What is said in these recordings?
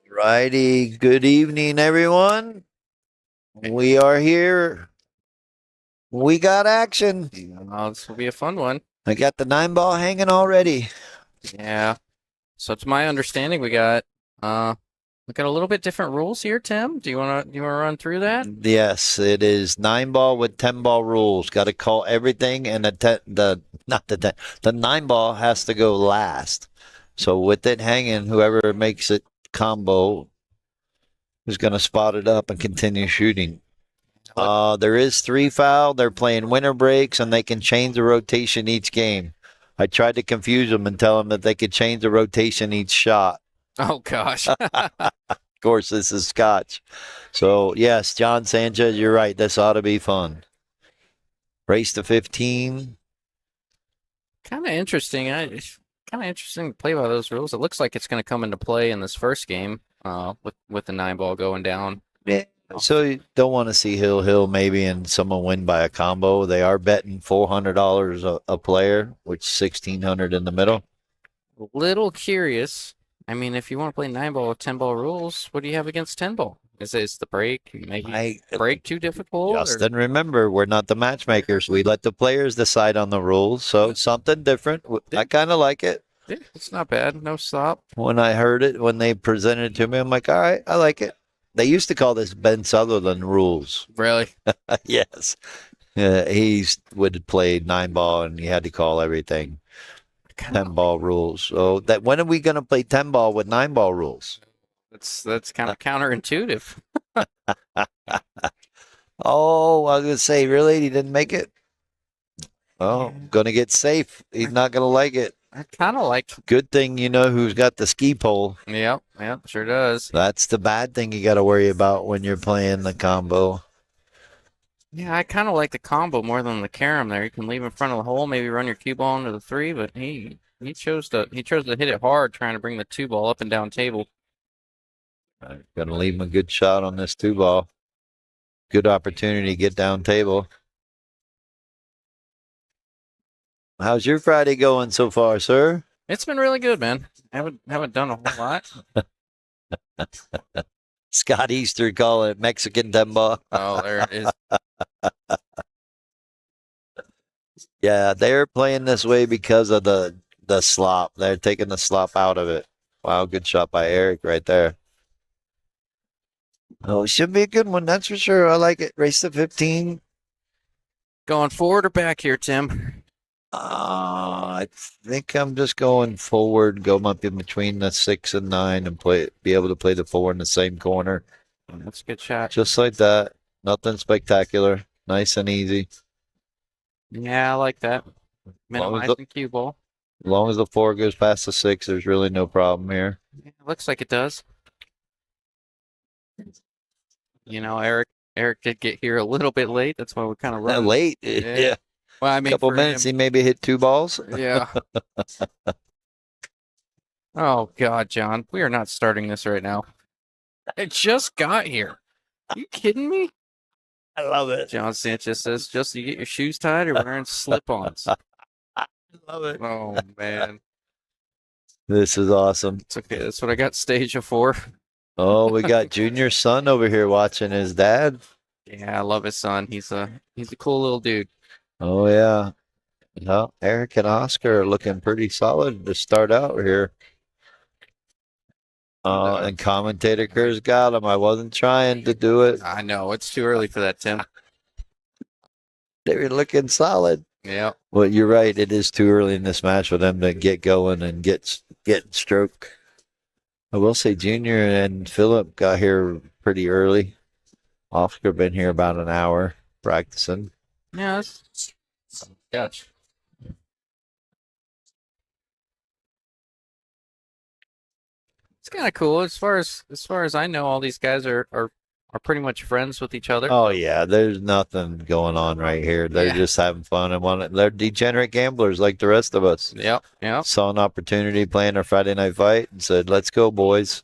Righty, good evening, everyone. We are here. We got action. This will be a fun one. I got the 9 ball hanging already. Yeah. So to my understanding, we got a little bit different rules here, Tim. Do you wanna run through that? Yes, it is 9 ball with 10 ball rules. Got to call everything, and the not the 9 ball has to go last. So with it hanging, whoever makes it combo is going to spot it up and continue shooting. There is 3 foul. They're playing winter breaks, and they can change the rotation each game. I tried to confuse them and tell them that they could change the rotation each shot. Oh gosh. Of course, this is Scotch. So, yes, John Sanchez, you're right. This ought to be fun. Race to 15. Kind of interesting. Kind of interesting to play by those rules. It looks like it's going to come into play in this first game. With the 9 ball going down. Yeah. So you don't want to see Hill maybe and someone win by a combo. They are betting $400 a player, which $1,600 in the middle. Little curious. I mean, if you want to play 9 ball with 10 ball rules, what do you have against 10 ball? Is the break maybe break too difficult? Justin, remember, we're not the matchmakers. We let the players decide on the rules. So something different. I kind of like it. Yeah, it's not bad. No stop. When I heard it, when they presented it to me, I'm like, all right, I like it. They used to call this Ben Sutherland rules. Really? Yes. He would play 9 ball and he had to call everything. 10 ball rules. So that when are we going to play 10 ball with 9 ball rules? That's kind of counterintuitive. Oh, I was going to say, really? He didn't make it? Oh, going to get safe. He's not going to like it. I kind of like. Good thing you know who's got the ski pole. Yep, sure does. That's the bad thing you got to worry about when you're playing the combo. Yeah, I kind of like the combo more than the carom there. You can leave in front of the hole, maybe run your cue ball into the 3, but he chose to hit it hard, trying to bring the 2 ball up and down table. Going to leave him a good shot on this 2 ball. Good opportunity to get down table. How's your Friday going so far, sir? It's been really good, man. Haven't done a whole lot. Scott Easter calling it Mexican 10 ball. Oh, there it is. Yeah, they're playing this way because of the slop. They're taking the slop out of it. Wow, good shot by Erik right there. Oh, it should be a good one, that's for sure. I like it. Race to 15. Going forward or back here, Tim? I think I'm just going forward, go up in between the 6 and 9 and be able to play the 4 in the same corner. That's a good shot. Just like that. Nothing spectacular. Nice and easy. Yeah, I like that. Minimizing cue ball. As long as the 4 goes past the 6, there's really no problem here. Yeah, looks like it does. You know, Erik did get here a little bit late. That's why we kind of run late. Yeah. Yeah. Well, I mean, Couple minutes, he maybe hit 2 balls. Yeah. Oh God, John, we are not starting this right now. I just got here. Are you kidding me? I love it. John Sanchez says, just you get your shoes tied or wearing slip-ons. I love it. Oh man. This is awesome. It's okay. That's what I got Stasia for. Oh, we got Junior's son over here watching his dad. Yeah, I love his son. He's a cool little dude. Oh yeah. No, Erik and Oscar are looking pretty solid to start out here. And commentator Kerr's got him. I wasn't trying to do it. I know it's too early for that, Tim. They were looking solid. Yeah. Well, you're right. It is too early in this match for them to get going and get stroke. I will say Junior and Phillip got here pretty early. Oscar been here about an hour practicing. Yeah, gotcha. It's kind of cool. As far as I know, all these guys are pretty much friends with each other. Oh yeah, there's nothing going on right here. They're just having fun and they're degenerate gamblers like the rest of us. Yep. Saw an opportunity playing our Friday night fight and said, "Let's go, boys."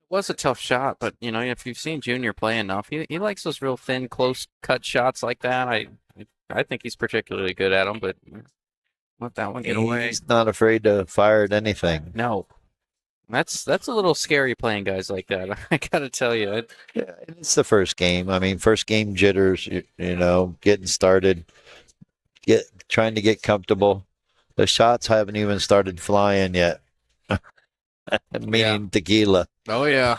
It was a tough shot, but you know, if you've seen Junior play enough, he likes those real thin, close cut shots like that. I think he's particularly good at them, but let that one get away. He's not afraid to fire at anything. No. That's a little scary playing guys like that. I gotta tell you. Yeah, and it's the first game. I mean, first game jitters, getting started, trying to get comfortable. The shots haven't even started flying yet, Yeah. meaning tequila. Oh yeah.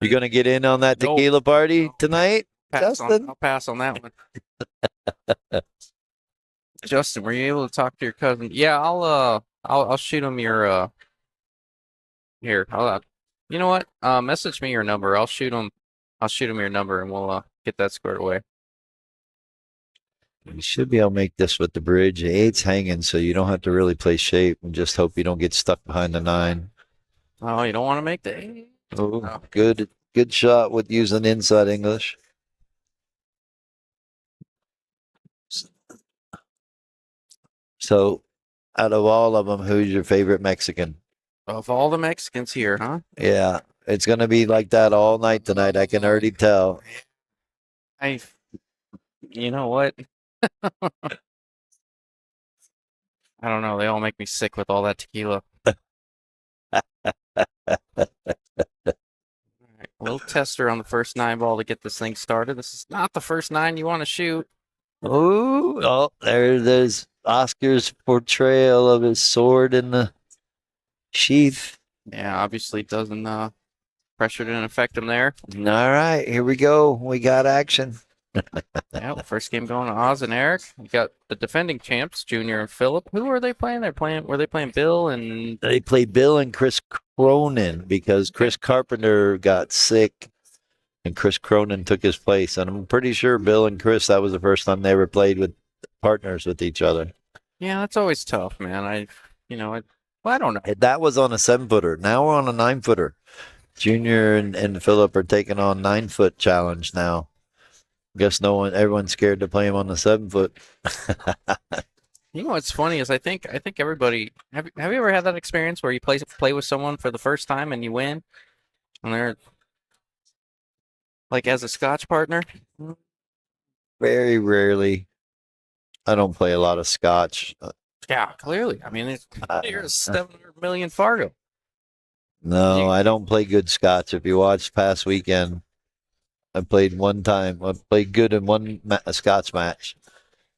You going to get in on that Nope. tequila party No. tonight, Justin? I'll pass on that one. Justin, were you able to talk to your cousin? Yeah, I'll shoot him your here. You know what? Message me your number. I'll shoot him your number and we'll get that squared away. You should be able to make this with the bridge. The eight's hanging, so you don't have to really play shape and just hope you don't get stuck behind the nine. Oh, you don't want to make the eight? Oh, No. good shot with using inside English. So, out of all of them, who's your favorite Mexican? Of all the Mexicans here, huh? Yeah, it's going to be like that all night tonight. I can already tell. I, you know what? I don't know. They all make me sick with all that tequila. All right, a little tester on the first nine ball to get this thing started. This is not the first nine you want to shoot. Oh, there's Oscar's portrayal of his sword in the sheath. Yeah, obviously doesn't pressure didn't affect him there. All right, here we go. We got action. Yeah, the first game going to Oz and Eric. You got the defending champs, Junior and Phillip. Who were they playing? Were they playing Bill and They played Bill and Chris Cronin because Chris Carpenter got sick and Chris Cronin took his place. And I'm pretty sure Bill and Chris, that was the first time they ever played with partners with each other. yeah, that's always tough, man. Well, I don't know. That was on a 7-footer. Now we're on a 9-footer. Junior and Phillip are taking on 9-foot challenge now. Guess everyone's scared to play him on the 7-foot. You know what's funny is I think everybody have you ever had that experience where you play with someone for the first time and you win and they're like as a Scotch partner? Very rarely. I don't play a lot of Scotch. Yeah, clearly. I mean, Uh, you're a 700 million Fargo. No, You- I don't play good Scotch. If you watched past weekend, I played one time. I played good in one Scotch match.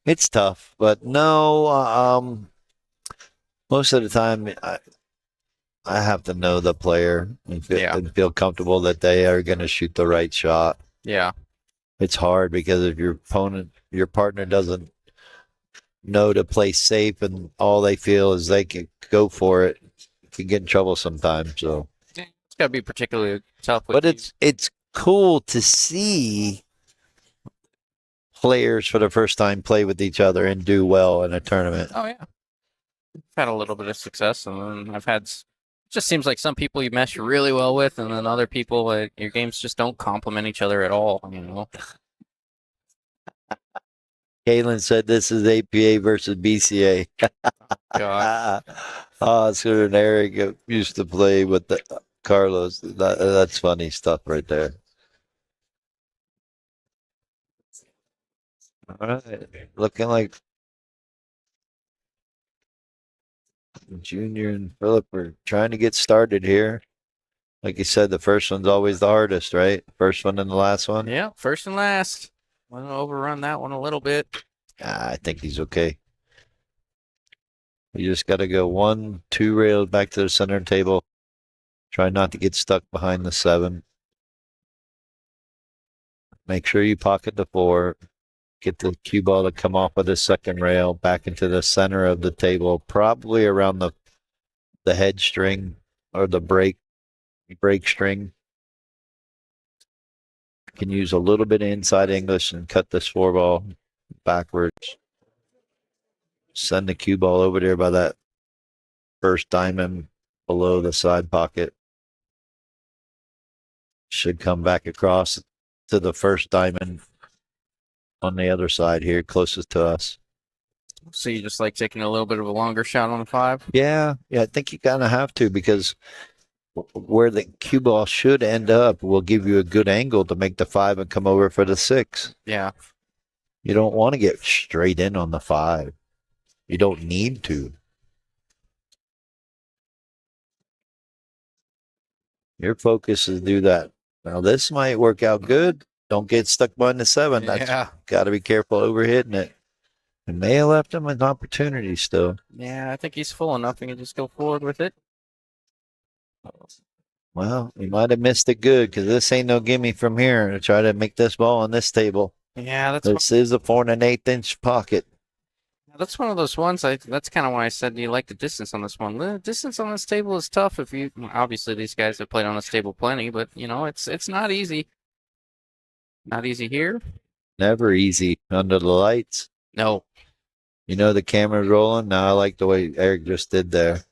It's tough, but no. Most of the time, I have to know the player Yeah. and feel comfortable that they are going to shoot the right shot. Yeah. It's hard because if your partner doesn't know to play safe and all they feel is they can go for it, you can get in trouble sometimes. So, It's got to be particularly tough with but it's cool to see players for the first time play with each other and do well in a tournament. Oh yeah. I've had a little bit of success and then it just seems like some people you mesh really well with and then other people your games just don't complement each other at all, you know. Kalen said this is APA versus BCA. God. Oscar and Erik used to play with the Carlos. That's funny stuff right there. All right, looking like Junior and Phillip are trying to get started here. Like you said, the first one's always the hardest, right? First one and the last one. Yeah, first and last. Want to overrun that one a little bit. I think he's okay. You just got to go 1, 2 rails back to the center table. Try not to get stuck behind the 7. Make sure you pocket the 4. Get the cue ball to come off of the second rail back into the center of the table, probably around the head string or the break string. You can use a little bit of inside English and cut this 4 ball backwards. Send the cue ball over there by that first diamond below the side pocket. Should come back across to the first diamond on the other side here, closest to us. So you just like taking a little bit of a longer shot on the 5? Yeah, I think you kind of have to because where the cue ball should end up will give you a good angle to make the 5 and come over for the 6. Yeah. You don't want to get straight in on the 5. You don't need to. Your focus is do that. Now this might work out good. Don't get stuck behind the 7. That's Yeah. got to be careful overhitting it. It may have left him an opportunity still. Yeah, I think he's full enough. He can just go forward with it. Well, he might have missed it good because this ain't no gimme from here to try to make this ball on this table. Yeah, This is a 4 1/8 pocket. that's one of those ones. That's kind of why I said you like the distance on this one. The distance on this table is tough. If you obviously these guys have played on this table plenty, but you know it's not easy. Not easy here. Never easy under the lights. No. You know the camera's rolling. Now I like the way Erik just did there.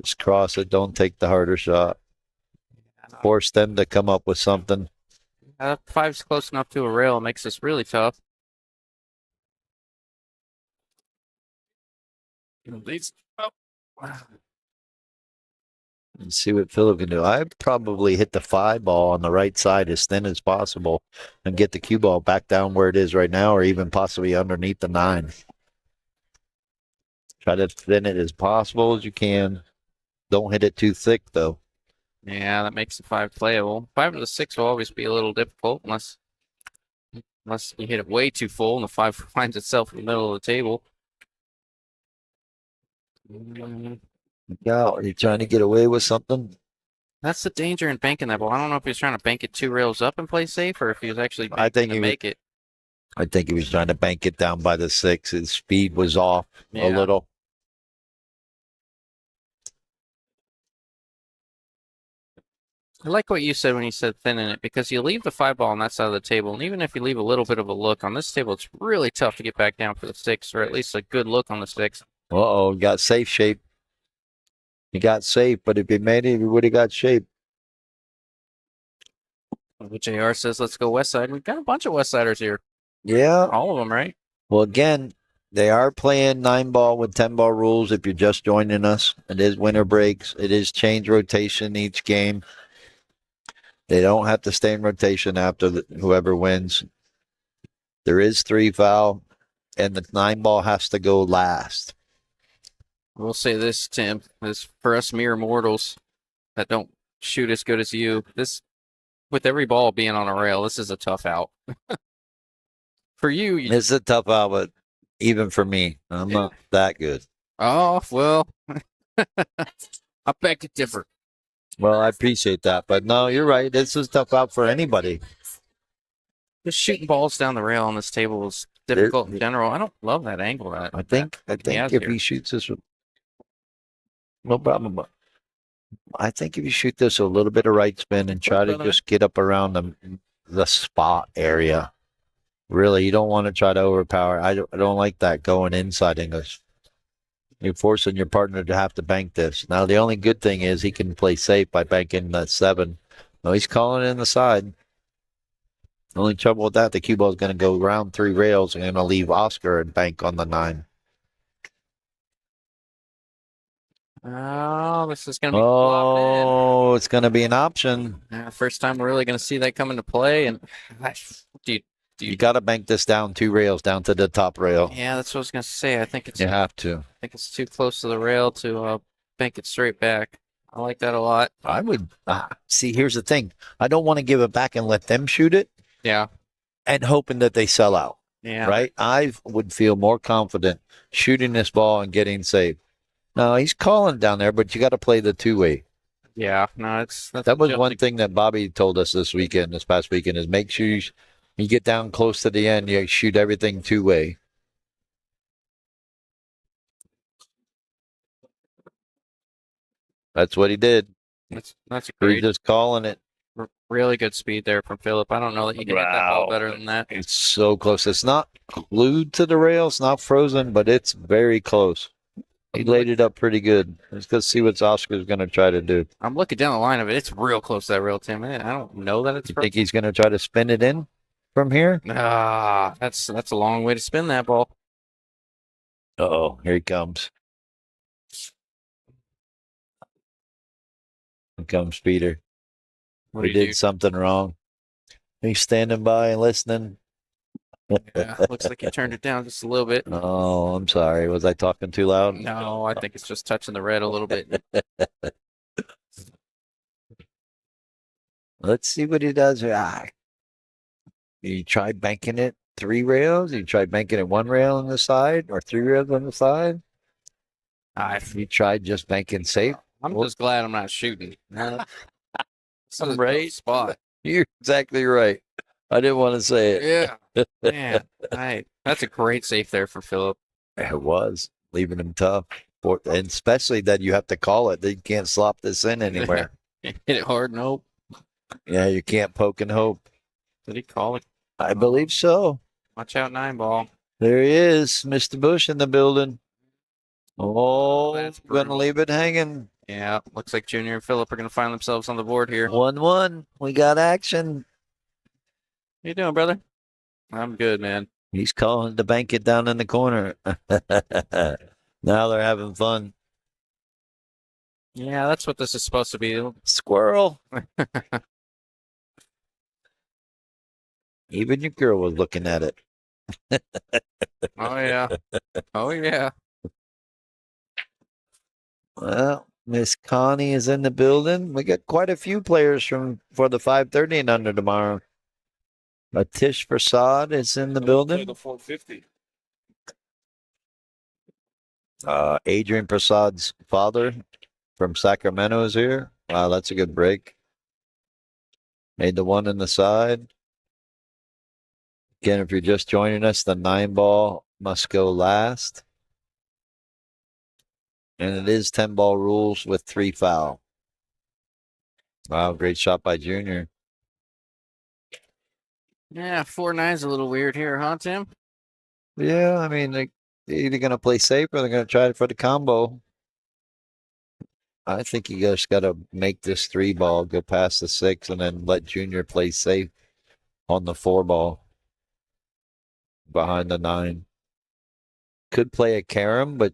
Just cross it. Don't take the harder shot. Force them to come up with something. 5's close enough to a rail. It makes this really tough. These. Oh. And see what Phillip can do. I'd probably hit the 5 ball on the right side as thin as possible and get the cue ball back down where it is right now, or even possibly underneath the 9. Try to thin it as possible as you can. Don't hit it too thick, though. Yeah, that makes the 5 playable. 5 to the 6 will always be a little difficult unless you hit it way too full and the 5 finds itself in the middle of the table. Yeah, are you trying to get away with something? That's the danger in banking that ball. I don't know if he was trying to bank it 2 rails up and play safe, or if he was actually to make it. I think he was trying to bank it down by the 6. His speed was off a little. I like what you said when you said thinning it, because you leave the 5 ball on that side of the table, and even if you leave a little bit of a look on this table, it's really tough to get back down for the 6, or at least a good look on the 6. Uh-oh, got safe shape. He got safe, but if he made it, he would have got shape. JR says, let's go West Side. We've got a bunch of West Siders here. Yeah. All of them, right? Well, again, they are playing 9 ball with 10 ball rules if you're just joining us. It is winter breaks. It is change rotation each game. They don't have to stay in rotation after whoever wins. There is 3 foul, and the 9 ball has to go last. We'll say this, Tim, is for us mere mortals that don't shoot as good as you, this, with every ball being on a rail, this is a tough out. For you, it's a tough out, but even for me, I'm not that good. Oh, well, I beg to differ. Well, I appreciate that, but no, you're right. This is tough out for anybody. Just shooting balls down the rail on this table is difficult in general. I don't love that angle. I think if he shoots this, no problem. I think if you shoot this a little bit of right spin and try to just get up around the spot area, really, you don't want to try to overpower. I don't like that going inside English. You're forcing your partner to have to bank this. Now, the only good thing is he can play safe by banking that 7. No, he's calling in the side. The only trouble with that, the cue ball is going to go around 3 rails and going to leave Oscar and bank on the 9. Oh, this is going to be it's going to be an option. First time we're really going to see that come into play. And you got to bank this down 2 rails down to the top rail. Yeah, that's what I was going to say. I think you have to. I think it's too close to the rail to bank it straight back. I like that a lot. I would see. Here's the thing. I don't want to give it back and let them shoot it. Yeah. And hoping that they sell out. Yeah. Right. I would feel more confident shooting this ball and getting safe. No, he's calling down there, but you got to play the 2-way. Yeah, no, that was one thing that Bobby told us this past weekend, is make sure you get down close to the end, you shoot everything 2-way. That's what he did. That's great. He's just calling it. Really good speed there from Phillip. I don't know that you can hit that ball better than that. It's so close. It's not glued to the rail. It's not frozen, but it's very close. He laid it up pretty good. Let's go see what Oscar's going to try to do. I'm looking down the line of it. It's real close to that rail, Tim. I don't know that it's. You think he's going to try to spin it in from here? That's a long way to spin that ball. Uh-oh, here he comes. Here comes Peter. We did something wrong. He's standing by and listening. Yeah, looks like you turned it down just a little bit. Oh, I'm sorry. Was I talking too loud? No, I think it's just touching the red a little bit. Let's see what he does. You try banking it 3 rails. You try banking it 1 rail on the side or 3 rails on the side. You tried just banking safe. I'm just glad I'm not shooting. This is a Right. tough spot. You're exactly right. I didn't want to say it. Yeah, man. That's a great safe there for Phillip. It was leaving him tough, and especially that you have to call it. That you can't slop this in anywhere. Hit it hard, nope. Yeah, you can't poke and hope. Did he call it? I believe so. Watch out, 9-ball. There he is, Mr. Bush in the building. Oh, That's gonna brutal. leave it hanging. Yeah, looks like Junior and Phillip are going to find themselves on the board here. 1-1. We got action. How you doing, brother? I'm good, man. He's calling to bank it down in the corner. Now they're having fun. Yeah, that's what this is supposed to be. Squirrel. Even your girl was looking at it. Oh, yeah. Oh, yeah. Well, Miss Connie is in the building. We got quite a few players for the 5:30 and under tomorrow. Tish Prasad is in the building. The 450. Adrian Prasad's father from Sacramento is here. Wow, that's a good break. Made the one in the side. Again, if you're just joining us, the 9-ball must go last. And it is 10-ball rules with 3 foul. Wow, great shot by Junior. Yeah, 4-9's a little weird here, huh, Tim? Yeah, I mean, they're either going to play safe or they're going to try it for the combo. I think you just got to make this 3-ball go past the 6 and then let Junior play safe on the 4-ball behind the 9. Could play a carom, but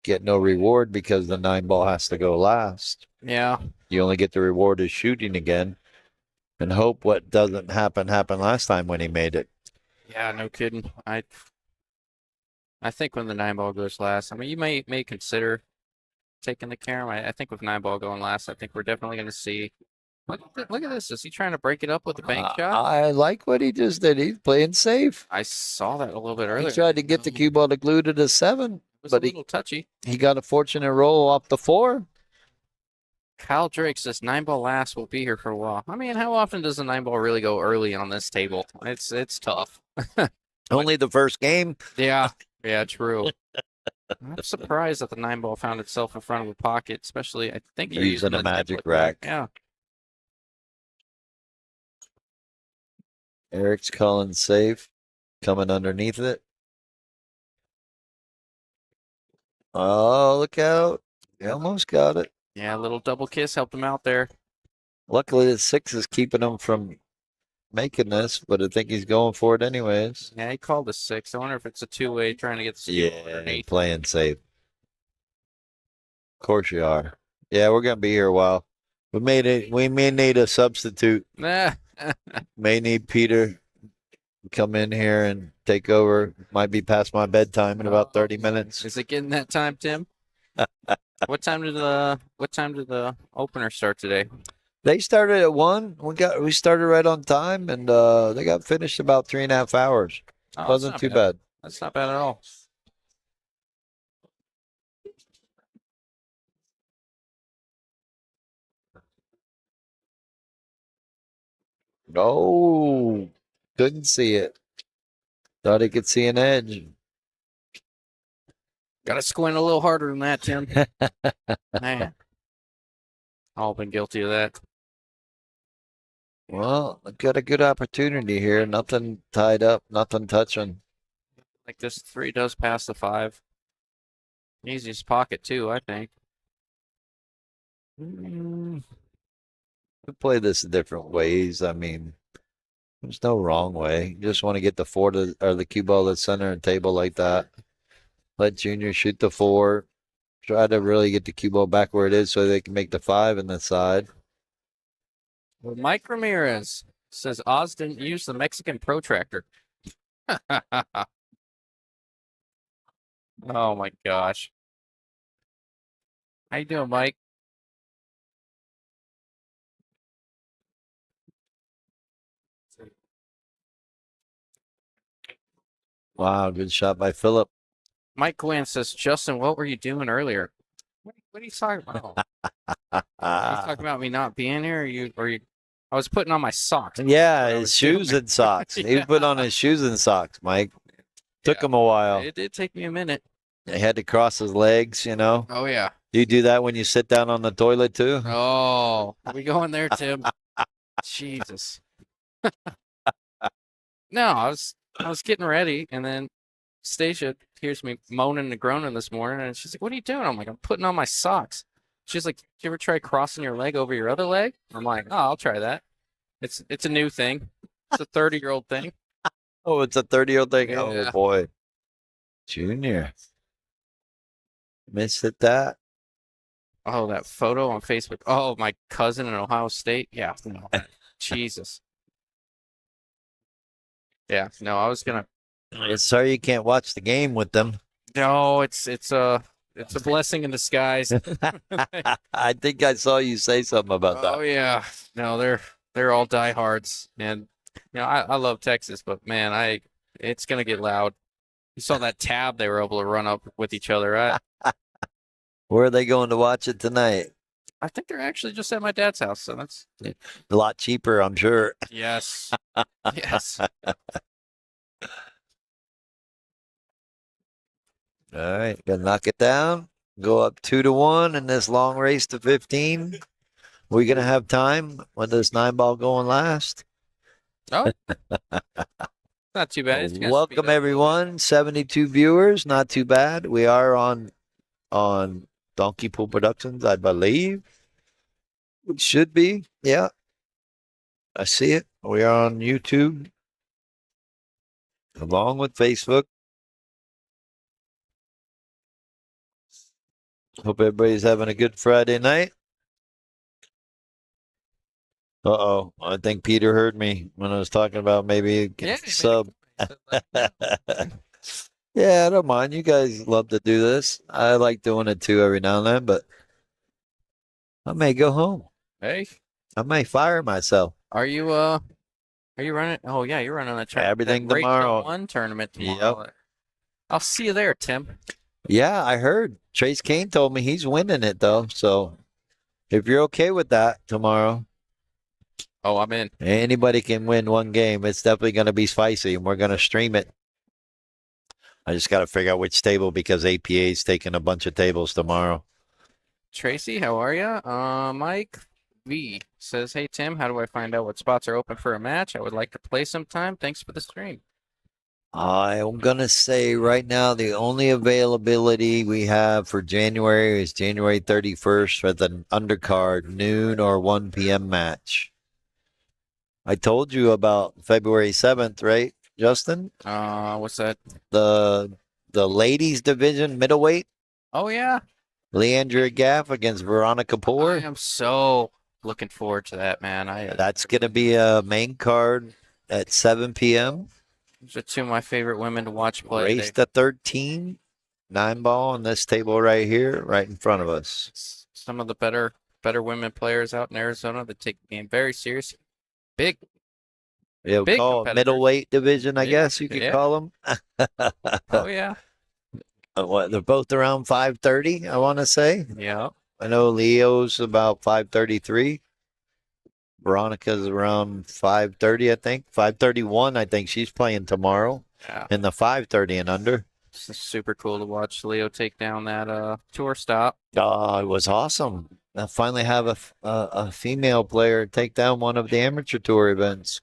get no reward because the 9-ball has to go last. Yeah. You only get the reward of shooting again and hope what doesn't happen happened last time when he made it. Yeah, no kidding. I think when the 9-ball goes last, I mean, you may consider taking the carom. I think with 9-ball going last, I think we're definitely going to see. Look at this. Is he trying to break it up with the bank shot? I like what he just did. He's playing safe. I saw that a little bit earlier. He tried to get the cue ball to glue to the 7, It was but a little touchy. he got a fortunate roll off the 4. Kyle Drake says 9-ball last will be here for a while. I mean, how often does the 9-ball really go early on this table? It's tough. Only the first game. Yeah, true. I'm surprised that the 9-ball found itself in front of a pocket, especially I think They're using a the magic template rack. Yeah. Eric's calling safe, coming underneath it. Oh, look out. He almost got it. Yeah, a little double kiss helped him out there. Luckily, the 6 is keeping him from making this, but I think he's going for it anyways. Yeah, he called a 6. I wonder if it's a 2-way trying to get the Yeah, underneath. playing safe. Of course you are. Yeah, we're gonna be here a while. We may need a substitute. Nah. May need Peter to come in here and take over. Might be past my bedtime in about 30 minutes. Is it getting that time, Tim? What time did the opener start today? They started at 1. We started right on time, and they got finished about 3.5 hours. Oh, Wasn't too bad. That's not bad at all. Oh, couldn't see it. Thought he could see an edge. Got to squint a little harder than that, Tim. Man, all been guilty of that. Well, got a good opportunity here. Nothing tied up, nothing touching. Like this 3 does pass the 5. Easiest pocket too, I think. We play this different ways. I mean, there's no wrong way. You just want to get the 4 to, or the cue ball to center and table like that. Let Junior shoot the 4. Try to really get the cue ball back where it is so they can make the 5 in the side. Well, Mike Ramirez says Oz didn't use the Mexican protractor. Oh my gosh. How you doing, Mike? Wow, good shot by Phillip. Mike Gwynn says, Justin, what were you doing earlier? What are you talking about? Are you talking about me not being here? I was putting on my socks. Yeah, What I his was shoes doing. and socks. He Yeah. put on his shoes and socks, Mike. Took Yeah. him a while. It did take me a minute. He had to cross his legs, you know. Oh yeah. Do you do that when you sit down on the toilet too? Oh, are we going there, Tim? Jesus. No, I was getting ready, and then Stacia hears me moaning and groaning this morning, and she's like, "What are you doing?" I'm like, "I'm putting on my socks." She's like, "Did you ever try crossing your leg over your other leg?" I'm like, "Oh, I'll try that. It's a new thing. It's a 30-year-old thing." Oh, it's a 30-year-old thing. Oh Yeah. boy. Junior. Missed it that. Oh, that photo on Facebook. Oh, my cousin in Ohio State. Yeah. No. Jesus. Yeah. No, I was gonna. Sorry you can't watch the game with them. No, it's a blessing in disguise. I think I saw you say something about Oh that. yeah. No, they're all diehards, and I love Texas, but man, it's gonna get loud. You saw that tab they were able to run up with each other, right? Where are they going to watch it tonight? I think they're actually just at my dad's house, so that's A lot cheaper, I'm sure. yes, yes. All right, gotta knock it down. Go up 2-1 in this long race to 15. We gonna have time with this 9-ball going last. Oh, not too bad. It's gonna speed Welcome up a little everyone. 72 viewers, not too bad. We are on Donkey Pool Productions, I believe. It should be. Yeah, I see it. We are on YouTube along with Facebook. Hope everybody's having a good Friday night. Uh-oh. I think Peter heard me when I was talking about maybe bit. Yeah, he made a sub. comment. He said, "Let me know." Yeah, I don't mind. You guys love to do this. I like doing it too every now and then, but I may go home. Hey, I may fire myself. are you running? Oh yeah, you're running that Everything that Break the tomorrow. One tournament tomorrow. I'll see you there, Tim. Yeah, I heard. Trace Kane told me he's winning it though. So if you're okay with that tomorrow, Oh, I'm in. anybody can win one game. It's definitely going to be spicy, and we're going to stream it. I just got to figure out which table because APA is taking a bunch of tables tomorrow. Tracy, how are you? Mike V says, "Hey Tim, how do I find out what spots are open for a match? I would like to play sometime. Thanks for the stream." I'm going to say right now the only availability we have for January is January 31st for the undercard, noon or 1 p.m. match. I told you about February 7th, right, Justin? What's that? The ladies division middleweight, Oh yeah, Leandra Gaff against Veronica I Poor. am so looking forward to that, man. That's going to be a main card at 7 p.m. Those are two of my favorite women to watch play. Race to 13, 9-ball on this table right here, right in front of us. Some of the better women players out in Arizona that take the game very seriously. Big, Yeah, we'll big call it competitors. middleweight division, I guess you could Yeah. call them. Oh yeah, What, they're both around 5:30, I want to say. yeah. I know Leo's about 5:33. Veronica's around 5:30, I think. 5:31, I think she's playing tomorrow Yeah. in the 5:30 and under. It's super cool to watch Leo take down that tour stop. Oh, it was awesome. I finally have a female player take down one of the amateur tour events.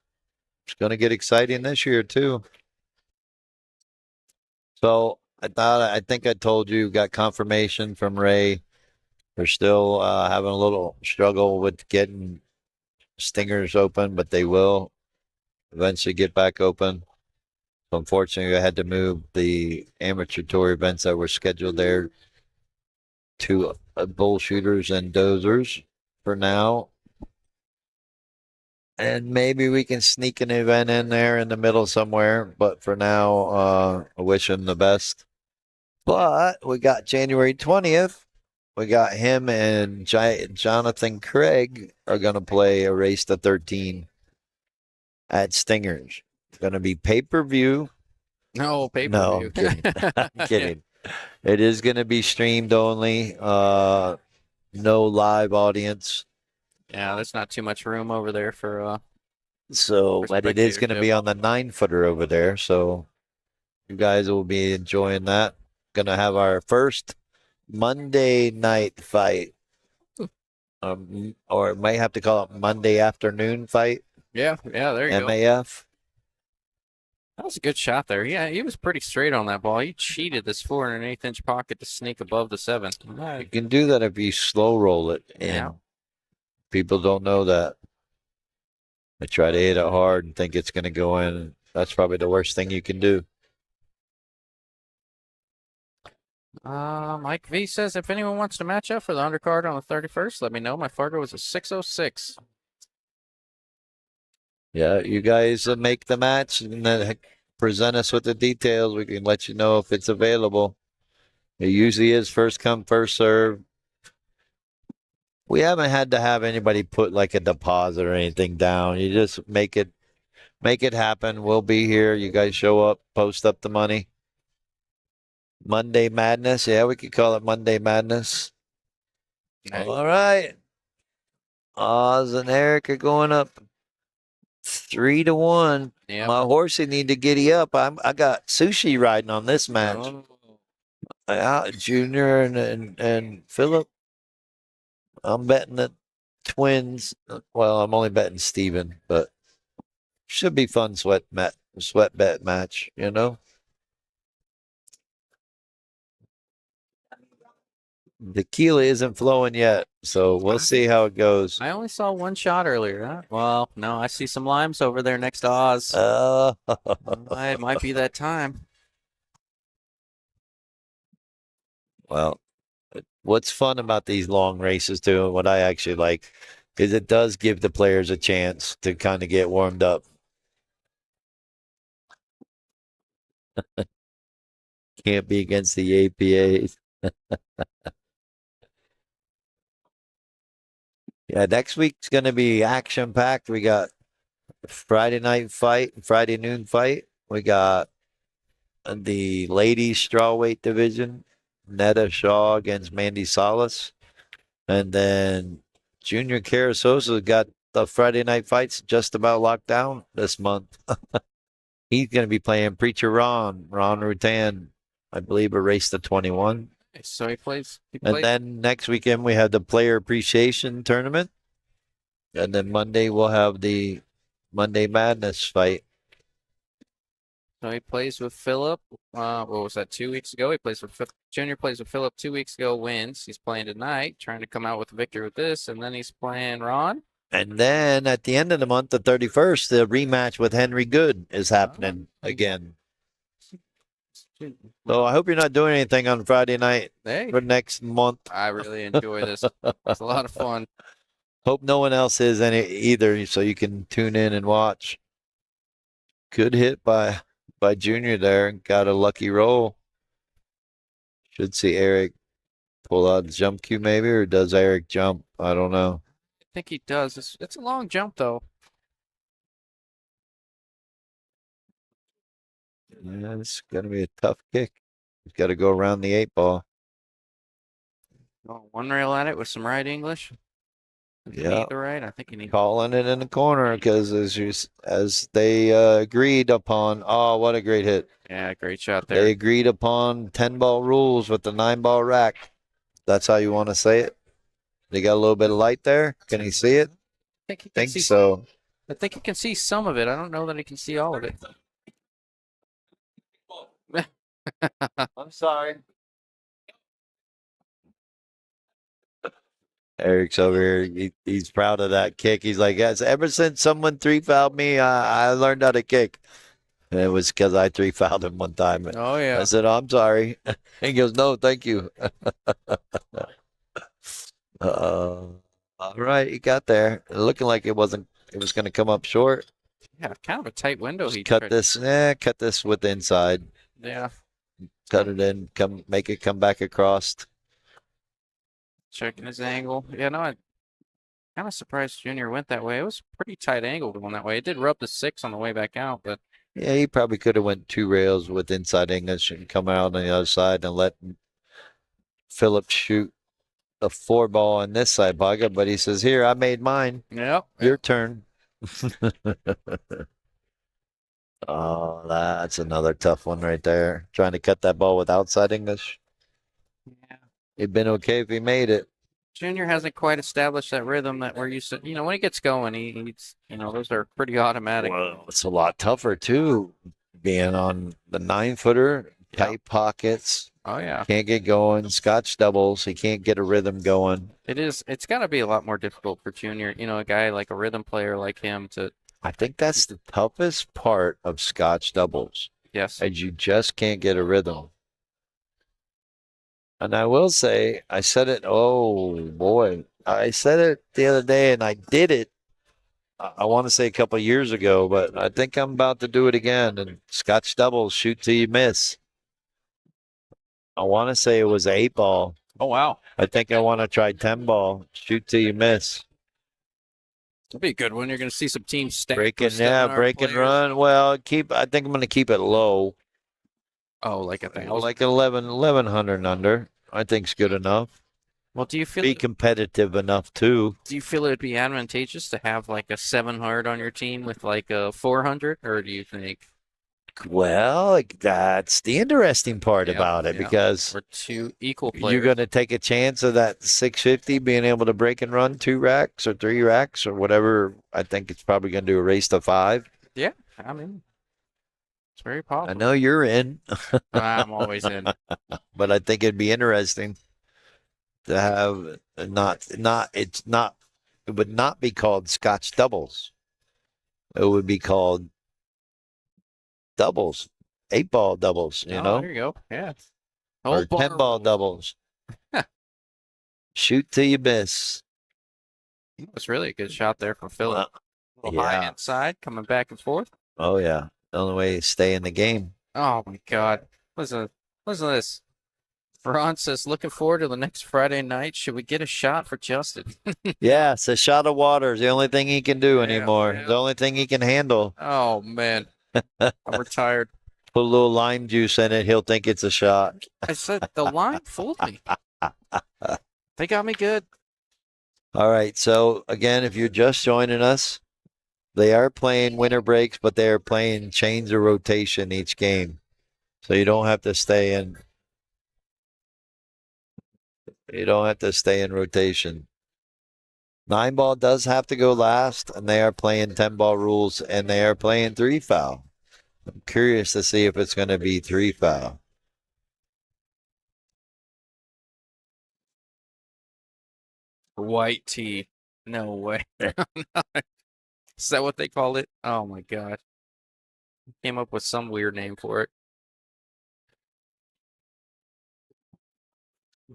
It's going to get exciting this year too. So I think I told you, got confirmation from Ray. They're still having a little struggle with getting stingers open, but they will eventually get back open. So unfortunately, I had to move the amateur tour events that were scheduled there to bull shooters and dozers for now. And maybe we can sneak an event in there in the middle somewhere. But for now, I wish him the best. But we got January 20th. We got him and Jonathan Craig are going to play a race to 13 at Stingers. It's going to be pay-per-view. No, No, pay-per-view. I'm kidding. I'm Yeah. kidding. It is going to be streamed only. No live audience. Yeah, there's not too much room over there So, for but it is going to spectatorship. be on the 9-footer over there. So you guys will be enjoying that. Going to have our first Monday night fight. Or may have to call it Monday afternoon fight. Yeah, there you go. MAF. That was a good shot there. Yeah, he was pretty straight on that ball. He cheated this 4/8 inch pocket to sneak above the 7. You can do that if you slow roll it, and Yeah. people don't know that. They try to hit it hard and think it's going to go in. That's probably the worst thing you can do. Mike V says if anyone wants to match up for the undercard on the 31st, let me know. My Fargo is a 606. Yeah, you guys make the match and then present us with the details. We can let you know if it's available. It usually is first come, first serve. We haven't had to have anybody put like a deposit or anything down. You just make it happen. We'll be here. You guys show up, post up the money. Monday Madness. Yeah, we could call it Monday Madness. Hey. All right. Oz and Erik are going up 3-1. Yep. My horsey need to giddy up. I got sushi riding on this match. Junior and Phillip. I'm betting the Twins. Well, I'm only betting Steven, but should be fun sweat bet match, you know? The Tequila isn't flowing yet, so we'll see how it goes. I only saw one shot earlier. Huh? Well, no, I see some limes over there next to Oz. It might be that time. Well, what's fun about these long races too, and what I actually like, is it does give the players a chance to kind of get warmed up. Can't be against the APAs. Yeah, next week's going to be action packed. We got Friday night fight, Friday noon fight. We got the ladies strawweight division, Netta Shaw against Mandy Salas. And then Junior Carasosa got the Friday night fights just about locked down this month. He's going to be playing Preacher Ron Rutan, I believe, a race to 21. So he plays. And then next weekend we have the player appreciation tournament. And then Monday we'll have the Monday Madness fight. So he plays with Phillip. What was that? 2 weeks ago, he plays with Junior. Plays with Phillip 2 weeks ago. Wins. He's playing tonight, trying to come out with a victory with this, and then he's playing Ron. And then at the end of the month, the 31st, the rematch with Henry Good is happening again. So I hope you're not doing anything on Friday night for next month. I really enjoy this. It's a lot of fun. Hope no one else is either, so you can tune in and watch. Good hit by Junior there, and got a lucky roll. Should see Erik pull out the jump cue maybe, or does Erik jump? I don't know. I think he does. It's a long jump though. Yeah, it's gonna be a tough kick. He's got to go around the 8-ball. Oh, one rail at it with some right English. Yeah, the right. I think you need calling it in the corner because as they agreed upon. Oh, what a great hit! Yeah, great shot there. They agreed upon 10-ball rules with the 9-ball rack. That's how you want to say it. They got a little bit of light there. Can he see it? I think So. I think he can see some of it. I don't know that he can see all of it. I'm sorry. Erik's over here. He's proud of that kick. He's like, yes, ever since someone 3-fouled me, I learned how to kick. And it was because I 3-fouled him one time. Oh, yeah. I said, I'm sorry. And he goes, no, thank you. All right, he got there. Looking like it was going to come up short. Yeah, kind of a tight window. Cut this with the inside. Yeah. Cut it in, make it come back across. Checking his angle. Yeah, no, I'm kind of surprised Junior went that way. It was a pretty tight angle going that way. It did rub the 6 on the way back out, but Yeah, he probably could have went 2 rails with inside English and come out on the other side and let Phillip shoot a 4 ball on this side pocket. But he says, "Here, I made mine. Yep. Your turn." Oh, that's another tough one right there. Trying to cut that ball with outside English. Yeah. It'd been okay if he made it. Junior hasn't quite established that rhythm that we're used to. When he gets going, he's, those are pretty automatic. Well, it's a lot tougher too, being on the 9-footer, tight pockets. Oh yeah. Can't get going. Scotch doubles. He can't get a rhythm going. It is. It's got to be a lot more difficult for Junior. A guy like a rhythm player like him to. I think that's the toughest part of Scotch doubles, Yes. as you just can't get a rhythm. And I will say, I said it. Oh boy, I said it the other day, and I did it. I want to say a couple of years ago, but I think I'm about to do it again. And Scotch doubles, shoot till you miss. I want to say it was 8 ball. Oh wow. I think I want to try 10 ball, shoot till you miss. That'd be a good one. You're going to see some teams stack. Break and run. Well, I think I'm going to keep it low. Oh, like a thing. Like 1100 and under. I think's good enough. Well, do you feel Be competitive enough too. Do you feel it'd be advantageous to have like a 700 on your team with like a 400, or do you think? Well, that's the interesting part about it, because we're two equal players. you're going to take a chance of that 650 being able to break and run 2 racks or 3 racks or whatever. I think it's probably going to do a race to 5. Yeah, I mean, it's very possible. I know you're in. I'm always in. But I think it'd be interesting to have it would not be called Scotch doubles. It would be called doubles, 8-ball doubles, There you go. Yeah. Or 10-ball doubles. Shoot till you miss. It's really a good shot there from Phillip. High inside, coming back and forth. Oh yeah, the only way is stay in the game. Oh my God! Listen to this. Veron says, looking forward to the next Friday night. Should we get a shot for Justin? Yes, a shot of water is the only thing he can do anymore. The only thing he can handle. Oh, man. I'm retired. Put a little lime juice in it. He'll think it's a shot. I said the lime fooled me. They got me good. All right. So, again, if you're just joining us, they are playing winter breaks, but they are playing chains of rotation each game. So you don't have to stay in. You don't have to stay in rotation. 9-ball does have to go last, and they are playing 10-ball rules, and they are playing 3-foul. I'm curious to see if it's going to be 3-foul. White tea. No way. Is that what they called it? Oh my God. Came up with some weird name for it.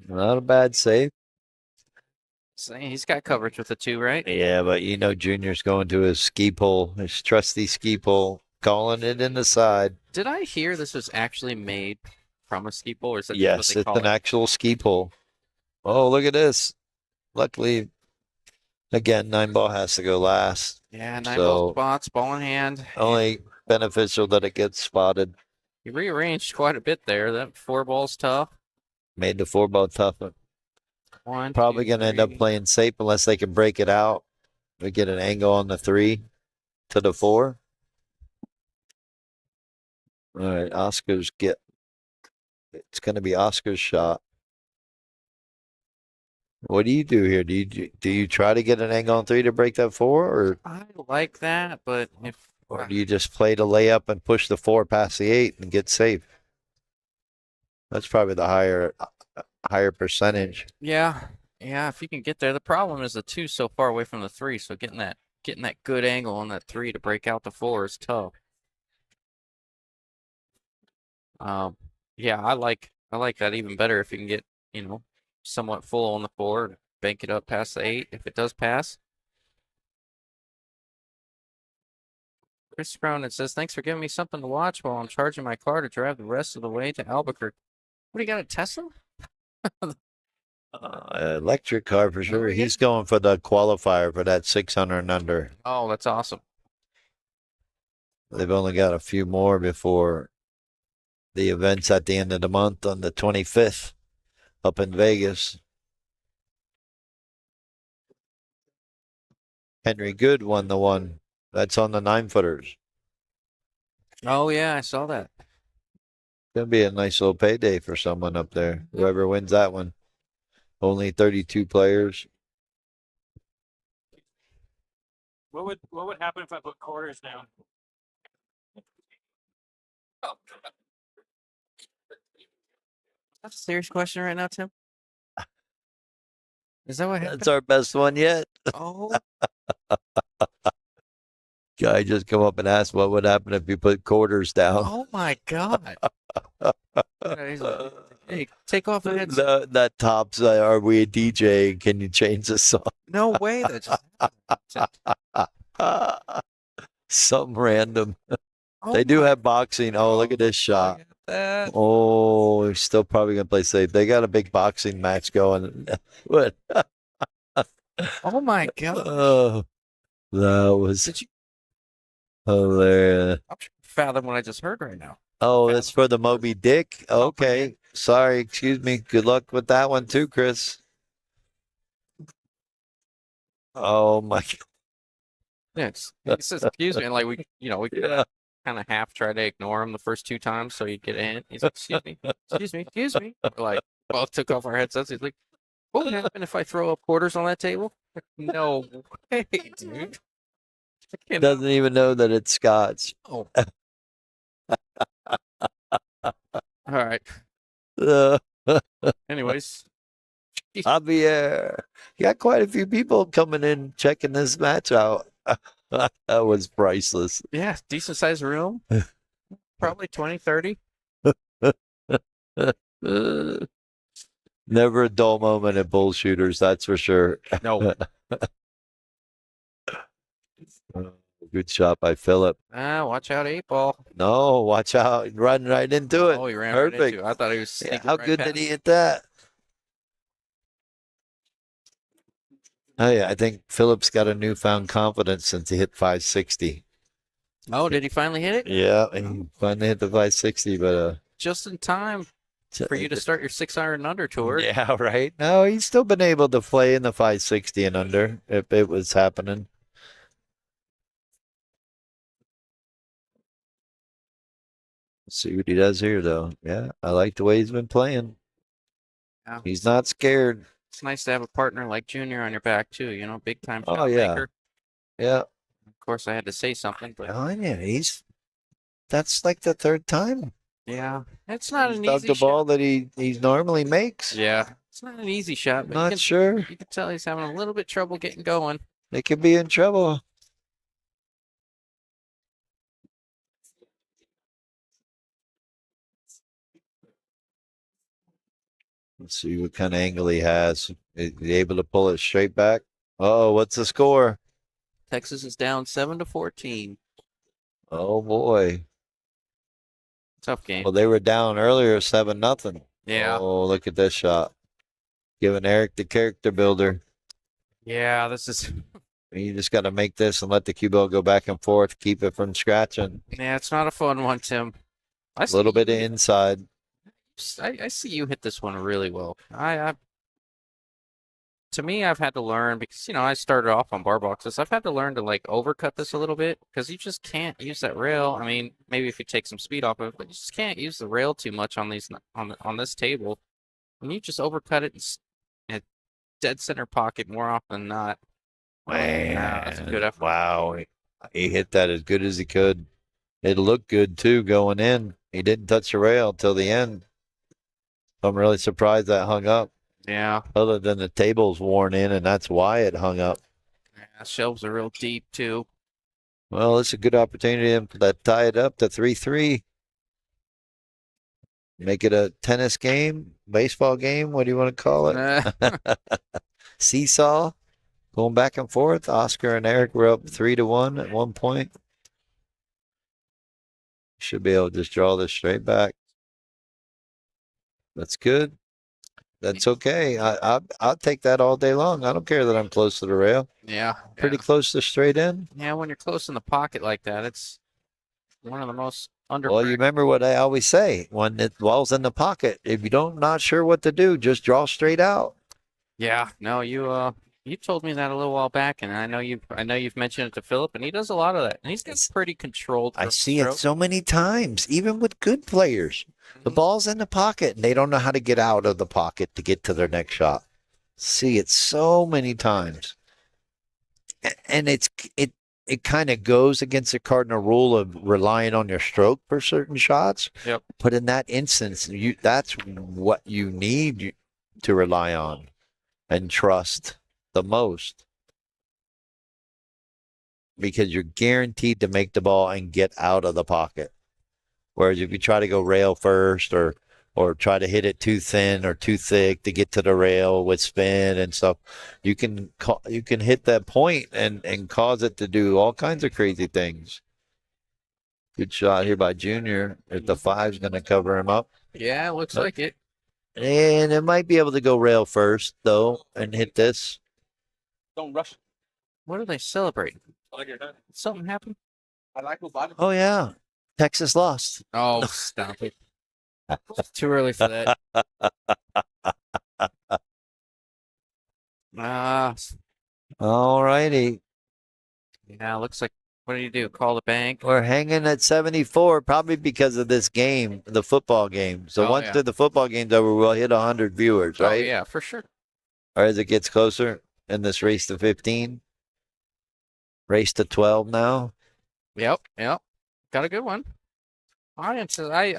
Not a bad save. He's got coverage with the 2, right? Yeah, but Junior's going to his ski pole, his trusty ski pole, calling it in the side. Did I hear this was actually made from a ski pole? Or is that yes, it's an actual ski pole. Oh, look at this. Luckily, again, 9-ball has to go last. Yeah, 9-ball spots, ball in hand. Only beneficial that it gets spotted. You rearranged quite a bit there. That 4-ball's tough. Made the 4-ball tougher. Probably going to end up playing safe unless they can break it out. We get an angle on the 3 to the 4. All right, it's going to be Oscar's shot. What do you do here? Do you try to get an angle on 3 to break that 4, or I like that, but or do you just play the layup and push the 4 past the 8 and get safe? That's probably the higher percentage. Yeah, if you can get there. The problem is the 2's so far away from the 3, so getting that good angle on that 3 to break out the 4 is tough. Yeah, I like that even better if you can get, somewhat full on the 4 and bank it up past the 8 if it does pass. Chris Cronin says, thanks for giving me something to watch while I'm charging my car to drive the rest of the way to Albuquerque. What do you got, a Tesla? Electric car for sure. He's going for the qualifier for that 600 and under. Oh, that's awesome. They've only got a few more before the events at the end of the month on the 25th up in Vegas. Henry Good won the one. That's on the 9-footers. Oh yeah, I saw that. Gonna be a nice little payday for someone up there. Whoever wins that one. Only 32 players. What would happen if I put quarters down? That's a serious question right now, Tim. Is that what happened? That's our best one yet. Oh, Guy just come up and asked what would happen if you put quarters down. oh my God. He's like, hey, take off the headset. That tops, are we a DJ? Can you change the song? No way. That just happened. Something random. Oh They do my have boxing. Oh, look at this shot. Look at that. Oh, he's still probably going to play safe. They got a big boxing match going. What? Oh my God. Oh, that was Did you hilarious. I'm trying to fathom what I just heard right now. Oh, that's for the Moby Dick. Okay. Sorry. Excuse me. Good luck with that one too, Chris. Oh my God. Yeah, he says excuse me, and like we Yeah. kind of half try to ignore him the first two times so you get a hint. He's like, excuse me. We're like both took off our headsets. He's like, what would happen if I throw up quarters on that table? Like, no way, dude. I can't. Doesn't even know that it's Scotch. Oh. All right. Anyways, Javier. You got quite a few people coming in checking this match out. That was priceless. yeah, decent sized room. Probably 20, 30. Never a dull moment at bull shooters, that's for sure. No. Good shot by Phillip. Watch out, 8-ball. No, watch out. Run right into it. Oh, he ran right Perfect. into it. I thought he was Yeah, sneaking how right good past did he hit that? Oh, yeah. I think Phillip's got a newfound confidence since he hit 560. Oh, did he finally hit it? Yeah, he finally hit the 560, but Just in time for you to start your 6 iron and under tour. yeah, right. No, he's still been able to play in the 560 and under if it was happening. Let's see what he does here, though. Yeah, I like the way he's been playing. Yeah. He's not scared. It's nice to have a partner like Junior on your back too. You know, big time shot Oh, yeah. maker. Yeah. Of course, I had to say something, but Oh, yeah. That's like the third time. yeah, it's not He's an dug easy the ball shot. that he normally makes. Yeah, it's not an easy shot, but Not sure. you can tell he's having a little bit trouble getting going. They could be in trouble. Let's see what kind of angle he has. Is he able to pull it straight back? Oh, what's the score? Texas is down 7-14. Oh boy. Tough game. Well, they were down earlier, 7-0. Yeah. Oh, look at this shot. Giving Erik the character builder. Yeah, this is. You just got to make this and let the cue ball go back and forth. Keep it from scratching. Yeah, it's not a fun one, Tim. A little bit of inside. I see you hit this one really well. To me, I've had to learn because I started off on bar boxes. I've had to learn to like overcut this a little bit because you just can't use that rail. I mean, maybe if you take some speed off of it, but you just can't use the rail too much on these on this table. When you just overcut it and dead center pocket more often than not. Man, that's a good effort. wow. He hit that as good as he could. It looked good too going in. He didn't touch the rail till the end. I'm really surprised that hung up. Yeah. Other than the table's worn in, and that's why it hung up. Yeah, shelves are real deep too. Well, it's a good opportunity to tie it up to 3-3. Make it a tennis game, baseball game. What do you want to call it? Seesaw, going back and forth. Oscar and Erik were up 3-1 at one point. Should be able to just draw this straight back. That's good. That's okay. I'll take that all day long. I don't care that I'm close to the rail. Yeah. Pretty close to straight in. Yeah, when you're close in the pocket like that, it's one of the most Well, you under. remember what I always say: when the ball's in the pocket, if you don't not sure what to do, just draw straight out. Yeah, no, you told me that a little while back, and I know you've mentioned it to Phillip, and he does a lot of that, and he's got It's- pretty controlled I for see it stroke. so many times, even with good players. The Mhm. ball's in the pocket, and they don't know how to get out of the pocket to get to their next shot. See it so many times, and it kind of goes against the cardinal rule of relying on your stroke for certain shots. Yep. But in that instance, that's what you need to rely on and trust the most, because you're guaranteed to make the ball and get out of the pocket. Whereas if you try to go rail first, or try to hit it too thin or too thick to get to the rail with spin and stuff, you can hit that point and cause it to do all kinds of crazy things. Good shot here by Junior. If the five's going to cover him up, Yeah, it looks like it. and it might be able to go rail first though and hit this. Don't rush. What are they celebrating? I like your hat. Something happened? I like your body. Oh yeah, Texas lost. Oh, stop it. It's too early for that. Ah, All righty. yeah, looks like, what do you do? Call the bank? We're hanging at 74, probably because of this game, the football game. So Oh, once yeah. the football game's over, we'll hit 100 viewers, Oh, right? yeah, for sure. Or as it gets closer in this race to 15, race to 12 now. Yep. Got a good one. I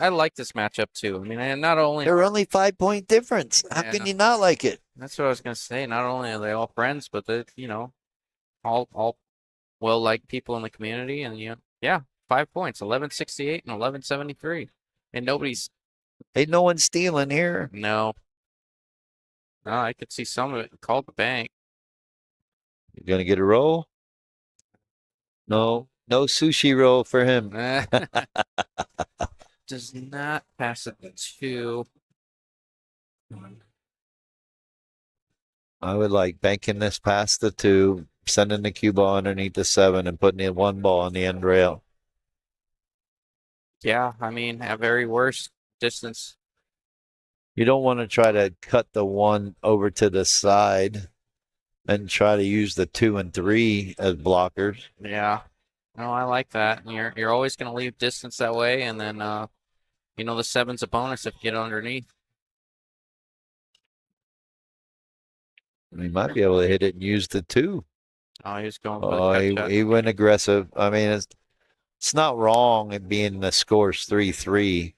like this matchup too. I mean, not only They're only 5-point difference. How can Yeah. you not like it? that's what I was gonna say. Not only are they all friends, but they, all well-liked people in the community, and yeah, 5 points, 1168 and 1173, and nobody's Ain't no one stealing here. no. No, I could see some of it called the bank. You gonna get a roll? No sushi roll for him. Does not pass it to. I would like banking this past the 2, sending the cue ball underneath the 7, and putting in one ball on the end rail. Yeah, I mean, at very worst distance. You don't want to try to cut the 1 over to the side and try to use the 2 and 3 as blockers. Yeah. No, I like that. And you're always going to leave distance that way, and then the 7's a bonus if you get underneath. He might be able to hit it and use the 2. Oh, he was going for the Oh, cut shot. he went aggressive. I mean, it's not wrong in being the score's 3-3.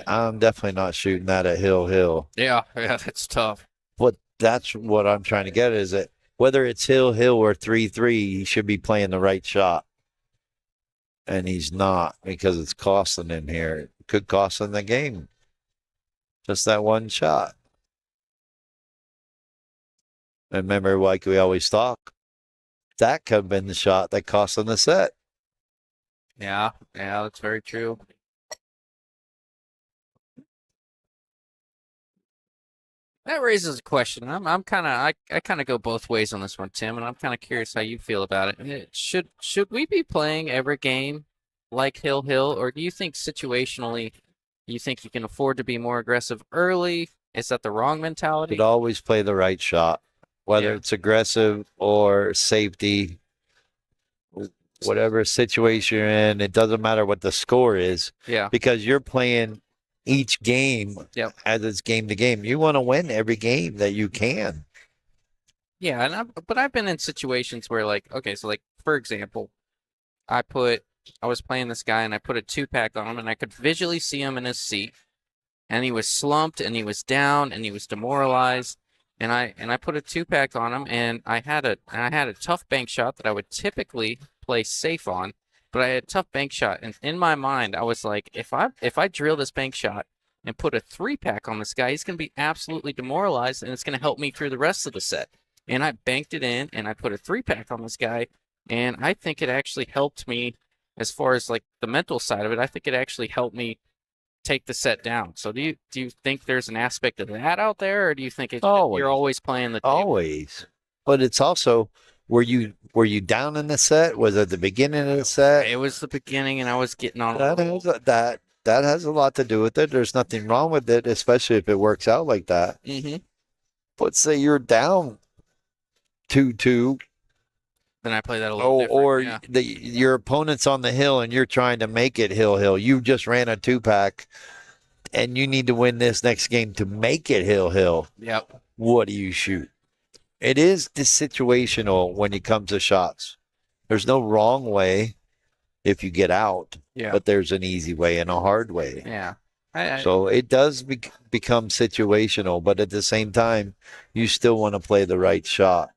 I'm definitely not shooting that at Hill. Yeah, that's tough. But that's what I'm trying to get, is that whether it's Hill or 3-3, he should be playing the right shot. And he's not, because it's costing him here. It could cost him the game. Just that one shot. And remember, like we always talk, that could have been the shot that cost him the set. Yeah, that's very true. That raises a question. I'm kind of I kind of go both ways on this one, Tim, and I'm kind of curious how you feel about it. Should we be playing every game like Hill, or do you think situationally, you think you can afford to be more aggressive early? Is that the wrong mentality? Should always play the right shot, whether Yeah. it's aggressive or safety, whatever situation you're in. It doesn't matter what the score is, Yeah, because you're playing each game Yep. as it's game to game. You want to win every game that you can. yeah, but I've been in situations where, like, okay, so like for example, I was playing this guy and I put a 2-pack on him, and I could visually see him in his seat, and he was slumped and he was down and he was demoralized, and I put a 2-pack on him, and I had a tough bank shot that I would typically play safe on, but I had a tough bank shot, and in my mind I was like, if I drill this bank shot and put a 3-pack on this guy, he's gonna be absolutely demoralized, and it's gonna help me through the rest of the set. And I banked it in, and I put a 3-pack on this guy, and I think it actually helped me as far as like the mental side of it. I think it actually helped me take the set down. So do you think there's an aspect of that out there, or do you think Always. you're always playing the table? Always. But it's also were you down in the set? Was it the beginning of the set? It was the beginning, and I was getting on. That has a lot to do with it. There's nothing wrong with it, especially if it works out like that. Mm-hmm. But say you're down 2-2, Then I play that a little different. or Yeah. your opponent's on the hill and you're trying to make it hill. You just ran a 2-pack, and you need to win this next game to make it hill. Yep. What do you shoot? It is situational when it comes to shots. There's no wrong way if you get out, Yeah. but there's an easy way and a hard way. Yeah. So it does become situational, but at the same time, you still want to play the right shot.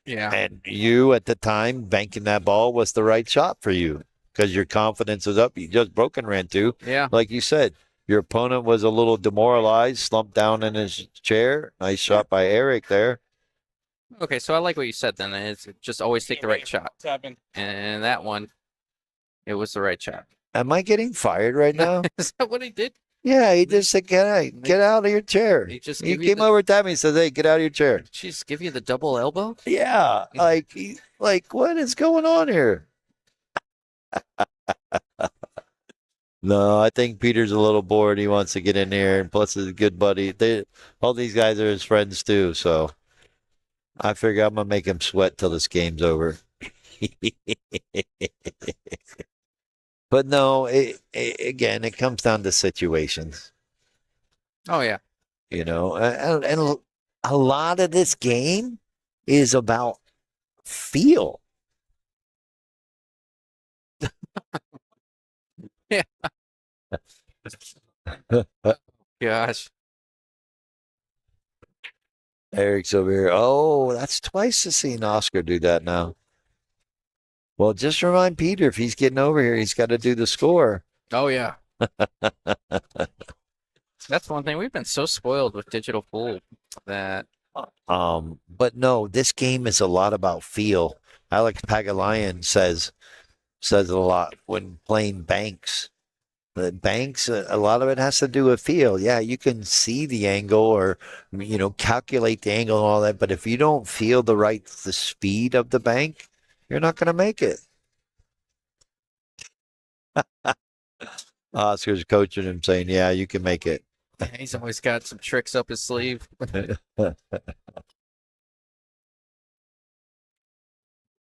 Yeah. And you, at the time, banking that ball was the right shot for you because your confidence was up. You just broke and ran 2. Yeah. Like you said, your opponent was a little demoralized, slumped down in his chair. Nice shot by Erik there. Okay, so I like what you said then. It's just always take the right shot. Tapping. And that one, it was the right shot. Am I getting fired right now? Is that what he did? Yeah, he just said, get out of your chair. He just He give you came over to me and said, hey, get out of your chair. Just give you the double elbow? Yeah, like what is going on here? No, I think Peter's a little bored. He wants to get in there, and plus he's a good buddy. All these guys are his friends too, so I figure I'm gonna make him sweat till this game's over. But no, again, it comes down to situations, Oh yeah. and a lot of this game is about feel. Yeah. Gosh. Erik's over here. Oh, that's twice to see an Oscar do that now. Well, just remind Peter if he's getting over here, he's got to do the score. Oh yeah. That's one thing. We've been so spoiled with Digital Pool that But no, this game is a lot about feel. Alex Pagalayan says it a lot when playing banks. The banks, a lot of it has to do with feel. Yeah, you can see the angle or calculate the angle and all that, but if you don't feel the speed of the bank, you're not going to make it. Oscar's coaching him, saying, "Yeah, you can make it." he's always got some tricks up his sleeve.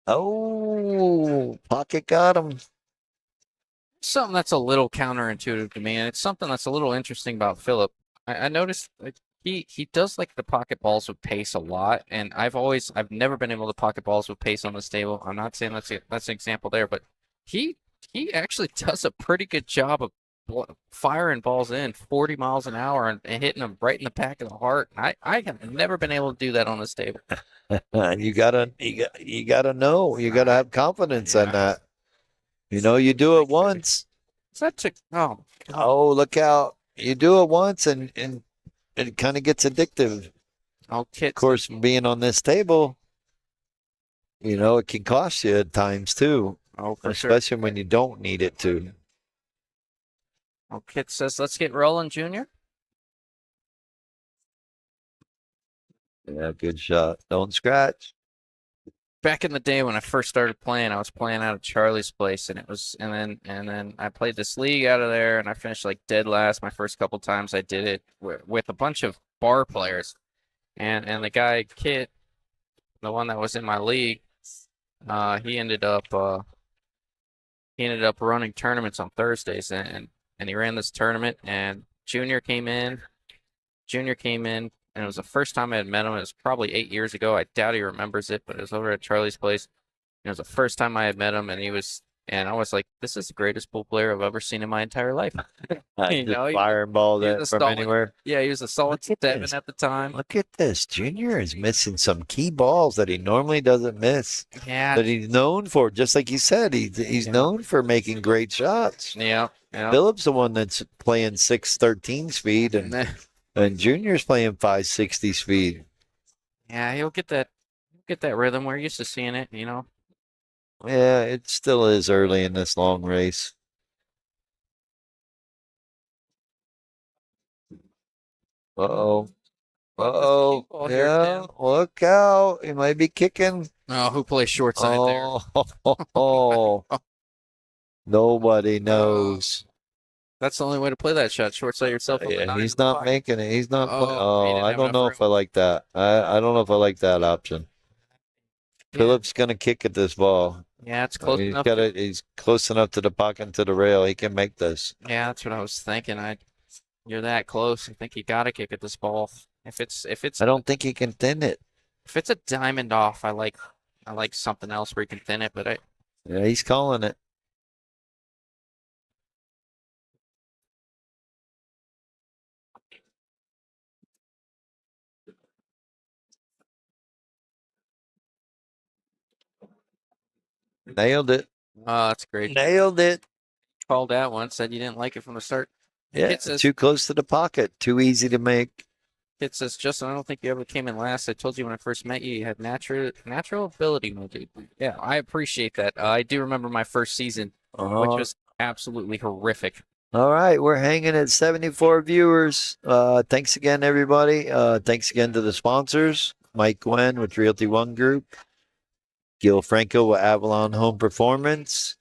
Oh, pocket got him. Something that's a little counterintuitive to me, and it's something that's a little interesting about Phillip. I noticed he does like the pocket balls with pace a lot, and I've never been able to pocket balls with pace on this table. I'm not saying that's an example there, but he actually does a pretty good job of firing balls in 40 miles an hour and hitting them right in the back of the heart. I have never been able to do that on this table. You gotta know. You gotta have confidence in that. You do it once. Is that Oh, look out! You do it once, and it kind of gets addictive. Of course, being on this table, it can cost you at times too. Oh, for sure. Especially when you don't need it to. Oh, Kit says, let's get rolling, Junior. Yeah, good shot. Don't scratch. Back in the day when I first started playing, I was playing out of Charlie's place, and then I played this league out of there, and I finished like dead last my first couple times I did it with a bunch of bar players, and the guy Kit, the one that was in my league, he ended up running tournaments on Thursdays, and he ran this tournament, and Junior came in, and it was the first time I had met him. It was probably 8 years ago. I doubt he remembers it, but it was over at Charlie's place. It was the first time I had met him, and I was like, this is the greatest pool player I've ever seen in my entire life. Firing ball from anywhere. Yeah, he was a solid 7 at the time. Look at this. Junior is missing some key balls that he normally doesn't miss. Yeah. That he's known for. Just like you said, he's known for making great shots. Yeah. Phillip's the one that's playing 613 speed, and Junior's playing 560 speed. Yeah, he'll get that rhythm. We're used to seeing it, Yeah, it still is early in this long race. Uh-oh. Oh, yeah. Look out. He might be kicking. Oh, who plays short side Oh, nobody knows. That's the only way to play that shot. Short side yourself. On the Yeah, nine he's in the not pocket. making it. He's not. Oh, he Oh, didn't I have don't enough know if I room. like that. I don't know if I like that option. Yeah. Phillip's gonna kick at this ball. Yeah, it's close He's enough. got it. He's close enough to the pocket and to the rail. He can make this. Yeah, that's what I was thinking. You're that close. I think you got to kick at this ball. If I don't think he can thin it. it's a diamond off, I like something else where you can thin it. But Yeah, he's calling it. Nailed it. oh, that's great. Nailed it. Called that one. Said you didn't like it from the start. Yeah, Kid says, too close to the pocket. Too easy to make. Justin, I don't think you ever came in last. I told you when I first met you, you had natural ability, my dude. Yeah, I appreciate that. I do remember my first season, which was absolutely horrific. All right, we're hanging at 74 viewers. Thanks again, everybody. Thanks again to the sponsors, Mike Gwen with Realty One Group, Gil Franco with Avalon Home Performance,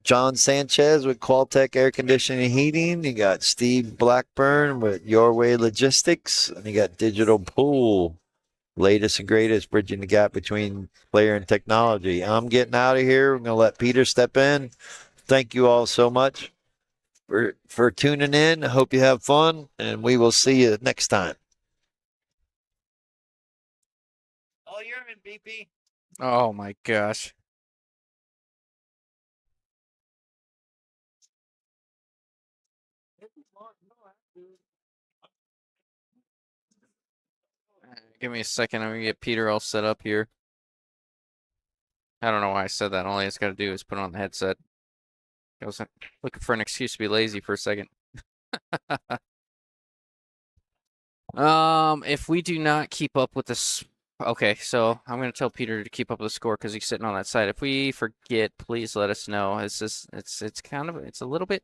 John Sanchez with Qualtech Air Conditioning and Heating. You got Steve Blackburn with Your Way Logistics, and you got Digital Pool, latest and greatest, bridging the gap between player and technology. I'm getting out of here. We're going to let Peter step in. Thank you all so much for tuning in. I hope you have fun, and we will see you next time. Oh, you're in, BP. Oh my gosh. Give me a second. I'm gonna get Peter all set up here. I don't know why I said that. All he's got to do is put on the headset. I was looking for an excuse to be lazy for a second. If we do not keep up with this, okay, so I'm gonna tell Peter to keep up with the score because he's sitting on that side. If we forget, please let us know. It's kind of it's a little bit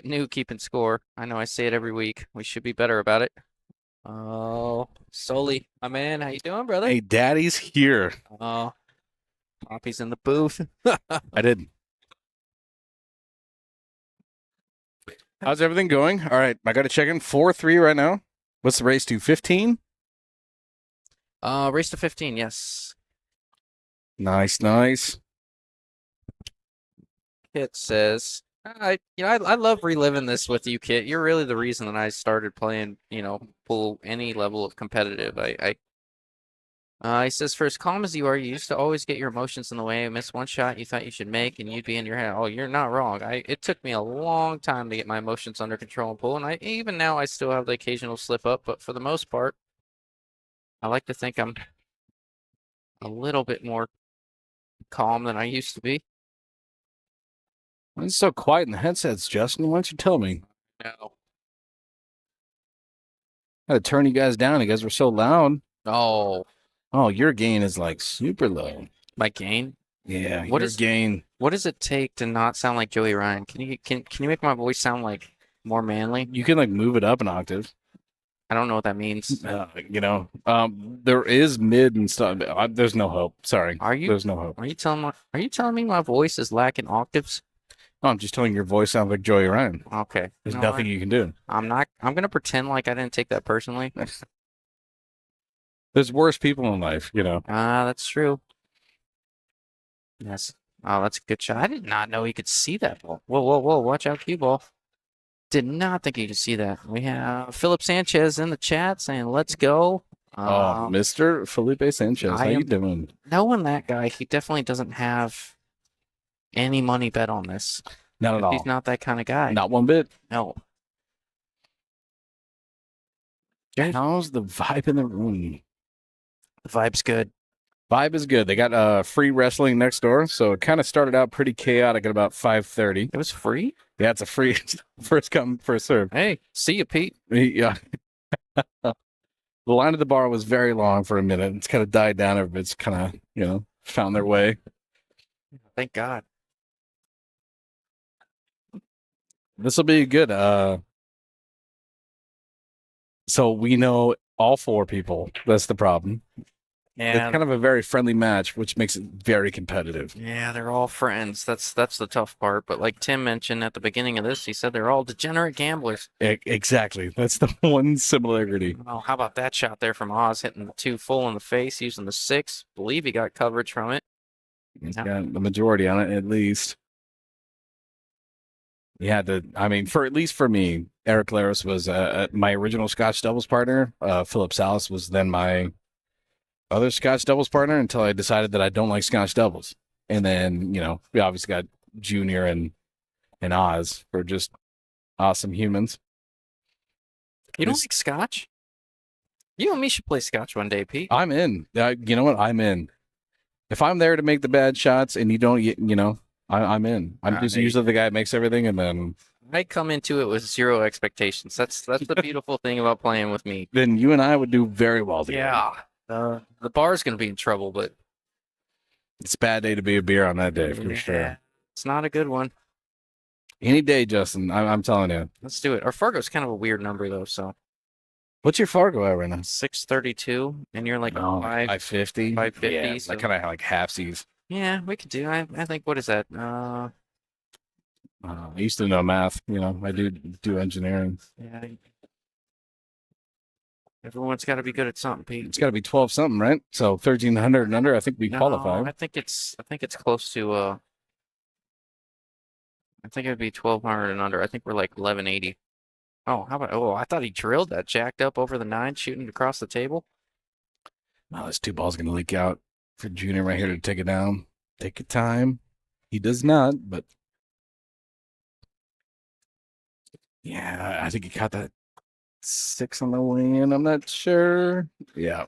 new keeping score. I know I say it every week. We should be better about it. Oh, Soli, my man, how you doing, brother? Hey, Daddy's here. Oh, Poppy's in the booth. I did. How's everything going? All right, I got to check in 4-3 right now. What's the race to 15? Race to 15, yes. Nice, nice. Kit says, I love reliving this with you, Kit. You're really the reason that I started playing, pool any level of competitive. He says, for as calm as you are, you used to always get your emotions in the way. Miss one shot you thought you should make, and you'd be in your head. Oh, you're not wrong. It took me a long time to get my emotions under control in pool, and even now I still have the occasional slip up, but for the most part, I like to think I'm a little bit more calm than I used to be. It's so quiet in the headsets, Justin. Why don't you tell me? No. I had to turn you guys down. You guys were so loud. Oh, your gain is like super low. my gain? Yeah, What your is- gain? What does it take to not sound like Joey Ryan? Can you make my voice sound like more manly? You can like move it up an octave. I don't know what that means. There is mid and stuff. There's no hope. Sorry. Are you? There's no hope. Are you telling me my voice is lacking octaves? No, I'm just telling you your voice sounds like Joey Ryan. Okay. There's No, nothing you can do. I'm gonna pretend like I didn't take that personally. There's worse people in life, That's true. Yes. Oh, that's a good shot. I did not know he could see that ball. Whoa, whoa, whoa! Watch out, cue ball. Did not think he could see that. We have Phillip Sanchez in the chat saying, "Let's go." Mr. Felipe Sanchez, how you doing? Knowing that guy, he definitely doesn't have any money bet on this. Not at all. He's not that kind of guy. Not one bit. No. How's the vibe in the room? The vibe's good. Vibe is good. They got free wrestling next door, so it kind of started out pretty chaotic at about 5:30. It was free? Yeah, it's a free first come, first serve. Hey, see you, Pete. Yeah. The line at the bar was very long for a minute. It's kind of died down. Everybody's kind of, found their way. Thank God. This will be good. So we know all 4 people. That's the problem. Yeah, It's kind of a very friendly match, which makes it very competitive. yeah, they're all friends. That's the tough part. But like Tim mentioned at the beginning of this, he said they're all degenerate gamblers. Exactly. That's the one similarity. Oh, how about that shot there from Oz hitting the 2 full in the face using the 6? Believe he got coverage from it. He's got the majority on it, at least. Yeah, I mean, for at least for me, Erik Laris was my original Scotch doubles partner. Phillip Salas was then my other Scotch doubles partner until I decided that I don't like Scotch doubles. And then, we obviously got Junior and Oz for just awesome humans. You don't like Scotch? You and me should play Scotch one day, Pete. I'm in. You know what? I'm in. If I'm there to make the bad shots and you don't, I'm in. I'm just usually the guy that makes everything, and then I come into it with 0 expectations. That's the beautiful thing about playing with me. then you and I would do very well together. Yeah. The bar's gonna be in trouble, but It's a bad day to be a beer on that day, for sure. It's not a good one. Any day, Justin. I'm telling you. Let's do it. Our Fargo's kind of a weird number though, so What's your Fargo at right now? 632, and you're like 550. 550. Yeah, so like kind of like halfsies. yeah, we could do. I think what is that? I used to know math. I do engineering. Yeah. Everyone's got to be good at something, Pete. It's got to be 12 something, right? So 1300 and under. I think we qualify. I think it's close to I think it'd be 1200 and under. I think we're like 1180. Oh, how about I thought he drilled that jacked up over the 9 shooting it across the table. Oh, this 2 ball's gonna leak out for Junior right here to take it down. Take your time. He does not, but yeah, I think he caught that 6 on the way in. I'm not sure. Yeah.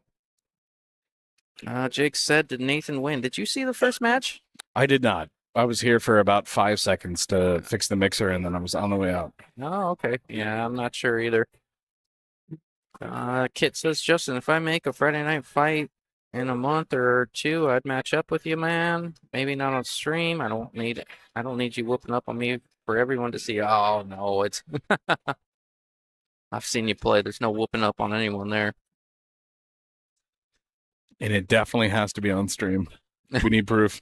Jake said, did Nathan win? Did you see the first match? I did not. I was here for about 5 seconds to fix the mixer, and then I was on the way out. Oh, okay. Yeah, I'm not sure either. Kit says, Justin, if I make a Friday night fight in a month or 2, I'd match up with you, man. Maybe not on stream. I don't need you whooping up on me for everyone to see. Oh no, it's I've seen you play. There's no whooping up on anyone there. And it definitely has to be on stream. We need proof.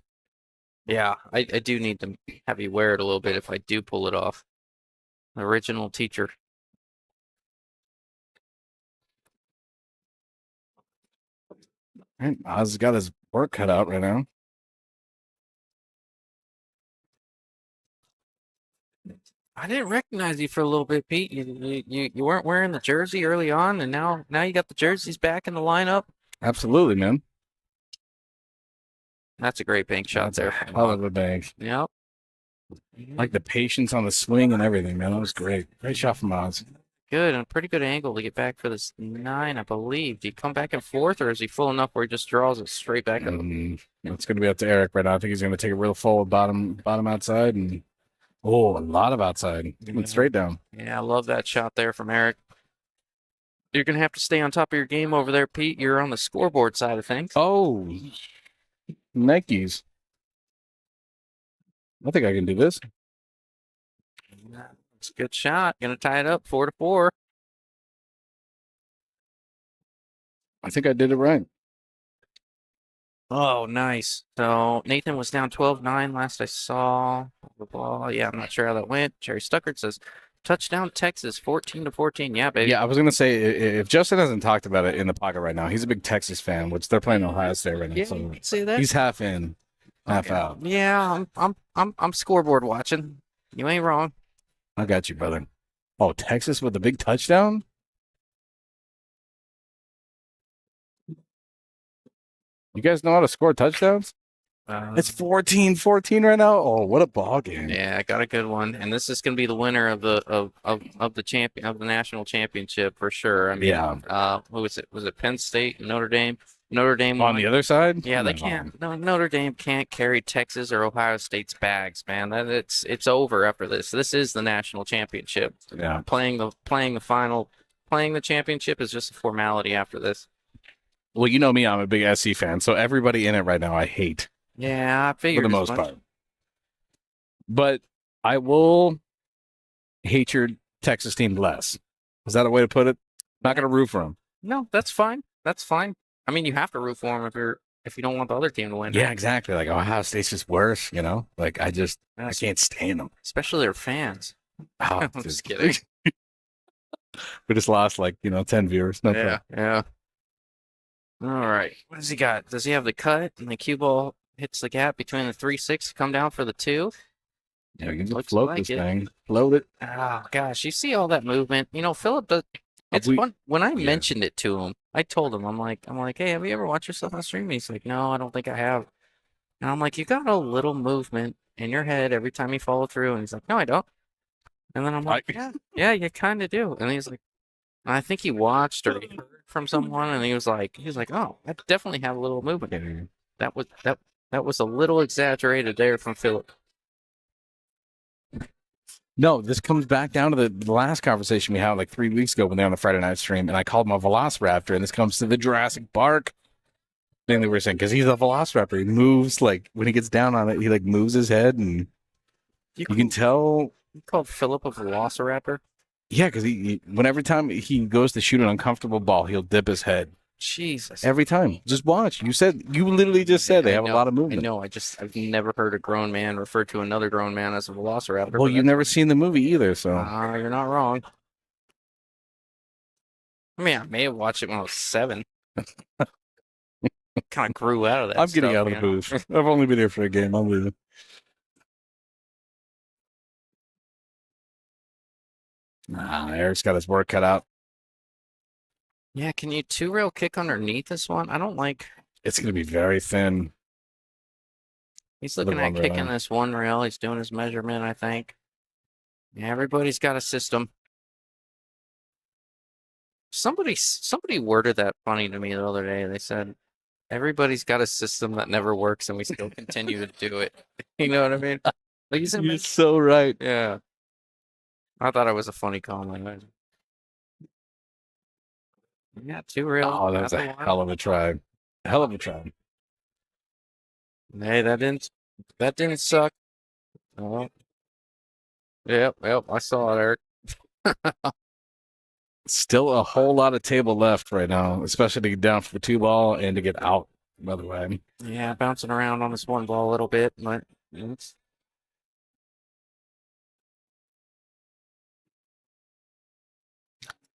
Yeah, I do need to have you wear it a little bit if I do pull it off. The original teacher. Right, Oz got his work cut out right now. I didn't recognize you for a little bit, Pete. You weren't wearing the jersey early on, and now you got the jerseys back in the lineup. Absolutely, man. That's a great bank shot That's there. a hell of a bank. Yep. Like the patience on the swing and everything, man. That was great. Great shot from Oz. Good, and a pretty good angle to get back for this 9, I believe. Do you come back and forth, or is he full enough where he just draws it straight back up? It's going to be up to Erik right now. I think he's going to take it real full bottom outside, and a lot of outside. Went straight down. Yeah, I love that shot there from Erik. You're going to have to stay on top of your game over there, Pete. You're on the scoreboard side of things. Oh, Nikes. I think I can do this. It's a good shot. Going to tie it up 4-4. I think I did it right. Oh, nice. So Nathan was down 12-9 last I saw the ball. Yeah, I'm not sure how that went. Jerry Stuckert says, touchdown Texas, 14-14. Yeah, baby. Yeah, I was going to say, if Justin hasn't talked about it in the pocket right now, he's a big Texas fan, which they're playing Ohio State right now. Yeah, So you can see that. he's half in, half out. Yeah, I'm scoreboard watching. You ain't wrong. I got you, brother. Oh, Texas with a big touchdown? You guys know how to score touchdowns? It's 14-14 right now. Oh, what a ball game! Yeah, I got a good one, and this is going to be the winner of the champion of the national championship for sure. I mean, who was it? Was it Penn State, Notre Dame? Notre Dame on the other side. Yeah, they can't. No, Notre Dame can't carry Texas or Ohio State's bags, man. It's over after this. This is the national championship. Yeah, playing the final, playing the championship is just a formality after this. Well, you know me, I'm a big SC fan, so everybody in it right now I hate. Yeah, I figured for the most part. But I will hate your Texas team less. Is that a way to put it? Not gonna root for him. No, that's fine. That's fine. I mean, you have to root for them if you don't want the other team to win. Yeah, exactly. Like Ohio State's just worse, you know. Like I Yes. can't stand them. Especially their fans. Oh, I'm just kidding. We just lost 10 viewers. No problem. Yeah. All right. What does he got? Does he have the cut and the cue ball hits the gap between the 3-6 to come down for the 2? Yeah, we can just Looks float like this it. thing. Float it. Oh gosh, you see all that movement. Philip does. It's We- fun. When I yeah. mentioned it to him, I told him, I'm like, hey, have you ever watched yourself on stream? And he's like, no, I don't think I have. And I'm like, you got a little movement in your head every time you follow through. And he's like, no, I don't. And then I'm like, yeah, you kind of do. And he's like, I think he watched or he heard from someone, and he was like, oh, I definitely have a little movement. That was a little exaggerated there from Phillip. No, this comes back down to the last conversation we had like 3 weeks ago when they're on the Friday night stream, and I called him a Velociraptor, and this comes to the Jurassic Park thing that we were saying, because he's a Velociraptor. He moves, like, when he gets down on it, he, like, moves his head, and you can tell. You called Phillip a Velociraptor? Yeah, because whenever time he goes to shoot an uncomfortable ball, he'll dip his head. Jesus. Every time. Just watch. You literally just said they have a lot of movement. I know. I've never heard a grown man refer to another grown man as a Velociraptor. Well, you've never seen the movie either, so. You're not wrong. I mean, I may have watched it when I was 7. Kind of grew out of that. I'm getting out of the booth. I've only been here for a game. I'm leaving. Eric's got his work cut out. Yeah, can you 2-rail kick underneath this one? I don't like. It's going to be very thin. He's looking at kicking this 1 rail. He's doing his measurement, I think. Yeah, everybody's got a system. Somebody worded that funny to me the other day. They said, everybody's got a system that never works, and we still continue to do it. You know what I mean? Like, You're so right. Yeah. I thought it was a funny comment. Yeah, 2-rail. Oh, that was a hell of a try. Hell of a try. Hey, that didn't suck. Oh. Yep, I saw it, Eric. Still a whole lot of table left right now, especially to get down for the 2 ball and to get out, by the way. Yeah, bouncing around on this 1 ball a little bit, but it's.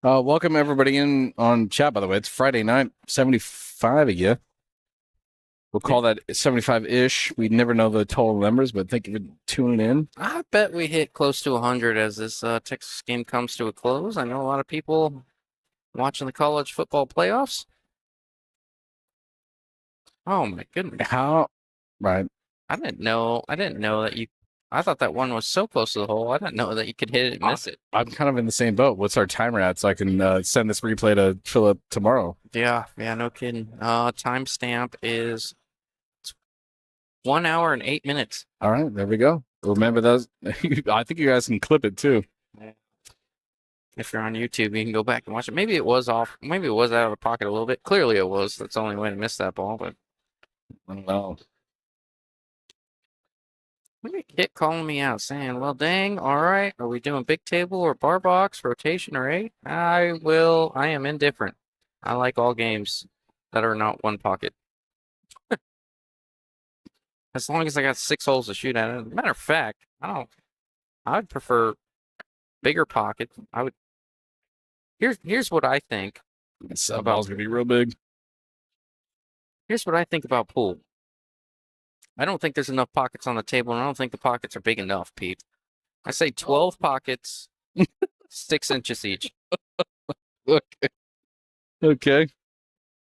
Welcome everybody in on chat, by the way. It's Friday night, 75 of you. We'll call that 75-ish. We never know the total numbers, but thank you for tuning in. I bet we hit close to 100 as this Texas game comes to a close. I know a lot of people watching the college football playoffs. Oh my goodness! Right? I didn't know that you. I thought that one was so close to the hole. I didn't know that you could hit it and miss it. I'm kind of in the same boat. What's our timer at so I can send this replay to Phillip tomorrow? Yeah, no kidding. Timestamp is 1 hour and 8 minutes. All right, there we go. Remember those? I think you guys can clip it too. If you're on YouTube, you can go back and watch it. Maybe it was off. Maybe it was out of pocket a little bit. Clearly it was. That's the only way to miss that ball. But I don't know. Look at Kit calling me out, saying, well, dang, all right. Are we doing big table or bar box, rotation or 8? I am indifferent. I like all games that are not 1 pocket. As long as I got 6 holes to shoot at. Matter of fact, I'd prefer bigger pockets. Here's what I think. This ball's gonna be real big. Here's what I think about pool. I don't think there's enough pockets on the table, and I don't think the pockets are big enough, Pete. I say 12 pockets, 6 inches each. Okay.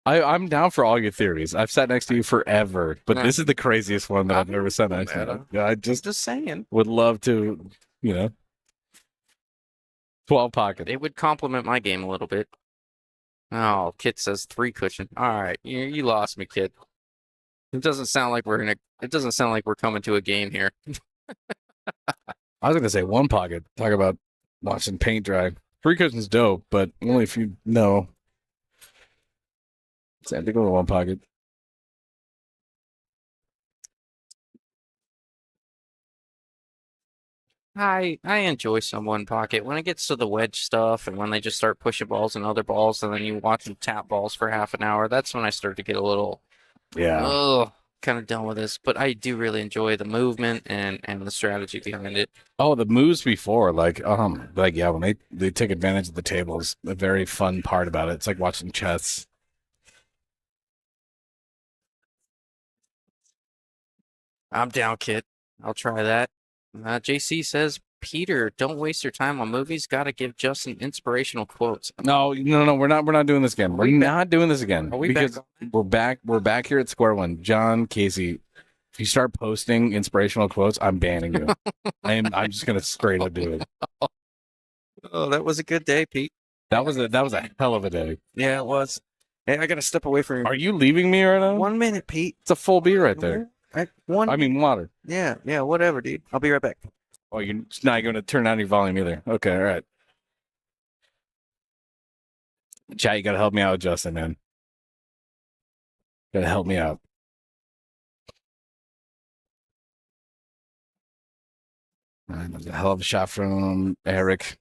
I'm down for all your theories. I've sat next to you forever, but this is the craziest one that I've ever sat next to you. I just saying. Would love to, 12 pocket. It would complement my game a little bit. Oh, Kit says 3 cushion. All right, you lost me, Kit. It doesn't sound like we're coming to a game here. I was gonna say 1 pocket. Talk about watching paint dry. 3 cushion's dope, but only if you know. Same thing with 1 pocket. I enjoy some one pocket. When it gets to the wedge stuff and when they just start pushing balls and other balls and then you watch them tap balls for half an hour, that's when I start to get a little kind of done with this. But I do really enjoy the movement and the strategy behind it. Oh, the moves before, like yeah, when they take advantage of the table is a very fun part about it. It's like watching chess. I'm down, kid. I'll try that. JC says, Peter, don't waste your time on movies. Got to give Justin inspirational quotes. No, we're not doing this again. We're not doing this again. Are we because back on we're back here at square one. John, Casey, if you start posting inspirational quotes, I'm banning you. I'm just gonna straight up do it. Oh, that was a good day, Pete. That was a hell of a day. Yeah, it was. Hey, I gotta step away from you. Are you leaving me right now? 1 minute, Pete. It's a full beer right there. One. I mean water. Yeah, whatever, dude. I'll be right back. Oh, you're not going to turn down your volume either. Okay, all right. Chat, you got to help me out, Justin, man. Got to help me out. That was a hell of a shot from Erik.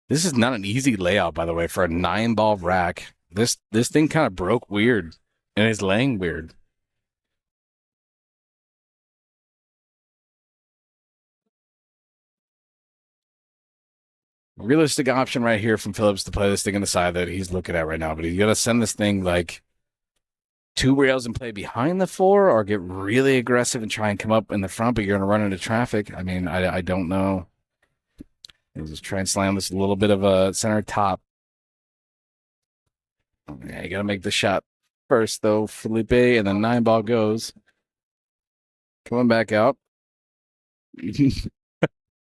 This is not an easy layout, by the way, for a 9-ball rack. This thing kind of broke weird, and it's laying weird. Realistic option right here from Phillips to play this thing on the side that he's looking at right now, but he's gonna send this thing like 2 rails and play behind the 4, or get really aggressive and try and come up in the front, but you're gonna run into traffic. I mean, I don't know. He'll just try and slam this a little bit of a center top. Yeah, you gotta make the shot first though, Phillip, and then 9-ball goes. Coming back out.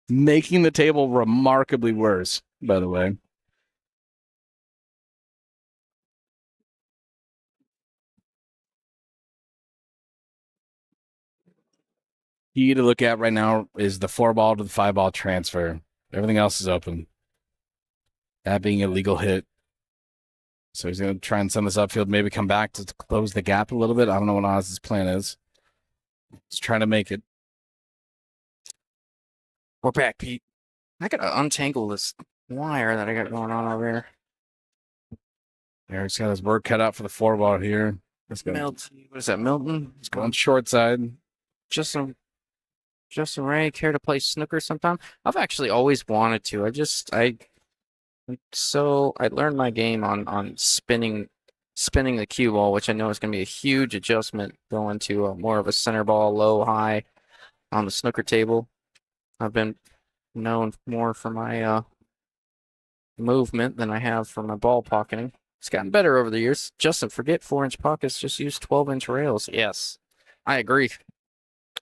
Making the table remarkably worse, by the way. Key to look at right now is the 4-ball to the 5-ball transfer. Everything else is open. That being a legal hit. So he's going to try and send this upfield, maybe come back to close the gap a little bit. I don't know what Oz's plan is. He's trying to make it. We're back, Pete. I gotta untangle this wire that I got going on over here. Erik's got his work cut out for the 4-ball here. Let's go. Milton. What is that, Milton? Let's go on short side. Justin Ray, care to play snooker sometime? I've actually always wanted to. I learned my game on spinning the cue ball, which I know is going to be a huge adjustment going to more of a center ball, low, high on the snooker table. I've been known more for my movement than I have for my ball pocketing. It's gotten better over the years. Justin, forget 4-inch pockets. Just use 12-inch rails. Yes, I agree.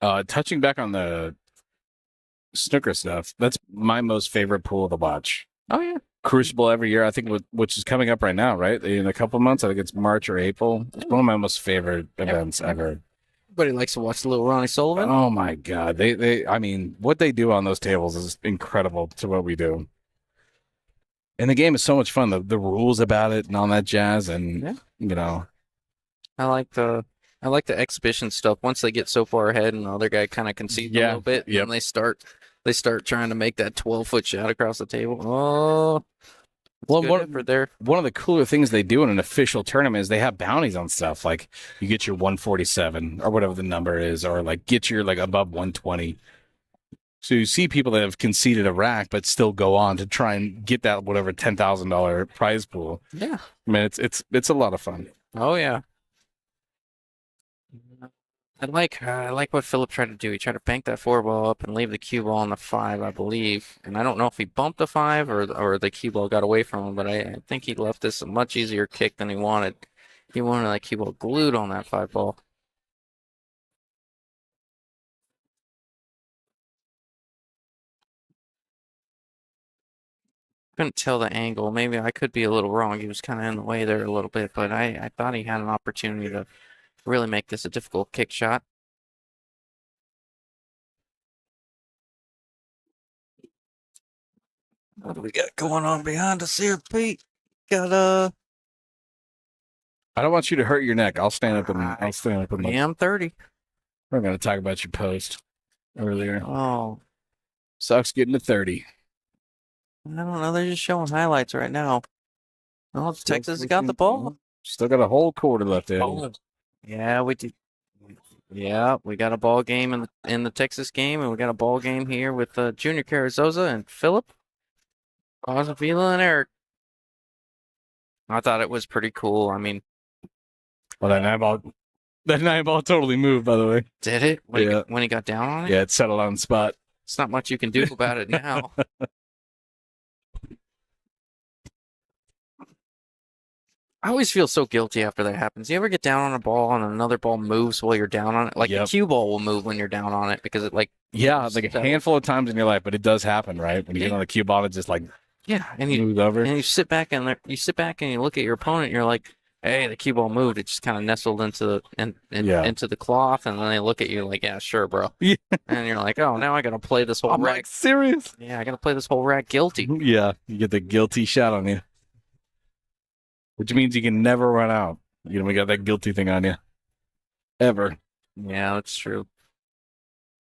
Touching back on the snooker stuff, that's my most favorite pool to watch. Oh, yeah. Crucible every year, I think, which is coming up right now, right? In a couple of months, I think it's March or April. It's one of my most favorite events ever. Everybody likes to watch the little Ronnie Sullivan. Oh my God. I mean, what they do on those tables is incredible to what we do. And the game is so much fun. The rules about it and all that jazz. And, you know, I like the exhibition stuff. Once they get so far ahead and the other guy kind of concedes a little bit, and they start trying to make that 12-foot shot across the table. Oh, well, one of the cooler things they do in an official tournament is they have bounties on stuff. Like you get your 147 or whatever the number is, or like get your like above 120. So you see people that have conceded a rack but still go on to try and get that whatever $10,000 prize pool. Yeah, I mean it's a lot of fun. Oh yeah. I like what Phillip tried to do. He tried to bank that 4-ball up and leave the cue ball on the 5, I believe. And I don't know if he bumped the 5 or the cue ball got away from him, but I think he left this a much easier kick than he wanted. He wanted that cue ball glued on that 5-ball. Couldn't tell the angle. Maybe I could be a little wrong. He was kind of in the way there a little bit, but I thought he had an opportunity to really make this a difficult kick shot. What do we got going on behind us here, Pete? Got I don't want you to hurt your neck. I'll stand up and Yeah, I'm 30. We're going to talk about your post earlier. Oh, Sucks getting to 30. I don't know. They're just showing highlights right now. Oh, Still Texas has got the ball. Still got a whole quarter left there. Oh. Yeah, we do. Yeah, we got a ball game in the Texas game, and we got a ball game here with Junior Carrizosa and Phillip, Osavila, and Erik. I thought it was pretty cool. I mean, Well, that 9 ball totally moved, by the way. did it when he got down on it? Yeah, it settled on the spot. It's not much you can do about it now. I always feel so guilty after that happens. You ever get down on a ball and another ball moves while you're down on it? Like the cue ball will move when you're down on it because it like like a handful of times in your life, but it does happen, right? When you get on the cue ball, it just like and you moves over. and you sit back and you look at your opponent. And you're like, hey, the cue ball moved. It just kind of nestled into into the cloth, and then they look at you like, yeah, sure, bro. Yeah. And you're like, oh, now I gotta play this whole I'm rack. like, serious? Yeah, I gotta play this whole rack guilty. Yeah, you get the guilty shot on you, which means you can never run out. You know, we got that guilty thing on you. Ever. Yeah, that's true.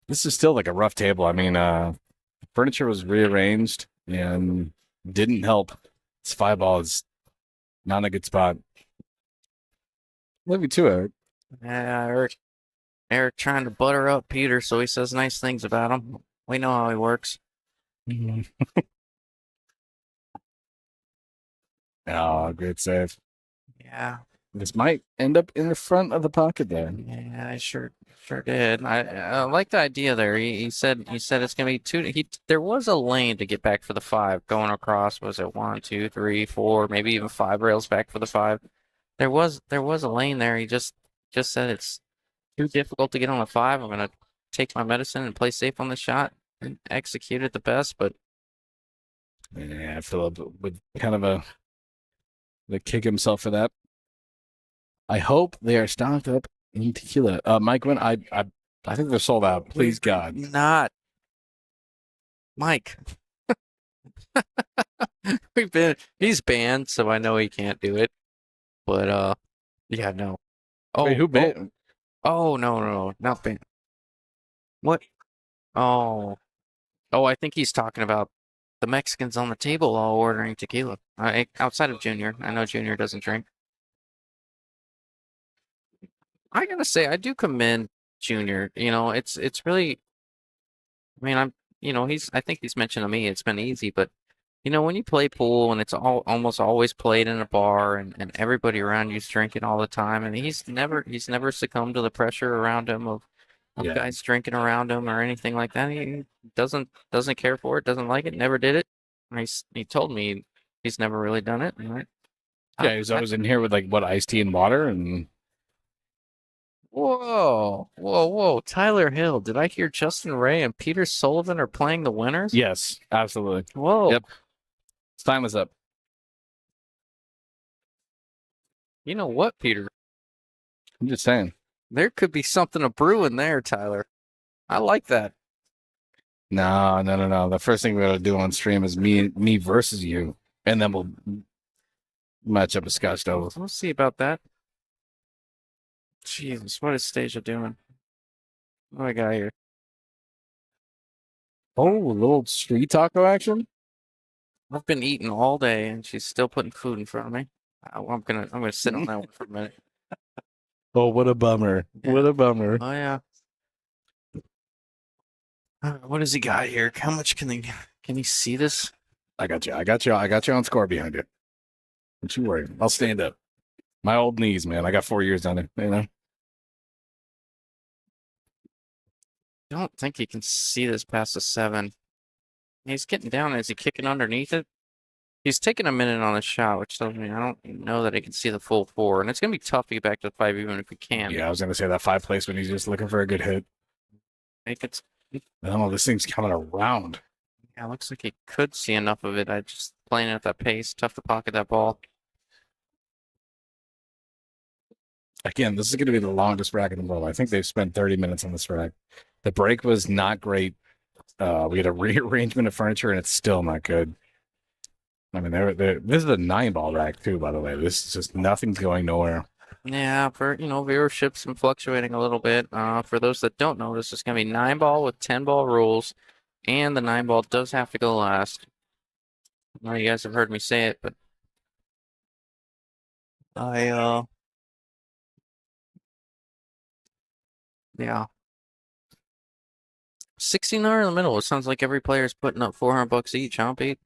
This is still like a rough table. I mean, furniture was rearranged and didn't help. This 5 ball is not in a good spot. Love you too, Erik. Yeah, Erik trying to butter up Peter so he says nice things about him. We know how he works. Oh, great save. Yeah. This might end up in the front of the pocket there. Yeah, I sure did. I like the idea there. He said it's gonna be two. There was a lane to get back for the 5 going across. Was it 1, 2, 3, 4, maybe even 5 rails back for the 5? There was a lane there. He just said it's too difficult to get on the 5. I'm gonna take my medicine and play safe on the shot and execute it the best. But yeah, Phillip with kind of the kick himself for that. I hope they are stocked up in tequila. Mike, when I think they're sold out. Please God, not Mike. He's banned, so I know he can't do it. But yeah, no. Oh, wait, who banned? Oh, no, not banned. What? Oh, I think he's talking about the Mexicans on the table all ordering tequila. Outside of Junior, I know Junior doesn't drink. I gotta say, I do commend Junior. You know, it's really. I mean, I think he's mentioned to me it's been easy, but you know, when you play pool and it's almost always played in a bar and everybody around you's drinking all the time, and he's never succumbed to the pressure around him of guys drinking around him or anything like that. He doesn't care for it, doesn't like it, never did it. And he told me he's never really done it. Right? Yeah, he's always in here with like iced tea and water and. Whoa. Tyler Hill. Did I hear Justin Ray and Peter Sullivan are playing the winners? Yes, absolutely. Whoa. Yep. Time is up. You know what, Peter? I'm just saying. There could be something a brewing there, Tyler. I like that. No. The first thing we gotta do on stream is me versus you, and then we'll match up with Scotch Doubles. We'll see about that. Jesus, what is Stasia doing? What do I got here? Oh, a little street taco action. I've been eating all day, and she's still putting food in front of me. I'm gonna sit on that one for a minute. Oh, what a bummer! Yeah. What a bummer! Oh yeah. What has he got here? How much can he see this? I got you on score behind you. Don't you worry. I'll stand up. My old knees, man. I got 4 years on it. You know. I don't think he can see this past a 7. He's getting down. Is he kicking underneath it? He's taking a minute on the shot, which tells me I don't know that he can see the full 4. And it's going to be tough to get back to the 5 even if he can. Yeah, I was going to say that 5 placement. He's just looking for a good hit. Make it. Oh, this thing's coming around. Yeah, looks like he could see enough of it. I just playing at that pace. Tough to pocket that ball. Again, this is going to be the longest rack in the world. I think they've spent 30 minutes on this rack. The break was not great. We had a rearrangement of furniture, and it's still not good. I mean, this is a 9-ball rack, too, by the way. This is just nothing's going nowhere. Yeah, for, viewership's been fluctuating a little bit. For those that don't know, this is going to be 9-ball with 10-ball rules. And the 9-ball does have to go last. I know you guys have heard me say it, but yeah. 69 in the middle. It sounds like every player's putting up $400 each, huh, Pete?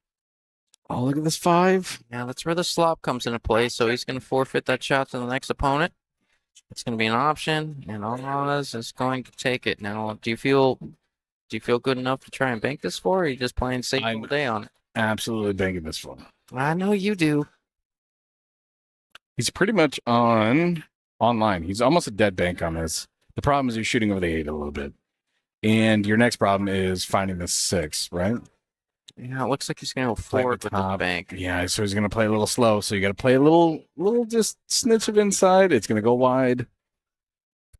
Oh, look at this 5. Yeah, that's where the slop comes into play. So he's going to forfeit that shot to the next opponent. It's going to be an option, and Oz is going to take it. Now, do you feel good enough to try and bank this for, or are you just playing safe all day on it? Absolutely banking this one. I know you do. He's pretty much online. He's almost a dead bank on this. The problem is you're shooting over the 8 a little bit. And your next problem is finding the 6, right? Yeah, it looks like he's going to go forward with the bank. Yeah, so he's going to play a little slow. So you got to play a little just snitch of inside. It's going to go wide.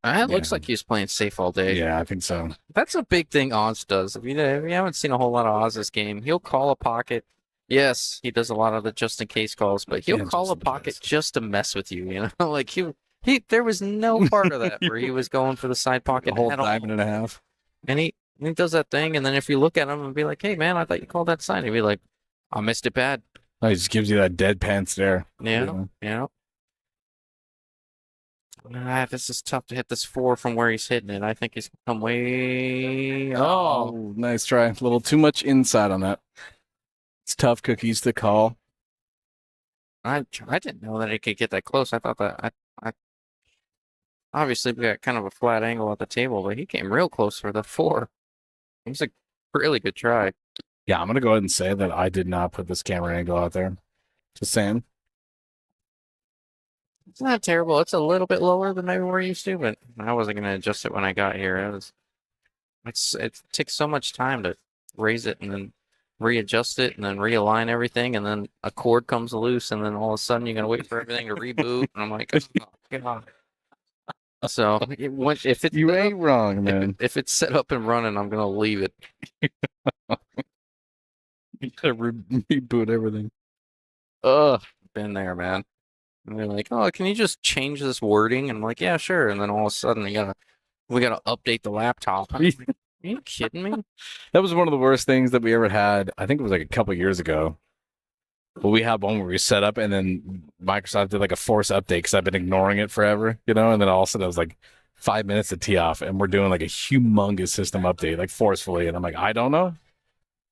It looks like he's playing safe all day. Yeah, I think so. That's a big thing Oz does. If you haven't seen a whole lot of Oz this game, he'll call a pocket. Yes, he does a lot of the just in case calls, but he'll call a pocket just to mess with you. You know, like there was no part of that where he was going for the side pocket. A whole diamond and a half. And he does that thing, and then if you look at him and be like, "Hey, man, I thought you called that side," he'd be like, "I missed it bad." Oh, he just gives you that deadpan stare. Yeah. This is tough to hit this 4 from where he's hitting it. I think he's come way. Oh, nice try. A little too much inside on that. It's tough cookies to call. I didn't know that he could get that close. I thought that I obviously we got kind of a flat angle at the table, but he came real close for the 4. It was a really good try. Yeah, I'm gonna go ahead and say that I did not put this camera angle out there. Just saying. It's not terrible. It's a little bit lower than maybe we're used to, but I wasn't gonna adjust it when I got here. It takes so much time to raise it and then readjust it and then realign everything, and then a cord comes loose, and then all of a sudden you're gonna wait for everything to reboot, and I'm like, oh God. So if it's You ain't wrong, man. If it's set up and running, I'm gonna leave it. You gotta reboot everything. Been there, man. And they're like, "Oh, can you just change this wording?" And I'm like, "Yeah, sure." And then all of a sudden, we gotta update the laptop. Are you kidding me? That was one of the worst things that we ever had. I think it was like a couple years ago. But we had one where we set up, and then Microsoft did like a force update because I've been ignoring it forever, and then all of a sudden it was like 5 minutes to tee off, and we're doing like a humongous system update, like forcefully, and I'm like, I don't know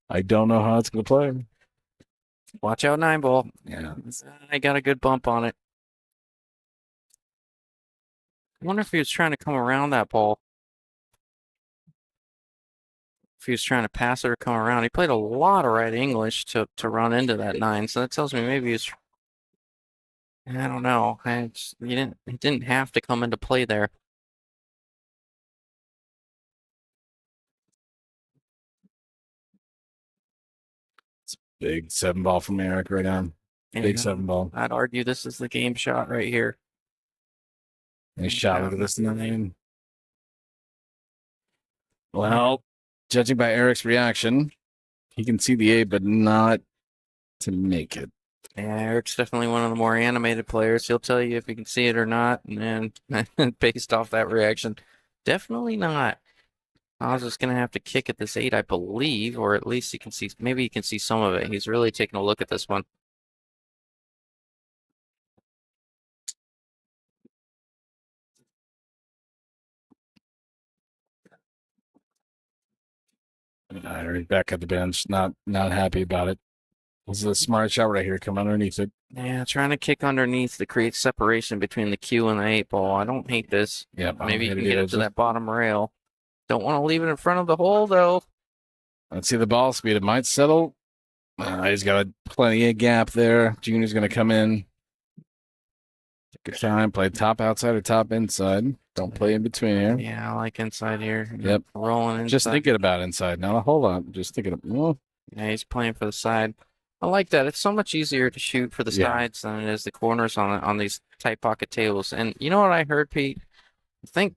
how it's gonna play. Watch out, 9-ball. Yeah, I got a good bump on it. I wonder if he was trying to come around that ball. If he was trying to pass it or come around. He played a lot of right English to run into that 9, so that tells me maybe he's. I don't know. It didn't have to come into play there. it's big 7-ball from Erik right now. Big 7-ball. I'd argue this is the game shot right here. Nice shot. Look at this 9. Well, judging by Erik's reaction, he can see the 8, but not to make it. Yeah, Erik's definitely one of the more animated players. He'll tell you if he can see it or not, and then based off that reaction, definitely not. I was just gonna have to kick at this 8, I believe, or at least maybe he can see some of it. He's really taking a look at this one. Erik back at the bench, not happy about it. This is a smart shot right here. Come underneath it. Yeah, trying to kick underneath to create separation between the Q and the 8-ball. I don't hate this. Yeah, maybe you can get it to that bottom rail. Don't want to leave it in front of the hole, though. Let's see the ball speed. It might settle. He's got plenty of gap there. Junior's going to come in. Take your time. Play top outside or top inside. Don't play in between here. Yeah, I like inside here. Yep. Rolling inside. Just thinking about inside. Not a whole lot. Just thinking of, yeah, he's playing for the side. I like that. It's so much easier to shoot for the sides than it is the corners on these tight pocket tables. And you know what I heard, Pete?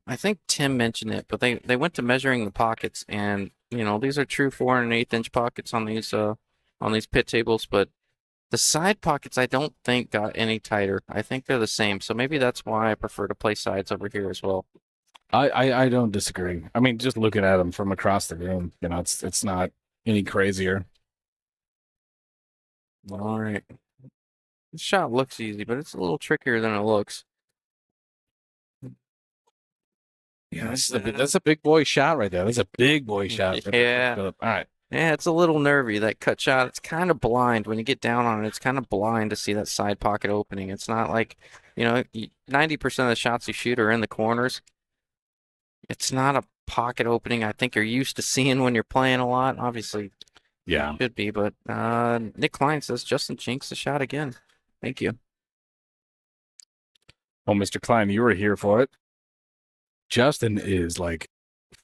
I think Tim mentioned it, but they went to measuring the pockets, and these are true 4 1/8 inch pockets on these pit tables, but the side pockets I don't think got any tighter. I think they're the same, so maybe that's why I prefer to play sides over here as well. I don't disagree. I mean, just looking at them from across the room, it's not any crazier. All right. This shot looks easy, but it's a little trickier than it looks. Yeah, that's a big boy shot right there. That's a big boy shot. right there, Yeah. Phillip. All right. Yeah, it's a little nervy, that cut shot. It's kind of blind when you get down on it. It's kind of blind to see that side pocket opening. It's not like, 90% of the shots you shoot are in the corners. It's not a pocket opening I think you're used to seeing when you're playing a lot. Obviously, Yeah. it should be, but Nick Klein says Justin jinxed the shot again. Thank you. Oh, Mr. Klein, you were here for it. Justin is like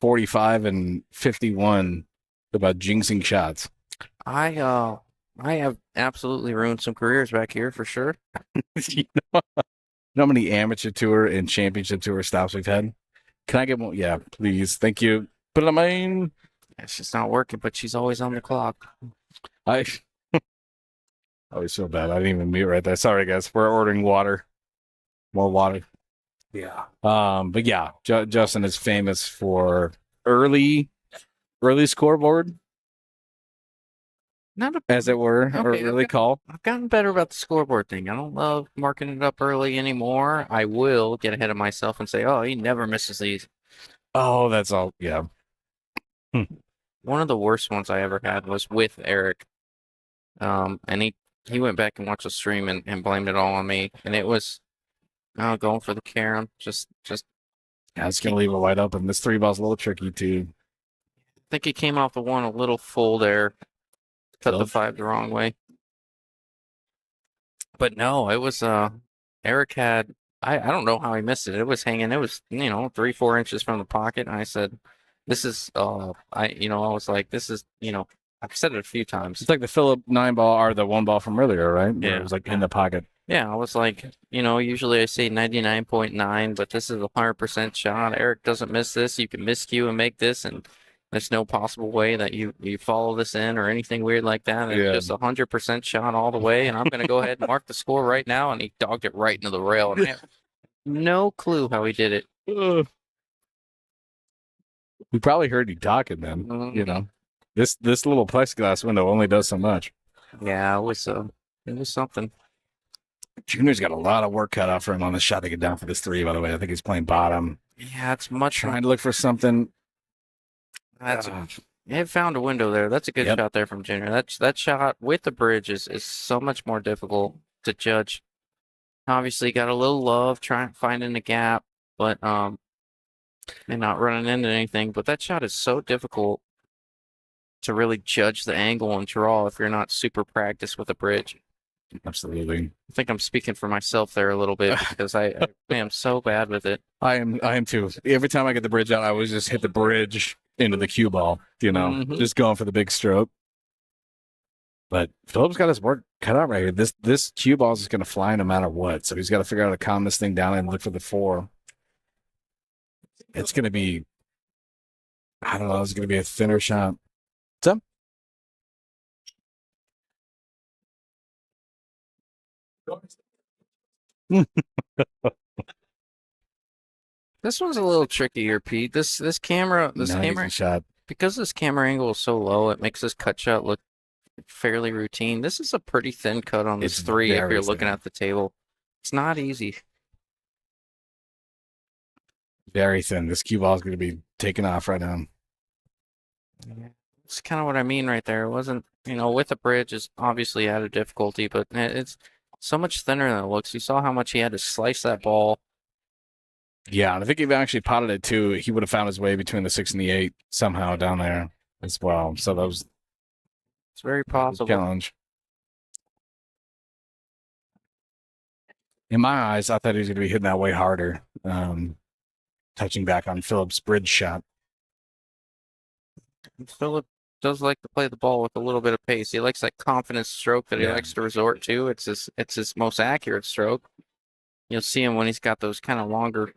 45 and 51 about jinxing shots. I have absolutely ruined some careers back here for sure. You know how many amateur tour and championship tour stops we've had? Can I get one? Yeah, please. Thank you. Put it on mine. It's just not working, but she's always on the clock. I always feel bad. I didn't even mute right there. Sorry, guys. We're ordering water. More water. Yeah. But yeah, Justin is famous for early scoreboard, Not a, as it were, or Okay, early call. I've gotten better about the scoreboard thing. I don't love marking it up early anymore. I will get ahead of myself and say, oh, he never misses these. Oh, that's all. Yeah. One of the worst ones I ever had was with Erik. And he went back and watched the stream and blamed it all on me. And it was going for the carom. Just Yeah, it's gonna leave it wide open. This 3-ball's a little tricky too. I think he came off the one a little full there. Cut the Phillip? 5 the wrong way. But no, it was Erik had I don't know how he missed it. It was hanging. It was 3-4 inches from the pocket. And I said, "This is I was like, this is I've said it a few times. It's like the Phillip 9-ball or the 1-ball from earlier, right? Where Yeah. it was like in the pocket. Yeah, I was like, usually I say 99.9, but this is a 100% shot. Erik doesn't miss this. You can miscue and make this, and there's no possible way that you follow this in or anything weird like that. It's Yeah. just 100% shot all the way, and I'm going to go ahead and mark the score right now. And he dogged it right into the rail. And I have no clue how he did it. We probably heard you talking, man. Mhm. You know, this little plexiglass window only does so much. Yeah, it was something. Junior's got a lot of work cut out for him on the shot to get down for this 3. By the way, I think he's playing bottom, Yeah, it's much. trying to look for something. It found a window there. That's a good Yep. shot there from Junior. That shot with the bridge is so much more difficult to judge. Obviously, got a little love trying finding a gap, but and not running into anything. But that shot is so difficult to really judge the angle and draw if you're not super practiced with a bridge. Absolutely. I think I'm speaking for myself there a little bit because I am so bad with it. I am too. Every time I get the bridge out, I always just hit the bridge into the cue ball, Mhm. just going for the big stroke. But Phillip's got his work cut out right here. This cue ball is going to fly no matter what. So he's got to figure out how to calm this thing down and look for the 4. It's going to be, I don't know, it's going to be a thinner shot. What's up? This one's a little trickier, Pete. This camera Shot. because this camera angle is so low, it makes this cut shot look fairly routine. This is a pretty thin cut on this It's 3 if very you're looking thin. at the table. It's not easy. Very thin. This cue ball is going to be taking off right now. It's kind of what I mean right there. It wasn't, with the bridge is obviously added difficulty, but it's so much thinner than it looks. You saw how much he had to slice that ball. Yeah, and I think if he actually potted it too, he would have found his way between the 6 and the 8 somehow down there as well. So that was It's very a possible. challenge. In my eyes, I thought he was going to be hitting that way harder, touching back on Phillip's bridge shot. Phillip does like to play the ball with a little bit of pace. He likes that confident stroke that he Yeah. likes to resort to. It's his most accurate stroke. You'll see him when he's got those kind of longer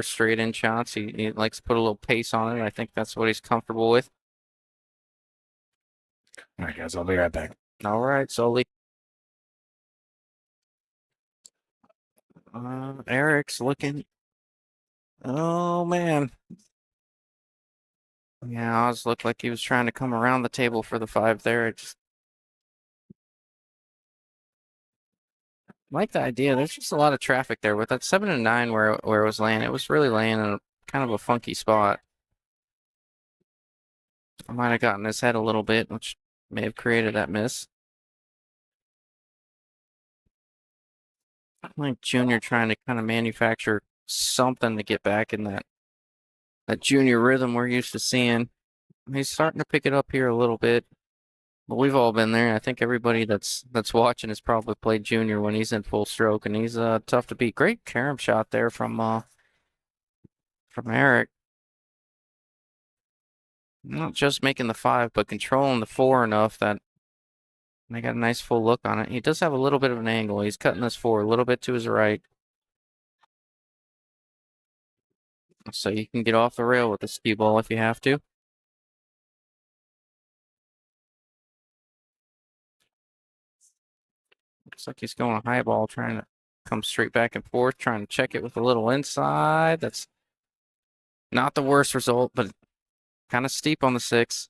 straight in shots. He likes to put a little pace on it. I think that's what he's comfortable with. All right, guys, I'll be right back. All right, Sully. Erik's looking. Oh man. Yeah, Oz looked like he was trying to come around the table for the 5 there. I just like the idea. There's just a lot of traffic there with that 7 and 9 where it was laying. It was really laying in a kind of a funky spot. I might have gotten his head a little bit, which may have created that miss. I think Junior trying to kind of manufacture something to get back in that Junior rhythm we're used to seeing. He's starting to pick it up here a little bit. But we've all been there. I think everybody that's watching has probably played Junior when he's in full stroke, and he's tough to beat. Great carom shot there from Erik. Not just making the 5, but controlling the 4 enough that they got a nice full look on it. He does have a little bit of an angle. He's cutting this 4 a little bit to his right. So you can get off the rail with the skee ball if you have to. Looks like he's going a high ball, trying to come straight back and forth, trying to check it with a little inside. That's not the worst result, but kind of steep on the 6.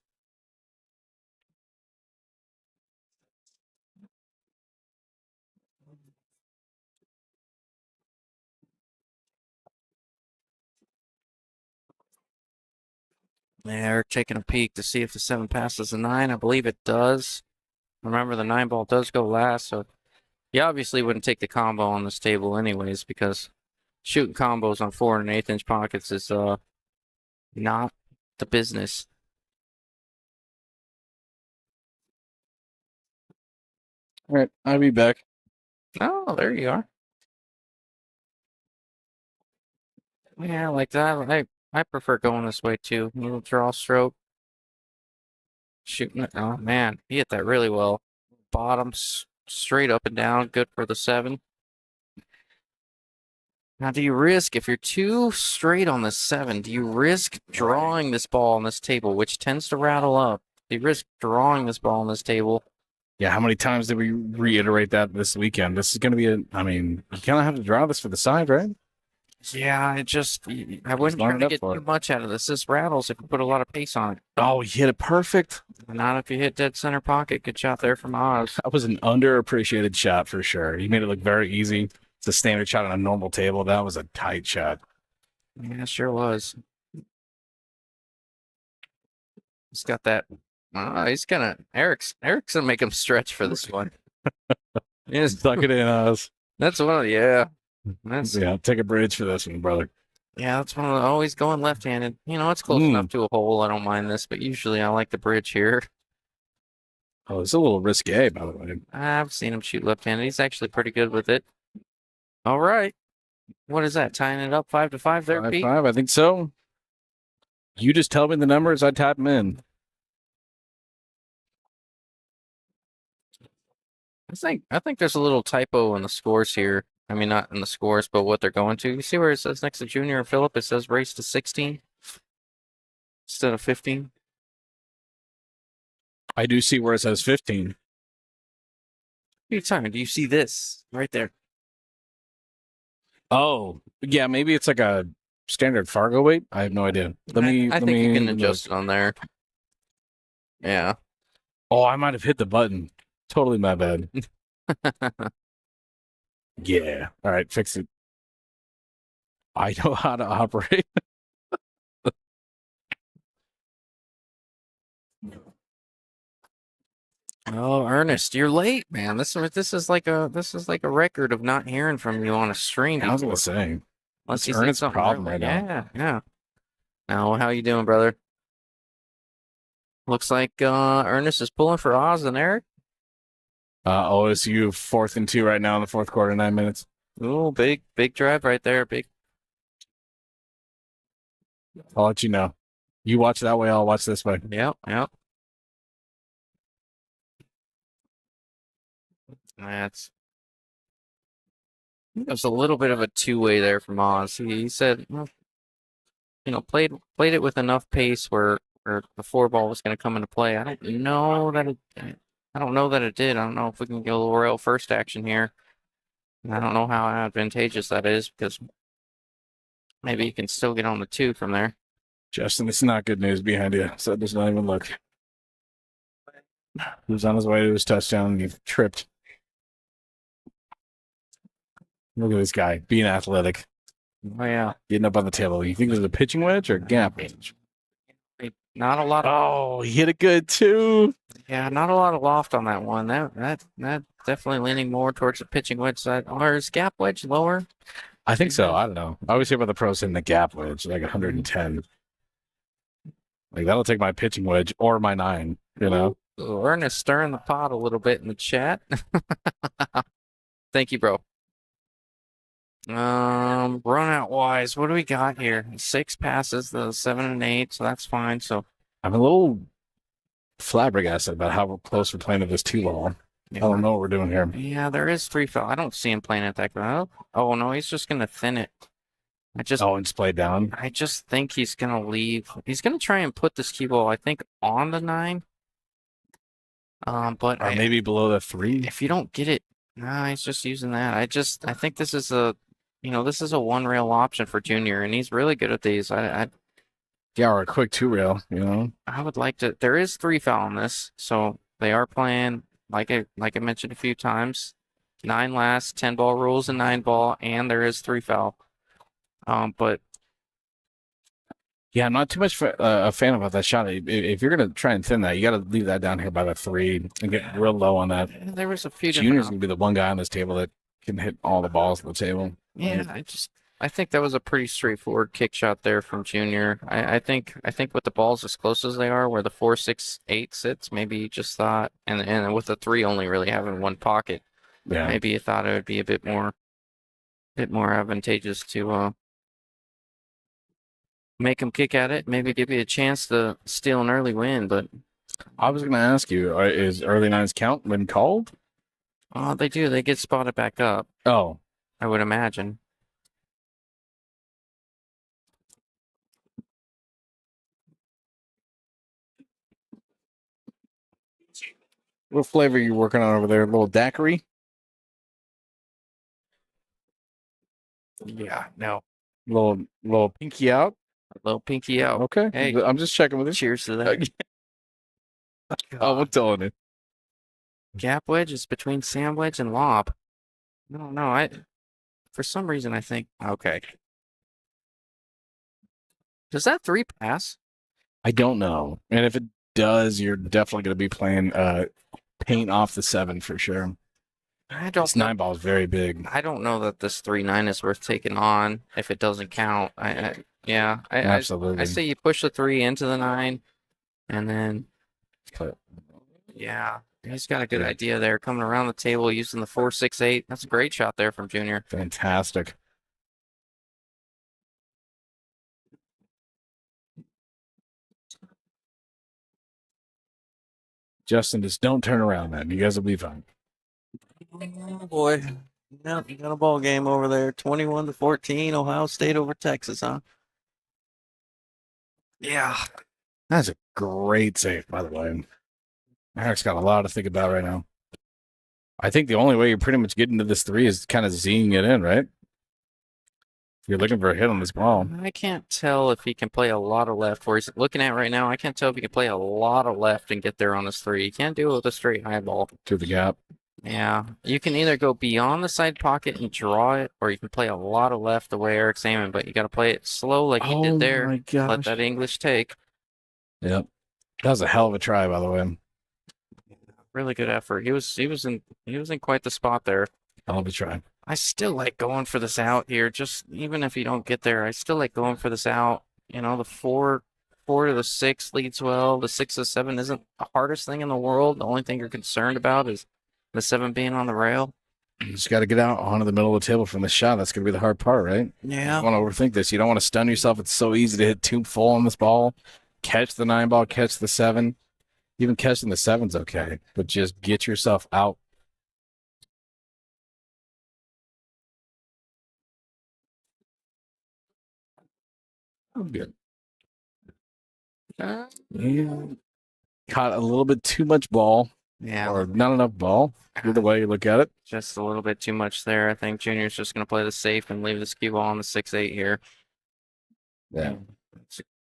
Erik taking a peek to see if the 7 passes the 9. I believe it does. Remember, the 9 ball does go last, so you obviously wouldn't take the combo on this table anyways, because shooting combos on 4 and 1/8 inch pockets is not the business. All right, I'll be back. Oh, there you are. Yeah, like that. I prefer going this way too. A little draw stroke. Shooting it. Oh man, he hit that really well. Bottom straight up and down. Good for the 7. Now, do you risk, if you're too straight on the 7, do you risk drawing this ball on this table, which tends to rattle up? Do you risk drawing this ball on this table? Yeah, how many times did we reiterate that this weekend? This is going to be I mean, you kind of have to draw this for the side, right? Yeah, I wouldn't try to get too much out of this. This rattles if you put a lot of pace on it. Oh, he hit it perfect. Not if you hit dead center pocket. Good shot there from Oz. That was an underappreciated shot for sure. He made it look very easy. It's a standard shot on a normal table. That was a tight shot. Yeah, sure was. He's got that. He's gonna Eric's gonna make him stretch for this one. Yes, Suck it in, Oz. that's one. Yeah, that's Yeah, take a bridge for this one, brother. yeah. That's one of the, always going left-handed. You know, it's close enough to a hole. I don't mind this, but usually I like the bridge here. Oh, it's a little risque, by the way. I've seen him shoot left-handed. He's actually pretty good with it. All right, what is that? Tying it up 5-5 there, Pete? 5-5, I think so. You just tell me the numbers, I type them in. I think there's a little typo in the scores here. I mean, not in the scores, but what they're going to. You see where it says next to Junior and Phillip, it says race to 16 instead of 15. I do see where it says 15. What are you talking? Do you see this right there? Oh, yeah, maybe it's like a standard Fargo weight. I have no idea. I think you can adjust it on there. Yeah. Oh, I might have hit the button. Totally my bad. Yeah. All right, fix it. I know how to operate. Oh, Ernest, you're late, man. This is like a record of not hearing from you on a stream. I was before. gonna say. Unless It's you said Ernest's something problem early. right now. Yeah. Now, how you doing, brother? Looks like Ernest is pulling for Oz and Erik. OSU 4th and 2 right now in the fourth quarter, 9 minutes. Ooh, big drive right there. Big. I'll let you know. You watch that way, I'll watch this way. Yep. There's a little bit of a two-way there from Oz. He said, well, played it with enough pace where the 4 ball was going to come into play. I don't know that it did. I don't know if we can get a little rail first action here. I don't know how advantageous that is because maybe you can still get on the 2 from there. Justin, it's not good news behind you, so just not even look. He was on his way to his touchdown and he tripped. Look at this guy being athletic, Oh yeah. getting up on the table. You think there's a pitching wedge or a gap wedge? Not a lot. Oh, he hit it good too. Yeah, not a lot of loft on that one. That definitely leaning more towards the pitching wedge side. Or is gap wedge lower? I think so. I don't know. I always hear about the pros in the gap wedge, like 110. Like that'll take my pitching wedge or my 9. You know. Ernest stirring the pot a little bit in the chat. Thank you, bro. Run out wise, what do we got here? 6 passes, the 7 and 8, so that's fine. So I'm a little flabbergasted about how close we're playing to this 2-ball. I don't know what we're doing here. yeah, there is 3 foul. I don't see him playing it that good. Oh no, he's just gonna thin it. And just play down. I just think he's gonna leave. He's gonna try and put this cue ball, I think, on the 9. But Or maybe below the 3. if you don't get it, nah, he's just using that. I think this is a, this is a 1 rail option for Junior, and he's really good at these. Yeah, or a quick 2-rail, I would like to. There is 3 foul on this, so they are playing like I mentioned a few times. 9 last, 10 ball rules and 9 ball, and there is 3 foul. But yeah, I'm not too much a fan about that shot. If you're gonna try and thin that, you got to leave that down here by the 3 and get real low on that. there was a few. Junior's gonna be the one guy on this table that can hit all the balls on the table. Yeah, I think that was a pretty straightforward kick shot there from Junior. I think with the balls as close as they are, where the 4, 6, 8 sits, maybe you just thought, and with the 3 only really having 1 pocket, Yeah, maybe you thought it would be a bit more advantageous to make him kick at it, maybe give you a chance to steal an early win. But I was gonna ask you, is early 9s count when called? they do. They get spotted back up, Oh, I would imagine. what flavor are you working on over there? A little daiquiri? Yeah, no. Little pinky out? A little pinky out. Okay, Hey. I'm just checking with you. Cheers to that. Oh, I'm telling you. Gap wedge is between sand wedge and lob. I don't know. For some reason, I think, okay. Does that 3 pass? I don't know, and if it does, you're definitely gonna be playing paint off the 7 for sure. I don't This know. 9 ball is very big. I don't know that this 3-9 is worth taking on if it doesn't count. Yeah. Absolutely. I say you push the 3 into the 9, and then, But yeah, he's got a good idea there, coming around the table using the 4, 6, 8. That's a great shot there from Junior. fantastic. Justin, just don't turn around, man. You guys will be fine. Oh boy. Yeah, you got a ball game over there. 21-14, Ohio State over Texas, huh? Yeah. That's a great save, by the way. Eric's got a lot to think about right now. I think the only way you're pretty much getting to this 3 is kind of zinging it in, right? You're looking for a hit on this ball. I can't tell if he can play a lot of left. Where he's looking at right now, I can't tell if he can play a lot of left and get there on this 3. He can't do it with a straight high ball. To the gap. Yeah, you can either go beyond the side pocket and draw it, or you can play a lot of left the way Eric's aiming, but you got to play it slow like he did there. My gosh. Let that English take. Yep. That was a hell of a try, by the way. Really good effort. He was in quite the spot there. Hell of a try. I still like going for this out here. Just even if you don't get there, I still like going for this out. The 4 to the 6 leads well. The 6 to 7 isn't the hardest thing in the world. The only thing you're concerned about is the 7 being on the rail. You just got to get out onto the middle of the table from the shot. That's going to be the hard part, right? Yeah. You don't want to overthink this. You don't want to stun yourself. It's so easy to hit 2 full on this ball. Catch the 9 ball, catch the 7. Even catching the 7's okay, but just get yourself out. Oh, good. Yeah. Caught a little bit too much ball. Yeah. Or not enough ball. Either way you look at it. Just a little bit too much there. I think Junior's just going to play the safe and leave this cue ball on the 6-8 here. Yeah.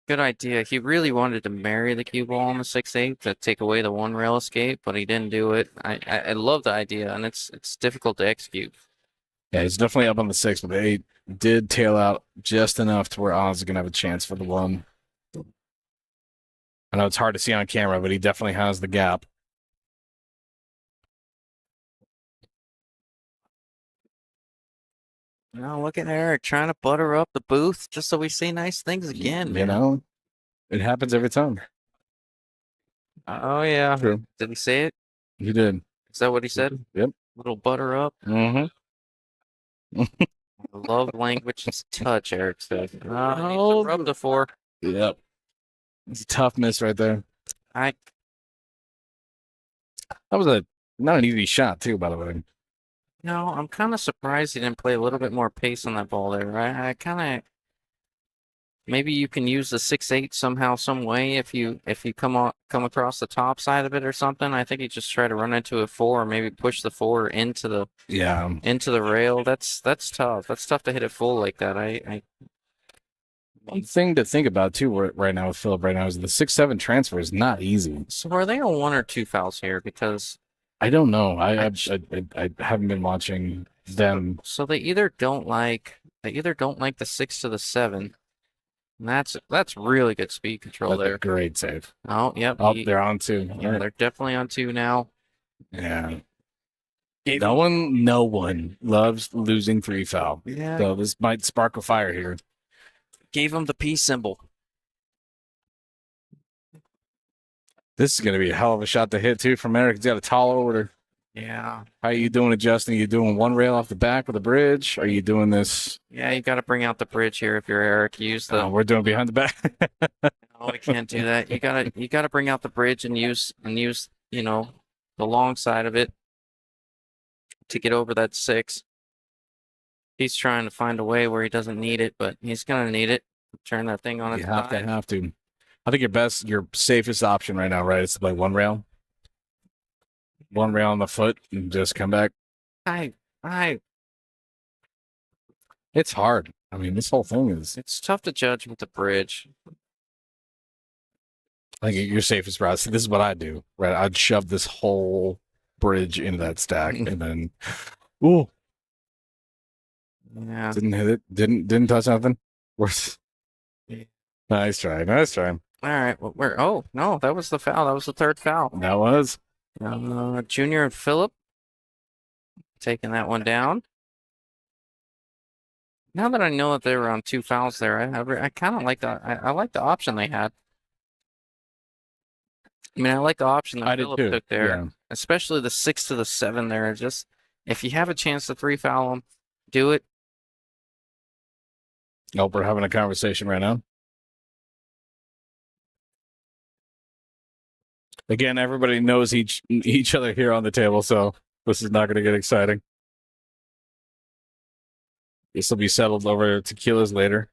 Good idea. He really wanted to marry the cue ball on the 6-8 to take away the one rail escape, but he didn't do it. I love the idea, and it's difficult to execute. Yeah, he's definitely up on the 6, but the 8 did tail out just enough to where Oz is going to have a chance for the 1. I know it's hard to see on camera, but he definitely has the gap. Now look at Erik trying to butter up the booth just so we see nice things again, You man. know, it happens every time. Oh yeah. True. Did he say it? He did. Is that what he said? Yep. Little butter up. Mm-hmm. Love language is touch, Erik said. Oh. Rub the 4. Yep. It's a tough miss right there. I That was not an easy shot, too, by the way. No, I'm kind of surprised he didn't play a little bit more pace on that ball there. I kind of maybe you can use the 6-8 somehow, some way if you come across the top side of it or something. I think he just tried to run into a 4 or maybe push the 4 into the rail. That's tough. That's tough to hit it full like that. One thing to think about too right now with Phillip right now is the 6-7 transfer is not easy. So are they on 1 or 2 fouls here? Because I don't know. I haven't been watching them. so they either don't like the 6 to the 7. And that's really good speed control That's there. a great save. Oh, yep. Oh, they're on 2. Yeah, they're definitely on 2 now. Yeah. No one loves losing 3 foul. Yeah. So this might spark a fire here. Gave him the peace symbol. This is going to be a hell of a shot to hit, too, from Erik. He's got a tall order. Yeah. How are you doing it, Justin? Are you doing 1 rail off the back with a bridge? Are you doing this? Yeah, you got to bring out the bridge here if you're Erik. Use the. We're doing behind the back. No, we can't do that. You gotta bring out the bridge and use the long side of it to get over that 6. He's trying to find a way where he doesn't need it, but he's gonna need it. Turn that thing on its side. Have to. I think your safest option right now, right, is to play 1 rail. 1 rail on the foot and just come back. It's hard. I mean, this whole thing is. It's tough to judge with the bridge. I think your safest route. See, this is what I do, right? I'd shove this whole bridge into that stack and then, ooh, Yeah. didn't hit it. Didn't touch nothing. Nice try. All right. Well, oh no, that was the foul. That was the 3rd foul. That was. Junior and Phillip taking that one down. Now that I know that they were on 2 fouls there, I kind of like that. I like the option they had. I mean, I like the option that Phillip took there, especially the 6 to the 7 there. Just if you have a chance to 3 foul them, do it. Nope, we're having a conversation right now. Again, everybody knows each other here on the table, so this is not going to get exciting. This will be settled over tequilas later.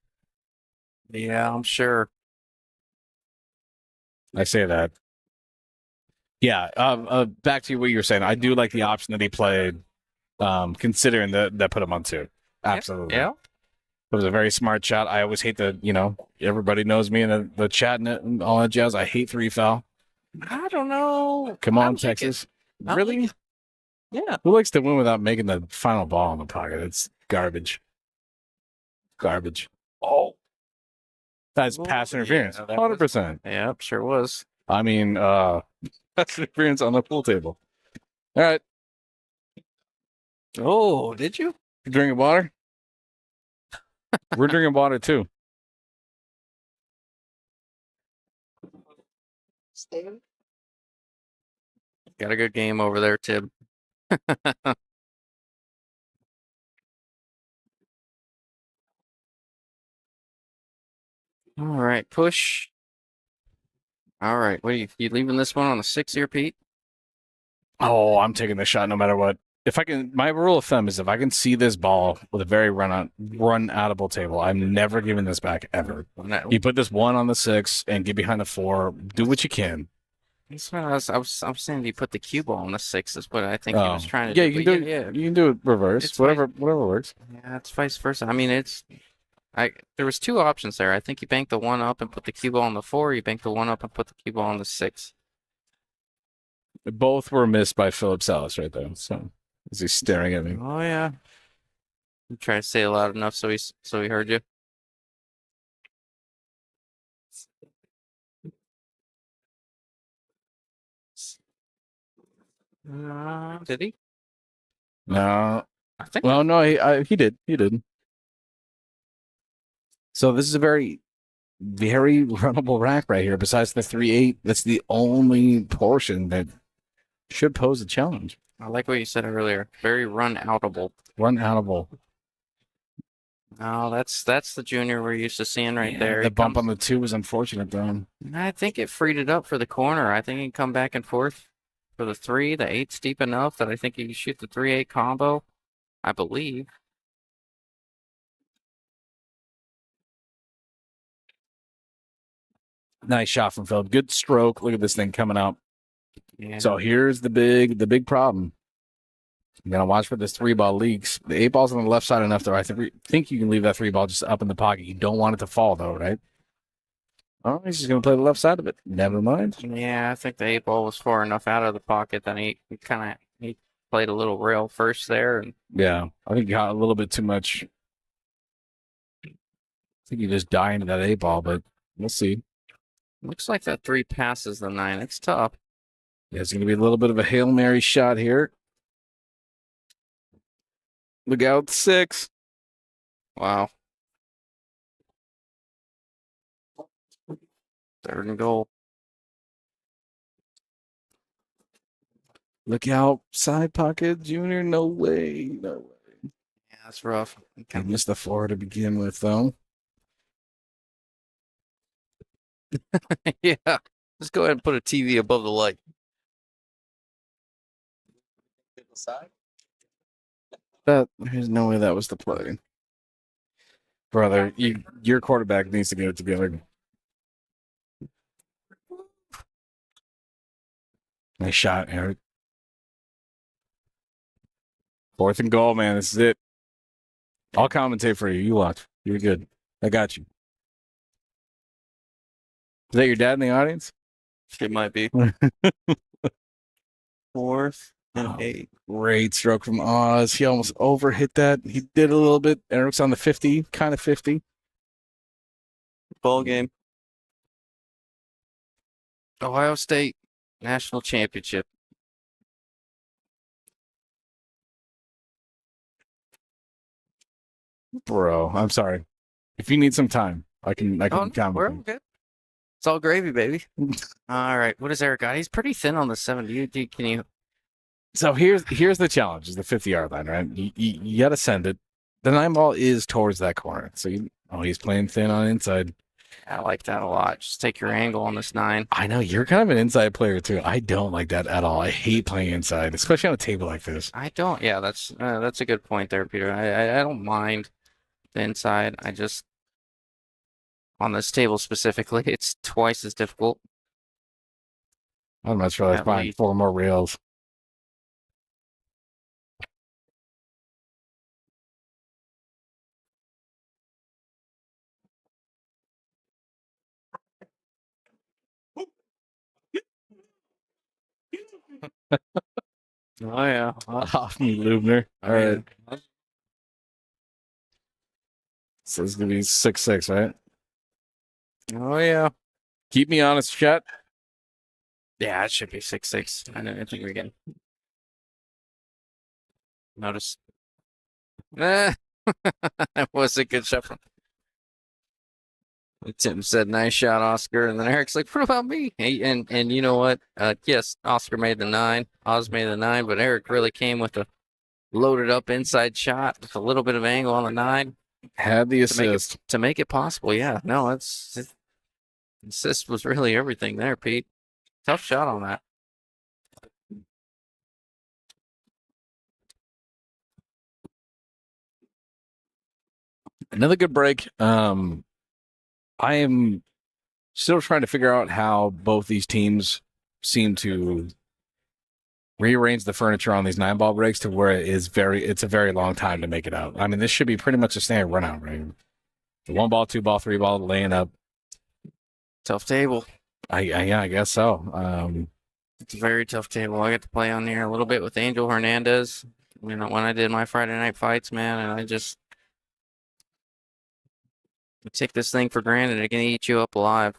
Yeah, I'm sure. I say that. Yeah, back to what you were saying. I do like the option that he played, considering that put him on 2. Absolutely. Yeah. It was a very smart shot. I always hate everybody knows me in the chat and all that jazz. I hate 3 foul. I don't know. Come on, Texas. Really? Yeah. Who likes to win without making the final ball in the pocket? It's garbage. Oh. That's pass interference. 100%. Yep, sure was. I mean, pass interference on the pool table. All right. Oh, did you? You drinking water? We're drinking water too. Got a good game over there, Tib. All right, push. All right, what are you leaving this one on a 6 here, Pete? Oh, I'm taking the shot no matter what. If I can, my rule of thumb is if I can see this ball with a very run-outable table, I'm never giving this back ever. You put this 1 on the 6 and get behind the 4. Do what you can. That's what I was saying. You put the cue ball on the 6 is what I think he was trying to do. You can do it reverse. Whatever works. Yeah, it's vice versa. I mean, it's There was two options there. I think you bank the 1 up and put the cue ball on the 4. You bank the 1 up and put the cue ball on the 6. Both were missed by Phillip Salas right there. So is he staring at me? Oh yeah. You try to say it loud enough so he heard you. Did he? No. I think. Well, no, he did. He did. So this is a very, very runnable rack right here. Besides the 3-8, that's the only portion that should pose a challenge. I like what you said earlier. Very run-outable. Run-outable. Oh, that's the junior we're used to seeing right there. The bump on the 2 was unfortunate, though. I think it freed it up for the corner. I think he can come back and forth for the 3. The 8's deep enough that I think he can shoot the 3-8 combo. I believe. Nice shot from Phillip. Good stroke. Look at this thing coming out. Yeah. So here's the big problem. You gotta watch for this 3-ball leaks. The 8-ball's on the left side enough, though. I think you can leave that 3-ball just up in the pocket. You don't want it to fall, though, right? Oh, he's just gonna play the left side of it. Never mind. Yeah, I think the 8-ball was far enough out of the pocket that he played a little rail first there, and Yeah, I think he got a little bit too much. I think he just died into that 8-ball, but we'll see. looks like that 3 passes the 9. It's tough. Yeah, it's gonna be a little bit of a Hail Mary shot here. Look out, 6. Wow. 3rd and goal. Look out, side pocket, Junior. No way, no way. Yeah, that's rough. I missed the 4 to begin with, though. Yeah. Let's go ahead and put a TV above the light. There's no way that was the play. Brother, your quarterback needs to get it together. Nice shot, Erik. 4th and goal, man. This is it. I'll commentate for you. You watch. You're good. I got you. Is that your dad in the audience? It might be. 4th and 8. Great stroke from Oz. He almost overhit that. He did a little bit. Eric's on the 50, kind of 50. Ball game. Ohio State National Championship. Bro, I'm sorry. If you need some time, I can We're comment. good. It's all gravy, baby. All right. What does Erik got? He's pretty thin on the 7. Can you? So here's the challenge: is the 50-yard line, right? You got to send it. The 9-ball is towards that corner, so he's playing thin on inside. I like that a lot. Just take your angle on this 9. I know you're kind of an inside player too. I don't like that at all. I hate playing inside, especially on a table like this. I don't. Yeah, that's a good point there, Peter. I don't mind the inside. I just on this table specifically, it's twice as difficult. I'd much rather At find least. 4 more rails. Oh yeah. Off me, Lubner. All right. So it's gonna be 6-6, right? Oh yeah. Keep me honest, chat. Yeah, it should be 6-6. I think we're getting. Notice. That was a good shot from. Tim said, "Nice shot, Oscar." And then Erik's like, "What about me?" Hey, and you know what? Yes, Oscar made the 9. Oz made the 9, but Erik really came with a loaded up inside shot with a little bit of angle on the 9 Had the assist. to make it possible. Yeah, no, assist was really everything there, Pete. Tough shot on that. Another good break. I am still trying to figure out how both these teams seem to rearrange the furniture on these 9-ball breaks to where it's a very long time to make it out. I mean, this should be pretty much a standard run out, right? The 1 ball, 2 ball, 3 ball, laying up. Tough table. Yeah, I guess so. It's a very tough table. I get to play on here a little bit with Angel Hernandez. You know, when I did my Friday night fights, man, and I take this thing for granted. It can eat you up alive.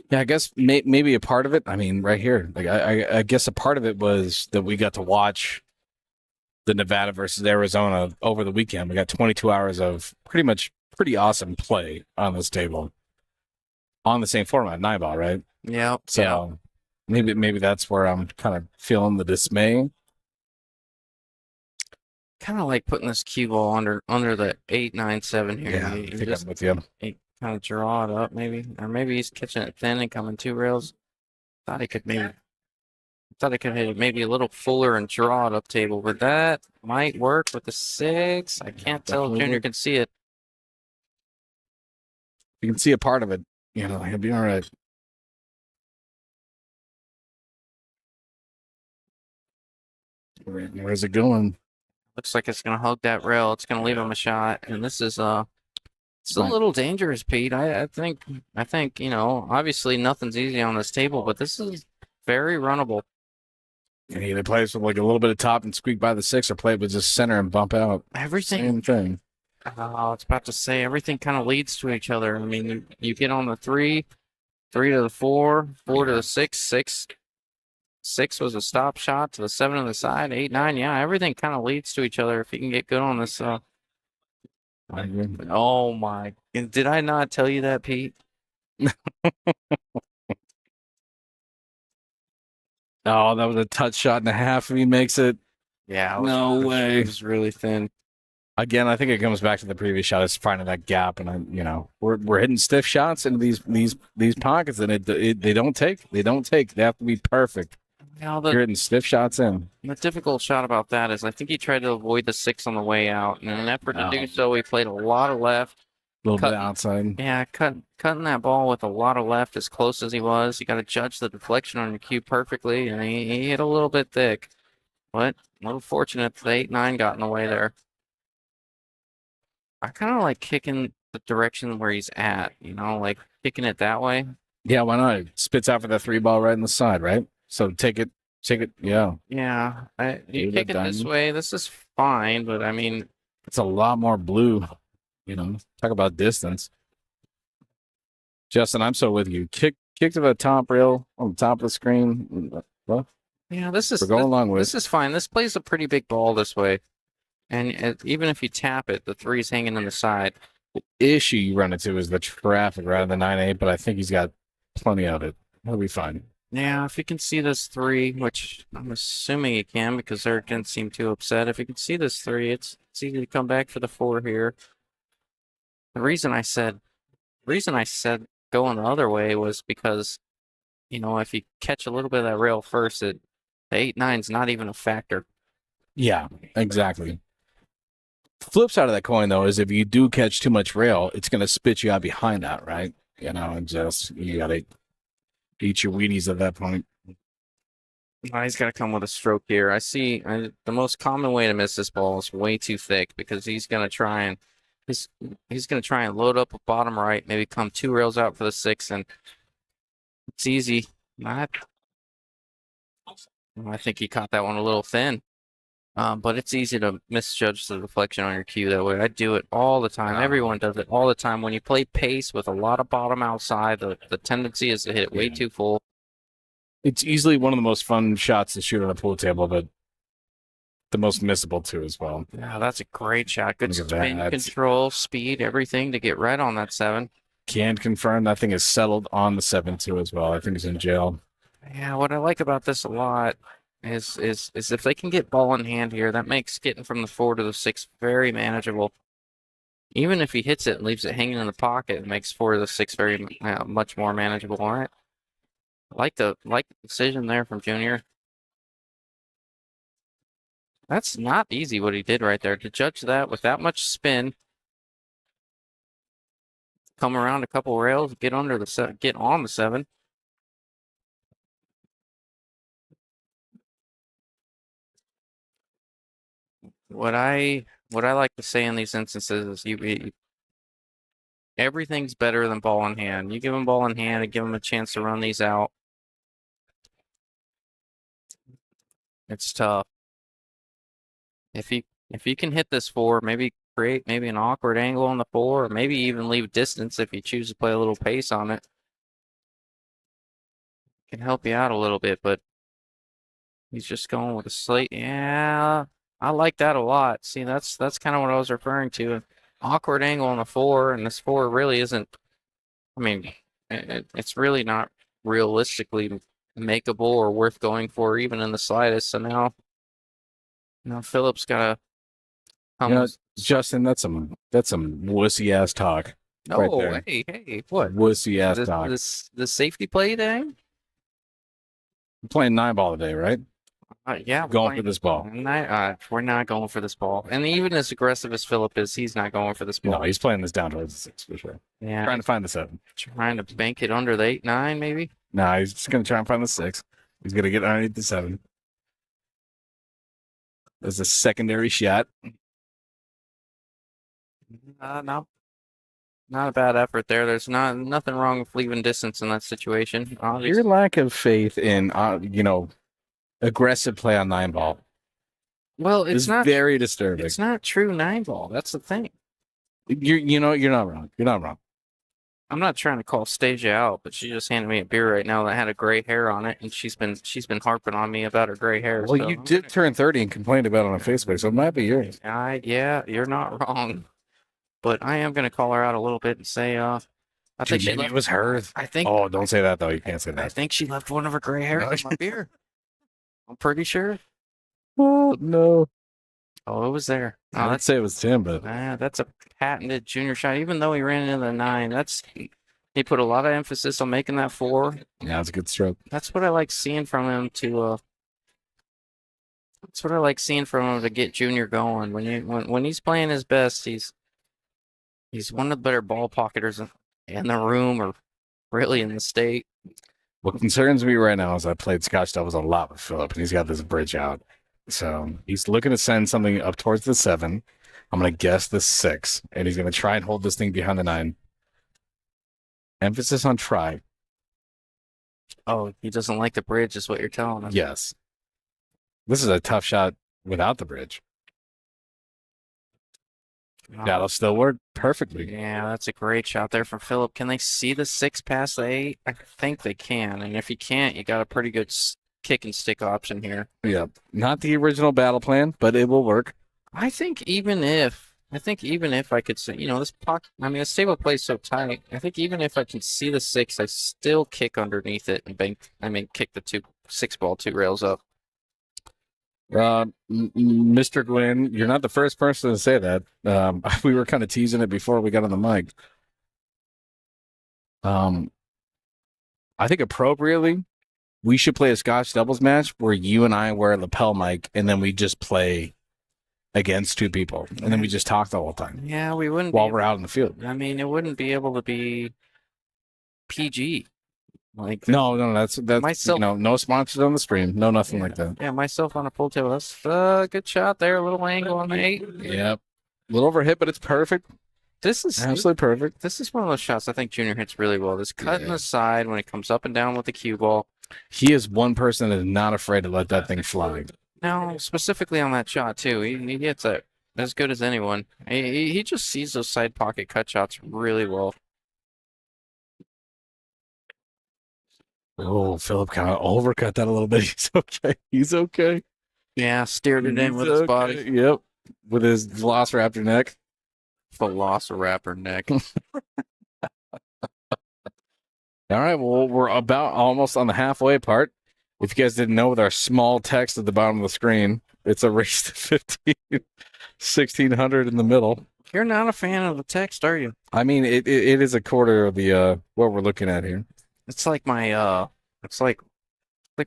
Yeah, I guess maybe a part of it. I mean, right here, like I guess a part of it was that we got to watch the Nevada versus Arizona over the weekend. We got 22 hours of pretty awesome play on this table on the same format, 9-ball, right? Yeah. So maybe that's where I'm kind of feeling the dismay. Kind of like putting this cue ball under the 8, 9, 7 here. Yeah, You I think just I'm with you. kind of draw it up, maybe, or maybe he's catching it thin and coming 2 rails. Thought he could hit it maybe a little fuller and draw it up table, but that might work with the 6. I can't tell if Junior can see it. You can see a part of it. You know, he'll be all right. Where's it going? Looks like it's gonna hug that rail. It's gonna leave him a shot, and this is it's a little dangerous, Pete. I think you know, obviously nothing's easy on this table, but this is very runnable. And he either plays with like a little bit of top and squeak by the 6, or play it with just center and bump out. Everything. Same thing. I was about to say everything kind of leads to each other. I mean, you get on the 3, 3 to the 4, 4 to the 6, 6 was a stop shot to the 7 on the side, 8, 9. Yeah, everything kind of leads to each other if you can get good on this. Oh my! Did I not tell you that, Pete? Oh, that was a touch shot and a half if he makes it. Yeah, No way. It was really thin. Again, I think it comes back to the previous shot. It's finding that gap, and we're hitting stiff shots into these pockets, and they don't take. They have to be perfect. Now You're hitting stiff shots in. the difficult shot about that is I think he tried to avoid the 6 on the way out, and in an effort to do so, he played a lot of left. A little bit outside. Yeah, cutting that ball with a lot of left as close as he was. You got to judge the deflection on your cue perfectly, and he hit a little bit thick. But a little fortunate the 8, 9 got in the way there. I kind of like kicking the direction where he's at, you know, like kicking it that way. Yeah, why not? It spits out for that 3 ball right in the side, right? So take it. Yeah. Yeah, you Leave kick it it this done. way. This is fine, but I mean, It's a lot more blue. You know, talk about distance. Justin, I'm so with you. Kick to the top rail on the top of the screen. Well, yeah, this is we're going along with. this is fine. This plays a pretty big ball this way, and even if you tap it, the 3's hanging on the side. Issue you run into is the traffic rather than 9-8, but I think he's got plenty of it. He'll be fine. Yeah, if you can see this 3, which I'm assuming you can because Erik didn't seem too upset. If you can see this 3, it's easy to come back for the 4 here. The reason I said going the other way was because, you know, if you catch a little bit of that rail first, the 8, 9's not even a factor. Yeah, exactly. Flip side of that coin, though, is if you do catch too much rail, it's going to spit you out behind that, right? You know, and just, you got to eat your Wheaties at that point. He's got to come with a stroke here. I see the most common way to miss this ball is way too thick because he's going to try and load up a bottom right, maybe come 2 rails out for the 6, and it's easy. I think he caught that one a little thin. But it's easy to misjudge the deflection on your cue that way. I do it all the time. Everyone does it all the time. When you play pace with a lot of bottom outside, the tendency is to hit it way too full. It's easily one of the most fun shots to shoot on a pool table, but the most missable too as well. Yeah, that's a great shot. Good Look at spin, that. control, speed, everything to get right on that 7. Can confirm that thing is settled on the 7 too as well. I think he's in jail. Yeah, what I like about this a lot is if they can get ball in hand here, that makes getting from the 4 to the 6 very manageable. Even if he hits it and leaves it hanging in the pocket, it makes 4 to the 6 very much more manageable. All right, I like the decision there from Junior. That's not easy what he did right there to judge that with that much spin. Come around a couple rails, get on the 7. What I what I like to say in these instances is everything's better than ball in hand. You give him ball in hand and give him a chance to run these out. It's tough. If you can hit this 4, maybe create maybe an awkward angle on the 4, or maybe even leave distance if you choose to play a little pace on it. Can help you out a little bit, but he's just going with a slate. Yeah, I like that a lot. See, that's kind of what I was referring to. An awkward angle on the 4, and this 4 really isn't. I mean, it's really not realistically makeable or worth going for even in the slightest. So now Phillip's got to. Justin, that's some wussy ass talk. No, right there. hey, what? Wussy ass talk. The safety play thing? We're playing 9-ball today, right? Yeah, Going for this ball. We're not going for this ball. And even as aggressive as Phillip is, he's not going for this ball. No, he's playing this down towards the 6 for sure. Yeah, Trying to find the 7. trying to bank it under the 8-9, maybe. No, he's just gonna try and find the 6. He's gonna get underneath the 7. There's a secondary shot. No, not a bad effort there. There's nothing wrong with leaving distance in that situation. Your lack of faith in aggressive play on 9-ball Well, is very disturbing. It's not true 9-ball. That's the thing. You're not wrong. You're not wrong. I'm not trying to call Stasia out, but she just handed me a beer right now that had a gray hair on it, and she's been harping on me about her gray hair. Well, so you did turn 30 and complained about it on Facebook, so it might be yours. Yeah, you're not wrong. But I am going to call her out a little bit and say, I think she Maybe left, it was hers. I think. Oh, don't say that though. You can't say I that. think she left one of her gray hairs in my beer. I'm pretty sure. Oh no. Oh, it was there. Oh, I'd say it was Tim, but that's a patented junior shot. Even though he ran into the 9, he put a lot of emphasis on making that 4. yeah, it's a good stroke. That's what I like seeing from him That's what I like seeing from him to get Junior going. When he's playing his best, he's one of the better ball pocketers in the room, or really in the state. What concerns me right now is I played Scotch doubles a lot with Phillip, and he's got this bridge out. So he's looking to send something up towards the 7. I'm going to guess the 6, and he's going to try and hold this thing behind the 9. Emphasis on try. Oh, he doesn't like the bridge, is what you're telling us. Yes. This is a tough shot without the bridge. Oh, That'll still work perfectly. yeah, that's a great shot there from Phillip. Can they see the 6 past the 8? I think they can. And if you can't, you got a pretty good kick and stick option here. Yeah. Not the original battle plan, but it will work. I think even if I could see, this pocket, this table plays so tight. I think even if I can see the 6, I still kick underneath it and kick the 6-ball 2 rails up. Mr. Gwynn, you're not the first person to say that. We were kind of teasing it before we got on the mic. I think appropriately, we should play a Scotch doubles match where you and I wear a lapel mic, and then we just play against 2 people, and then we just talk the whole time. Yeah, we wouldn't while we're out in the field. It wouldn't be able to be PG. Like no, that's myself. No sponsors on the stream, no nothing like that. Yeah, myself on a pool table. That's a good shot there. A little angle on the 8. Yep, a little overhit, but it's perfect. This is absolutely perfect. This is one of those shots I think Junior hits really well. This cut in the side when it comes up and down with the cue ball. He is one person that is not afraid to let that thing fly. No, specifically on that shot too. He hits it as good as anyone. He just sees those side pocket cut shots really well. Oh, Phillip kind of overcut that a little bit. He's okay. He's okay. Yeah, steered it in with his body. Yep, with his Velociraptor neck. Velociraptor neck. All right, well, we're about almost on the halfway part. If you guys didn't know, with our small text at the bottom of the screen, it's a race to 15, 1600 in the middle. You're not a fan of the text, are you? It is a quarter of the what we're looking at here. It's like it's like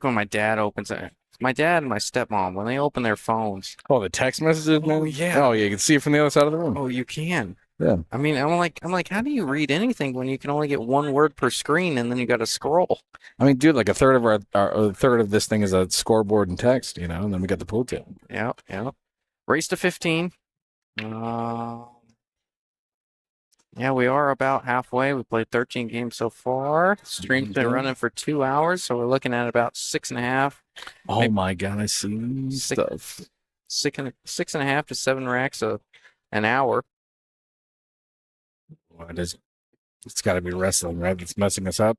when my dad opens it. My dad and my stepmom, when they open their phones. Oh, the text messages, man? Oh, yeah. Oh, yeah, you can see it from the other side of the room. Oh, you can. Yeah. I'm like, how do you read anything when you can only get 1 word per screen and then you got to scroll? Dude, like a third of this thing is a scoreboard and text, and then we got the pool table. Yeah. Race to 15. Yeah, we are about halfway. We played 13 games so far. Stream's been Okay. running for 2 hours, so we're looking at about 6.5. Oh Maybe- my god, I see Sick. stuff. 6.5 to 7 racks an hour. What is? It's got to be wrestling, right? That's messing us up.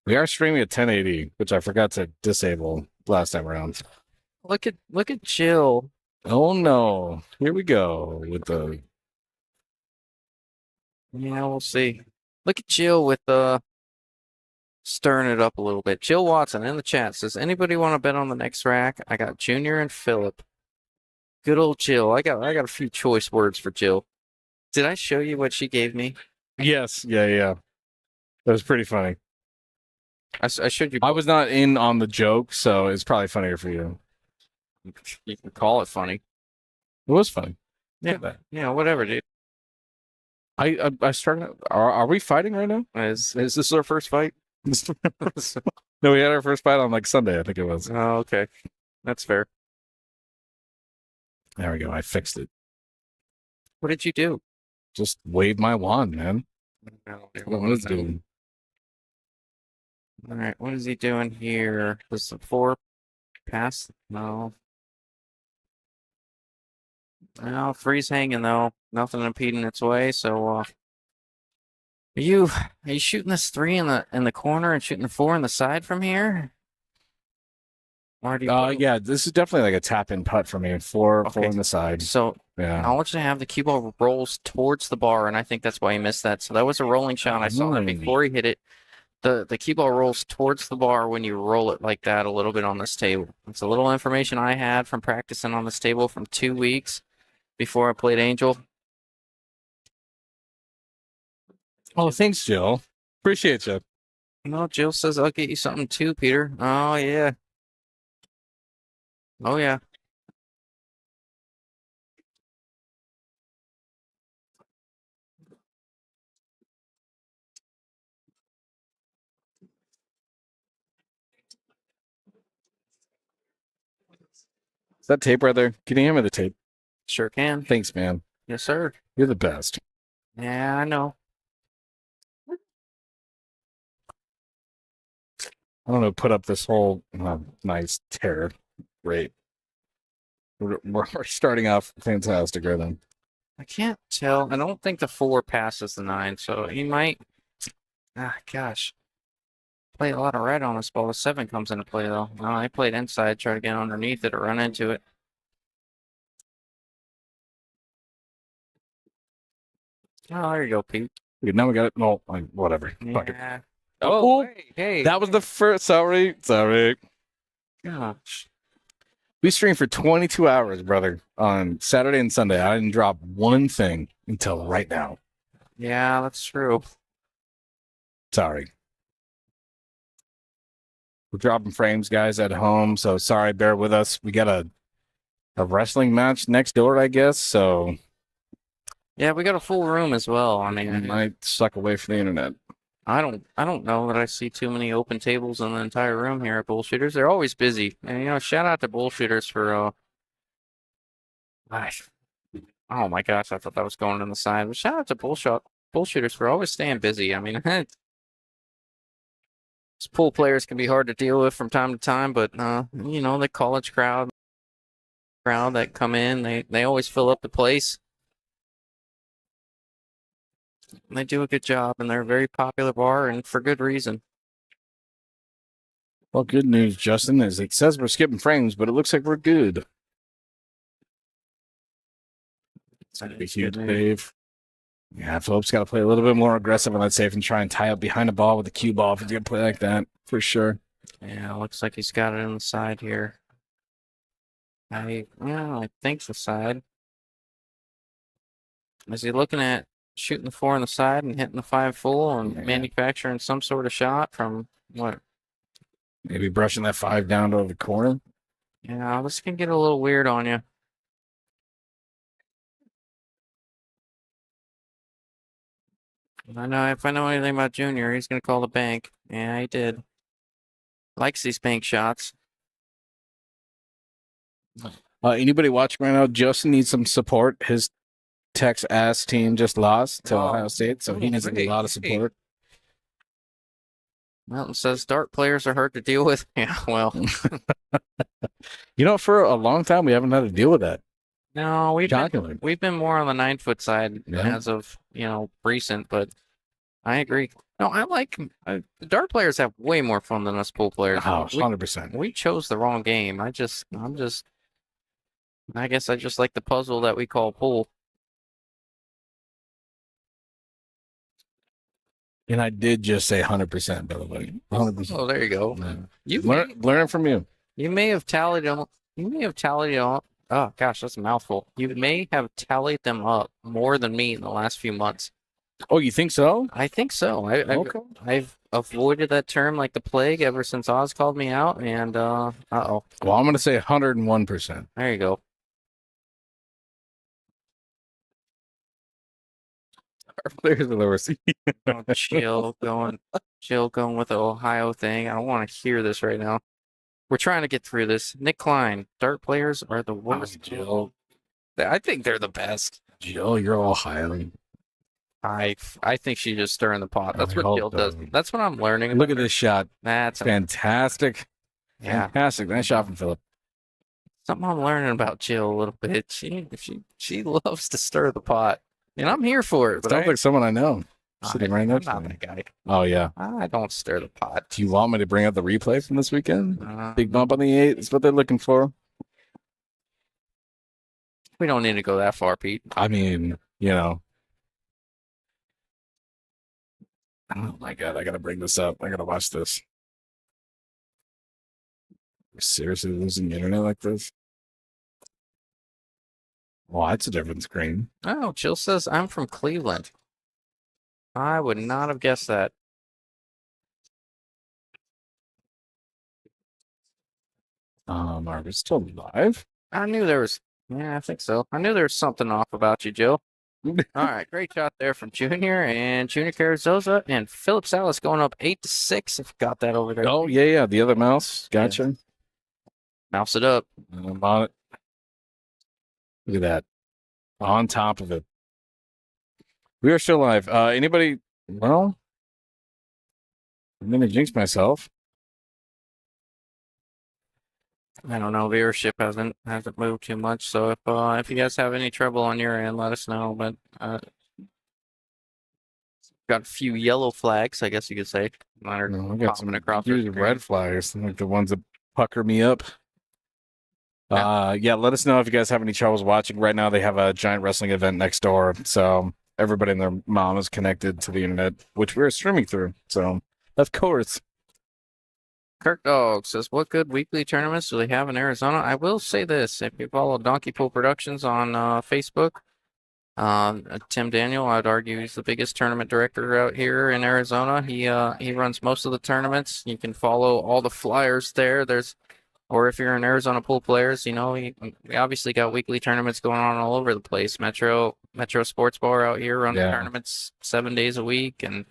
We are streaming at 1080, which I forgot to disable last time around. Look at Jill. Oh no! Here we go with the. Yeah, we'll see. Look at Jill with stirring it up a little bit. Jill Watson in the chat says, anybody want to bet on the next rack? I got Junior and Phillip. Good old Jill. I got a few choice words for Jill. Did I show you what she gave me? Yes, yeah. That was pretty funny. I showed you. I was not in on the joke, so it's probably funnier for you. You can call it funny. It was funny. Yeah, whatever, dude. I started. Are we fighting right now? Is this our first fight? No, we had our first fight on like Sunday, I think it was. Oh, okay. That's fair. There we go. I fixed it. What did you do? Just wave my wand, man. No, What was doing? All right, what is he doing here? Does the 4 pass? No. No, 3's hanging though. Nothing impeding its way. So, are you shooting this 3 in the corner and shooting the 4 in the side from here? Or do you Yeah, this is definitely like a tap in putt for me. Four Okay. on the side. So Yeah. I want you to have the cue ball rolls towards the bar, and I think that's why he missed that. So that was a rolling shot. I saw that before he hit it. The cue ball rolls towards the bar when you roll it like that a little bit on this table. It's a little information I had from practicing on this table from 2 weeks before I played Angel. Oh, thanks, Jill. Appreciate you. No, Jill says I'll get you something too, Peter. Oh yeah. Oh yeah. Is that tape right there? Can you hand me the tape? Sure can. Thanks, man. Yes, sir. You're the best. Yeah, I know. I don't know, put up this whole nice tear rate. We're starting off fantastic right then. I can't tell. I don't think the 4 passes the 9, so he might. Gosh. Play a lot of red on this ball. The 7 comes into play though. No, I played inside, try to get underneath it or run into it. Oh, there you go, Pete. Now we got it. No, whatever. Fuck it. Yeah. Oh, hey. that was the first. Sorry. Gosh. We streamed for 22 hours, brother, on Saturday and Sunday. I didn't drop one thing until right now. Yeah, that's true. Sorry. We're dropping frames, guys, at home. So sorry, bear with us. We got a wrestling match next door, I guess. So Yeah, we got a full room as well. I I mean, might suck away from the internet. I don't know that I see too many open tables in the entire room here at Bullshitters. They're always busy. And shout out to Bullshitters for oh my gosh, I thought that was going on the side. But shout out to Bullshitters for always staying busy. I mean, these pool players can be hard to deal with from time to time, but the college crowd that come in, they always fill up the place. And they do a good job, and they're a very popular bar, and for good reason. Well, good news, Justin, is it says we're skipping frames, but it looks like we're good. It's going to be huge, Dave. Yeah, Phillip's got to play a little bit more aggressive on that safe and try and tie up behind the ball with the cue ball if he's going to play like that, for sure. Yeah, looks like he's got it on the side here. I think the side. Is he looking at shooting the 4 on the side and hitting the 5 full and manufacturing some sort of shot from what? Maybe brushing that 5 down to the corner. Yeah, this can get a little weird on you. I know if I know anything about Junior, he's gonna call the bank. Yeah, he did. Likes these bank shots. Anybody watching right now? Justin needs some support. His Texas team just lost to Ohio State, so he needs a lot of support. Mountain says dart players are hard to deal with. Yeah, well, For a long time we haven't had to deal with that. no, Shockingly. we've been more on the 9-foot side Yeah. as of recent, but I agree. No, I like the dart players have way more fun than us pool players. Oh, 100%. We chose the wrong game. I guess I just like the puzzle that we call pool. And I did just say 100%, by the way. 100%. Oh, there you go. Yeah. You Learn from you. may have tallied them. You may have tallied them. Oh gosh, that's a mouthful. You may have tallied them up more than me in the last few months. Oh, you think so? I think so. Okay. I've avoided that term like the plague ever since Oz called me out. And Well, I'm going to say 101%. there you go. Our players are the worst. Oh, chill going with the Ohio thing. I don't want to hear this right now. We're trying to get through this. Nick Klein, dart players are the worst. Jill. I think they're the best. Jill, you're Ohio. I think she's just stirring the pot. That's I what hope Jill does. so. That's what I'm learning. Look about at her. this shot. That's Fantastic. yeah. Fantastic. Nice shot from Phillip. Something I'm learning about Jill a little bit. She loves to stir the pot, and I'm here for it. But Sounds like someone I know. Sitting right I'm next to not me. that guy. Oh, yeah. I don't stir the pot. Do you want me to bring up the replay from this weekend? Uh, Big bump on the 8 is what they're looking for. we don't need to go that far, Pete. I mean, Oh, my God. I got to bring this up. I got to watch this. We're seriously losing the internet like this? Well, that's a different screen. Oh, Jill says I'm from Cleveland. I would not have guessed that. Are we still live? I knew there was. Yeah, I think so. I knew there was something off about you, Jill. All right, great shot there from Junior and Junior Carrizosa and Phillip Salas going up 8-6. If you got that over there. Oh, yeah. The other mouse. Gotcha. Mouse it up. I'm on it. Look at that. On top of it. We are still live. Anybody? Well, I'm going to jinx myself. I don't know. Viewership hasn't moved too much. So if you guys have any trouble on your end, let us know. But got a few yellow flags, I guess you could say. Mine are No, I got popping some across the huge screen. red flags, like the ones that pucker me up. Yeah, let us know if you guys have any troubles watching. Right now, they have a giant wrestling event next door, so everybody and their mom is connected to the internet, which we're streaming through. So, of course. Kirk Dog says, what good weekly tournaments do they have in Arizona? I will say this. If you follow Donkey Pool Productions on Facebook, Tim Daniel, I'd argue he's the biggest tournament director out here in Arizona. He runs most of the tournaments. You can follow all the flyers there. Or if you're an Arizona Pool Players, we obviously got weekly tournaments going on all over the place. Metro Sports Bar out here runs tournaments 7 days a week, and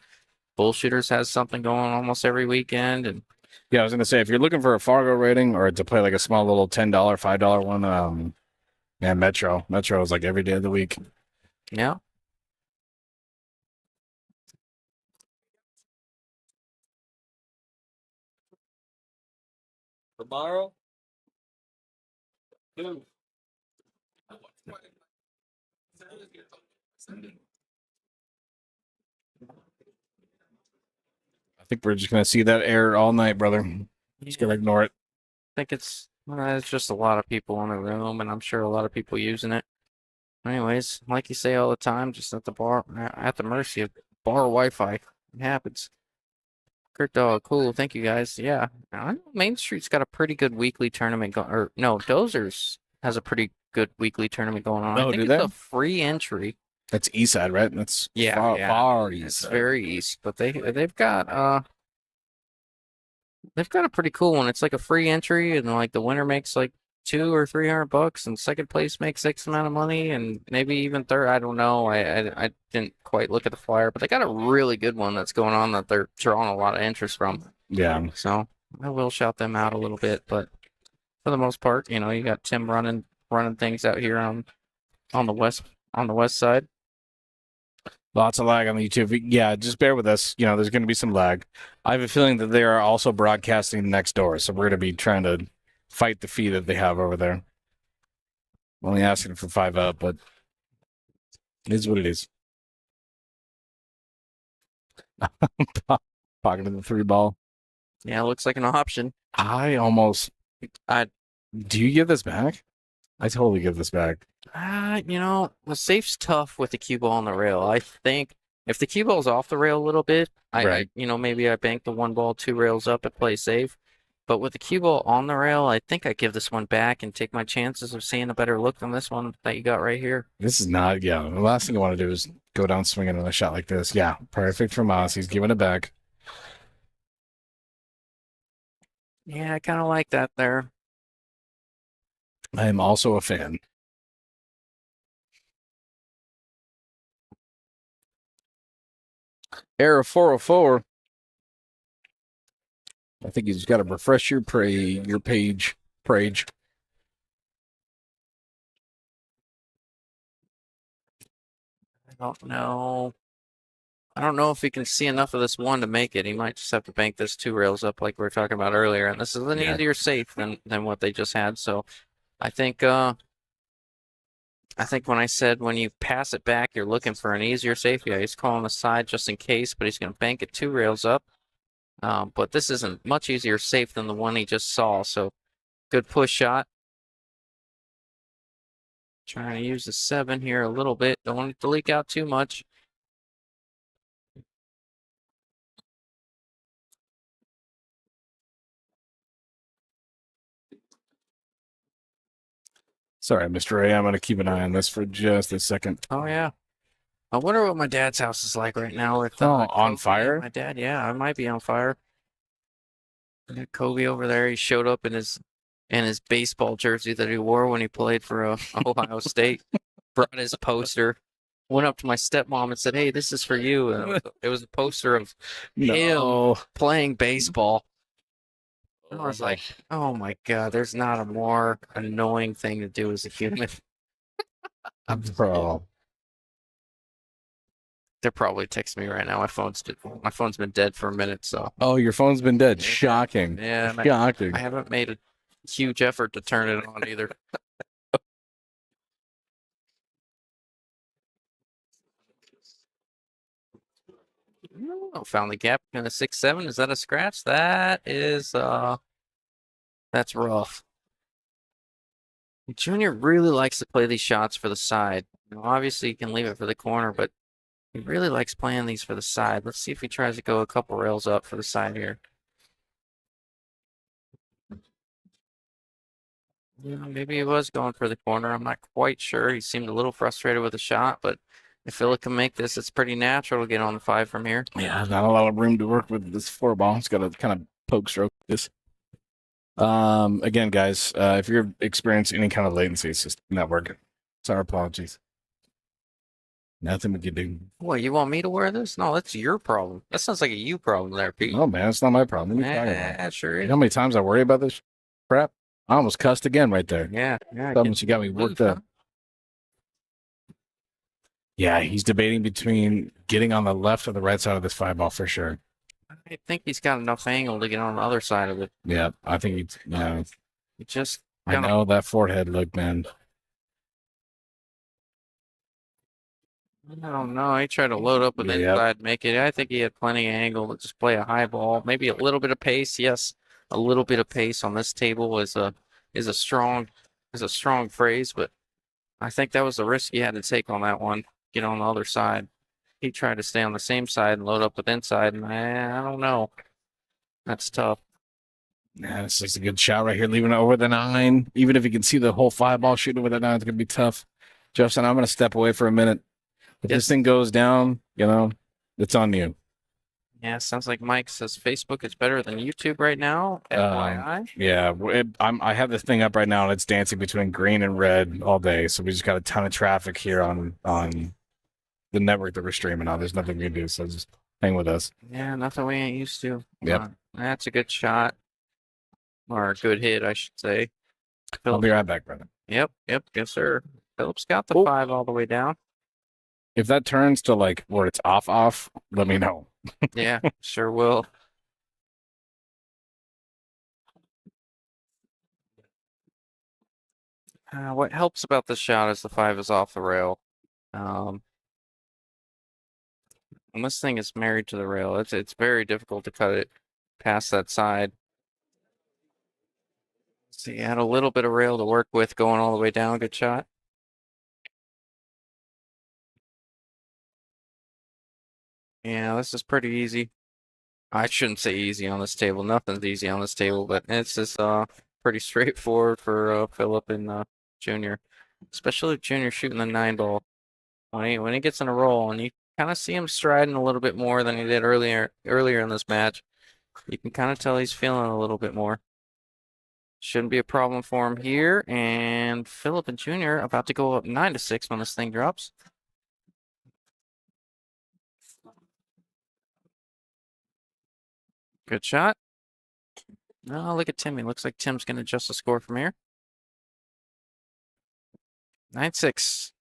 Bullshooters has something going almost every weekend. And Yeah, I was going to say, if you're looking for a Fargo rating or to play like a small little $10, $5 one, Metro is like every day of the week. yeah. Tomorrow? Dude. I think we're just going to see that air all night, brother. Just going to ignore it. I think it's just a lot of people in the room, and I'm sure a lot of people using it. Anyways, like you say all the time, just at the bar, at the mercy of bar Wi-Fi. It happens. Kurt Dog, cool. Thank you guys. Yeah, I know Main Street's got a pretty good weekly tournament Dozers has a pretty good weekly tournament going on. Oh, I think do it's they? a free entry. That's east side, right? That's Yeah, far It's east side. very east, but they've got a pretty cool one. It's like a free entry, and like the winner makes like $200 or $300, and second place makes X amount of money, and maybe even third. I don't know. I didn't quite look at the flyer, but they got a really good one that's going on that they're drawing a lot of interest from. Yeah. So I will shout them out a little bit, but for the most part, you got Tim running running things out here on the west side. Lots of lag on the YouTube. Yeah, just bear with us. You know, there's going to be some lag. I have a feeling that they are also broadcasting next door, so we're going to be trying to fight the fee that they have over there. I'm only asking for 5 up, but it is what it is. Pocketing the 3 ball. Yeah, it looks like an option. I almost. Do you give this back? I totally give this back. You know, the safe's tough with the cue ball on the rail. I think if the cue ball's off the rail a little bit, Right. you know, maybe I bank the 1 ball 2 rails up and play safe. But with the cue ball on the rail, I think I give this one back and take my chances of seeing a better look than this one that you got right here. This is not, yeah. The last thing you want to do is go down swinging on a shot like this. Yeah, perfect for Moss. He's giving it back. Yeah, I kind of like that there. I am also a fan. Error 404. I think you just got to refresh your page. I don't know. I don't know if he can see enough of this one to make it. He might just have to bank this 2 rails up like we were talking about earlier. And this is an easier safe than what they just had. So I think when I said when you pass it back, you're looking for an easier safe. Yeah, he's calling the side just in case, but he's going to bank it 2 rails up. But this isn't much easier safe than the one he just saw. So good push shot. Trying to use the 7 here a little bit. Don't want it to leak out too much. Sorry, Mr. A. I'm going to keep an eye on this for just a second. Oh, yeah. I wonder what my dad's house is like right now. With, on Kobe fire? and my dad, yeah, I might be on fire. I got Kobe over there. He showed up in his baseball jersey that he wore when he played for Ohio State. Brought his poster. Went up to my stepmom and said, "Hey, this is for you." And it was a poster of him playing baseball. And I was like, "Oh my God, there's not a more annoying thing to do as a human." Bro. They're probably texting me right now. My phone's been dead for a minute, so. Oh, your phone's been dead. Yeah. Shocking. Yeah, Shocking. I haven't made a huge effort to turn it on either. Oh, found the gap in the 6-7. Is that a scratch? That is that's rough. Junior really likes to play these shots for the side. You know, obviously you can leave it for the corner, but he really likes playing these for the side. Let's see if he tries to go a couple rails up for the side here. Yeah, maybe he was going for the corner. I'm not quite sure. He seemed a little frustrated with the shot, but if Phillip can make this, it's pretty natural to get on the 5 from here. Yeah, not a lot of room to work with this 4 ball. It's got to kind of poke stroke this. Again, guys, if you're experiencing any kind of latency, it's just not working. So our apologies. Nothing we can do. What, you want me to wear this? No, that's your problem. That sounds like a you problem there, Pete. Oh, man, it's not my problem. What are you talking about? Yeah, sure You is. know how many times I worry about this crap? I almost cussed again right there. Yeah. Something she got me worked up. Yeah, he's debating between getting on the left or the right side of this 5 ball for sure. I think he's got enough angle to get on the other side of it. Yeah, I think he's, He just I know that forehead look, man. I don't know. He tried to load up with Yep. inside, make it. I think he had plenty of angle to just play a high ball. Maybe a little bit of pace. Yes, a little bit of pace on this table is a strong phrase, but I think that was the risk he had to take on that one. Get on the other side. He tried to stay on the same side and load up with inside, and I don't know. That's tough. Yeah, it's just a good shot right here, leaving it over the 9. Even if you can see the whole 5 ball shooting over the 9, it's gonna be tough. Jefferson, I'm gonna step away for a minute. If this thing goes down, it's on you. Yeah, sounds like Mike says Facebook is better than YouTube right now. FYI. Yeah, I have this thing up right now, and it's dancing between green and red all day. So we just got a ton of traffic here on the network that we're streaming on. There's nothing we can do, so just hang with us. Yeah, nothing we ain't used to. Yep. That's a good shot. Or a good hit, I should say. I'll be right back, brother. Yep, yes, sir. Phillip's got the Oh. 5 all the way down. If that turns to like where it's off, let me know. Yeah, sure will. What helps about this shot is the 5 is off the rail. And this thing is married to the rail. It's very difficult to cut it past that side. So you had a little bit of rail to work with going all the way down. Good shot. Yeah, this is pretty easy. I shouldn't say easy on this table. Nothing's easy on this table, but it's just pretty straightforward for Phillip and Junior, especially if Junior shooting the 9 ball. When he gets in a roll, and you kind of see him striding a little bit more than he did earlier in this match. You can kind of tell he's feeling a little bit more. Shouldn't be a problem for him here. And Phillip and Junior about to go up 9-6 when this thing drops. Good shot. Oh, look at Timmy. Looks like Tim's going to adjust the score from here. 9-6.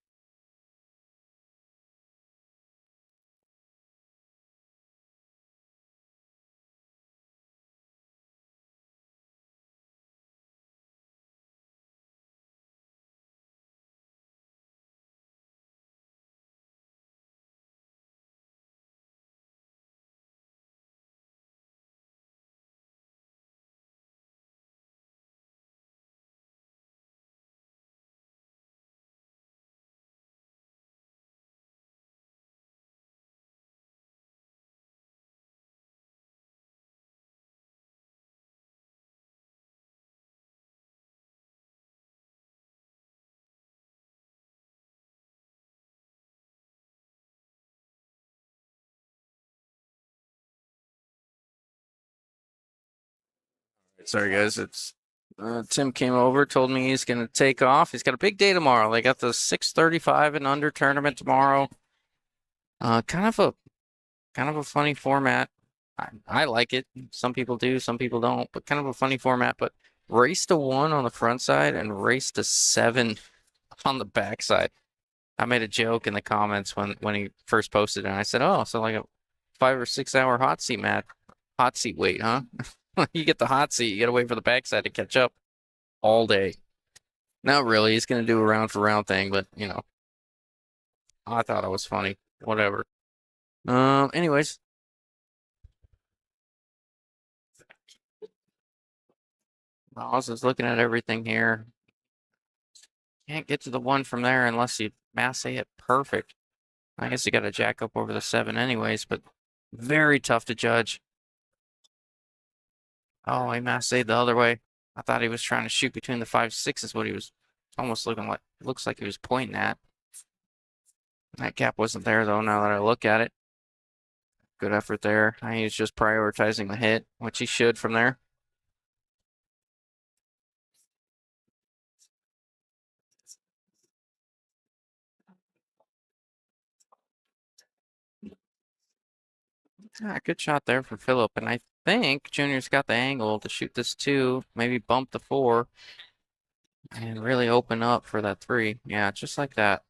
Sorry, guys. It's Tim came over, told me he's going to take off. He's got a big day tomorrow. They got the 6:35 and under tournament tomorrow. Kind of a funny format. I like it. Some people do, some people don't. But kind of a funny format. But race to 1 on the front side and race to 7 on the back side. I made a joke in the comments when he first posted it, and I said, "Oh, so like a 5 or 6 hour hot seat wait, huh?" You get the hot seat, you gotta wait for the backside to catch up all day. Not really. He's gonna do a round for round thing, but I thought it was funny. Whatever. Anyways. Oz is looking at everything here. Can't get to the 1 from there unless you masse it perfect. I guess you gotta jack up over the 7 anyways, but very tough to judge. Oh, he massaged the other way. I thought he was trying to shoot between the 5-6 is what he was almost looks like he was pointing at. That gap wasn't there though, now that I look at it. Good effort there. I think he's just prioritizing the hit, which he should from there. Good shot there from Phillip, and I think Junior's got the angle to shoot this 2, maybe bump the 4, and really open up for that 3. Yeah, just like that.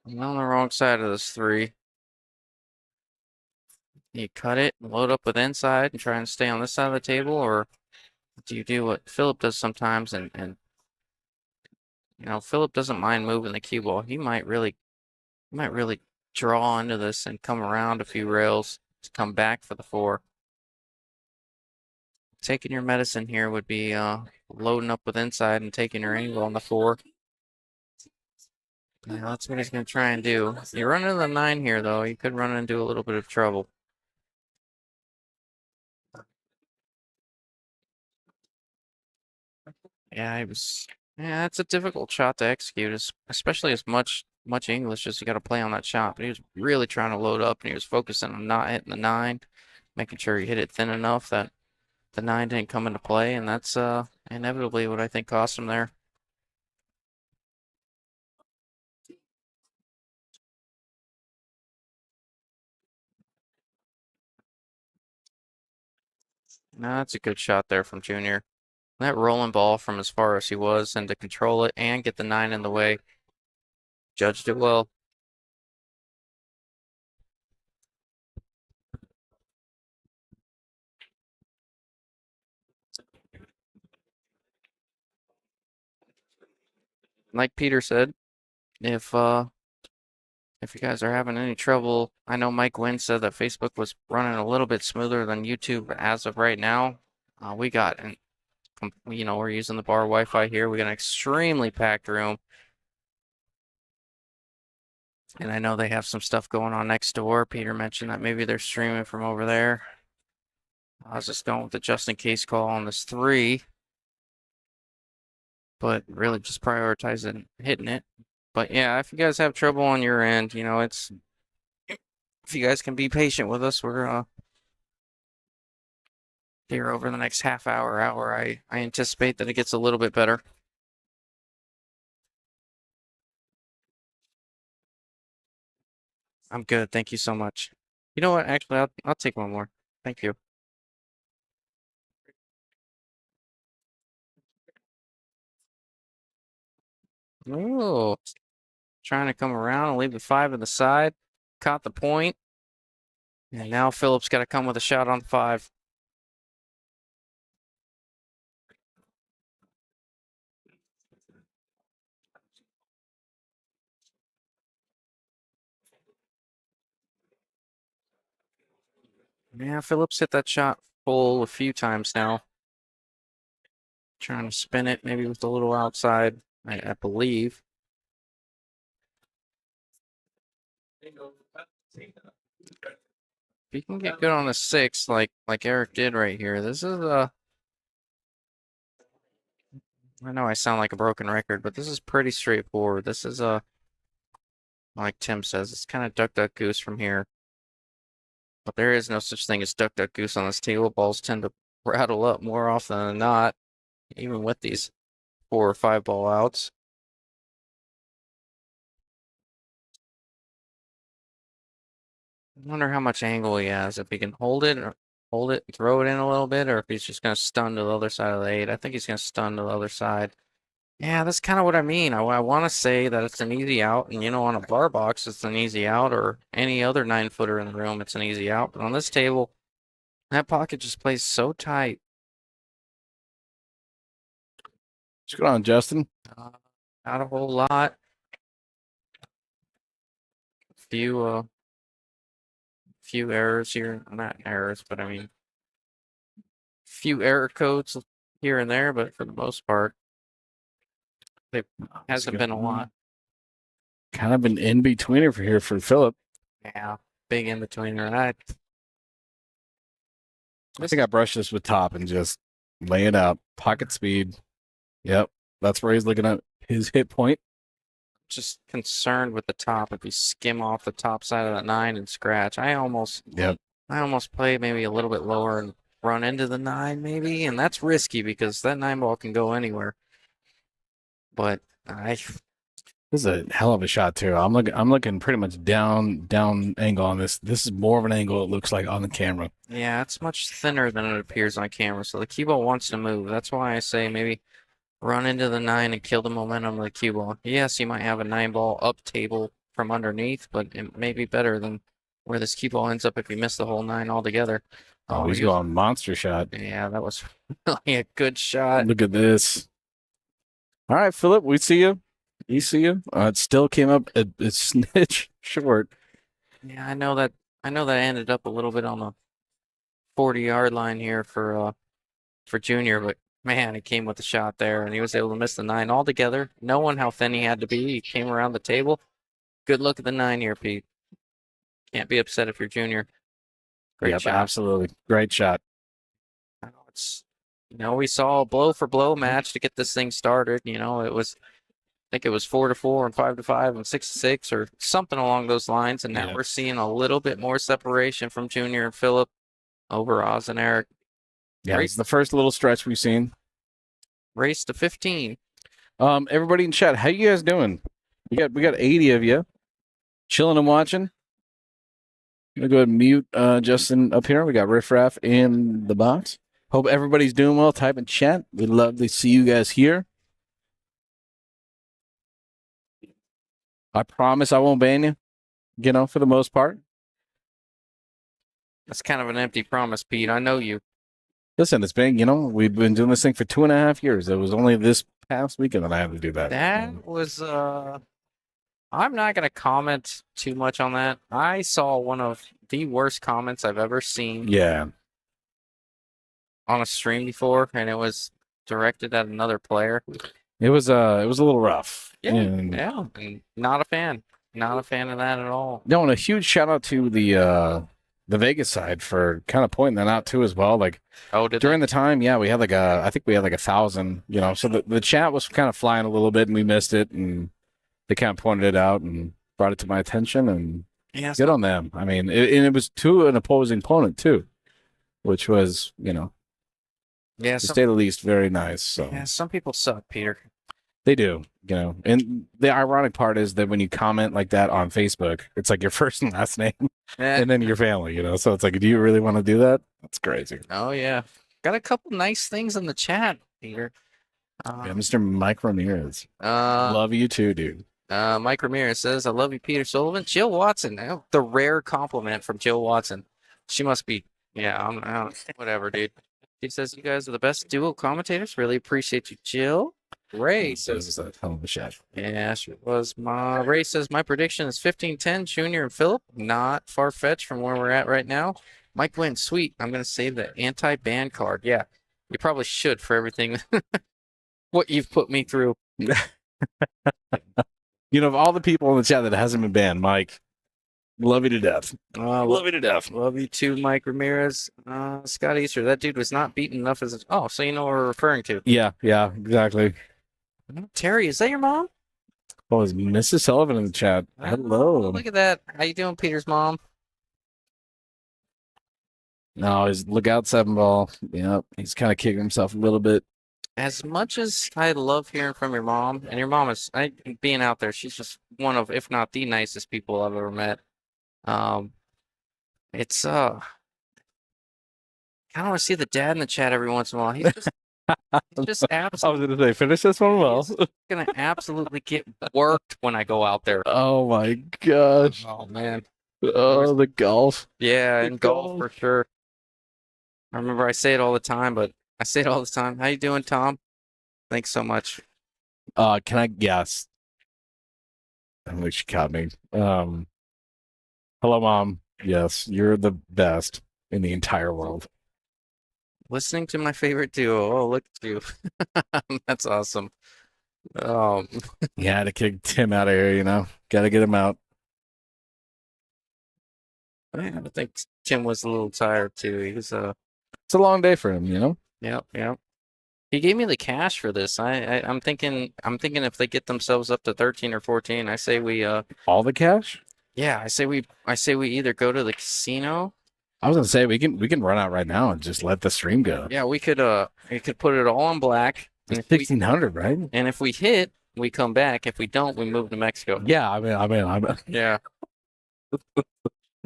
I'm on the wrong side of this 3. You cut it, load up with inside, and try and stay on this side of the table, or do you do what Phillip does sometimes and Phillip doesn't mind moving the cue ball. He might really draw into this and come around a few rails to come back for the 4. Taking your medicine here would be loading up with inside and taking your angle on the 4. Yeah, that's what he's going to try and do. You run into the 9 here, though. You could run into a little bit of trouble. Yeah, it's a difficult shot to execute, especially as much English as you got to play on that shot. But he was really trying to load up, and he was focusing on not hitting the 9, making sure he hit it thin enough that the 9 didn't come into play, and that's inevitably what I think cost him there. No, that's a good shot there from Junior. That rolling ball from as far as he was, and to control it and get the 9 in the way. Judged it well. Like Peter said, if you guys are having any trouble, I know Mike Wynn said that Facebook was running a little bit smoother than YouTube as of right now. We got, and we're using the bar Wi-Fi here. We got an extremely packed room. And I know they have some stuff going on next door. Peter mentioned that maybe they're streaming from over there. I was just going with the just in case call on this 3. But really just prioritizing hitting it. But yeah, if you guys have trouble on your end, it's if you guys can be patient with us, we're here over the next half hour. I anticipate that it gets a little bit better. I'm good, thank you so much. You know what? Actually, I'll take one more. Thank you. Oh, trying to come around and leave the 5 to the side. Caught the point. And now Phillip's got to come with a shot on 5. Yeah, Phillip's hit that shot full a few times now. Trying to spin it, maybe with a little outside, I believe. If you can get good on a 6, like Erik did right here, this is I know I sound like a broken record, but this is pretty straightforward. This is like Tim says, it's kind of duck duck goose from here. But there is no such thing as duck duck goose on this table. Balls tend to rattle up more often than not, even with these 4 or 5 ball outs. I wonder how much angle he has. If he can hold it, throw it in a little bit, or if he's just going to stun to the other side of the 8. I think he's going to stun to the other side. Yeah, that's kind of what I mean. I want to say that it's an easy out, and on a bar box, it's an easy out, or any other 9-footer in the room, it's an easy out. But on this table, that pocket just plays so tight. What's going on, Justin? Not a whole lot. Few errors here. Not errors, but I mean, few error codes here and there, but for the most part, it hasn't been a lot. Kind of an in-betweener for here for Phillip. Yeah, big in-betweener. I think I brushed this with top and just lay it out. Pocket speed. Yep, that's where he's looking at his hit point. Just concerned with the top. If you skim off the top side of that 9 and scratch, I almost play maybe a little bit lower and run into the 9 maybe, and that's risky because that 9 ball can go anywhere. But this is a hell of a shot too. I'm looking pretty much down angle on this. This is more of an angle it looks like on the camera. Yeah, it's much thinner than it appears on camera, so the cue ball wants to move. That's why I say maybe run into the 9 and kill the momentum of the cue ball. Yes, you might have a 9 ball up table from underneath, but it may be better than where this cue ball ends up if you miss the whole 9 altogether. Oh, he's going monster shot. Yeah, that was really a good shot. Look at this. All right, Phillip, we see you. We see you. It still came up a snitch short. Yeah, I know that I ended up a little bit on the 40-yard line here for Junior, but man, he came with a shot there, and he was able to miss the 9 altogether. Knowing how thin he had to be, he came around the table. Good look at the 9 here, Pete. Can't be upset if you're Junior. Great shot. Absolutely. Great shot. We saw a blow for blow match to get this thing started. I think it was 4-4 and 5-5 and 6-6 or something along those lines. And now we're seeing a little bit more separation from Junior and Phillip over Oz and Erik. Yeah, it's the first little stretch we've seen. Race to 15. Everybody in chat, how you guys doing? We got 80 of you chilling and watching. I'm gonna go ahead and mute Justin up here. We got Riff Raff in the box. Hope everybody's doing well. Type in chat. We'd love to see you guys here. I promise I won't ban you, for the most part. That's kind of an empty promise, Pete. I know you. Listen, it's been, we've been doing this thing for 2.5 years. It was only this past weekend that I had to do that. That was I'm not gonna comment too much on that. I saw one of the worst comments I've ever seen Yeah. on a stream before, and it was directed at another player. It was a little rough. Yeah, And, yeah. Not a fan. Not a fan of that at all. No, and a huge shout out to the Vegas side for kind of pointing that out too as well. Like during the time, yeah, we had I think we had like 1,000, so the chat was kind of flying a little bit and we missed it, and they kind of pointed it out and brought it to my attention, and good on them. I mean, it was to an opposing opponent too, which was, yeah, to say the least, very nice. So yeah, some people suck, Peter. they do, and the ironic part is that when you comment like that on Facebook, it's like your first and last name and then your family, so it's like, do you really want to do that? That's crazy. Oh yeah, got a couple nice things in the chat, Peter. Yeah, Mr. Mike Ramirez. Love you too, dude. Mike Ramirez says, I love you, Peter Sullivan. Jill Watson. The rare compliment from Jill Watson. She must be, yeah, whatever, dude. She says, you guys are the best duo commentators. Really appreciate you, Jill. Ray says, a hell of a shot. yeah, she was. Ray says, my prediction is 15-10, Junior and Phillip. Not far-fetched from where we're at right now. Mike wins. Sweet. I'm going to save the anti-ban card. Yeah, you probably should for everything what you've put me through. Of all the people in the chat that hasn't been banned, Mike, love you to death. Love you to death. Love you too, Mike Ramirez. Scott Easter, that dude was not beaten enough as a... Oh, so you know what we're referring to. Yeah, exactly. Terry, is that your mom? Oh, is Mrs. Sullivan in the chat? Hello. Oh, look at that. How you doing, Peter's mom? No, he's lookout 7-ball. Yep, he's kind of kicking himself a little bit. As much as I love hearing from your mom, and your mom is being out there, she's just one of, if not the nicest people I've ever met. It's I kind of want to see the dad in the chat every once in a while. He's just absolutely. I was going to say, finish this one well. He's gonna absolutely get worked when I go out there. Oh my gosh. Oh man. Oh, the golf. Yeah, The and golf for sure. I remember I say it all the time, but I say it all the time. How you doing, Tom? Thanks so much. Can I guess? I think she caught me. Hello, Mom. Yes, you're the best in the entire world. Listening to my favorite duo. Oh, look at you. That's awesome. Yeah, to kick Tim out of here, got to get him out. I think Tim was a little tired too. He was It's a long day for him, Yep. He gave me the cash for this. I'm thinking if they get themselves up to 13 or 14, I say we all the cash? Yeah, I say we either go to the casino. I was gonna say we can run out right now and just let the stream go. Yeah, we could put it all on black. It's 1,600, right? And if we hit, we come back. If we don't, we move to Mexico. Yeah, I'm yeah.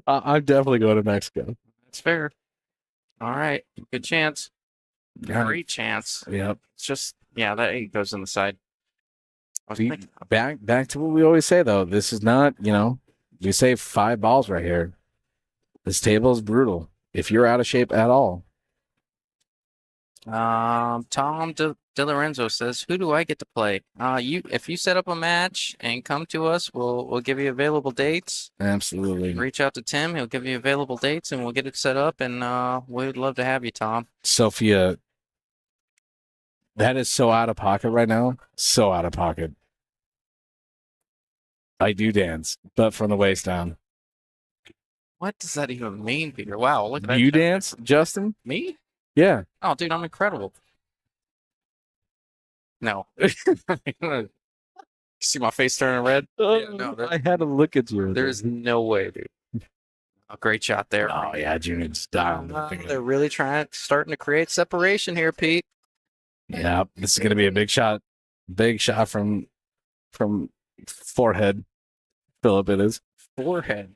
I'm definitely going to Mexico. That's fair. All right, good chance. Yeah. Great chance. Yep. It's just that 8 goes on the side. Back to what we always say though. This is not, we save 5 balls right here. This table is brutal. If you're out of shape at all. Tom De Lorenzo says, "Who do I get to play? If you set up a match and come to us, we'll give you available dates. Absolutely. Reach out to Tim; he'll give you available dates, and we'll get it set up. And we'd love to have you, Tom." Sophia, that is so out of pocket right now. So out of pocket. I do dance, but from the waist down. What does that even mean, Peter? Wow, look at that. You dance, Justin? Me? Yeah. Oh, dude, I'm incredible. No. See my face turning red? Yeah, no, I had to look at you. There's no way, dude. A great shot there. Oh, yeah, Junior's down. They're really starting to create separation here, Pete. Yeah, this is going to be a big shot. Big shot from forehead. Phillip, it is. Forehead.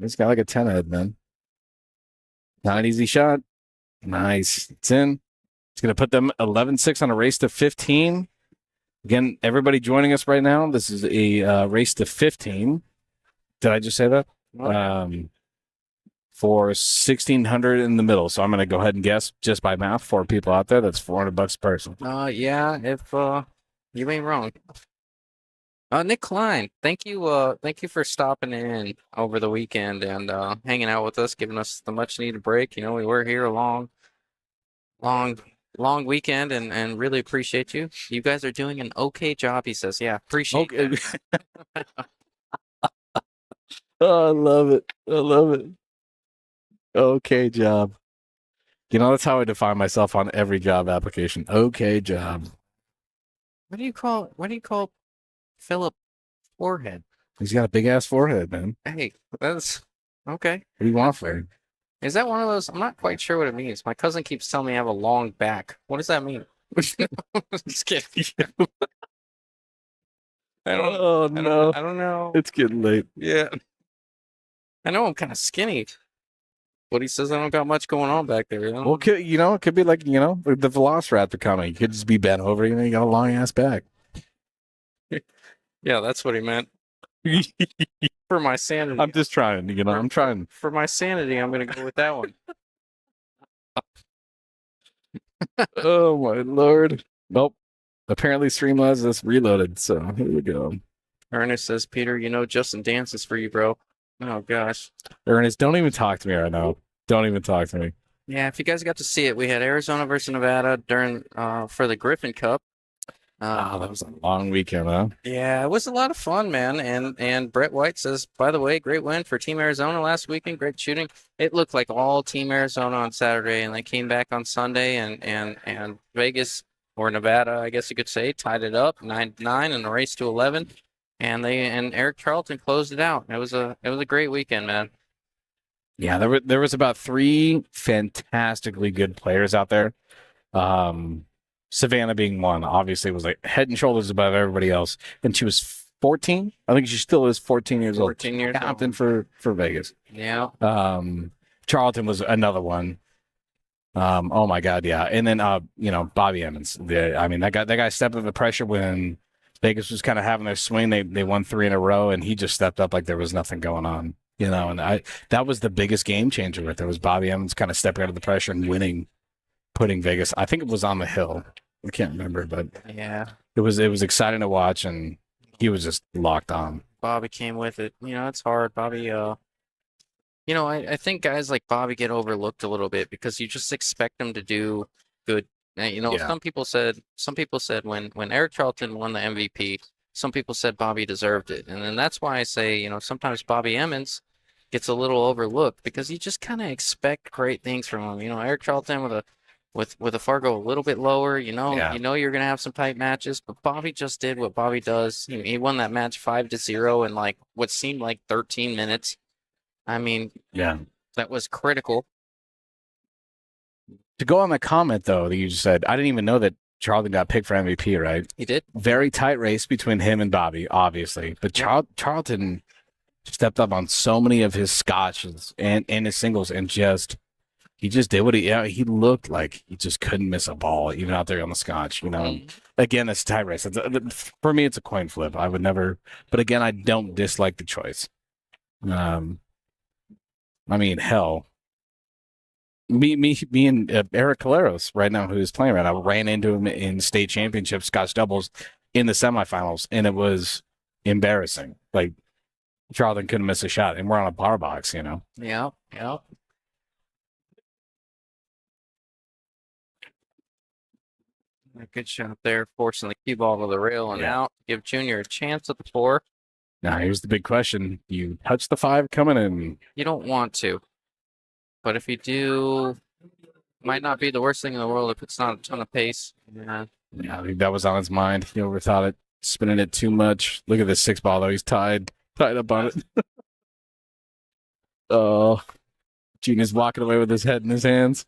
He's got like a 10 head, man. Not an easy shot. Nice. It's in. It's going to put them 11-6 on a race to 15. Again, everybody joining us right now, this is a race to 15. Did I just say that? For 1,600 in the middle. So I'm going to go ahead and guess just by math for people out there. That's $400 a person. Yeah, if you ain't wrong. Nick Klein, thank you for stopping in over the weekend and hanging out with us, giving us the much needed break. You know, we were here a long weekend and really appreciate you. You guys are doing an okay job, he says. Yeah, appreciate it. Oh, I love it. I love it. Okay job. You know, that's how I define myself on every job application. Okay job. What do you call Phillip forehead? He's got a big ass forehead, man. Hey, that's okay. What do you want for him? Is that one of those? I'm not quite sure what it means. My cousin keeps telling me I have a long back. What does that mean? Just kidding. Oh no. I don't know. It's getting late. Yeah. I know I'm kind of skinny, but he says I don't got much going on back there. Well, it could be like, the Velociraptor coming. You could just be bent over, you got a long ass back. Yeah, that's what he meant. For my sanity. I'm just trying, I'm trying. For my sanity, I'm going to go with that one. Oh my Lord. Nope. Apparently Streamlabs is reloaded, so here we go. Ernest says, Peter, Justin dances for you, bro. Oh, gosh. Ernest, don't even talk to me right now. Don't even talk to me. Yeah, if you guys got to see it, we had Arizona versus Nevada during for the Griffin Cup. That was a long weekend, huh? Yeah, it was a lot of fun, man. And Brett White says, by the way, great win for Team Arizona last weekend. Great shooting. It looked like all Team Arizona on Saturday, and they came back on Sunday, and Vegas or Nevada, I guess you could say, tied it up 9-9 in the race to 11, and Erik Charlton closed it out. It was a great weekend, man. Yeah, there was about 3 fantastically good players out there. Savannah being one, obviously was like head and shoulders above everybody else. And she was 14. I think she still is 14 years old. 14 years Captain old. for Vegas. Yeah. Charlton was another one. Oh my God, yeah. And then Bobby Emmons. That guy stepped up the pressure when Vegas was kind of having their swing. They won 3 in a row, and he just stepped up like there was nothing going on. And that was the biggest game changer right there was Bobby Emmons kind of stepping out of the pressure and winning, putting Vegas. I think it was on the hill. I can't remember, but yeah, it was exciting to watch, and he was just locked on. Bobby came with it. It's hard. Bobby, I think guys like Bobby get overlooked a little bit because you just expect them to do good. Yeah. Some people said when Erik Charlton won the MVP, some people said Bobby deserved it. And then that's why I say, sometimes Bobby Emmons gets a little overlooked because you just kind of expect great things from him. Erik Charlton with a Fargo a little bit lower, Yeah. You're going to have some tight matches, but Bobby just did what Bobby does. He won that match 5-0 in like what seemed like 13 minutes. I mean, Yeah. that was critical. To go on the comment, though, that you just said, I didn't even know that Charlton got picked for MVP, right? He did. Very tight race between him and Bobby, obviously. But Charlton stepped up on so many of his scotches and his singles and he just did what he looked like he just couldn't miss a ball, even out there on the scotch, Again, it's a tight race. For me, it's a coin flip. I would never, but again, I don't dislike the choice. Hell, me and Erik Caleros right now, who is playing right now, ran into him in state championship Scotch doubles in the semifinals, and it was embarrassing. Like Charlton couldn't miss a shot, and we're on a bar box, Yeah. A good shot there, forcing the cue ball to the rail and out. Give Junior a chance at the 4. Now, here's the big question. You touch the 5 coming in. You don't want to. But if you do, might not be the worst thing in the world if it's not a ton of pace. Yeah. I think that was on his mind. He overthought it, spinning it too much. Look at this 6 ball, though. He's tied up on it. Oh, Junior's walking away with his head in his hands.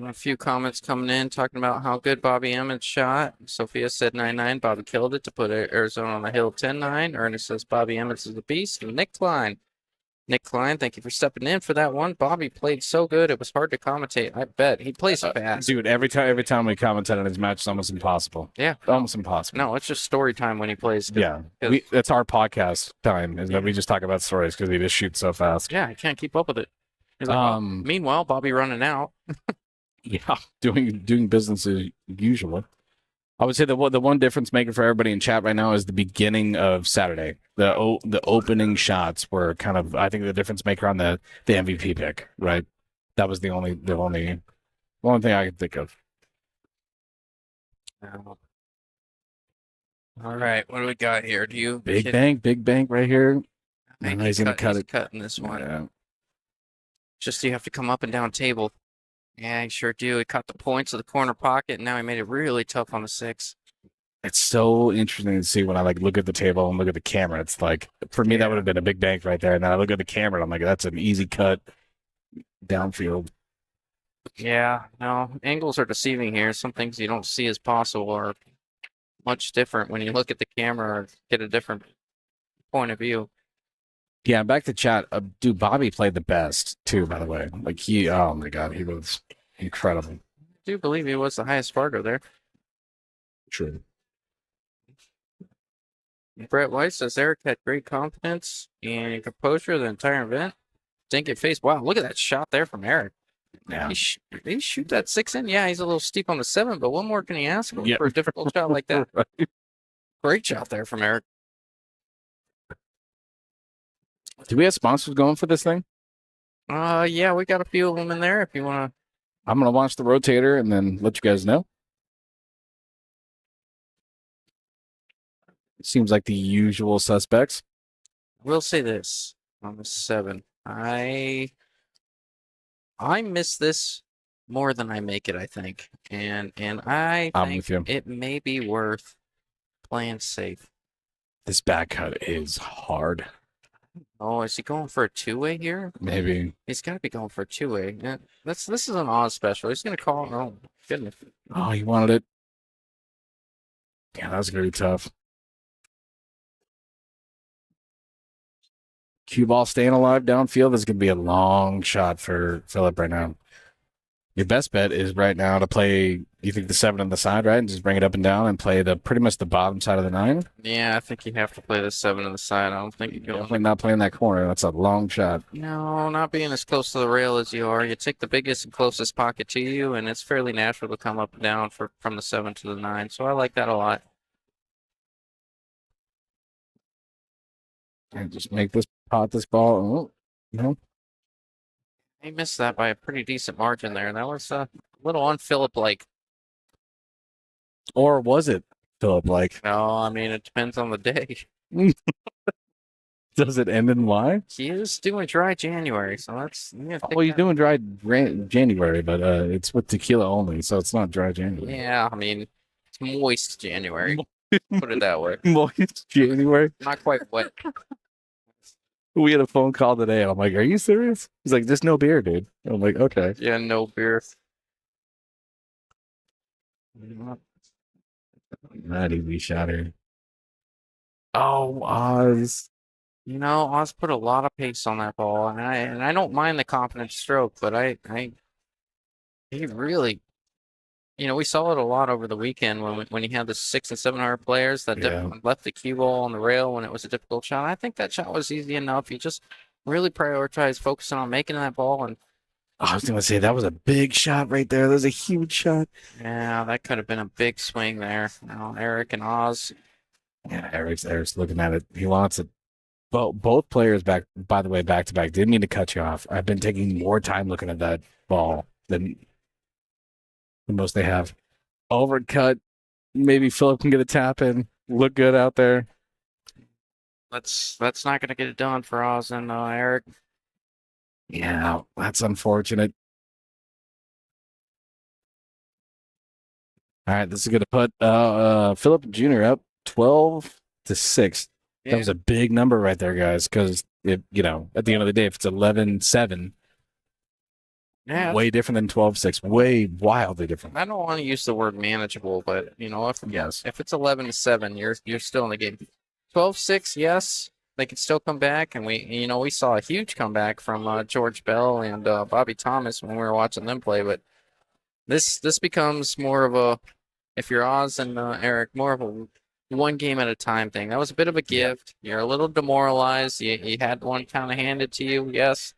A few comments coming in talking about how good Bobby Emmons shot. Sophia said 9-9. Bobby killed it to put Arizona on the hill 10-9. Ernest says Bobby Emmons is a beast. And Nick Klein, Nick Klein, thank you for stepping in for that one. Bobby played so good, it was hard to commentate. I bet he plays fast. Dude, every time we commented on his match, it's almost impossible. Yeah, Almost impossible. no, it's just story time when he plays. Yeah, that's our podcast time, is that we just talk about stories because he just shoots so fast. Yeah, I can't keep up with it. He's like, well, meanwhile, Bobby running out. Yeah, doing business as usual. I would say the one difference maker for everybody in chat right now is the beginning of Saturday. The opening shots were kind of, I think, the difference maker on the MVP pick. Right, that was the only thing I could think of. All right, what do we got here? Do you Big bank right here. I think He's gonna cut it. Cutting this one. Yeah. Just you have to come up and down table. Yeah, you sure do. He cut the points of the corner pocket, and now he made it really tough on the 6. It's so interesting to see when I look at the table and look at the camera. It's like, for me, that would have been a big bank right there. And then I look at the camera and I'm like, that's an easy cut downfield. Yeah, no, angles are deceiving here. Some things you don't see as possible are much different when you look at the camera or get a different point of view. Yeah, back to chat. Dude, Bobby played the best too, by the way. Oh my God, he was incredible. I do believe he was the highest Fargo there. True. Brett White says Erik had great confidence and composure the entire event. Didn't get faced. Wow, look at that shot there from Erik. Yeah. Did he shoot that 6 in? Yeah, he's a little steep on the 7, but what more can he ask for, Yep. for a difficult shot like that? Right. Great shot there from Erik. Do we have sponsors going for this thing? Yeah, we got a few of them in there if you want to. I'm going to launch the rotator and then let you guys know. Seems like the usual suspects. We'll say this on the 7. I miss this more than I make it, I think. And I I'm think with you. it may be worth playing safe. This back cut is hard. Oh, is he going for a 2-way here? Maybe. He's got to be going for a 2-way. Yeah, this is an Oz special. He's going to call it. Oh, goodness. Oh, he wanted it. Yeah, that was going to be tough. Cue ball staying alive downfield is going to be a long shot for Phillip right now. Your best bet is right now to play, you think the 7 on the side, right? And just bring it up and down and play pretty much the bottom side of the 9. Yeah, I think you have to play the 7 on the side. I don't think you go. Definitely not playing that corner. That's a long shot. No, not being as close to the rail as you are. You take the biggest and closest pocket to you, and it's fairly natural to come up and down from the 7 to the 9. So I like that a lot. And just make this ball. Oh, no. He missed that by a pretty decent margin there. That was a little un-Phillip-like. Or was it Phillip like? No, I mean, it depends on the day. Does it end in Y? He is doing dry January, so that's... Well, you're doing dry January, but it's with tequila only, so it's not dry January. Yeah, I mean, it's moist January. Put it that way. Moist January? Not quite wet. We had a phone call today, and I'm like, are you serious? He's like, just no beer, dude. I'm like, okay. Yeah, no beer. Not easy shot here. Oh, Oz. You know, Oz put a lot of pace on that ball, and I don't mind the confident stroke, but he really, we saw it a lot over the weekend when he had the 600 and 700 players that left the cue ball on the rail when it was a difficult shot. I think that shot was easy enough. You just really prioritize focusing on making that ball. And I was gonna say that was a big shot right there. That was a huge shot. Yeah, that could have been a big swing there. Erik and Oz. Yeah, Erik's looking at it. He wants it. Both players back to back. Didn't mean to cut you off. I've been taking more time looking at that ball than most they have. Overcut. Maybe Phillip can get a tap in. Look good out there. That's not going to get it done for Oz and Erik. Yeah, that's unfortunate. All right, this is going to put Phillip Jr. up 12-6. Yeah. That was a big number right there, guys, because, at the end of the day, if it's 11-7, way different than 12-6. Way wildly different. I don't want to use the word manageable, but, if it's 11-7, you're still in the game. 12-6, yes. they can still come back, and we saw a huge comeback from George Bell and Bobby Thomas when we were watching them play. But this becomes more of a, if you're Oz and Erik, more of a one game at a time thing. That was a bit of a gift. You're a little demoralized. You had one kind of handed to you. Yes,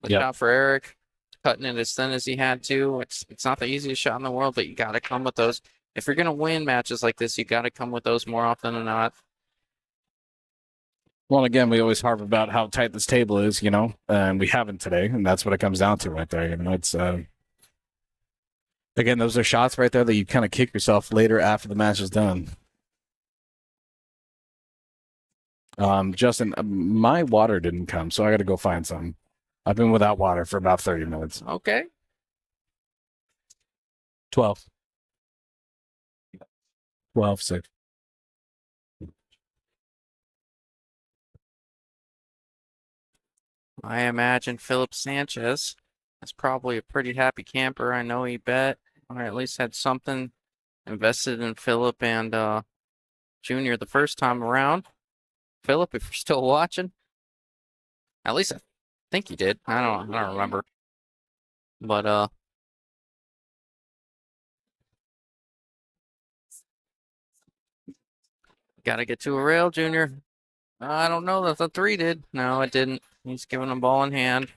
the shot for Erik, cutting it as thin as he had to. It's not the easiest shot in the world, but you got to come with those. If you're gonna win matches like this, you got to come with those more often than not. Well, again, we always harp about how tight this table is, and we haven't today, and that's what it comes down to right there. It's again, those are shots right there that you kind of kick yourself later after the match is done. Justin, my water didn't come, so I got to go find some. I've been without water for about 30 minutes. Okay. 12. 12, 6. I imagine Phillip Sanchez is probably a pretty happy camper. I know he bet, or at least had something invested in Phillip and Junior the first time around. Phillip, if you're still watching, at least I think you did. I don't remember, but gotta get to a rail, Junior. I don't know that the 3 did. No, it didn't. He's giving them ball in hand.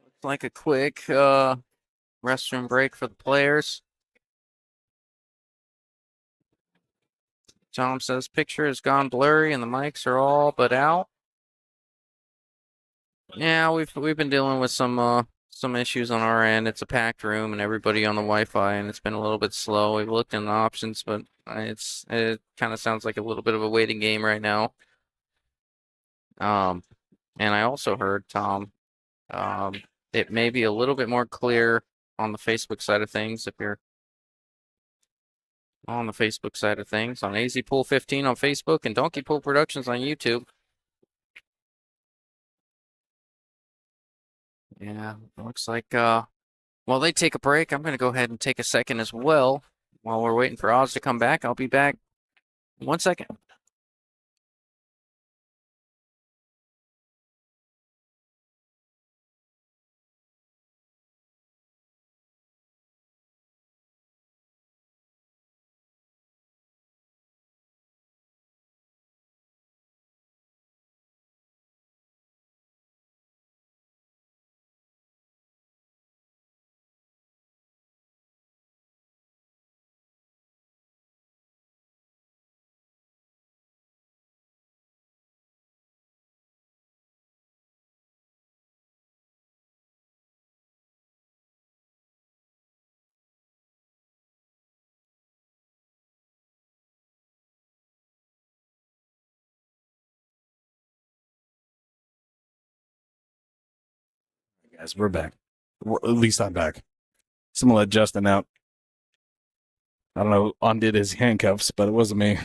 Looks like a quick restroom break for the players. Tom says picture has gone blurry and the mics are all but out. Yeah, we've been dealing with some issues on our end. It's a packed room and everybody on the Wi-Fi, and it's been a little bit slow. We've looked into options, but it kind of sounds like a little bit of a waiting game right now. And I also heard, Tom, it may be a little bit more clear on the Facebook side of things if you're on the Facebook side of things, on AZ Pool 15 on Facebook and Donkey Pool Productions on YouTube. Yeah, looks like while they take a break, I'm gonna go ahead and take a second as well. While we're waiting for Oz to come back, I'll be back 1 second. Guys, we're back. At least I'm back. Someone let Justin out. I don't know, undid his handcuffs, but it wasn't me.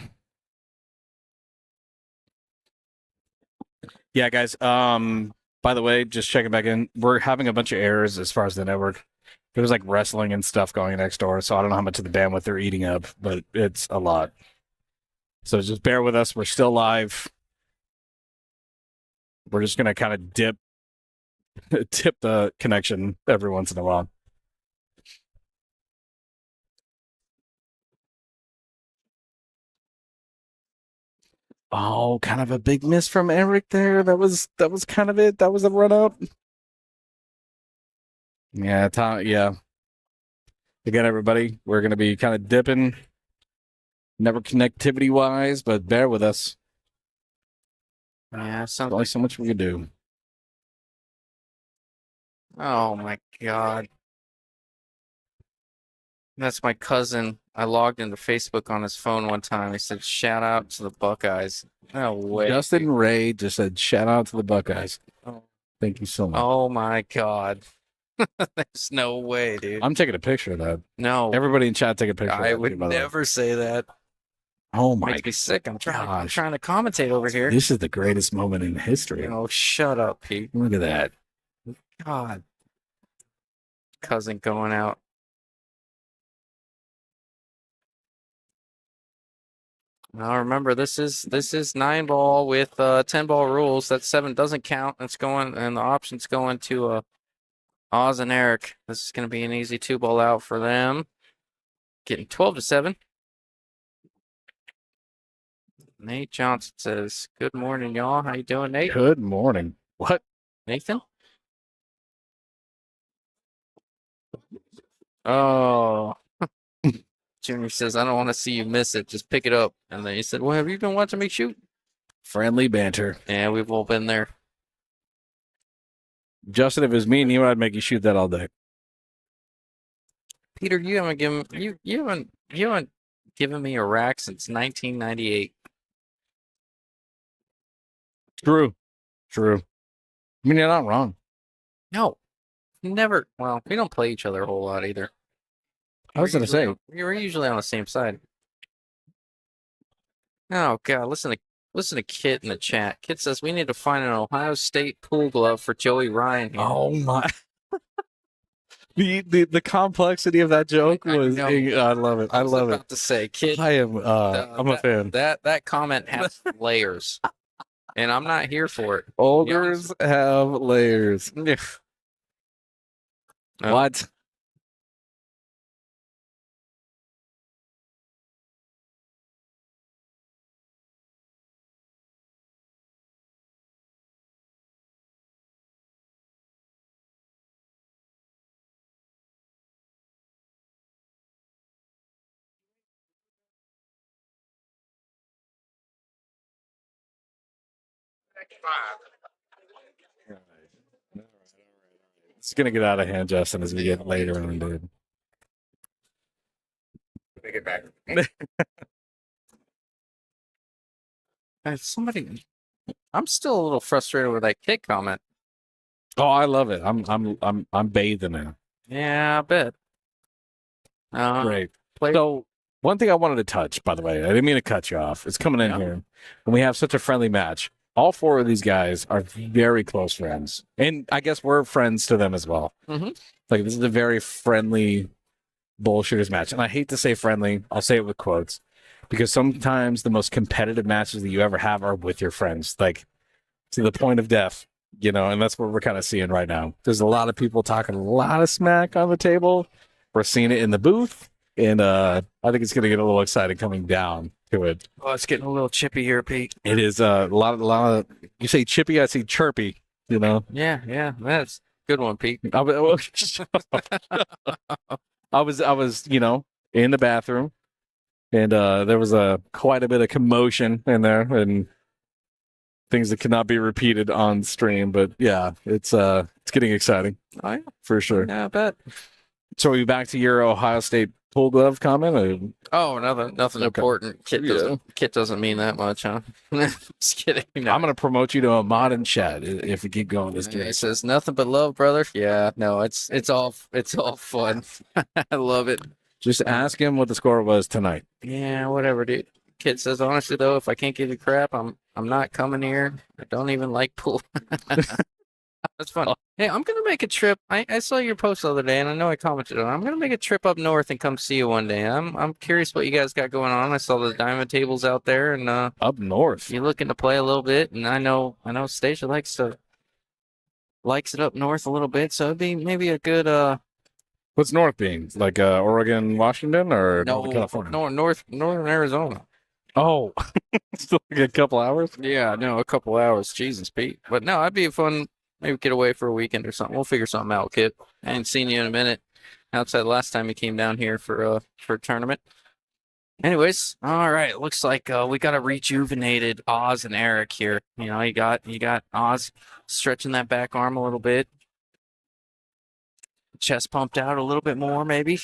Yeah, guys. By the way, just checking back in. We're having a bunch of errors as far as the network. There's like wrestling and stuff going next door, so I don't know how much of the bandwidth they're eating up, but it's a lot. So just bear with us. We're still live. We're just gonna kind of dip the connection every once in a while. Oh, kind of a big miss from Erik there. That was kind of it. That was a run up. Yeah, Tom. Yeah. Again, everybody, we're gonna be kind of dipping network connectivity wise, but bear with us. Yeah, There's only so much we can do. Oh my God. That's my cousin. I logged into Facebook on his phone one time. He said, "Shout out to the Buckeyes." No way. Justin Ray just said, "Shout out to the Buckeyes." Oh. Thank you so much. Oh my God. There's no way, dude. I'm taking a picture of that. No. Everybody in chat, take a picture. I of that would too, by the way. never say that. Oh my Makes me sick. I'm gosh. trying to commentate over here. This is the greatest moment in history. Oh, shut up, Pete. Look at that. God. Cousin going out. Now remember, this is 9 ball with 10 ball rules. That 7 doesn't count. It's going, and the option's going to Oz and Erik. This is going to be an easy 2 ball out for them. Getting 12-7. Nate Johnson says, "Good morning, y'all. How you doing, Nate?" Good morning. What? Nathan? Oh. Junior says, "I don't want to see you miss it. Just pick it up." And then he said, "Well, have you been watching me shoot?" Friendly banter. Yeah, we've all been there. Justin, if it was me and you, I'd make you shoot that all day. Peter, you haven't given me a rack since 1998. True. I mean, you're not wrong. No, never. Well, we don't play each other a whole lot either. I was going to say, We're usually on the same side. Oh God, listen to Kit in the chat. Kit says we need to find an Ohio State pool glove for Joey Ryan here. oh my. The complexity of that joke was, I love it. I was love about it. to say, Kit, I am, I'm a fan. that comment has layers, and I'm not here for it. Ogres have layers. No. What? It's going to get out of hand, Justin, as we get later in, dude. Take it back. Somebody, I'm still a little frustrated with that Kit comment. Oh, I love it. I'm bathed in it. Yeah, I bet. Great. Play- So one thing I wanted to touch, by the way, I didn't mean to cut you off. It's coming in here, and we have such a friendly match. All 4 of these guys are very close friends, and I guess we're friends to them as well. Mhm. Like, this is a very friendly bullshitters match, and I hate to say friendly. I'll say it with quotes, because sometimes the most competitive matches that you ever have are with your friends, like to the point of death, and that's what we're kind of seeing right now. There's a lot of people talking a lot of smack on the table. We're seeing it in the booth, and I think it's going to get a little exciting coming down to it. Oh, it's getting a little chippy here, Pete. It is a lot of. You say chippy, I say chirpy. Yeah, that's a good one, Pete. I was, in the bathroom, and there was quite a bit of commotion in there, and things that cannot be repeated on stream. But yeah, it's getting exciting. Oh, yeah. For sure. Yeah, I bet. So are we back to your Ohio State pool glove comment? Oh, nothing Okay. important. Kit doesn't mean that much, huh? Just kidding. No. I'm going to promote you to a mod in chat if we keep going this He game. says nothing but love, brother. Yeah, no, it's all fun. I love it. Just ask him what the score was tonight. Yeah, whatever, dude. Kid says honestly though, if I can't give you crap, I'm not coming here. I don't even like pool. That's fun. Hey, I'm gonna make a trip. I saw your post the other day, and I know I commented on it. I'm gonna make a trip up north and come see you one day. I'm curious what you guys got going on. I saw the diamond tables out there, and Up north. you're looking to play a little bit. And I know Stacia likes it up north a little bit, so it'd be maybe a good What's north being? Like Oregon, Washington, or no Northern California? northern Arizona. Oh, still like a couple hours? Yeah, no, a couple hours. Jesus, Pete. But no, I'd be fun. Maybe get away for a weekend or something. We'll figure something out, kid. I ain't seen you in a minute. Outside last time you came down here for a tournament. Anyways, all right. Looks like we got a rejuvenated Oz and Erik here. You got Oz stretching that back arm a little bit. Chest pumped out a little bit more, maybe.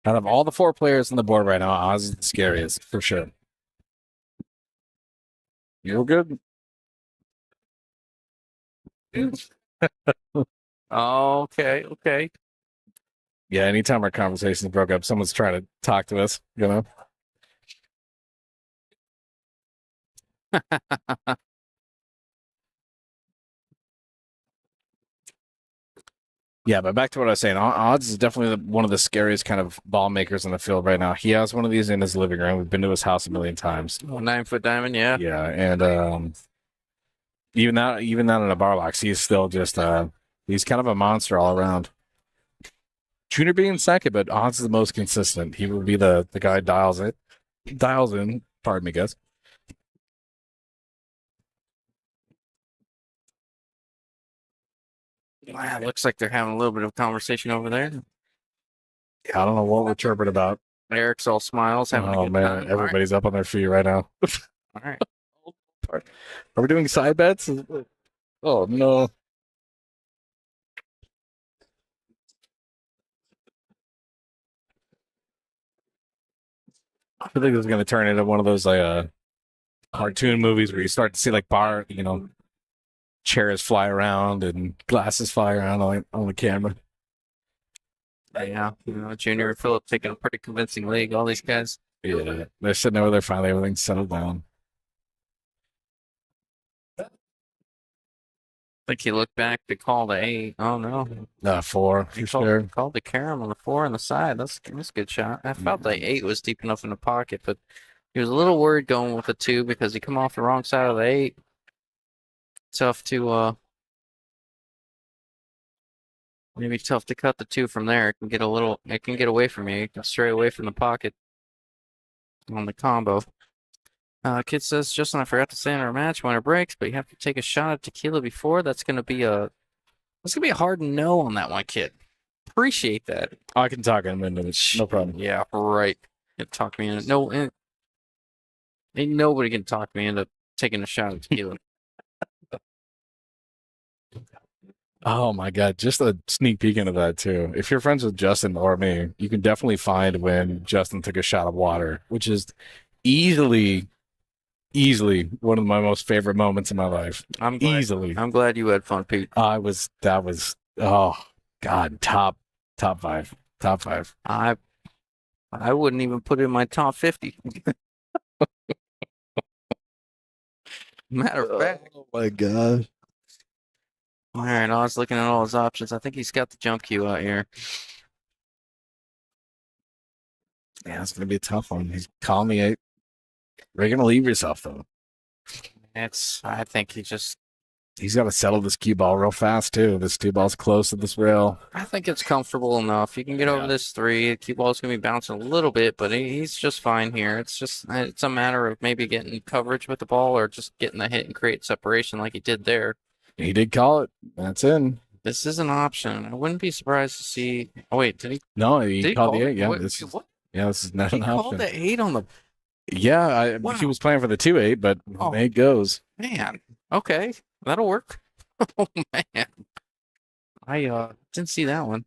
Out of all the 4 players on the board right now, Oz is the scariest, for sure. You're good. Okay. Yeah, anytime our conversations broke up, someone's trying to talk to us, Yeah, but back to what I was saying. Odds is definitely one of the scariest kind of ball makers in the field right now. He has one of these in his living room. We've been to his house a million times. Oh, 9-foot diamond, yeah. Yeah, and even that in a bar box, he's still just he's kind of a monster all around. Junior being second, but Odds is the most consistent. He will be the guy dials in. Pardon me, guys. Wow, looks like they're having a little bit of conversation over there. Yeah, I don't know what we're chirping about. Eric's all smiles, having a Oh good man, time. everybody's up on their feet right now. All right. Are we doing side bets? Oh no. I feel like this is gonna turn into one of those like cartoon movies where you start to see like chairs fly around and glasses fly around on the camera. Yeah, Junior and Phillip taking a pretty convincing lead. All these guys. Yeah, they're sitting over there. Finally, everything's settled down. I think he looked back to call the 8. Oh no, 4 for sure. called the carom on the 4 on the side. That's a good shot. I felt the 8 was deep enough in the pocket, but he was a little worried going with the 2 because he come off the wrong side of the 8. Tough to maybe tough to cut the 2 from there. It can get away from you. It can stray away from the pocket on the combo. Kid says, Justin, I forgot to say in our match winner breaks, but you have to take a shot of tequila before. That's gonna be a hard no on that one, kid. Appreciate that. I can talk in a minute. No problem. Yeah, right. You talk me into ain't nobody can talk me into taking a shot of tequila. Oh my god, just a sneak peek into that too. If you're friends with Justin or me, you can definitely find when Justin took a shot of water, which is easily one of my most favorite moments in my life. I'm glad you had fun, Pete. That was oh god, top 5. Top 5. I wouldn't even put it in my top 50. Matter of fact. Oh my god. All right, I was looking at all his options. I think he's got the jump cue out here. Yeah, it's gonna be a tough one. He's calling me 8. You're gonna leave yourself though. I think He's got to settle this cue ball real fast too. This cue ball's close to this rail. I think it's comfortable enough. You can get over this 3. The cue ball's gonna be bouncing a little bit, but he's just fine here. It's a matter of maybe getting coverage with the ball or just getting the hit and create separation like he did there. He did call it. That's in. This is an option. I wouldn't be surprised to see. Oh wait, did he? No, he called the 8. Yeah, What? this is not an He option. called the 8 on the. Yeah, Wow. he was playing for the 2-8, but Oh. 8 goes. Man, okay, that'll work. Oh man, I didn't see that one.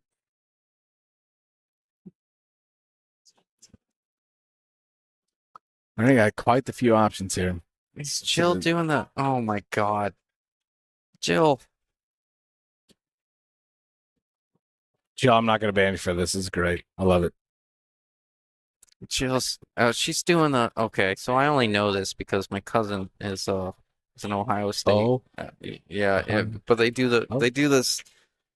I think I got quite the few options here. Is Jill doing the? Oh my god, Jill. Jill, I'm not going to ban you for this. This is great. I love it. Jill's. She's doing the. Okay, so I only know this because my cousin is in Ohio State. Oh, Yeah, but they do this.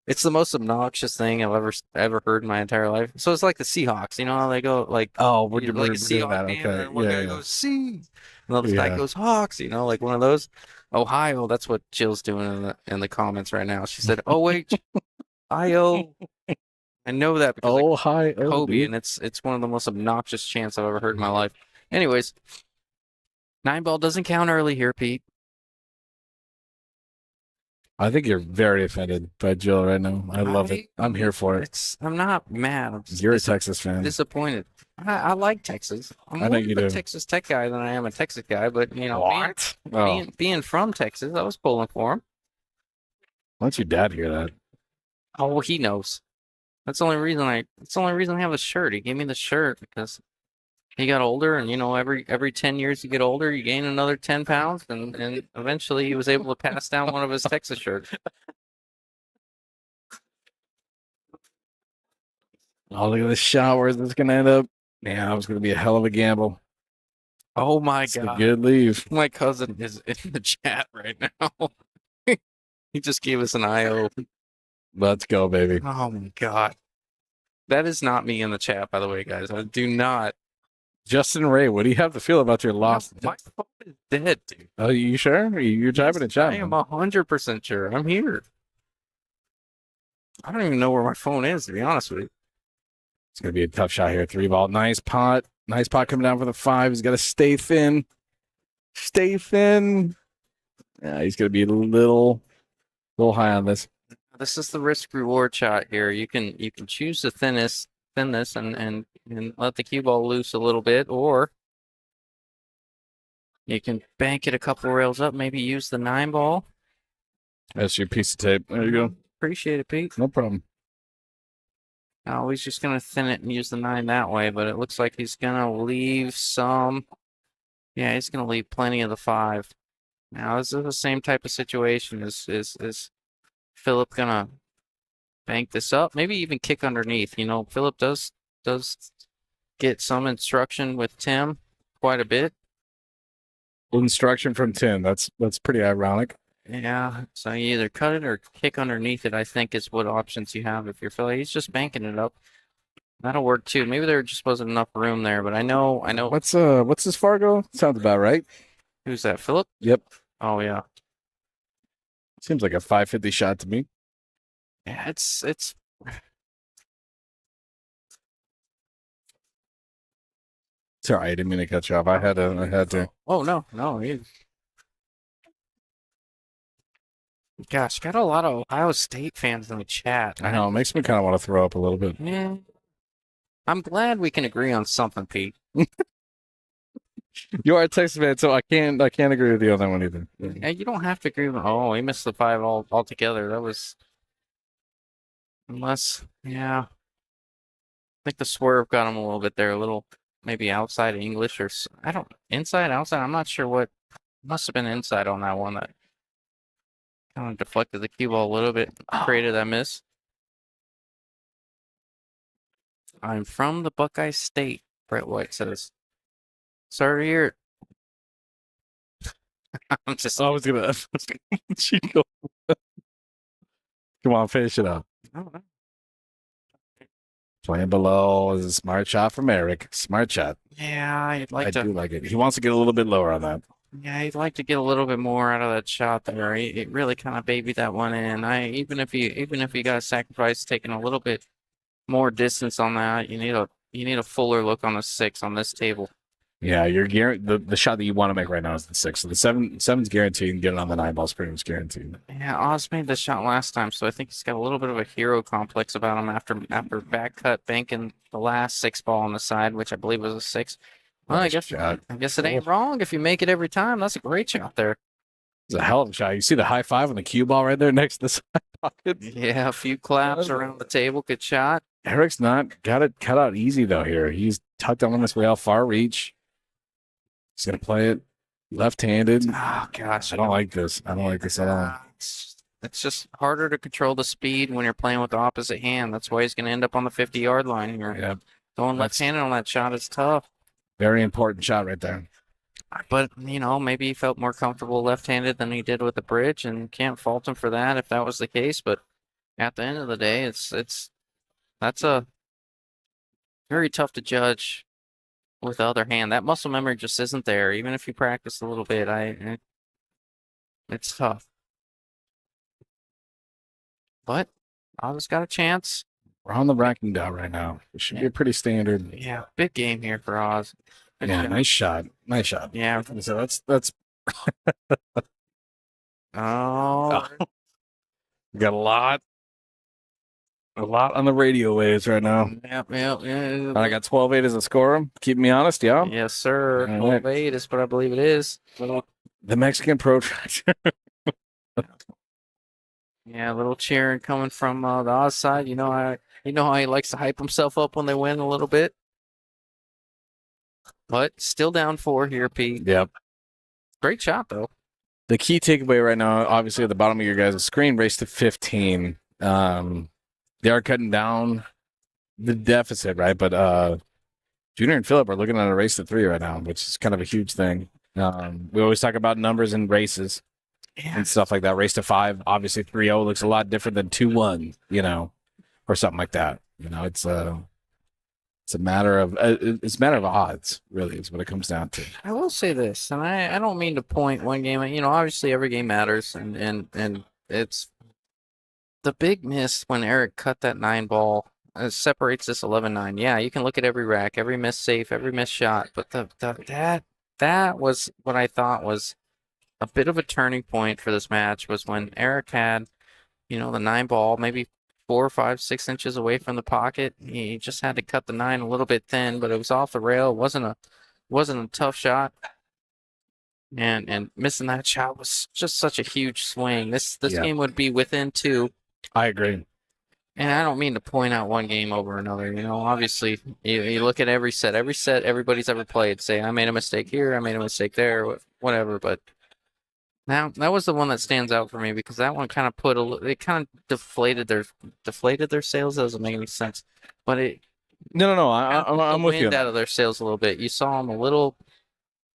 It's the most obnoxious thing I've ever heard in my entire life. So it's like the Seahawks, you know how they go like we're like a doing Seahawk that. fan, Okay. and one guy Yeah. goes Sea, and the other guy goes Hawks, you know, like one of those. Ohio, that's what Jill's doing in the comments right now. She said, "Oh wait, I-O." I know that because Oh, hi, Kobe, and it's one of the most obnoxious chants I've ever heard in my life. Anyways, 9 ball doesn't count early here, Pete. I think you're very offended by Jill right now. I love it. I'm here for it. I'm not mad. I'm just You're a Texas fan. disappointed. I like Texas. I'm I know more you of a do. Texas Tech guy than I am a Texas guy, but you know, What? Oh, being from Texas, I was pulling for him. why don't your dad hear that? Oh, well, he knows. That's the only reason I have the shirt. He gave me the shirt because he got older, and you know, every 10 years you get older, you gain another 10 pounds, and eventually he was able to pass down one of his Texas shirts. Oh, look at the shot. Where's this going to end up? Yeah, it was going to be a hell of a gamble. Oh my It's a god. good leave. My cousin is in the chat right now. He just gave us an IO. Let's go, baby. Oh my god. That is not me in the chat, by the way, guys. I do not. Justin Ray, what do you have to feel about your loss? My phone is dead, dude. Oh, you sure? You're typing in chat. I am 100% sure. I'm here. I don't even know where my phone is, to be honest with you. It's going to be a tough shot here. 3-ball. Nice pot. Nice pot coming down for the 5. He's got to stay thin. Stay thin. Yeah, he's going to be a little high on this. This is the risk reward shot here. You can choose to thin this and let the cue ball loose a little bit, or you can bank it a couple rails up, maybe use the 9 ball. That's your piece of tape. There you go. Appreciate it, Pete. No problem. Oh, he's just gonna thin it and use the 9 that way, but it looks like he's gonna leave some. Yeah, he's gonna leave plenty of the 5. Now this is the same type of situation. Is Phillip gonna bank this up? Maybe even kick underneath. You know, Phillip does get some instruction with Tim quite a bit. Instruction from Tim. That's pretty ironic. Yeah, so you either cut it or kick underneath it, I think is what options you have if you're Philly. He's just banking it up. That'll work too. Maybe there just wasn't enough room there, but I know. What's this Fargo? Sounds about right. Who's that, Phillip? Yep. Oh yeah. Seems like a 550 shot to me. Yeah, it's It's all right. I didn't mean to cut you off. I had to. Oh no. Gosh, got a lot of Ohio State fans in the chat. I know. It makes me kind of want to throw up a little bit. Yeah. I'm glad we can agree on something, Pete. You are a Texas fan, so I can't agree with you on that one either. Yeah, you don't have to agree with. Oh, he missed the 5 altogether. That was. Yeah. I think the swerve got him a little bit there, a little maybe outside English or I don't inside, outside. I'm not sure what. Must have been inside on that one that kind of deflected the cue ball a little bit, created that miss. I'm from the Buckeye State, Brett White says. Sorry to hear it. I'm just. I was gonna. Come on, finish it up. I don't know. Playing below is a smart shot from Erik. Smart shot. Yeah, I'd like I to. do like it. He wants to get a little bit lower on that. Yeah, I'd like to get a little bit more out of that shot there. It really kind of babied that one in. Even if you got to sacrifice taking a little bit more distance on that, you need a fuller look on the 6 on this table. Yeah, you're the shot that you want to make right now is the 6. So the 7's guaranteed, and get it on the 9 ball's pretty much guaranteed. Yeah, Oz made the shot last time, so I think he's got a little bit of a hero complex about him after back cut banking the last 6 ball on the side, which I believe was a 6. Well, I guess it ain't wrong if you make it every time. That's a great shot there. It's a hell of a shot. You see the high 5 on the cue ball right there next to the side pocket? Yeah, a few claps around the table. Good shot. Eric's not got it cut out easy though here. He's tucked on this rail, far reach. He's gonna play it left-handed. Oh gosh, I don't like this. I don't like this at all. It's just harder to control the speed when you're playing with the opposite hand. That's why he's gonna end up on the 50-yard line here. Yeah, Going left-handed on that shot is tough. very important shot right there. But, maybe he felt more comfortable left-handed than he did with the bridge, and can't fault him for that if that was the case. But at the end of the day, that's a very tough to judge with the other hand. That muscle memory just isn't there. Even if you practice a little bit, it's tough. But Oz got a chance. We're on the ranking down right now. It should be a pretty standard. Yeah, big game here for Oz. Good Yeah, shot. nice shot. Nice shot. Yeah. So that's Oh. we got a lot on the radio waves right now. Yep. I got 12-8 as a scorer. Keep me honest, yeah. Yes, sir. All right. 12-8 is what I believe it is. The Mexican protractor. Yeah, a little cheering coming from the Oz side. You know how he likes to hype himself up when they win a little bit. But still down 4 here, Pete. Yep. Great shot though. The key takeaway right now, obviously at the bottom of your guys' screen, race to 15. They are cutting down the deficit, right? But Junior and Phillip are looking at a race to 3 right now, which is kind of a huge thing. We always talk about numbers in races and stuff like that. Race to 5, obviously 3-0 looks a lot different than 2-1, or something like that. It's a matter of odds, really, is what it comes down to. I will say this, and I don't mean to point one game. Obviously every game matters, and it's the big miss when Erik cut that 9 ball. Separates this 11-9. Yeah, you can look at every rack, every missed safe, every missed shot, but that was what I thought was a bit of a turning point for this match, was when Erik had, the 9 ball, maybe 4, 5, 6 inches away from the pocket. He just had to cut the 9 a little bit thin, but it was off the rail. It wasn't a tough shot. And missing that shot was just such a huge swing. This game would be within 2. I agree. And I don't mean to point out one game over another. Obviously, you look at every set everybody's ever played. Say, I made a mistake here, I made a mistake there, whatever. But now that was the one that stands out for me, because that one kind of it kind of deflated their sails. That doesn't make any sense. But it no, I'm with you. Out of their sails a little bit. You saw them a little.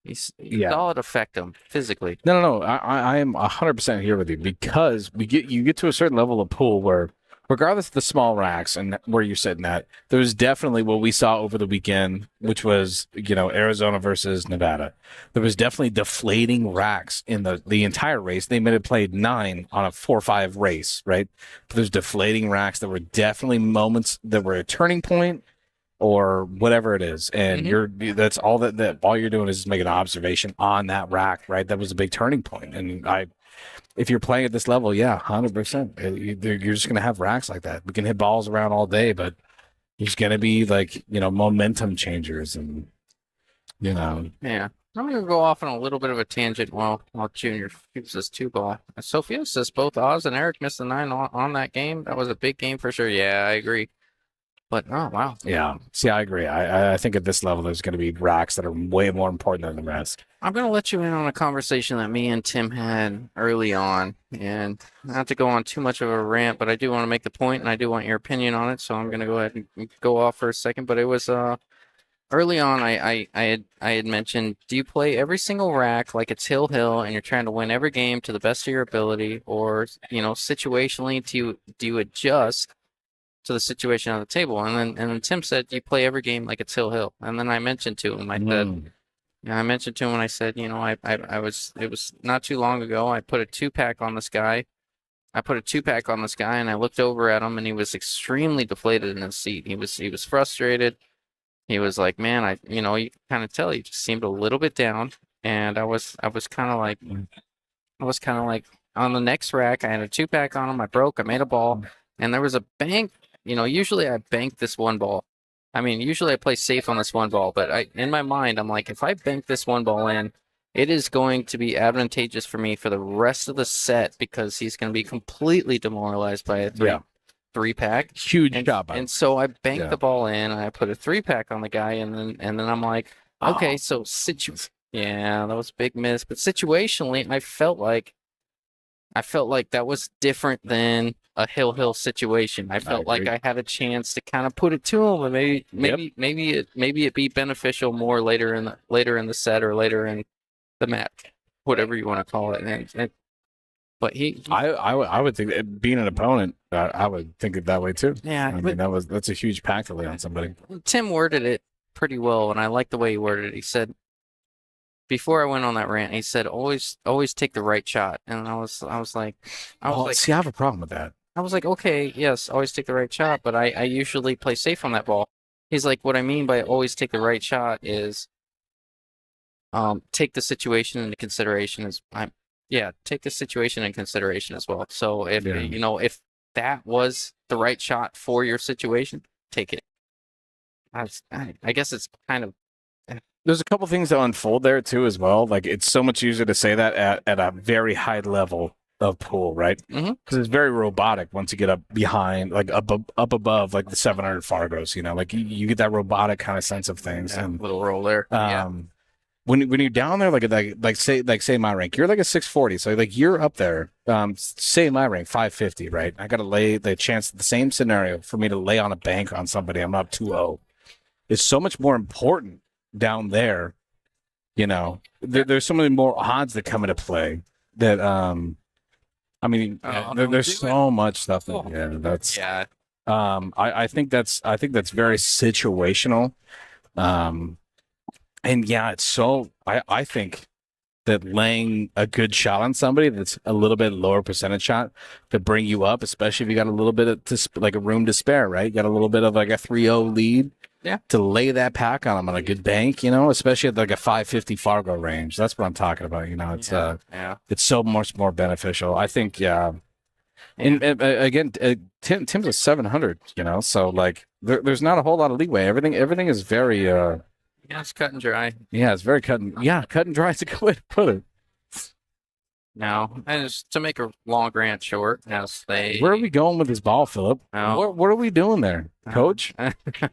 You saw it affect them physically. No. I am 100% here with you, because you get to a certain level of pool where, regardless of the small racks and where you're sitting at, there's definitely what we saw over the weekend, which was, Arizona versus Nevada. There was definitely deflating racks in the entire race. They may have played 9 on a 4-5 race, right? But there's deflating racks that were definitely moments that were a turning point or whatever it is. And that's all that all you're doing is just making an observation on that rack, right? That was a big turning point. And if you're playing at this level, 100%. You're just going to have racks like that. We can hit balls around all day, but there's going to be momentum changers and, Yeah. I'm going to go off on a little bit of a tangent while Junior shoots this 2 ball. Sophia says both Oz and Erik missed the 9 on that game. That was a big game for sure. Yeah, I agree. But, oh, wow. Yeah. See, I agree. I think at this level, there's going to be racks that are way more important than the rest. I'm going to let you in on a conversation that me and Tim had early on, and not to go on too much of a rant, but I do want to make the point, and I do want your opinion on it, so I'm going to go ahead and go off for a second. But it was early on, I had mentioned, do you play every single rack like it's hill, and you're trying to win every game to the best of your ability, or, situationally, do you adjust to the situation on the table? And then Tim said, you play every game like it's hill. And then I mentioned to him, I said, it was not too long ago, I put a 2-pack on this guy. And I looked over at him, and he was extremely deflated in his seat. He was frustrated. He was like, man, you can kind of tell he just seemed a little bit down. And I was kind of like on the next rack, I had a 2-pack on him. I made a ball, and there was a bank. Usually I bank this 1 ball. Usually I play safe on this 1 ball, but in my mind, I'm like, if I bank this 1 ball in, it is going to be advantageous for me for the rest of the set, because he's going to be completely demoralized by a 3-pack. Huge job. And so I banked the ball in, and I put a 3-pack on the guy, and then I'm like, okay, so that was a big miss. But situationally, I felt like that was different than a hill situation. I felt like I had a chance to kind of put it to him, and maybe it be beneficial more later in the set or later in the match, whatever you want to call it. But I would think that being an opponent, I would think it that way too. Yeah, that's a huge pack to lay on somebody. Tim worded it pretty well, and I like the way he worded it. He said, before I went on that rant, he said, always take the right shot. And I was like, see, I have a problem with that. I was like, okay, yes, always take the right shot, but I usually play safe on that ball. He's like, what I mean by always take the right shot is take the situation into consideration take the situation in consideration as well. So if that was the right shot for your situation, take it. I guess it's kind of. There's a couple things that unfold there too as well. Like, it's so much easier to say that at a very high level of pool, right? Because it's very robotic once you get up behind, like up above, like the 700 Fargos. Like you get that robotic kind of sense of things. Yeah, and little roll there. When you're down there, like say my rank, you're like a 640, so like you're up there. Say my rank 550, right? I got to lay the chance, the same scenario for me to lay on a bank on somebody. I'm up 2-0. is so much more important down there. You know, there's so many more odds that come into play that I mean, there's so much stuff that that's I think that's very situational. And yeah, it's so I think that laying a good shot on somebody that's a little bit lower percentage shot to bring you up, especially if you got a little bit of like a room to spare, right? You got a little bit of like a 3-0 lead. Yeah. To lay that pack on them on a good bank, you know, especially at like a 550 Fargo range. That's what I'm talking about. You know, it's it's so much more beneficial. I think, yeah. And again, Tim's a 700, you know, so like there's not a whole lot of leeway. Everything is very it's cut and dry. Yeah, it's very cut and dry is a good way to put it. No, and just to make a long rant short, as they. Where are we going with this ball, Phillip? What are we doing there, Coach?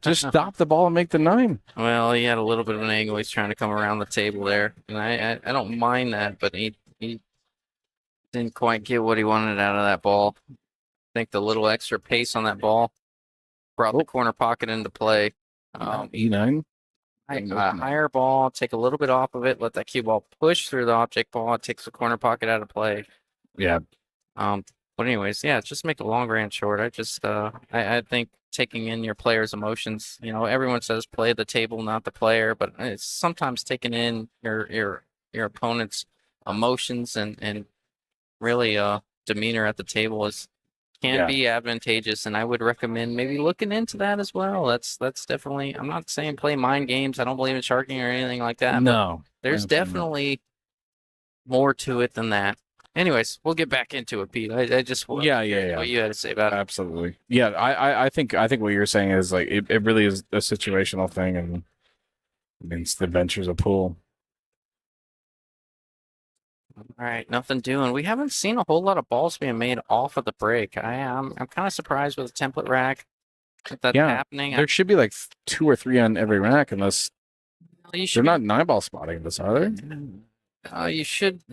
Just stop the ball and make the 9. Well, he had a little bit of an angle. He's trying to come around the table there, and I don't mind that, but he didn't quite get what he wanted out of that ball. I think the little extra pace on that ball brought the corner pocket into play. E9. Higher ball, take a little bit off of it, let that cue ball push through the object ball. It takes the corner pocket out of play. Yeah. But anyways, yeah, just make a long rant short. I think taking in your player's emotions, you know, everyone says play the table, not the player, but it's sometimes taking in your opponent's emotions and really demeanor at the table can be advantageous, and I would recommend maybe looking into that as well. That's definitely. I'm not saying play mind games. I don't believe in sharking or anything like that. No, there's definitely more to it than that. Anyways, we'll get back into it, Pete. I just what you had to say about it. Absolutely. Yeah, I think what you're saying is like it really is a situational thing, and I mean it's the adventures of pool. All right, nothing doing. We haven't seen a whole lot of balls being made off of the break. I'm kind of surprised with the template rack that's happening. There should be like 2 or 3 on every rack, unless they're not 9-ball spotting this, are they? You should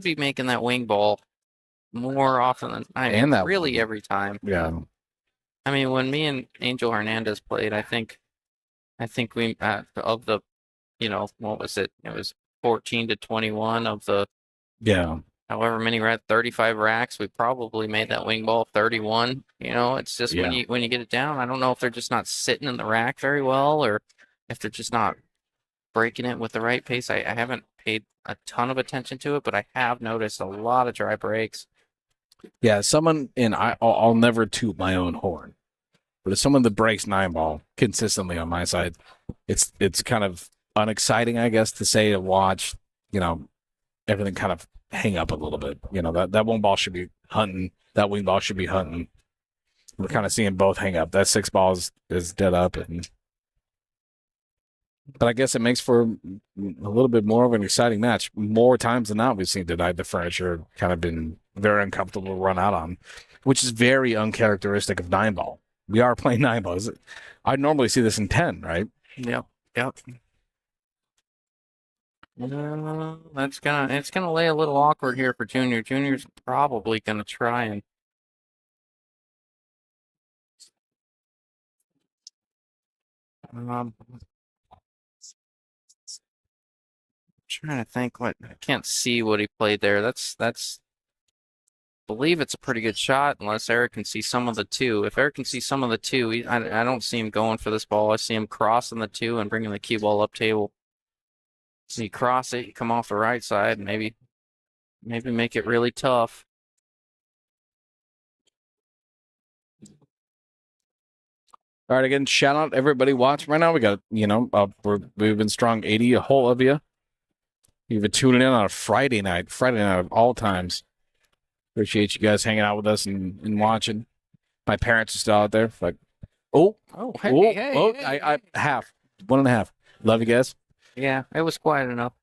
be making that wing ball more often than every time. Yeah. I mean, when me and Angel Hernandez played, I think we of the, what was it? It was 14 to 21 of the however many we're at 35 racks. We probably made that wing ball 31. It's just when you get it down, I don't know if they're just not sitting in the rack very well or if they're just not breaking it with the right pace. I haven't paid a ton of attention to it, but I have noticed a lot of dry breaks. Yeah, I'll never toot my own horn, but as someone that breaks 9-ball consistently on my side, it's kind of unexciting, I guess, to watch, everything kind of hang up a little bit. That one ball should be hunting. That wing ball should be hunting. We're kind of seeing both hang up. That 6 ball is dead up. But I guess it makes for a little bit more of an exciting match. More times than not, we've seen Denied the Furniture kind of been very uncomfortable to run out on, which is very uncharacteristic of 9-ball. We are playing 9-ball. I normally see this in 10, right? Yep. It's gonna lay a little awkward here for Junior. Junior's probably gonna try and trying to think I can't see what he played there. That's believe it's a pretty good shot unless Erik can see some of the 2. If Erik can see some of the 2, I don't see him going for this ball. I see him crossing the 2 and bringing the cue ball up table. So you cross it, you come off the right side, and maybe make it really tough. All right, again, shout out everybody watching right now. We got, we've been strong 80, a whole of you. You've been tuning in on a Friday night of all times. Appreciate you guys hanging out with us and watching. My parents are still out there. Like, I half, 1.5. Love you guys. Yeah, it was quiet enough.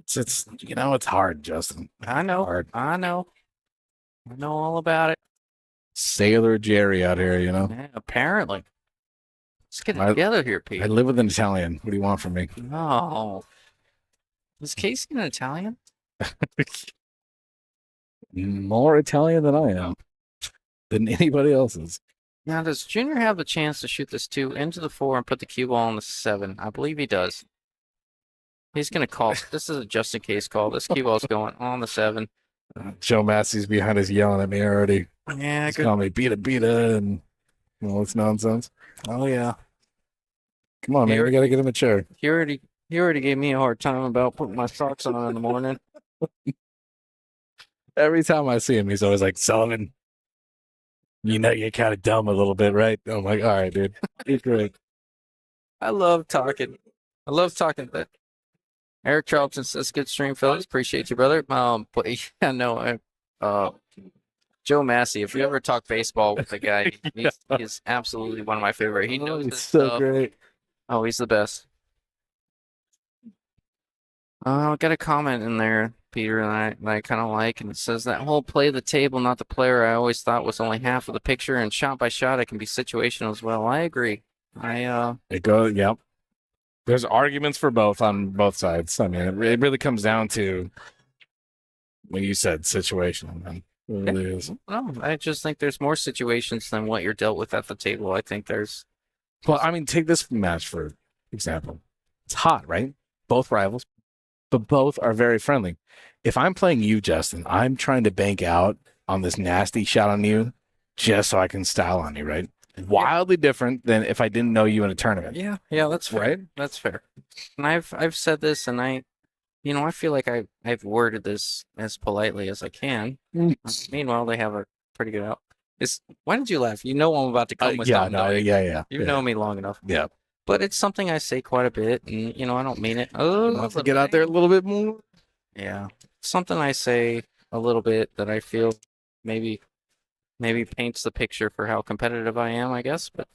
It's it's hard, Justin. I know. Hard. I know all about it. Sailor Jerry out here, Yeah, apparently. Let's get it together here, Pete. I live with an Italian. What do you want from me? No. Is Casey an Italian? More Italian than I am. Than anybody else is. Now, does Junior have the chance to shoot this 2 into the 4 and put the cue ball on the 7? I believe he does. He's going to call. This is a just in case call. This cue ball's going on the 7. Joe Massey's behind us yelling at me already. Yeah, He's good. calling me beat and all this nonsense. Oh, yeah. Come on, man. Here- We got to get him a chair. He already gave me a hard time about putting my socks on in the morning. Every time I see him, he's always like, Sullivan, you know you're kind of dumb a little bit, right? I'm like, all right, dude. You're great. I love talking. That Eric Charlton says, "Good stream, fellas. Appreciate you, brother." But yeah, no, Joe Massey. If you ever talk baseball with the guy, he's absolutely one of my favorite. He knows It's his so stuff. great. Oh, he's the best. I got a comment in there, Peter, and I kind of like, and it says that whole play the table, not the player. I always thought was only half of the picture, and shot by shot, it can be situational as well. I agree. It goes, yep. There's arguments for both on both sides. I mean, it really comes down to what you said, situational, man. It really is. No, I just think there's more situations than what you're dealt with at the table. I think there's. Well, I mean, take this match for example. It's hot, right? Both rivals, but both are very friendly. If I'm playing you, Justin, I'm trying to bank out on this nasty shot on you just so I can style on you, right? Wildly different than if I didn't know you in a tournament. Yeah, that's fair. Right? That's fair. And I've said this, and I feel like I've worded this as politely as I can. Meanwhile, they have a pretty good out. Why did you laugh? You know I'm about to come with something. Yeah. You know me long enough. Yeah. But it's something I say quite a bit, and I don't mean it. Oh, Let's get out there a little bit more. Yeah, something I say a little bit that I feel maybe paints the picture for how competitive I am, I guess. But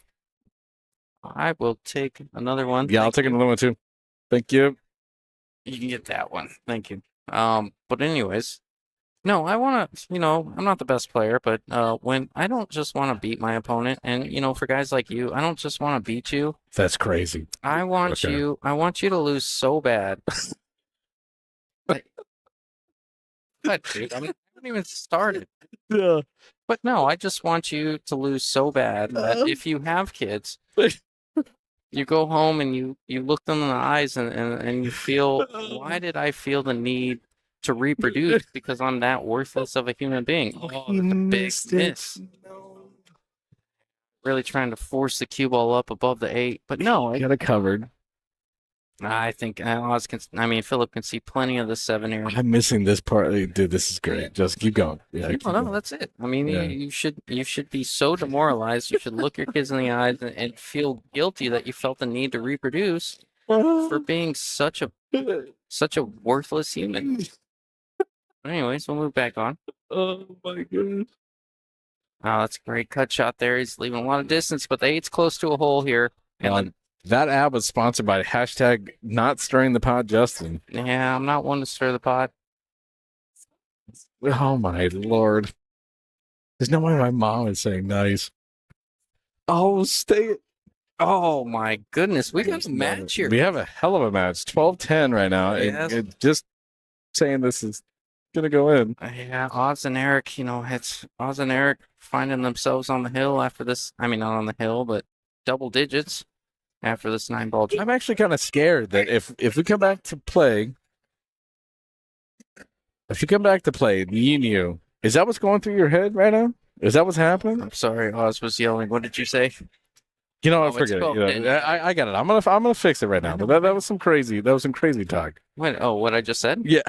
I will take another one. Yeah, I'll take another one too. Thank you. You can get that one. Thank you. But anyways, no, I want to, I'm not the best player, but when I don't just want to beat my opponent, and for guys like you, I don't just want to beat you. That's crazy. I want Okay. I want you to lose so bad. What, dude? I haven't even started. Yeah. But no, I just want you to lose so bad that if you have kids, you go home and you look them in the eyes and you feel, why did I feel the need to reproduce because I'm that worthless of a human being? Oh, that's a big miss. Really trying to force the cue ball up above the 8, but no, I got it covered. I think Phillip can see plenty of the 7 here. I'm missing this part. Dude, this is great. Just keep going. Yeah, keep No, going. that's it. I mean, Yeah. you should be so demoralized. You should look your kids in the eyes and feel guilty that you felt the need to reproduce for being such a worthless human. But anyways, we'll move back on. Oh my goodness. Oh, that's a great cut shot there. He's leaving a lot of distance, but the 8's close to a hole here. And That ad was sponsored by hashtag not stirring the pot, Justin. yeah, I'm not one to stir the pot. Oh my Lord. There's no way my mom is saying nice. Oh, stay it. Oh my goodness, we got a match here. We have a hell of a match. 12-10 right now. Yes. It just saying this is gonna go in. Yeah, Oz and Erik, it's Oz and Erik finding themselves on the hill after this. I mean, not on the hill, but double digits after this 9-ball. I'm actually kind of scared that if we come back to play, me and you, is that what's going through your head right now? Is that what's happening? I'm sorry, Oz was yelling. What did you say? You know, Oh, I it's forget it. called You know, Denny. I got it. I'm gonna fix it right now. But that was some crazy talk. What I just said? Yeah.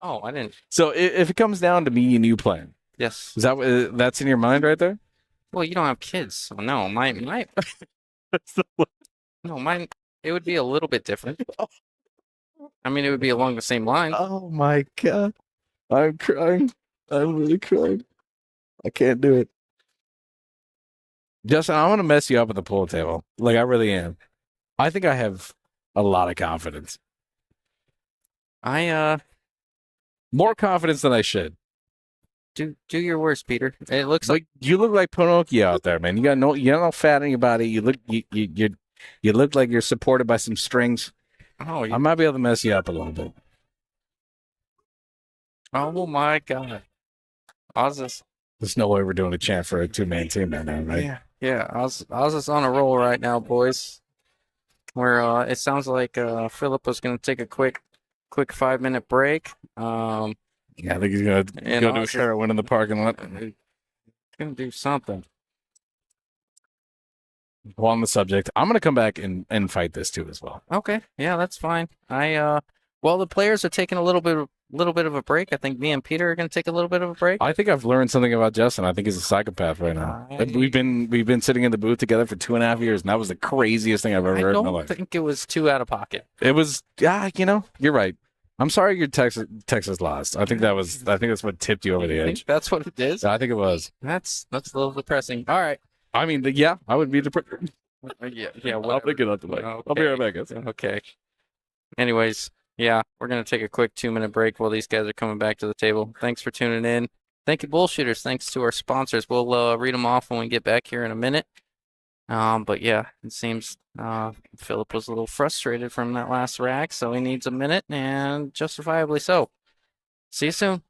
Oh, I didn't. So if it comes down to me and you playing, Yes. is that that's in your mind right there? Well, you don't have kids, so no. Mine. No, mine. It would be a little bit different. I mean, it would be along the same lines. Oh my God. I'm crying. I'm really crying. I can't do it. Justin, I'm going to mess you up at the pool table. Like, I really am. I think I have a lot of confidence. More confidence than I should. Do your worst, Peter. It looks like Like, you look like Pinocchio out there, man. You got no fat on your body. You look like you're supported by some strings. oh, I might be able to mess you up a little bit. oh my God. Oz is There's no way we're doing a chant for a 2-man team right now, right? yeah. Yeah, Oz is on a roll right now, boys. Where it sounds like Philip was gonna take a quick 5-minute break. Yeah, I think he's gonna And go do Oz is heroin in the parking lot. gonna do something. While on the subject, I'm gonna come back and fight this too as well. Okay, yeah, that's fine. Well, the players are taking a little bit of a break. I think me and Peter are gonna take a little bit of a break. I think I've learned something about Justin. I think he's a psychopath right now. We've been sitting in the booth together for 2.5 years, and that was the craziest thing I've ever I heard in my don't life. think it was too out of pocket. It was, yeah, you're right. I'm sorry your Texas lost. I think that's what tipped you over the I edge. think that's what it is. I think it was. That's a little depressing. All right. I mean, yeah, I would be depressed. Yeah. I'll Whatever. pick it up the mic. I'll be right back, guys. Okay. Anyways, yeah, we're gonna take a quick 2-minute break while these guys are coming back to the table. Thanks for tuning in. Thank you, bullshitters. Thanks to our sponsors. We'll read them off when we get back here in a minute. But yeah, it seems Philip was a little frustrated from that last rack, so he needs a minute, and justifiably so. See you soon.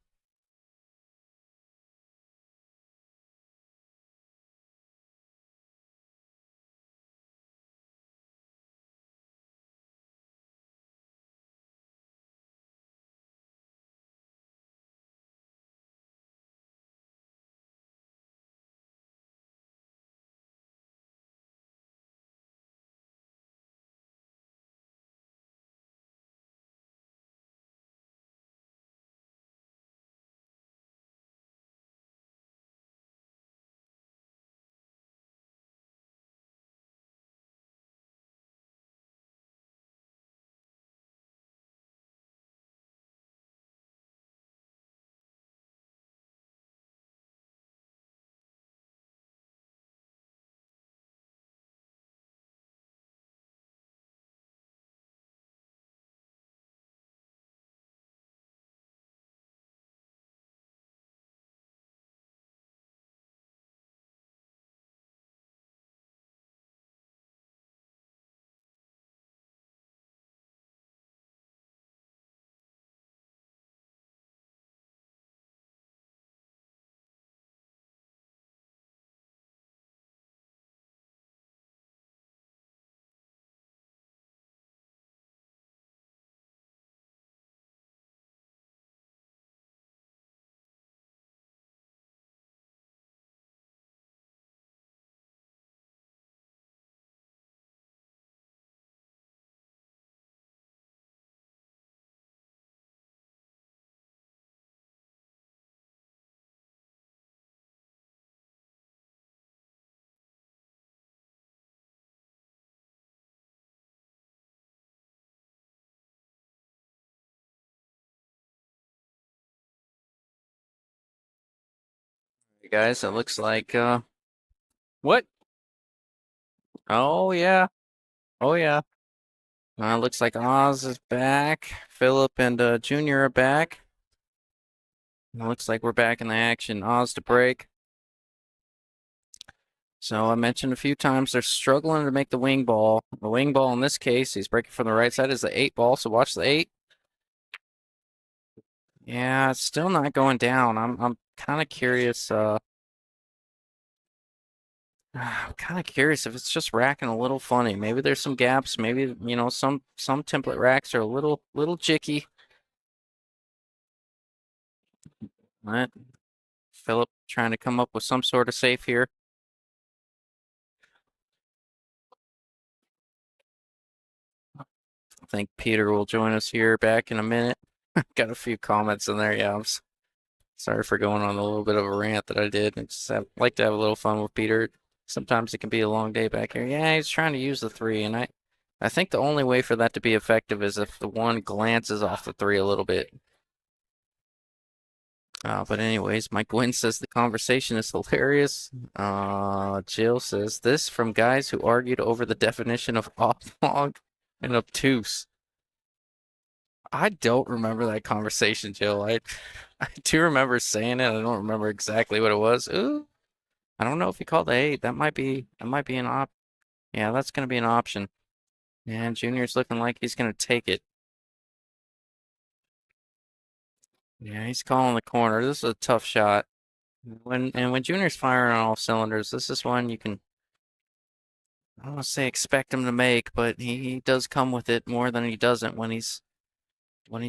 Hey guys, it looks like what? Oh yeah. Oh yeah. Looks like Oz is back. Philip and Junior are back. It looks like we're back in the action. Oz to break. So I mentioned a few times they're struggling to make the wing ball. The wing ball in this case, he's breaking from the right side, is the 8 ball. So watch the 8. Yeah, it's still not going down. I'm kind of curious. I'm kind of curious if it's just racking a little funny. Maybe there's some gaps. Maybe some template racks are a little jicky. Right. Philip trying to come up with some sort of safe here. I think Peter will join us here back in a minute. Got a few comments in there. Yeah, sorry for going on a little bit of a rant that I did. I just like to have a little fun with Peter. Sometimes it can be a long day back here. Yeah, he's trying to use the 3, and I think the only way for that to be effective is if the 1 glances off the 3 a little bit. But anyways, Mike Gwynn says the conversation is hilarious. Jill says this from guys who argued over the definition of oblong and obtuse. I don't remember that conversation, Jill. I do remember saying it. I don't remember exactly what it was. Ooh, I don't know if he called the 8. That might be an op. Yeah, that's gonna be an option. And Junior's looking like he's gonna take it. Yeah, he's calling the corner. This is a tough shot. When Junior's firing on all cylinders, this is one you can I don't want to say expect him to make, but he does come with it more than he doesn't when he's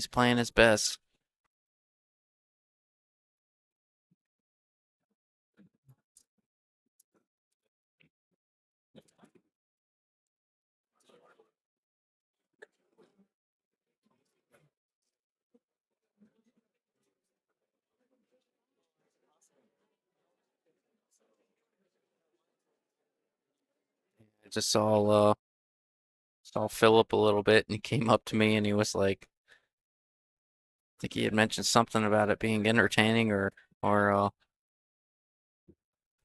playing his best. I just saw Phillip a little bit, and he came up to me and he was like, I think he had mentioned something about it being entertaining or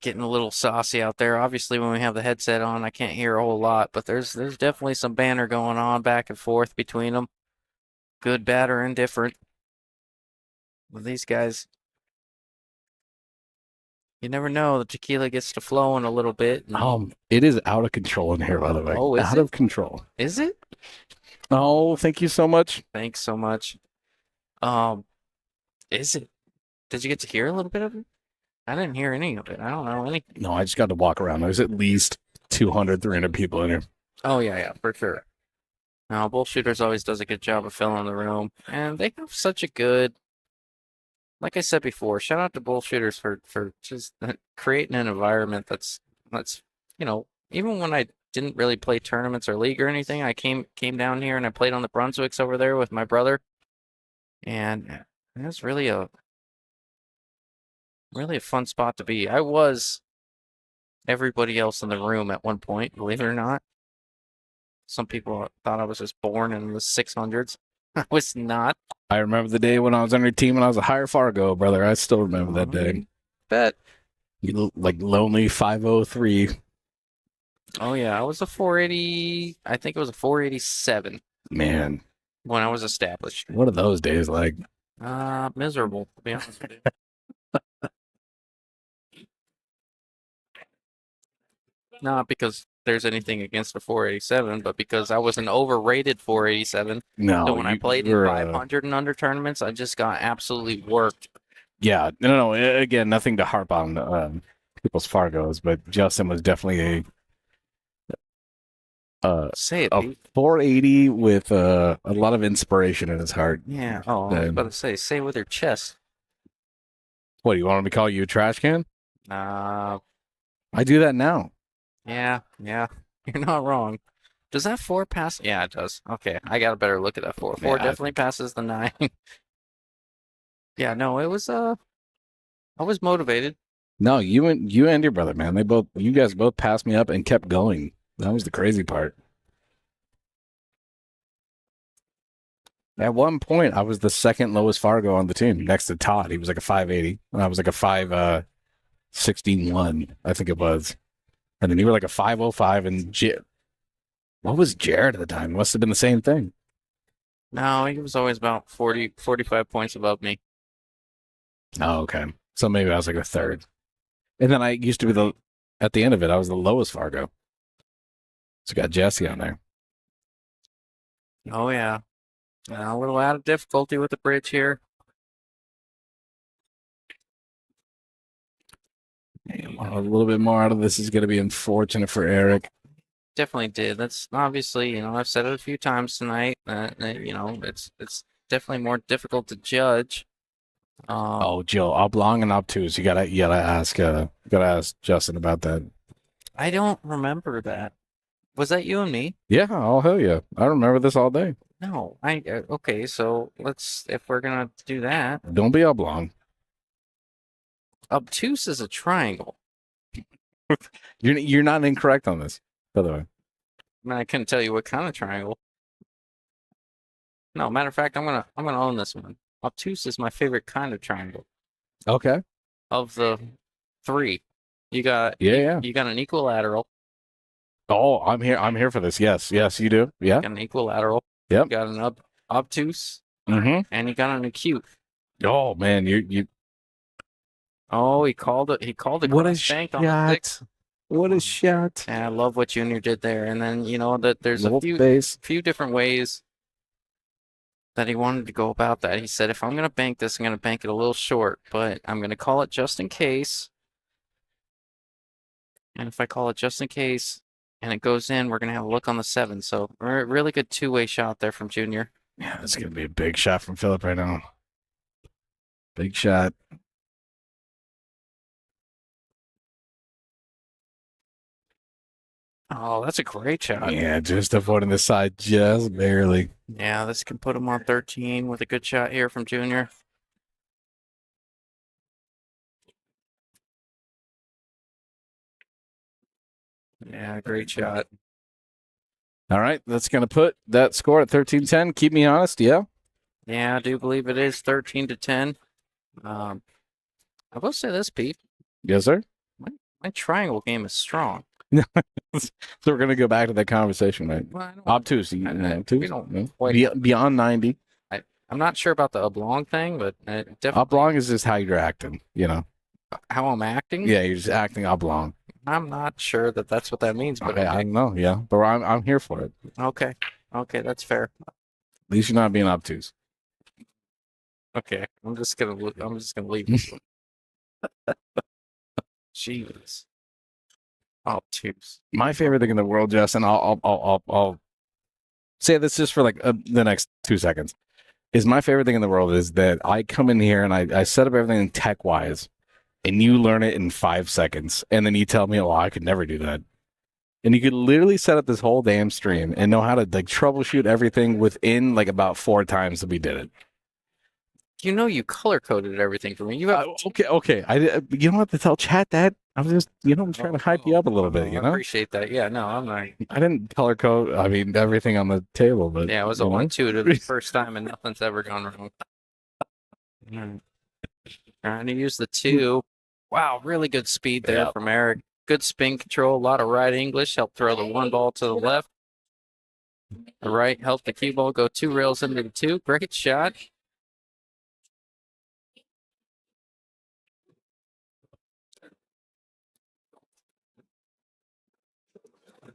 getting a little saucy out there. Obviously, when we have the headset on, I can't hear a whole lot, but there's definitely some banter going on back and forth between them, good, bad, or indifferent. With these guys, you never know. The tequila gets to flowing a little bit. It is out of control in here, by the way. Oh, is out it? of control. Is it? Oh, thank you so much. Thanks so much. Is it? Did you get to hear a little bit of it? I didn't hear any of it. I don't know any. No, I just got to walk around. There's at least 200, 300 people in here. Oh yeah, for sure. No, Bullshooters always does a good job of filling the room, and they have such a good. Like I said before, shout out to Bullshooters for just creating an environment that's even when I didn't really play tournaments or league or anything, I came down here and I played on the Brunswicks over there with my brother, and it was really a fun spot to be. I was everybody else in the room at one point, believe it or not. Some people thought I was just born in the 600s. I was not. I remember the day when I was on your team and I was a higher Fargo, brother. I still remember that day. Bet. You like lonely 503. Oh yeah, I was a 480. I think it was a 487 Man, when I was established. what are those days like? Miserable, to be honest with you. Not because there's anything against a 487, but because I was an overrated 487. No, So when I you played in were, 500 and under tournaments, I just got absolutely worked. Yeah, no. Again, nothing to harp on people's Fargos, but Justin was definitely Say it, a Pete. 480 with a lot of inspiration in his heart. Yeah. Oh, I was about to say with your chest. What, you want me to call you a trash can? Uh, I do that now. yeah. You're not wrong. Does that 4 pass? Yeah, it does. Okay, I got a better look at that 4. 4 Yeah. definitely passes the 9. Yeah, no, it was I was motivated. No, you and your brother, man. You guys both passed me up and kept going. That was the crazy part. At one point, I was the second lowest Fargo on the team, next to Todd. He was like a 580, and I was like a 561, I think it was. And then you were like a 505, and what was Jared at the time? It must have been the same thing. No, he was always about 40, 45 points above me. Oh, okay. So maybe I was like a third. And then I used to be at the end of it, I was the lowest Fargo. So got Jesse on there. Oh yeah. A little out of difficulty with the bridge here. A little bit more out of this is going to be unfortunate for Erik. Definitely did. That's obviously, I've said it a few times tonight. It's definitely more difficult to judge. Jill, oblong and obtuse. You gotta ask Justin about that. I don't remember that. Was that you and me? Yeah, oh hell yeah. I remember this all day. No, okay, so if we're gonna do that. Don't be oblong. Obtuse is a triangle. You're not incorrect on this, by the way. I mean, I couldn't tell you what kind of triangle. No, matter of fact, I'm gonna own this one. Obtuse is my favorite kind of triangle. Okay. Of the 3, you got Yeah. You got an equilateral. Oh, I'm here for this. Yes, you do. Yeah. You got an equilateral. Yep. You got an obtuse. Mm-hmm. And you got an acute. Oh man, you. Oh, he called it. He called it. What a shanked on the 6. What a shot! And I love what Junior did there. And then that there's a few different ways that he wanted to go about that. He said, if I'm gonna bank this, I'm gonna bank it a little short, but I'm gonna call it just in case. And if I call it just in case, and it goes in, we're going to have a look on the 7. So really good two-way shot there from Junior. Yeah, that's going to be a big shot from Phillip right now. Big shot. Oh, that's a great shot. Yeah, just avoiding the side just barely. Yeah, this can put him on 13 with a good shot here from Junior. Yeah, great shot. All right, that's going to put that score at 13-10. Keep me honest, yeah? Yeah, I do believe it is 13-10. I will say this, Pete. Yes, sir. My triangle game is strong. So we're going to go back to that conversation, right? Well, I don't- Obtuse. I- Obtuse? we don't No? quite- Beyond 90. I'm not sure about the oblong thing, but definitely Oblong is just how you're acting, you know? how I'm acting. Yeah, you're just acting oblong. I'm not sure that that's what that means, but Okay, I okay. don't know, yeah. But I'm here for it. Okay, that's fair. At least you're not being obtuse. Okay, I'm just gonna leave this one. Jeez. Obtuse. My favorite thing in the world, Justin, I'll say this just for like the next 2 seconds, is my favorite thing in the world is that I come in here and I set up everything tech wise, and you learn it in 5 seconds, and then you tell me, "Oh, I could never do that." And you could literally set up this whole damn stream and know how to like troubleshoot everything within like about 4 times that we did it. You know you color coded everything for me. You have Okay. You don't have to tell chat that. I'm just, I'm trying to hype you up a little bit. I appreciate that. Yeah, no, I'm not. I didn't color code. I mean, everything on the table, but Yeah, it was a 1-2 the first time, and nothing's ever gone wrong. Trying to use the 2. Wow, really good speed there from Erik. Good spin control, a lot of right English. Helped throw the 1 ball to the left. The right helped the cue ball go 2 rails into the 2. Great shot.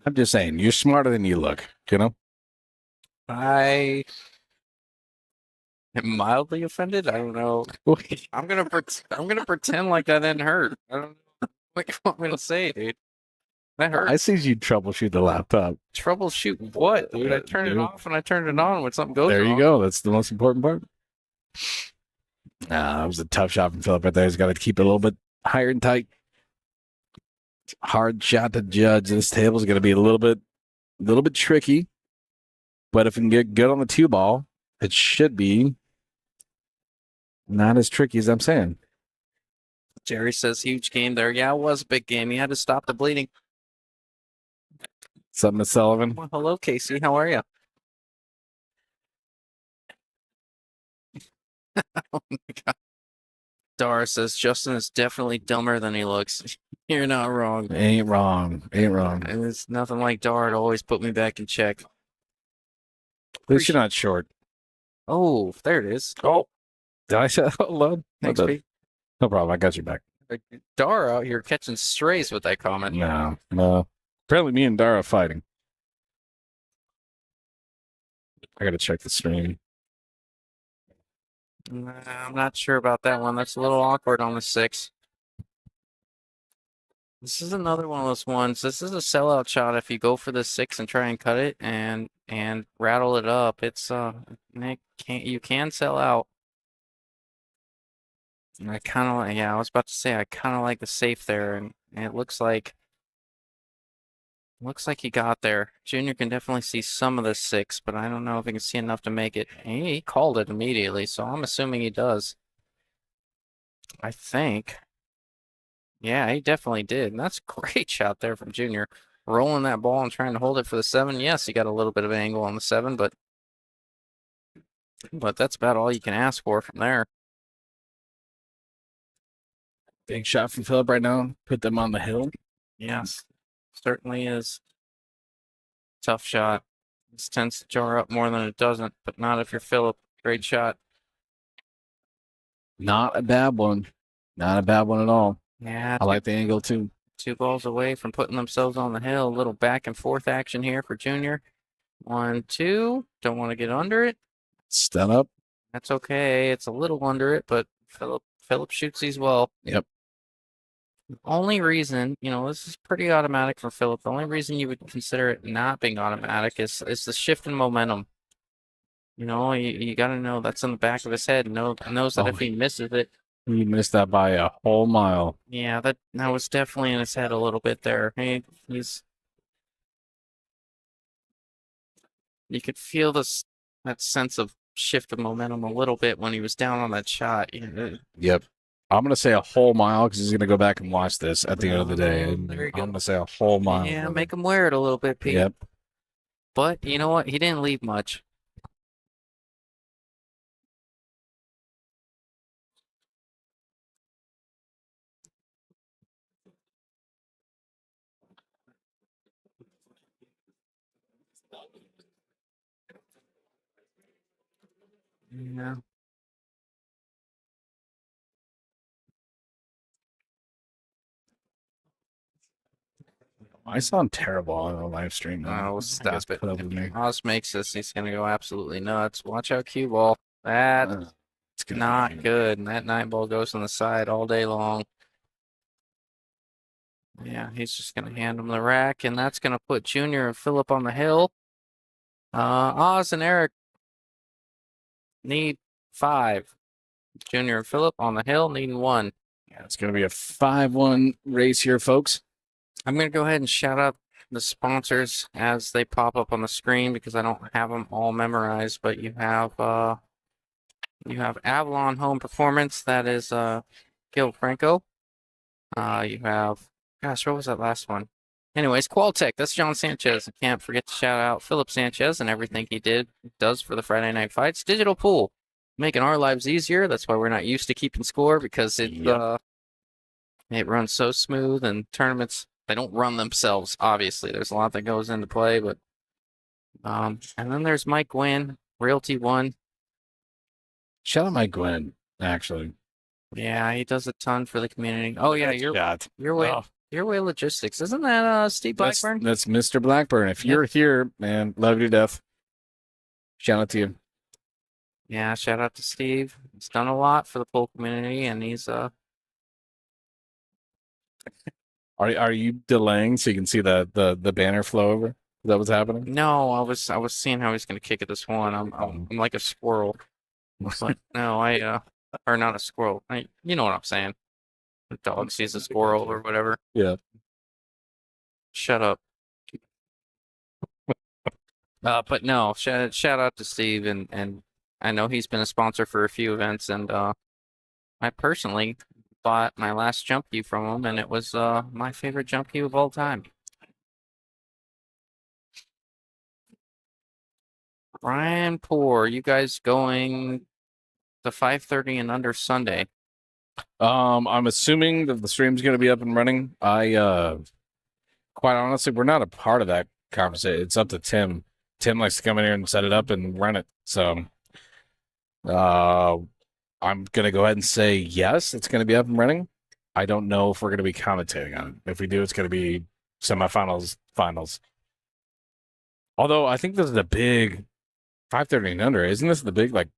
I'm just saying, you're smarter than you look. I am mildly offended. I don't know. I'm gonna pretend like that didn't hurt. I don't know what you want me to say, dude. That hurt. I see you troubleshoot the laptop. Troubleshoot what, dude? I turned it off and I turned it on when something goes There wrong. you go. That's the most important part. That was a tough shot from Phillip right there. He's got to keep it a little bit higher and tight. Hard shot to judge. This table's going to be a little bit tricky. But if we can get good on the 2 ball, it should be not as tricky as I'm saying. Jerry says huge game there. Yeah, it was a big game. He had to stop the bleeding. Something to Sullivan. Well, hello, Casey. How are you? Oh my God. Dara says Justin is definitely dumber than he looks. You're not wrong. Ain't wrong. And it's nothing like Dara to always put me back in check. At least you're not short. Oh, there it is. Oh, did I say that out loud? Thanks, Pete. No problem. I got your back. Dara out here catching strays with that comment. No. Apparently me and Dara are fighting. I got to check the stream. Nah, I'm not sure about that one. That's a little awkward on the 6. This is another one of those ones. This is a sellout shot if you go for the 6 and try and cut it and rattle it up. It's you can sell out. And I kind of like, I was about to say I kind of like the safe there, and it looks like he got there. Junior can definitely see some of the 6, but I don't know if he can see enough to make it. He called it immediately, so I'm assuming he does. I think. Yeah, he definitely did. And that's a great shot there from Junior. Rolling that ball and trying to hold it for the 7. Yes, he got a little bit of angle on the 7, but that's about all you can ask for from there. Big shot from Phillip right now. Put them on the hill. Yes, certainly is. Tough shot. This tends to jar up more than it doesn't, but not if you're Phillip. Great shot. Not a bad one. Not a bad one at all. Yeah, I like the angle too. 2 balls away from putting themselves on the hill. A little back and forth action here for Junior. 1, 2. Don't want to get under it. Stun up. That's okay. It's a little under it, but Phillip shoots these well. Yep. Only reason, this is pretty automatic for Phillip. The only reason you would consider it not being automatic is the shift in momentum. You got to know that's in the back of his head. Knows that if he misses it, He missed that by a whole mile. yeah, that was definitely in his head a little bit there. You could feel that sense of shift of momentum a little bit when he was down on that shot. Yep. I'm going to say a whole mile because he's going to go back and watch this at the end of the day. Oh, And there you I'm go. going to say a whole mile. Yeah, brother. make him wear it a little bit, Pete. Yep. But you know what? He didn't leave much. Yeah. I sound terrible on the live stream now. Oh, You stop guys it. put up with me. If Oz makes this, he's gonna go absolutely nuts. Watch out, cue ball. That's It's gonna not be- good. And that 9 ball goes on the side all day long. Yeah, he's just gonna hand him the rack, and that's gonna put Junior and Phillip on the hill. Oz and Erik need 5. Junior and Phillip on the hill needing 1. Yeah, it's going to be a 5-1 race here, folks. I'm gonna go ahead and shout out the sponsors as they pop up on the screen because I don't have them all memorized. But you have Avalon Home Performance. That is Gil Franco. You have, gosh, what was that last one? Anyways, Qualtech. That's John Sanchez. I can't forget to shout out Phillip Sanchez and everything he does for the Friday Night Fights. Digital Pool, making our lives easier. That's why we're not used to keeping score because it runs so smooth, and tournaments, they don't run themselves. Obviously, there's a lot that goes into play, but and then there's Mike Gwynn, Realty One. Shout out Mike Gwen, actually. Yeah, he does a ton for the community. Oh yeah, your way logistics. Isn't that Steve Blackburn? That's Mr. Blackburn. If Yep. you're here, man, love you to death. Shout out to you. Yeah, shout out to Steve. He's done a lot for the pool community, and he's Are you delaying so you can see the banner flow over? Is that what's happening? No, I was seeing how he's gonna kick it this one. I'm like a squirrel. But no, or not a squirrel. You know what I'm saying. The dog sees a squirrel or whatever. Yeah. Shut up. But no, shout out to Steve, and I know he's been a sponsor for a few events, and I personally bought my last jump cue from him, and it was my favorite jump cue of all time. Brian Poor, you guys going the 5:30 and under Sunday? I'm assuming that the stream's going to be up and running. Quite honestly, we're not a part of that conversation. It's up to Tim. Tim likes to come in here and set it up and run it. So, I'm going to go ahead and say yes, it's going to be up and running. I don't know if we're going to be commentating on it. If we do, it's going to be semifinals, finals. Although I think this is the big 5:30 and under. Isn't this the big like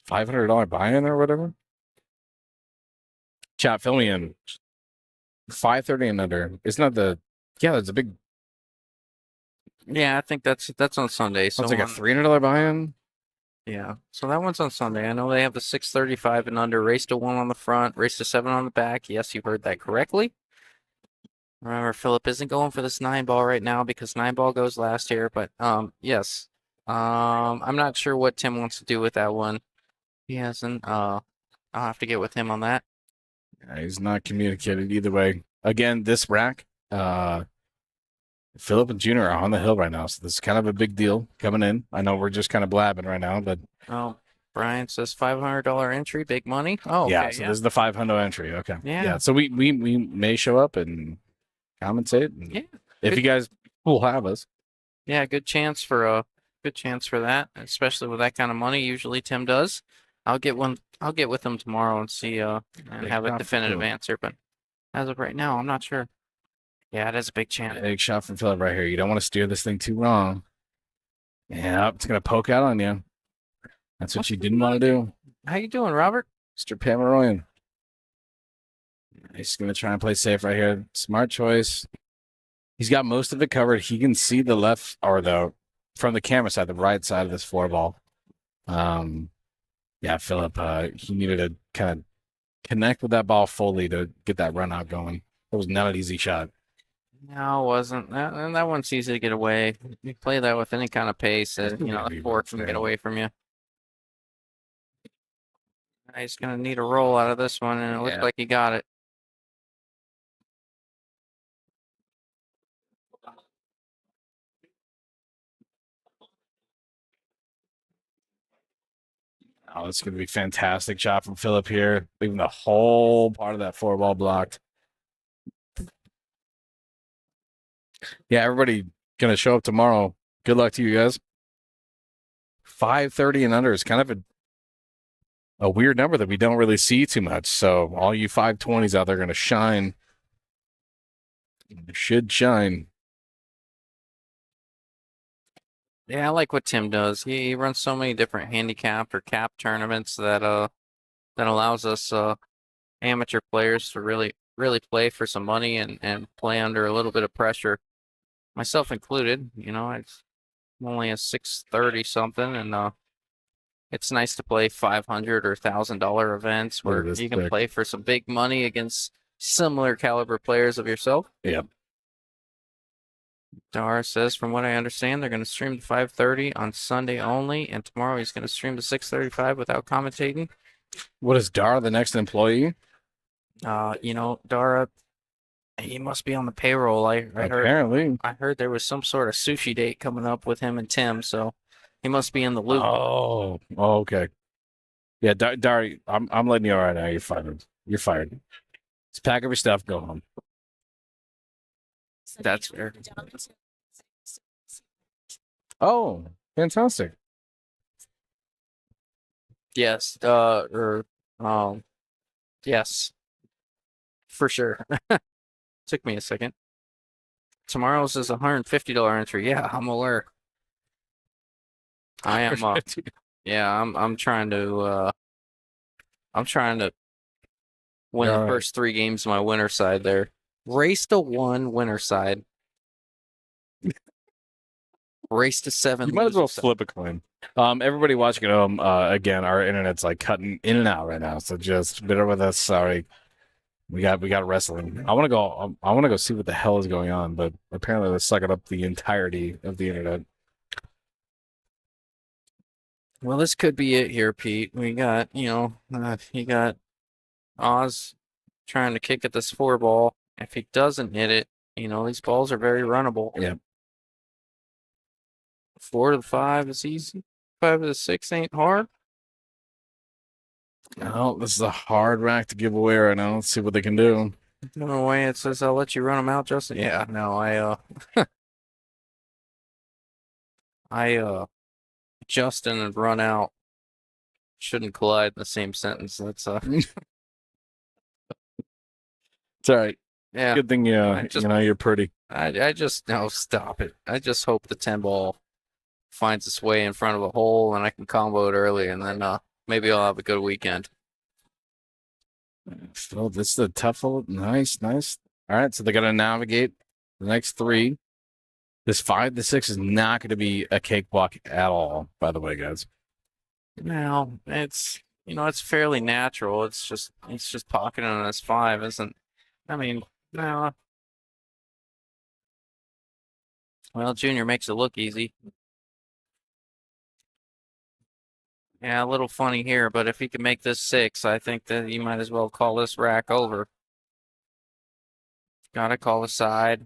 $500 buy-in or whatever? Chat, fill me in. 5:30 and under. It's not the. Yeah, there's a big. Yeah, I think that's on Sunday. So It's like a $300 buy-in. yeah, so that one's on Sunday. I know they have the 6:35 and under, race to 1 on the front, race to 7 on the back. Yes, you heard that correctly. Remember, Phillip isn't going for this 9 ball right now because 9 ball goes last here. But yes, I'm not sure what Tim wants to do with that one. He hasn't. I'll have to get with him on that. Yeah, he's not communicated either way. Again, this rack, Phillip and Junior are on the hill right now, so this is kind of a big deal coming in. I know we're just kind of blabbing right now, but Oh, Brian says $500 entry, big money. Oh, yeah. okay, So this is the 500 entry. Okay. Yeah. So we may show up and commentate. And Yeah. if you guys will have us. Yeah, good chance for that, especially with that kind of money. Usually Tim does. I'll get with him tomorrow and see and Big have a shot for definitive Phillip. answer. But as of right now, I'm not sure. Yeah, it is a big chance. Big shot from Phillip right here. You don't want to steer this thing too wrong. Yeah, it's gonna poke out on you. That's what you didn't want to do, How you doing, Robert? Mr. Pomeroyan. He's going to try and play safe right here. Smart choice. He's got most of it covered. He can see the left or from the camera side, the right side of this 4-ball. Yeah, Phillip, he needed to kind of connect with that ball fully to get that run out going. It was not an easy shot. No, it wasn't. That one's easy to get away. You play that with any kind of pace, the four can get away from you. He's going to need a roll out of this one, and it looks like he got it. Oh, it's going to be a fantastic shot from Phillip here, leaving the whole part of that 4-ball blocked. Yeah, everybody going to show up tomorrow. Good luck to you guys. 530 and under is kind of a weird number that we don't really see too much. So all you 520s out there are going to shine. Should shine. Yeah, I like what Tim does. He runs so many different handicap or cap tournaments that allows us amateur players to really play for some money and play under a little bit of pressure, myself included. I'm only a 630 something, and it's nice to play $500 or $1,000 events where you can play for some big money against similar caliber players of yourself. Yeah. Dar says, from what I understand, they're going to stream the 5:30 on Sunday only, and tomorrow he's going to stream the 6:35 without commentating. What is Dar, the next employee? Dara, he must be on the payroll. I heard there was some sort of sushi date coming up with him and Tim, so he must be in the loop. Oh, okay. Yeah, Dar, I'm letting you know right now. You're fired. You're fired. Just pack up your stuff, go home. That's fair. Oh, fantastic. Yes, yes, for sure. Took me a second. Tomorrow's is $150 entry. Yeah, I'm aware. I am. I'm trying to. I'm trying to win the first 3 games of my winner side there. Race to 1 winner side. Race to 7. You might as well flip a coin. Everybody watching at home, again, our internet's like cutting in and out right now, so just bear with us. Sorry, we got wrestling. I want to go see what the hell is going on, but apparently they're sucking up the entirety of the internet. Well, this could be it here, Pete. We got, you got Oz trying to kick at this 4-ball. If he doesn't hit it, these balls are very runnable. Yeah. 4 to the 5 is easy. 5 to the 6 ain't hard. No, this is a hard rack to give away right now. Let's see what they can do. No way. It says I'll let you run them out, Justin. Yeah, no, Justin and run out shouldn't collide in the same sentence. That's It's all right. Yeah. Good thing you're pretty. I just no, stop it. I just hope the 10-ball finds its way in front of a hole and I can combo it early, and then maybe I'll have a good weekend. So this is a tough one. Nice. All right, so they got to navigate the next 3. This 5 to 6 is not going to be a cakewalk at all, by the way, guys. No, it's it's fairly natural. It's just pocketing on this 5, isn't? I mean, no. Well, Junior makes it look easy. Yeah, a little funny here, but if he can make this 6, I think that you might as well call this rack over. Gotta call a side.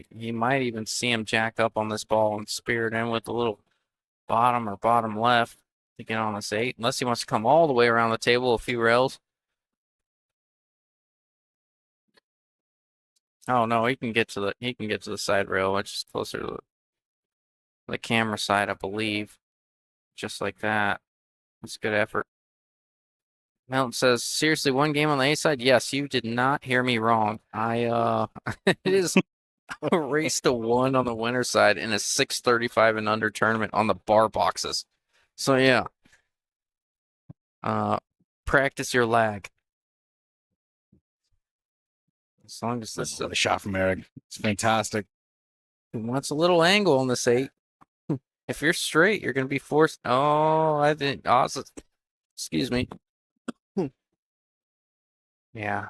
He might even see him jack up on this ball and spear it in with a little bottom or bottom left to get on this 8, unless he wants to come all the way around the table a few rails. Oh no, he can get to the side rail, which is closer to the camera side, I believe. Just like that. That's good effort. Melton says, seriously, 1 game on the A side? Yes, you did not hear me wrong. It is a race to 1 on the winner side in a 635 and under tournament on the bar boxes. So yeah. Practice your lag. As long as this What a shot from Erik. It's fantastic. wants a little angle on this 8. If you're straight, you're going to be forced. Oh, I didn't. Awesome. Excuse me. Yeah.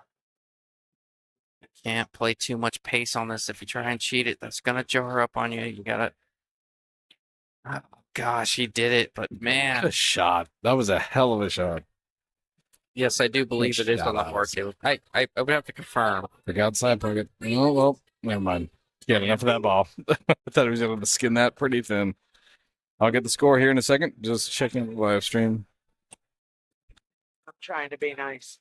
Can't play too much pace on this. If you try and cheat it, that's going to jar up on you. You got to. Oh, gosh, he did it. But What man. a shot. That was a hell of a shot. Yes, I do believe it is on the bar table. I would have to confirm. Pick outside pocket. Oh, well, never mind. Yeah, enough of that ball. I thought he was able to skin that pretty thin. I'll get the score here in a second. Just checking the live stream. I'm trying to be nice.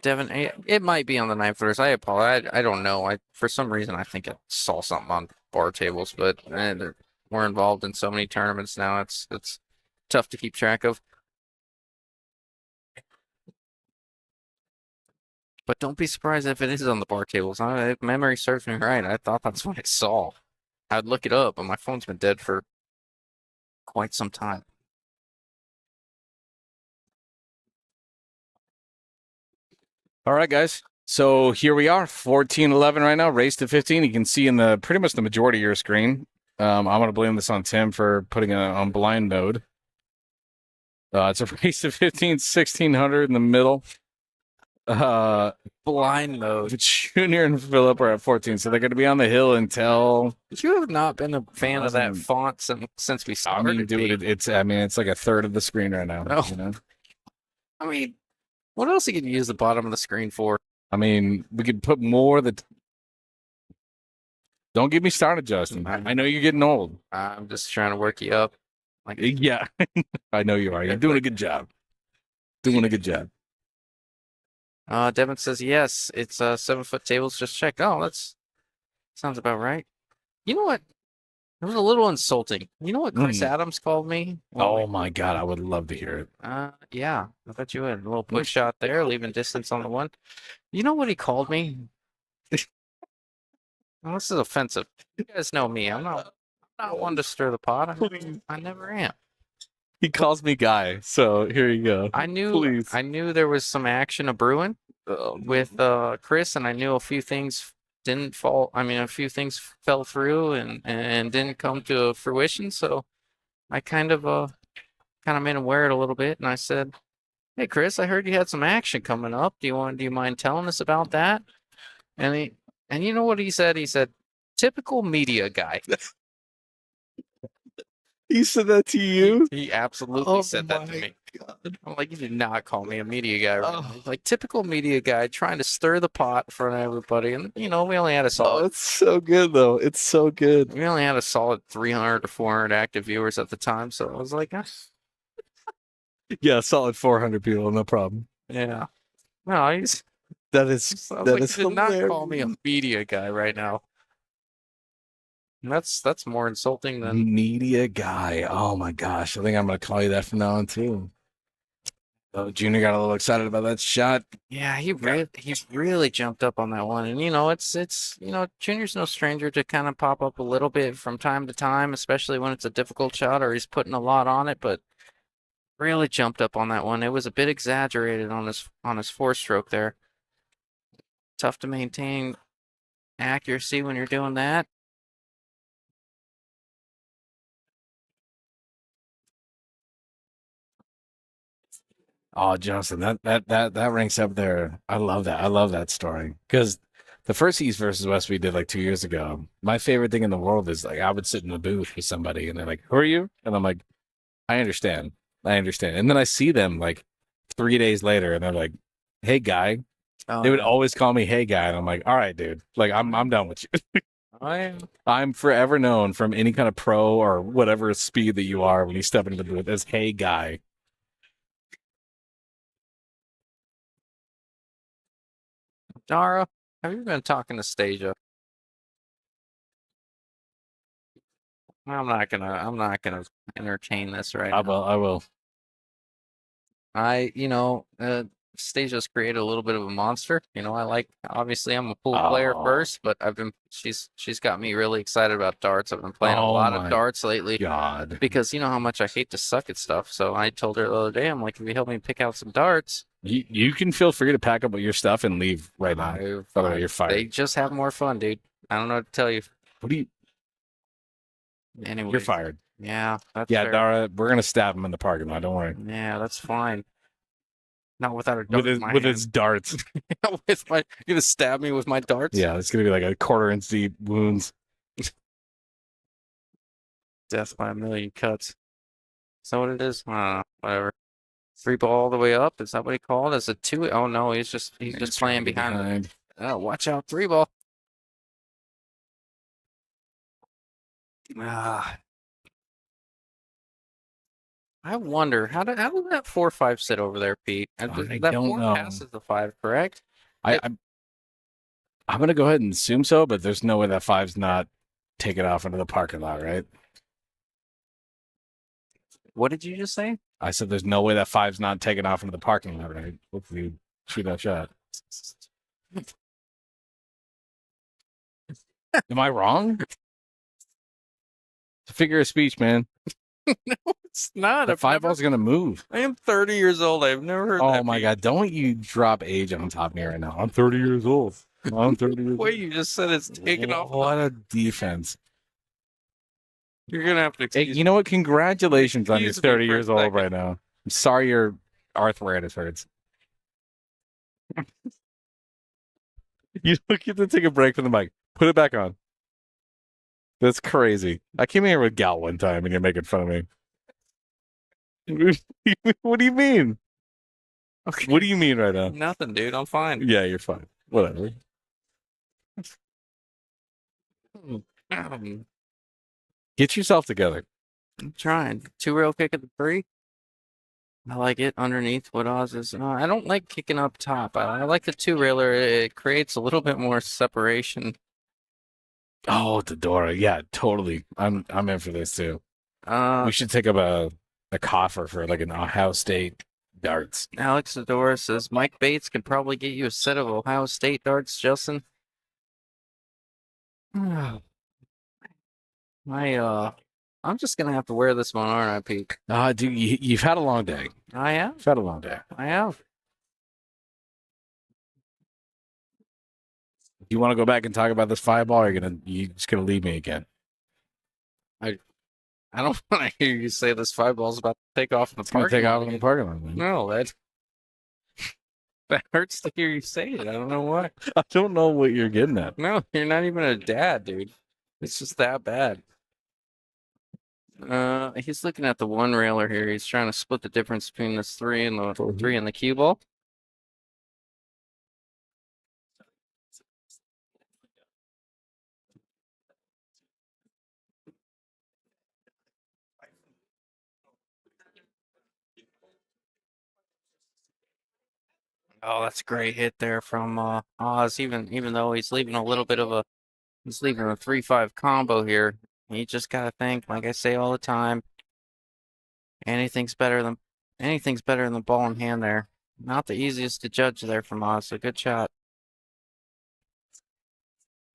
Devin, it might be on the 9-footers. I apologize. I don't know. For some reason I think I saw something on bar tables, but we're involved in so many tournaments now. It's tough to keep track of. But don't be surprised if it is on the bar tables. If memory serves me right, I thought that's what I saw. I'd look it up, but my phone's been dead for quite some time. All right, guys. So here we are, 14-11 right now, race to 15. You can see in the pretty much the majority of your screen. I'm going to blame this on Tim for putting it on blind mode. It's a race to 15, 1600 in the middle. Blind mode. Junior and Phillip are at 14, so they're going to be on the hill until. You have not been a fan of that font since we I started. mean, dude, it's like a third of the screen right now. Oh. You know? I mean, what else you can use the bottom of the screen for? I mean, we could put more that. Don't get me started, Justin. I know you're getting old. I'm just trying to work you up. Like, Yeah, I know you are. You're doing a good job. Doing a good job. Devin says yes. It's 7-foot tables. Just checked. Oh, that's sounds about right. You know what? It was a little insulting. You know what Chris Adams called me? Oh my God, I would love to hear it. Yeah, I bet you would. A little push shot there, leaving distance on the one. You know what he called me? Well, this is offensive. You guys know me. I'm not one to stir the pot. I never am. He calls me Guy, so here you go. I knew Please. I knew there was some action a brewing with Chris, and I knew a few things didn't fall. I mean, a few things fell through and didn't come to fruition. So I kind of made him wear it a little bit, and I said, "Hey, Chris, I heard you had some action coming up. Do you mind telling us about that?" And you know what he said? He said, "Typical media guy." He said that to you? He absolutely said that to me. God. I'm like, you did not call me a media guy. Right? Like, typical media guy trying to stir the pot in front of everybody. And, we only had a solid. Oh, it's so good, though. It's so good. We only had a solid 300 to 400 active viewers at the time. So I was like, Yeah, solid 400 people, no problem. yeah. No, he's. That is did not call me a media guy right now. And that's more insulting than media guy. Oh my gosh, I think I'm gonna call you that from now on too. Oh, Junior got a little excited about that shot. Yeah, he really jumped up on that one, and it's Junior's no stranger to kind of pop up a little bit from time to time, especially when it's a difficult shot or he's putting a lot on it. But really jumped up on that one. It was a bit exaggerated on his 4-stroke there. Tough to maintain accuracy when you're doing that. Oh, Johnson, that ranks up there. I love that. I love that story because the first East versus West we did like 2 years ago. My favorite thing in the world is like I would sit in the booth with somebody and they're like, "Who are you?" And I'm like, "I understand. And then I see them like 3 days later and they're like, "Hey, guy." They would always call me "Hey, guy," and I'm like, "All right, dude. Like I'm done with you." I'm forever known from any kind of pro or whatever speed that you are when you step into the booth as "Hey, guy." Dara, have you been talking to Stasia? I'm not gonna entertain this right now. I will. Stasia's created a little bit of a monster. You know, obviously I'm a pool player Oh. first, but she's got me really excited about darts. I've been playing a Oh lot of my darts lately God. because you know how much I hate to suck at stuff. So I told her the other day, I'm like, if you help me pick out some darts, You can feel free to pack up your stuff and leave right now. You're fired. They just have more fun, dude. I don't know what to tell you. What do you? Anyway, You're fired. Yeah, that's Yeah, fair. Dara, we're gonna stab him in the parking lot. Don't worry. Yeah, that's fine. Not without a dart in my With hand. his darts. You're gonna stab me with my darts? Yeah, it's gonna be like a 1/4 inch deep wounds. Death by a million cuts. Is that what it is? Whatever. 3 ball all the way up. Is that what he called? Is it 2? Oh no, he's just playing behind. Oh, watch out, 3 ball. I wonder how did that 4-5 sit over there, Pete? I That don't 4 know. passes the 5, correct? I'm gonna go ahead and assume so, but there's no way that 5's not taken off into the parking lot, right? What did you just say? I said there's no way that 5's not taken off into the parking lot, right? Hopefully you shoot that shot. Am I wrong? It's a figure of speech, man. No, it's not. The 5 ball's gonna move. I am 30 years old. I've never heard that. Oh my God! Don't you drop age on top of me right now? I'm 30 years old. I'm 30 years old. Wait, you just said it's taken off. What a defense! You're gonna have to Hey, excuse you know what? Congratulations on your excuse me 30 for a years old second. right now. I'm sorry your arthritis hurts. You don't get to take a break from the mic. Put it back on. That's crazy. I came in here with gout one time and you're making fun of me. What do you mean? Okay. What do you mean right now? Nothing, dude. I'm fine. Yeah, you're fine. Whatever. I'm Get yourself together. trying. 2-rail kick at the 3. I like it underneath. What Oz is. I don't like kicking up top. I like the 2-railer. It creates a little bit more separation. Oh, Dora. Yeah, totally. I'm in for this too. Uh, We should take up a coffer for like an Ohio State darts. Alex Adora says Mike Bates could probably get you a set of Ohio State darts, Justin. I'm just gonna have to wear this one, aren't I, Pete? Dude, you've had a long day. I have. You've had a long day. I have. You want to go back and talk about this 5 ball, or you just gonna leave me again? I don't want to hear you say this 5 ball's about to take off in the It's gonna parking take lot off in the again. parking lot. Man. No, that hurts to hear you say it. I don't know why. I don't know what you're getting at. No, you're not even a dad, dude. It's just that bad. He's looking at the 1-railer here. He's trying to split the difference between this 3 and the 3 and the cue ball. Oh, that's a great hit there from Oz. Even though he's leaving a 3-5 combo here. You just gotta think, like I say all the time, anything's better than the ball in hand there. Not the easiest to judge there from Oz. So good shot.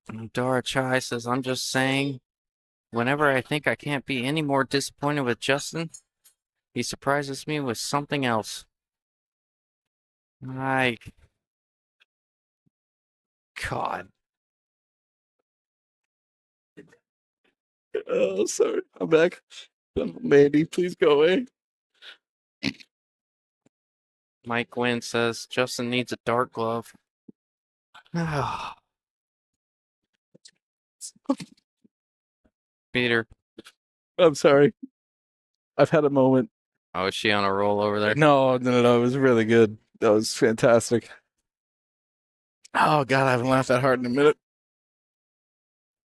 And Dora Chai says, I'm just saying, whenever I think I can't be any more disappointed with Justin, he surprises me with something else. God. Oh, sorry. I'm back. Mandy, please go away. Mike Gwynn says Justin needs a dart glove. Peter. I'm sorry. I've had a moment. Oh, is she on a roll over there? No. It was really good. That was fantastic. Oh God, I haven't laughed that hard in a minute.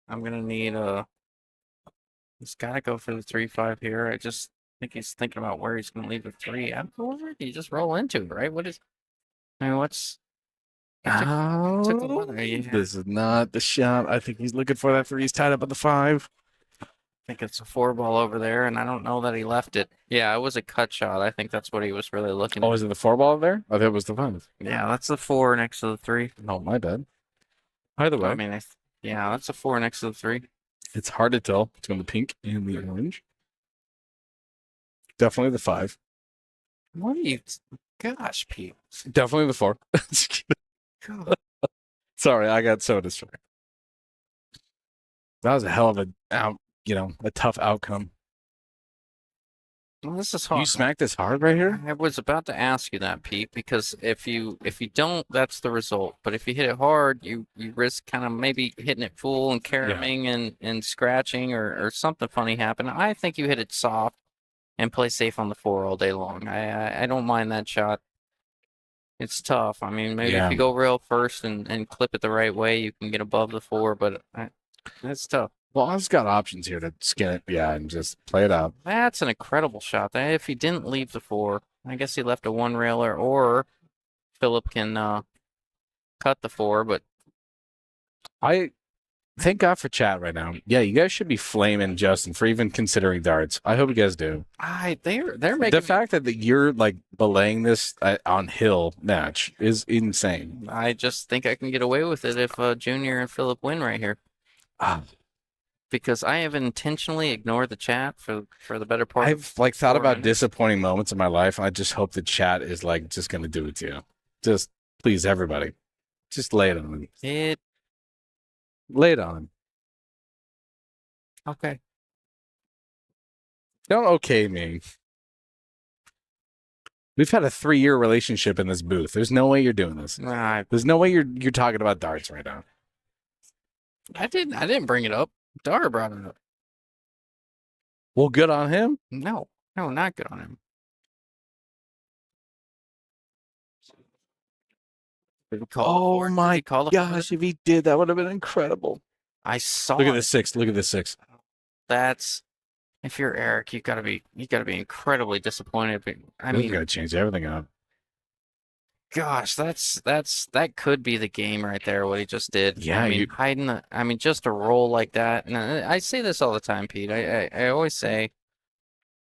I'm gonna need he's gotta go for the 3-5 here. I just think he's thinking about where he's gonna leave the 3 afterward. You just roll into it, right? What's took the one there, yeah. This is not the shot. I think he's looking for that 3. He's tied up at the 5. think it's a 4-ball over there, and I don't know that he left it. Yeah, it was a cut shot. I think that's what he was really looking Oh, at. is it the 4-ball there? I thought it was the 5. Yeah, that's the 4 next to the 3. No, my bad. Either way, I mean, yeah, that's a 4 next to the 3. it's hard to tell between the pink and the orange. Definitely the 5. What are you? Gosh, Pete. Definitely the 4. God. Sorry, I got so distracted. That was a hell of a tough outcome. Well, this is hard. You smacked this hard right here? I was about to ask you that, Pete, because if you don't, that's the result. But if you hit it hard, you risk kind of maybe hitting it full and caroming and scratching or something funny happen. I think you hit it soft and play safe on the 4 all day long. I don't mind that shot. It's tough. I mean, maybe if you go rail first and clip it the right way, you can get above the 4, but it's tough. Well, I've got options here to skin it, and just play it out. That's an incredible shot. If he didn't leave the 4, I guess he left a 1-railer, or Phillip can cut the 4, but I thank God for chat right now. Yeah, you guys should be flaming Justin for even considering darts. I hope you guys do. they're making The fact that you're like belaying this on hill match is insane. I just think I can get away with it if Junior and Phillip win right here. Because I have intentionally ignored the chat for the better part. I've thought 4 about minutes. disappointing moments in my life. I just hope the chat is just gonna do it to you. Just please, everybody, just lay it on him. Lay it on him. Okay. Don't okay me. We've had a 3-year relationship in this booth. There's no way you're doing this. There's no way you're talking about darts right now. I didn't bring it up. Dara brought it up. Well, good on him. No, not good on him. Did he call Oh Did my he call the gosh, if he did, that would have been incredible. I saw Look at it. this 6. Look at this 6. That's if you're Erik, you gotta be incredibly disappointed. I This is mean, gonna change everything up. gosh, that could be the game right there. What he just did. Yeah, I mean, just a roll like that. And I say this all the time, Pete. I always say,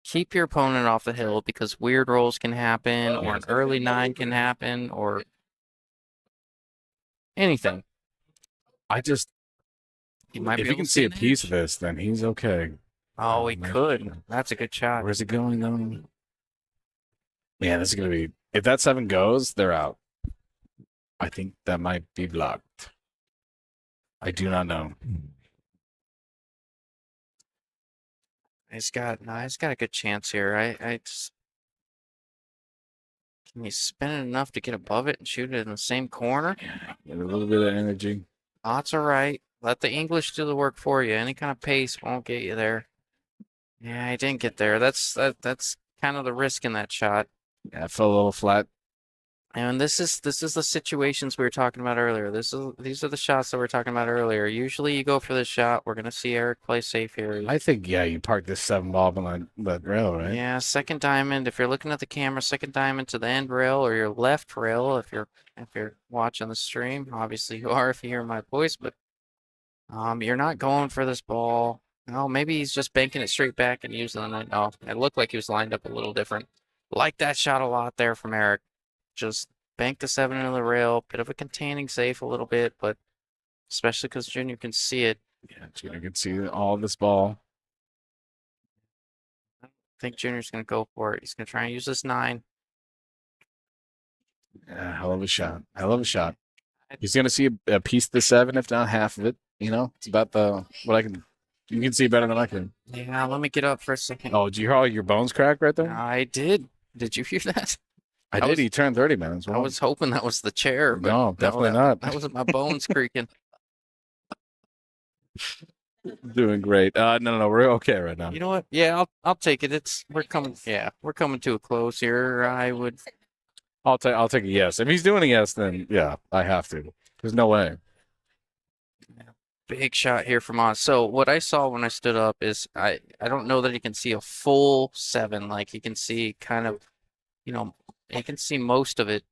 keep your opponent off the hill because weird rolls can happen, or an early 9 can happen, or anything. He might If be he able can to see a an piece edge. of this, then he's okay. Oh, he could. That's a good shot. Where's it going though? Yeah, this is gonna be. If that 7 goes, they're out. I think that might be blocked. I do not know. He's got a good chance here. I just can he spin it enough to get above it and shoot it in the same corner? Get a little bit of energy. Odds are right. Let the English do the work for you. Any kind of pace won't get you there. Yeah, he didn't get there. That's kind of the risk in that shot. Yeah, it fell a little flat. And this is the situations we were talking about earlier. These are the shots that we were talking about earlier. Usually you go for this shot. We're gonna see Erik play safe here. I think you park this 7 ball on that rail, right? Yeah, second diamond. If you're looking at the camera, second diamond to the end rail or your left rail. If you're watching the stream, obviously you are if you hear my voice, but you're not going for this ball. No, maybe he's just banking it straight back and using it. Oh, it looked like he was lined up a little different. Like that shot a lot there from Erik. Just bank the 7 into the rail. Bit of a containing safe a little bit, but especially because Junior can see it. Yeah, Junior can see all this ball. I think Junior's going to go for it. He's going to try and use this 9. Yeah, hell of a shot. Hell of a shot. He's gonna see a piece of the 7, if not half of it. It's about you can see better than I can. Yeah, let me get up for a second. Oh, did you hear all your bones crack right there? I did. Did you hear that? I did. He turned 30 minutes. I was hoping that was the chair, but No, definitely not. That was my bones creaking. Doing great. No, we're okay right now. You know what? Yeah, I'll take it. We're coming to a close here. I'll take a yes. If he's doing a yes, then yeah, I have to. There's no way. Big shot here from Oz. So what I saw when I stood up is I don't know that he can see a full 7. Like he can see kind of, he can see most of it,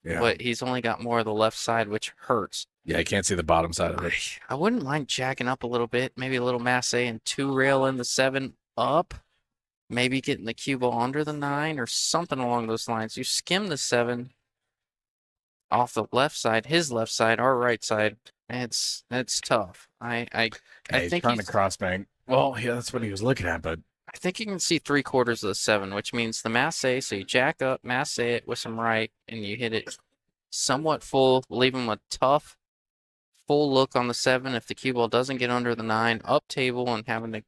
Yeah. but he's only got more of the left side, which hurts. Yeah, I can't see the bottom side of it. I wouldn't mind jacking up a little bit, maybe a little masse and 2 rail in the 7 up. Maybe getting the cue ball under the 9 or something along those lines. You skim the 7 off the left side, his left side, our right side. It's tough. Yeah, I he's think trying to cross bank. Well, yeah, that's what he was looking at, but I think you can see 3/4 of the 7, which means the masse. So you jack up, masse it with some right, and you hit it somewhat full, leave him a tough full look on the 7 if the cue ball doesn't get under the 9, up table, and having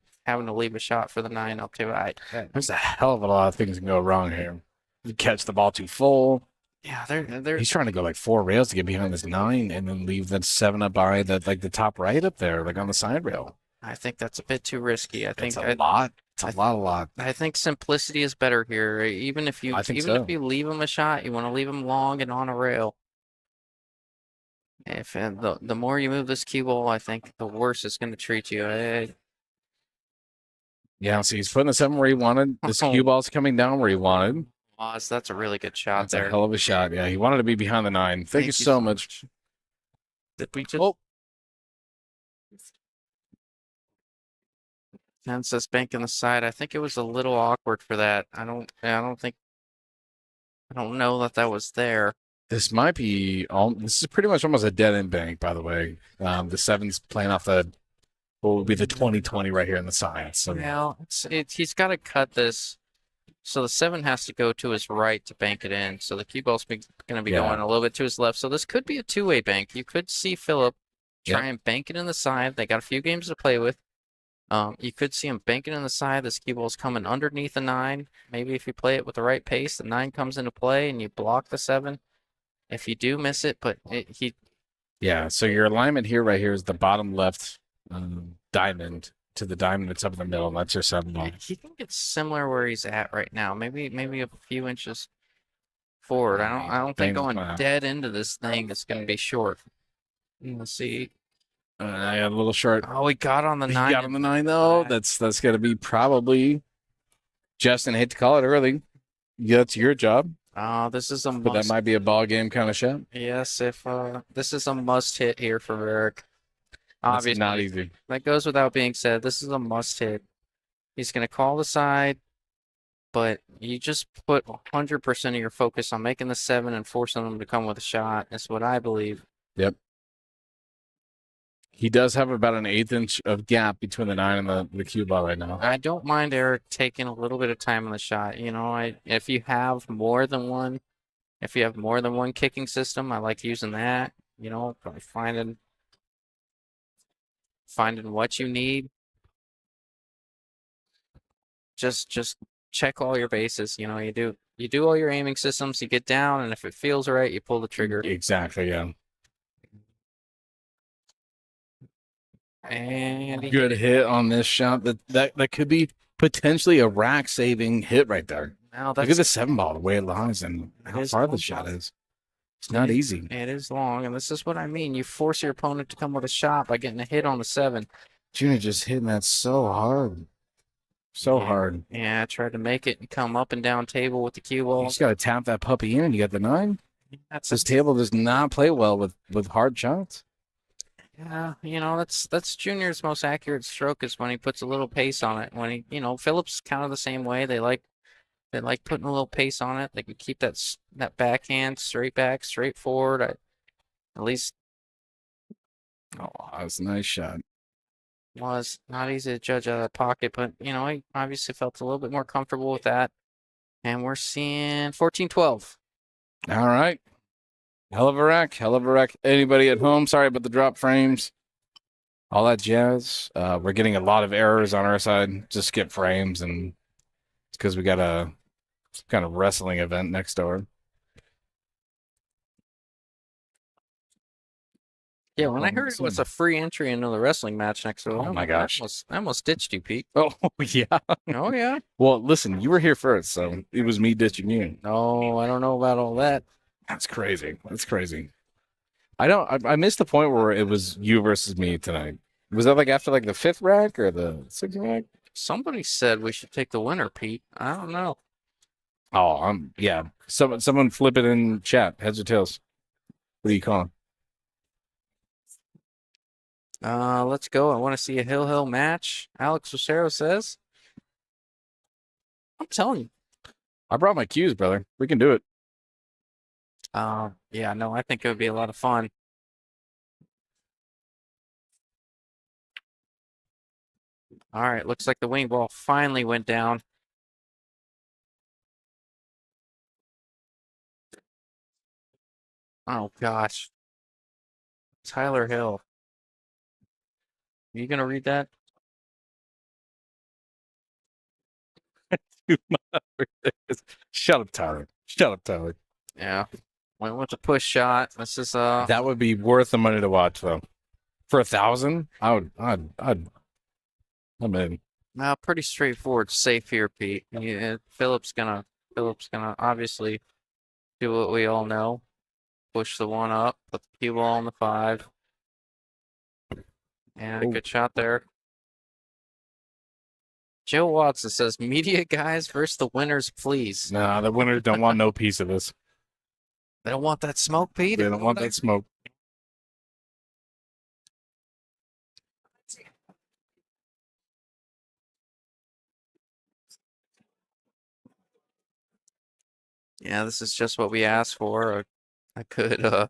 to leave a shot for the 9 up table. there's a hell of a lot of things can go wrong here. You catch the ball too full. Yeah, they're He's trying to go like 4 rails to get behind this 9 and then leave that 7 up by the top right up there, like on the side rail. I think that's a bit too risky. It's a lot. It's a lot. I think simplicity is better here. Even if you I think even so. if you leave him a shot, you want to leave him long and on a rail. If the more you move this cue ball, I think the worse it's going to treat you. Yeah, see, he's putting the 7 where he wanted. This cue ball's coming down where he wanted. Oz, that's a really good shot That's there. a hell of a shot. Yeah, he wanted to be behind the 9. Thank you so much. Did we just? Oh. Ken says bank on the side. I think it was a little awkward for that. I don't know that was there. This might be this is pretty much almost a dead end bank, by the way. The 7's playing off what would be the 20/20 right here in the side. So Well, he's got to cut this. So the 7 has to go to his right to bank it in. So the cue ball's going to be going a little bit to his left. So this could be a 2-way bank. You could see Phillip try and bank it in the side. They got a few games to play with. You could see him banking in the side. This cue ball's coming underneath the 9. Maybe if you play it with the right pace, the 9 comes into play and you block the 7. If you do miss it, but yeah. So your alignment here, right here, is the bottom left diamond to the diamond that's up in the middle, and that's your 7 ball. he can get similar where he's at right now. Maybe a few inches forward. I don't think going dead into this thing is going to be short. Let's see. I got a little short. Oh, he got on the 9. He got on the 9 though. That's going to be probably Justin. I hate to call it early. Yeah, that's your job. This is a must. But that might be a ball game kind of shot. Yes, if this is a must hit here for Erik. Obviously, it's not easy. That goes without being said. This is a must hit. He's going to call the side, but you just put 100% of your focus on making the 7 and forcing them to come with a shot. That's what I believe. Yep. He does have about an 1/8 inch of gap between the 9 and the cue ball right now. I don't mind Erik taking a little bit of time on the shot. You know, if you have more than one kicking system, I like using that. You know, by finding what you need. Just check all your bases. You know, you do all your aiming systems. You get down, and if it feels right, you pull the trigger. Exactly. Yeah. And good hit on this shot. That could be potentially a rack saving hit right there. Now look at the 7 ball, the way it lies, and how far the shot is. It's not easy. It is long, and this is what I mean. You force your opponent to come with a shot by getting a hit on the 7. Junior just hitting that so hard. So hard. Yeah, I tried to make it and come up and down table with the cue ball. You just got to tap that puppy in, and you got the 9. This table does not play well with hard shots. Yeah, you know, that's Junior's most accurate stroke is when he puts a little pace on it. When he, you know, Phillip's kind of the same way. They like putting a little pace on it. They can keep that backhand straight back, straight forward. At least. Oh, that was a nice shot. Was not easy to judge out of the pocket, but you know, he obviously felt a little bit more comfortable with that. And we're seeing 14-12. All right. Hell of a rack. Anybody at home, sorry about the drop frames. All that jazz. We're getting a lot of errors on our side. Just skip frames, and it's because we got a kind of wrestling event next door. Yeah, when I heard it was a free entry into the wrestling match next door, oh my gosh, I almost ditched you, Pete. Oh yeah. Oh yeah. Well, listen, you were here first, so it was me ditching you. No, I don't know about all that. That's crazy. I missed the point where it was you versus me tonight. Was that like after like the 5th rack or the 6th rack? Somebody said we should take the winner, Pete. I don't know. Oh, yeah. Someone flip it in chat. Heads or tails? What are you calling? Let's go. I want to see a hill match. Alex Lucero says. I'm telling you. I brought my cues, brother. We can do it. Yeah, no, I think it would be a lot of fun. All right, looks like the wing ball finally went down. Oh gosh. Tyler Hill. Are you gonna read that? Shut up, Tyler. Shut up, Tyler. Yeah. Went with the push shot. This is That would be worth the money to watch, though. For 1,000, I'm in. pretty straightforward safe here, Pete. Phillip's gonna obviously do what we all know. Push the one up, put the cue ball on the 5. And a good shot there. Joe Watson says, media guys versus the winners, please. Nah, the winners don't want no piece of this. They don't want that smoke, Pete. They don't want that smoke. Yeah, this is just what we asked for. I could a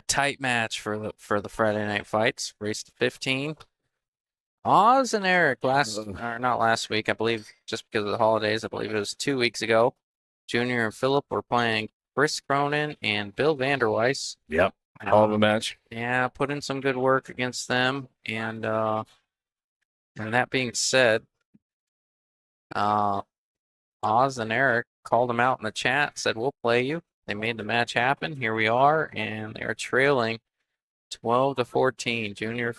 tight match for the Friday night fights. Race to 15. Oz and Erik not last week, I believe, just because of the holidays. I believe it was 2 weeks ago. Junior and Phillip were playing Chris Cronin and Bill Vanderweiss. Yep. Hell of a match. Yeah, put in some good work against them. And that being said, Oz and Erik called them out in the chat, said, we'll play you. They made the match happen. Here we are, and they are trailing 12-14. Junior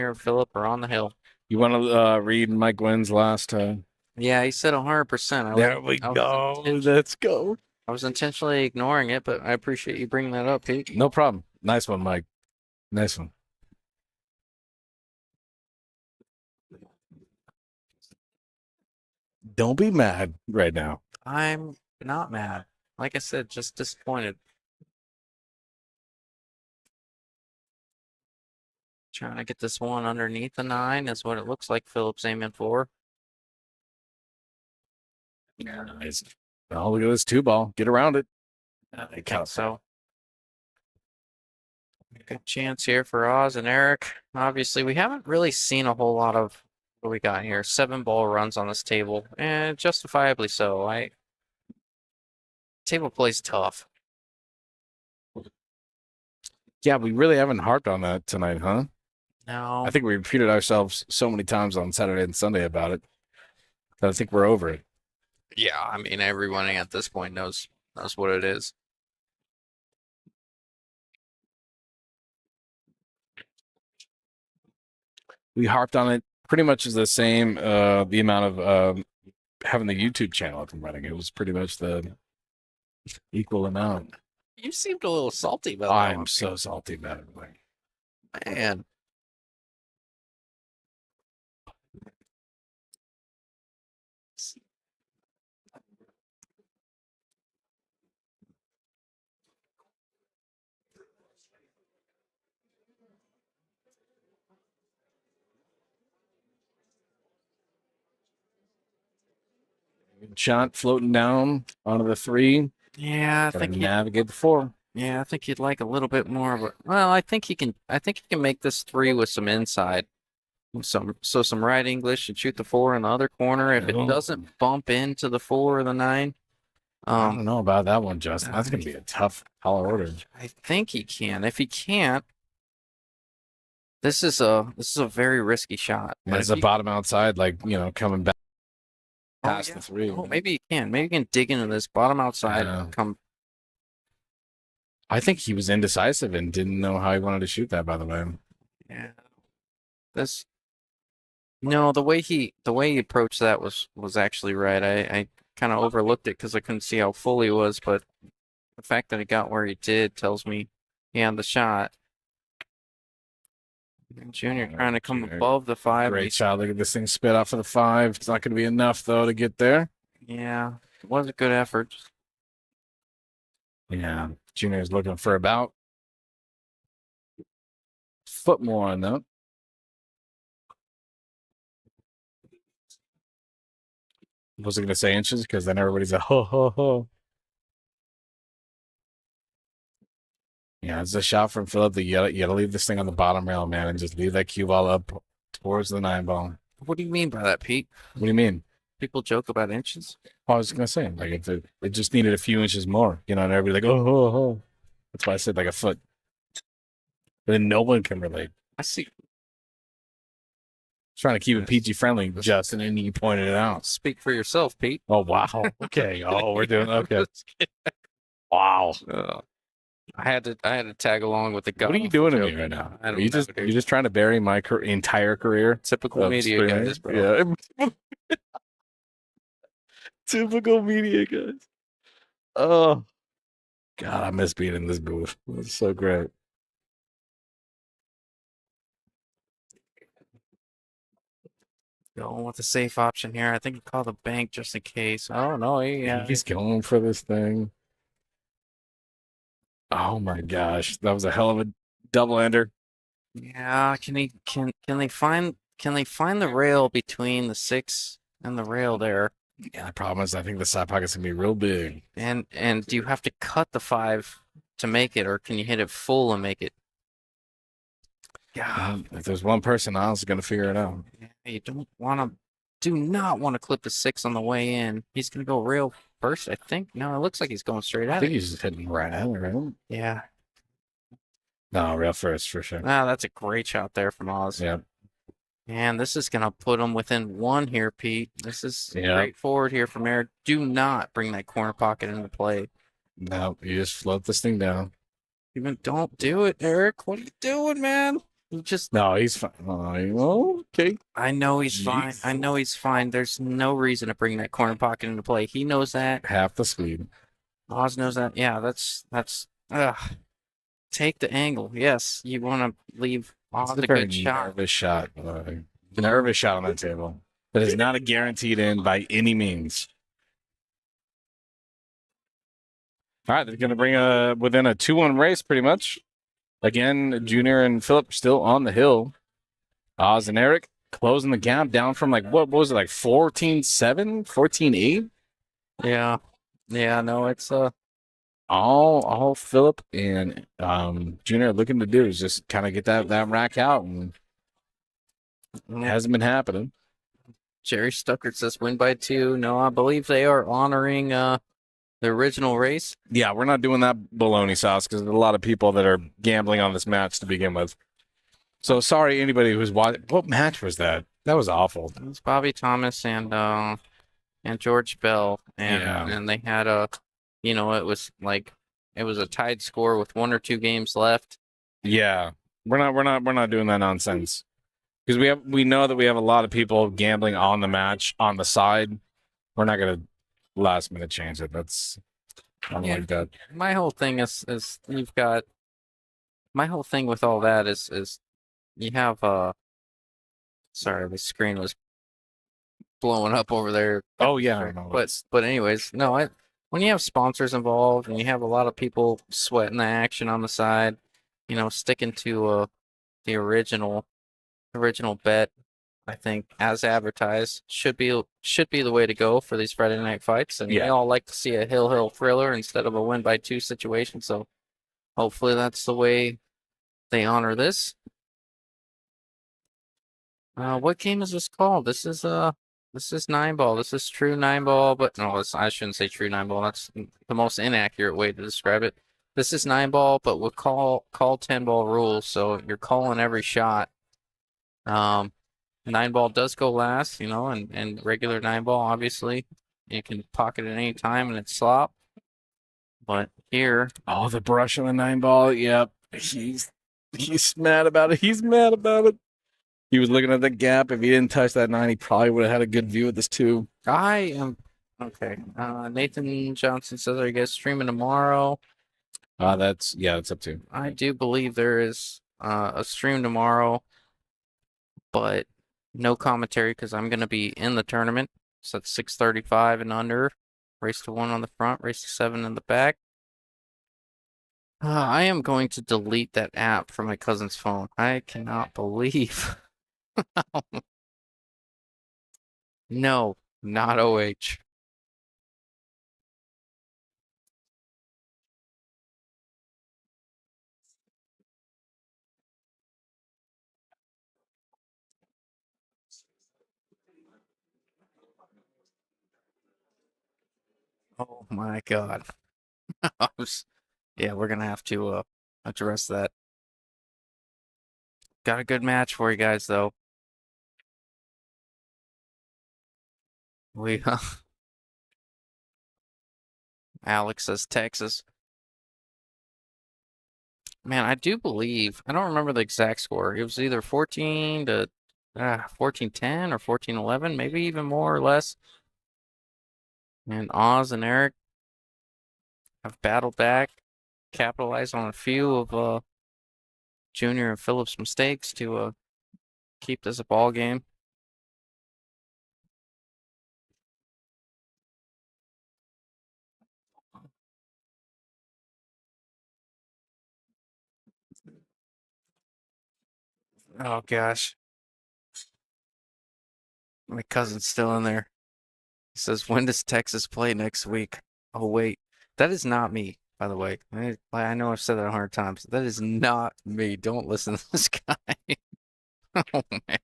and Phillip are on the hill. You want to read Mike Wynn's last? Yeah, he said 100%. There we go. Let's go. I was intentionally ignoring it, but I appreciate you bringing that up, Pete. No problem. Nice one, Mike. Nice one. Don't be mad right now. I'm not mad. Like I said, just disappointed. Trying to get this one underneath the 9 is what it looks like Phillip's aiming for. Nice. Oh, look at this 2-ball. Get around it. I think so. Good chance here for Oz and Erik. Obviously, we haven't really seen a whole lot of what we got here. 7-ball runs on this table, and justifiably so. Table play's tough. Yeah, we really haven't harped on that tonight, huh? No. I think we repeated ourselves so many times on Saturday and Sunday about it that I think we're over it. Yeah, I mean, everyone at this point knows what it is. We harped on it pretty much as the same, the amount of having the YouTube channel up and running. It was pretty much the equal amount. You seemed a little salty about that. I'm so salty about it. Man. Shot floating down onto the 3. Yeah, I think navigate the 4. Yeah, I think you'd like a little bit more of a. Well, I think he can make this 3 with some inside, some right English and shoot the 4 in the other corner. If it doesn't bump into the 4 or the 9, I don't know about that one, Justin. That's gonna be a tough color order. I think he can. If he can't, this is a very risky shot. Yeah, it's a bottom outside, like coming back past the 3. Oh, maybe he can. Maybe he can dig into this bottom outside. Come. I think he was indecisive and didn't know how he wanted to shoot that. By the way. Yeah. The way he approached that was actually right. I kind of overlooked it because I couldn't see how full he was, but the fact that he got where he did tells me he had the shot. Junior trying to come above the 5. Great shot. Look at this thing spit off of the 5. It's not going to be enough though to get there. Yeah, it was a good effort. Yeah, Junior's looking for about a foot more on that. Wasn't gonna say inches because then everybody's like, ho ho ho. Yeah, it's a shot from Phillip. You gotta leave this thing on the bottom rail, man, and just leave that cue ball up towards the 9-ball. What do you mean by that, Pete? What do you mean? People joke about inches. I was gonna say, like, if it just needed a few inches more, you know, and everybody like, oh, oh, oh. That's why I said like a foot. But then no one can relate. I see. Trying to keep it PG friendly, Justin, and you pointed it out. Speak for yourself, Pete. Oh wow. Okay. Oh, we're doing okay. Wow. I had to tag along with the guy. What are you doing to me right now? I don't Are you know, just dude. you're just trying to bury my entire career? Typical of media streaming? guys, bro. Yeah. Typical media guys. Oh God, I miss being in this booth. It's so great. Going with the safe option here. I think call the bank just in case. Oh no, He's going for this thing. Oh my gosh, that was a hell of a double ender. yeah. Can they find the rail between the 6 and the rail there? Yeah, the problem is I think the side pocket's gonna be real big. And do you have to cut the 5 to make it, or can you hit it full and make it? Yeah, If there's one person, I was gonna figure it out. you do not want to clip the 6 on the way in. He's gonna go rail first, I think. No, it looks like he's going straight I at think it. he's just hitting right at it, right? Yeah. No, rail first for sure. Ah, that's a great shot there from Oz. Yeah. And this is gonna put him within 1 here, Pete. This is Yeah. straightforward here from Erik. Do not bring that corner pocket into play. No, you just float this thing down. Even don't do it, Erik. What are you doing, man? You just No, he's fine. Oh, okay. I know he's fine. Jeez. I know he's fine. There's no reason to bring that corner pocket into play. He knows that. Half the speed. Oz knows that. Yeah, that's take the angle. Yes, you want to leave Oz It's a a very good shot. nervous shot. Nervous shot on that table. That is not a guaranteed in by any means. All right, they're going to bring within a 2-1 race pretty much. Again, Junior and Phillip still on the hill. Oz and Erik closing the gap down from like, what was it, like 14-7, 14-8? Yeah. Yeah, no, it's All Phillip and Junior are looking to do is just kind of get that rack out, and it hasn't been happening. Jerry Stuckert says win by 2. No, I believe they are honoring the original race. Yeah, we're not doing that bologna sauce because there's a lot of people that are gambling on this match to begin with. So sorry, anybody who's watching. What match was that? That was awful. It was Bobby Thomas and George Bell, and Yeah. and they had it was a tied score with 1 or 2 games left. Yeah, we're not doing that nonsense because we know that we have a lot of people gambling on the match on the side. We're not gonna last minute change it. That's I don't Yeah. like that. My whole thing is you've got my whole thing with all that is you have sorry, the screen was blowing up over there. Oh yeah, I know. But anyways, no, when you have sponsors involved and you have a lot of people sweating the action on the side, sticking to the original bet, I think as advertised should be the way to go for these Friday night fights. And we all like to see a hill thriller instead of a win by 2 situation. So hopefully that's the way they honor this. What game is this called? This is 9-ball. This is true 9-ball, but no, I shouldn't say true 9-ball. That's the most inaccurate way to describe it. This is 9-ball, but with call 10-ball rules, so you're calling every shot. 9-ball does go last, and regular 9-ball, obviously, you can pocket it at any time and it's slop. But here, the brush on the 9-ball. Yep, he's mad about it. He's mad about it. He was looking at the gap. If he didn't touch that 9, he probably would have had a good view of this too. I am okay. Nathan Johnson says, "Are you guys streaming tomorrow?" That's up to. I do believe there is a stream tomorrow, but no commentary because I'm going to be in the tournament. So that's 6:35 and under. Race to 1 on the front, race to 7 in the back. I am going to delete that app from my cousin's phone. I cannot believe. No, not OH. Oh my God. Yeah, we're gonna have to address that. Got a good match for you guys though. We Alex says Texas. Man, I do believe I don't remember the exact score. It was either 14 to 14-10 or 14-11, maybe even more or less. And Oz and Erik have battled back, capitalized on a few of Junior and Phillip's mistakes to keep this a ball game. Oh gosh. My cousin's still in there. He says, when does Texas play next week? Oh, wait. That is not me, by the way. I know I've said that 100 times. That is not me. Don't listen to this guy. Oh, man.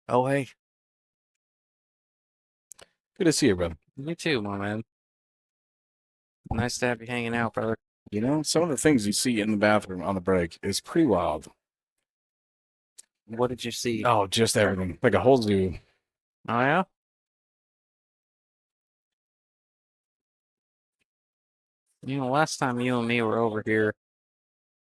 Oh, hey. Good to see you, brother. You too, my man. Nice to have you hanging out, brother. You know, some of the things you see in the bathroom on the break is pretty wild. What did you see? Oh, just everything. Like a whole zoo. Oh, yeah? Last time you and me were over here,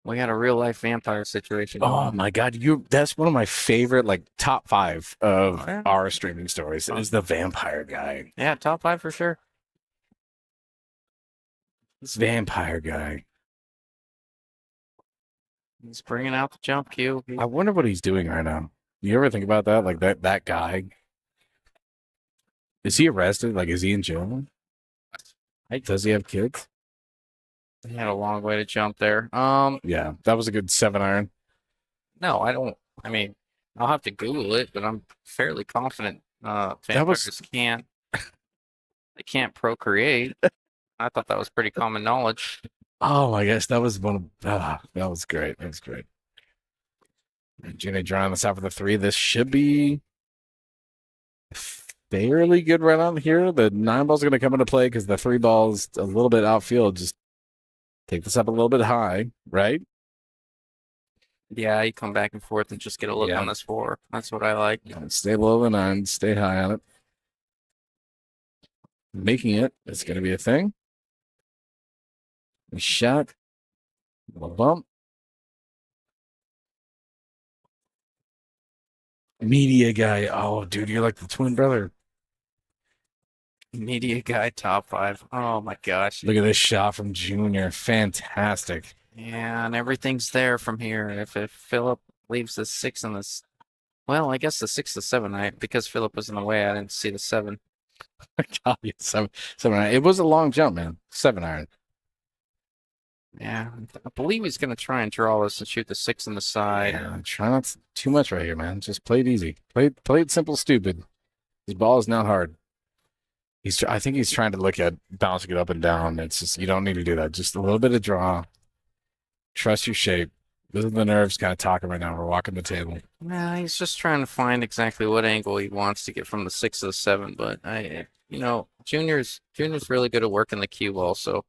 we had a real life vampire situation. Oh my God, that's one of my favorite, like, top 5 of Oh, yeah? our streaming stories is the vampire guy. Yeah, top 5 for sure. This vampire guy. He's bringing out the jump cue. I wonder what he's doing right now. You ever think about that? Like that guy. Is he arrested? Like, is he in jail? Does he have kids? He had a long way to jump there. Yeah, that was a good 7-iron. No, I don't. I mean, I'll have to Google it, but I'm fairly confident vampires can't. They can't procreate. I thought that was pretty common knowledge. Oh my gosh, that was one of that was great. That was great. Ginny drawing this out for the 3. This should be fairly good right on here. The 9 ball's going to come into play because the 3 ball's a little bit outfield. Just take this up a little bit high, right? Yeah, you come back and forth and just get a look on this 4. That's what I like. Stay low the 9, stay high on it. Making it, it's going to be a thing. A shot, a bump. Media guy. Oh, dude, you're like the twin brother. Media guy top 5. Oh my gosh. Look at this shot from Junior. Fantastic. Yeah, and everything's there from here. If Phillip leaves the 6 and this, well, I guess the 6 to 7. Because Phillip was in the way, I didn't see the 7. Seven iron. It was a long jump, man. 7-iron. Yeah, I believe he's gonna try and draw this and shoot the 6 on the side. Yeah, try not to, too much right here, man. Just play it easy. Play it simple, stupid. His ball is not hard. I think he's trying to look at bouncing it up and down. It's just, you don't need to do that. Just a little bit of draw. Trust your shape. This is the nerves kind of talking right now. We're walking the table. Nah, he's just trying to find exactly what angle he wants to get from the 6 to the 7. But Junior's really good at working the cue ball. So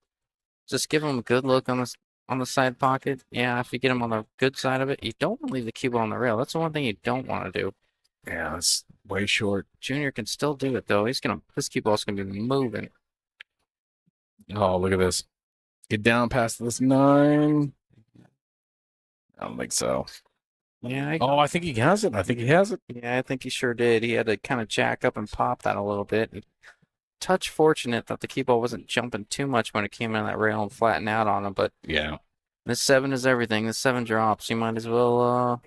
just give him a good look on the side pocket. Yeah, if you get him on the good side of it, you don't want to leave the cue ball on the rail. That's the one thing you don't want to do. Yeah, it's way short. Junior can still do it though. This cue ball's gonna be moving. Oh, look at this. Get down past this 9. I don't think so. Yeah. I think he has it. I think he has it. Yeah, I think he sure did. He had to kind of jack up and pop that a little bit. Touch fortunate that the cue ball wasn't jumping too much when it came in that rail and flattened out on him. But Yeah. this 7 is everything. The 7 drops. You might as well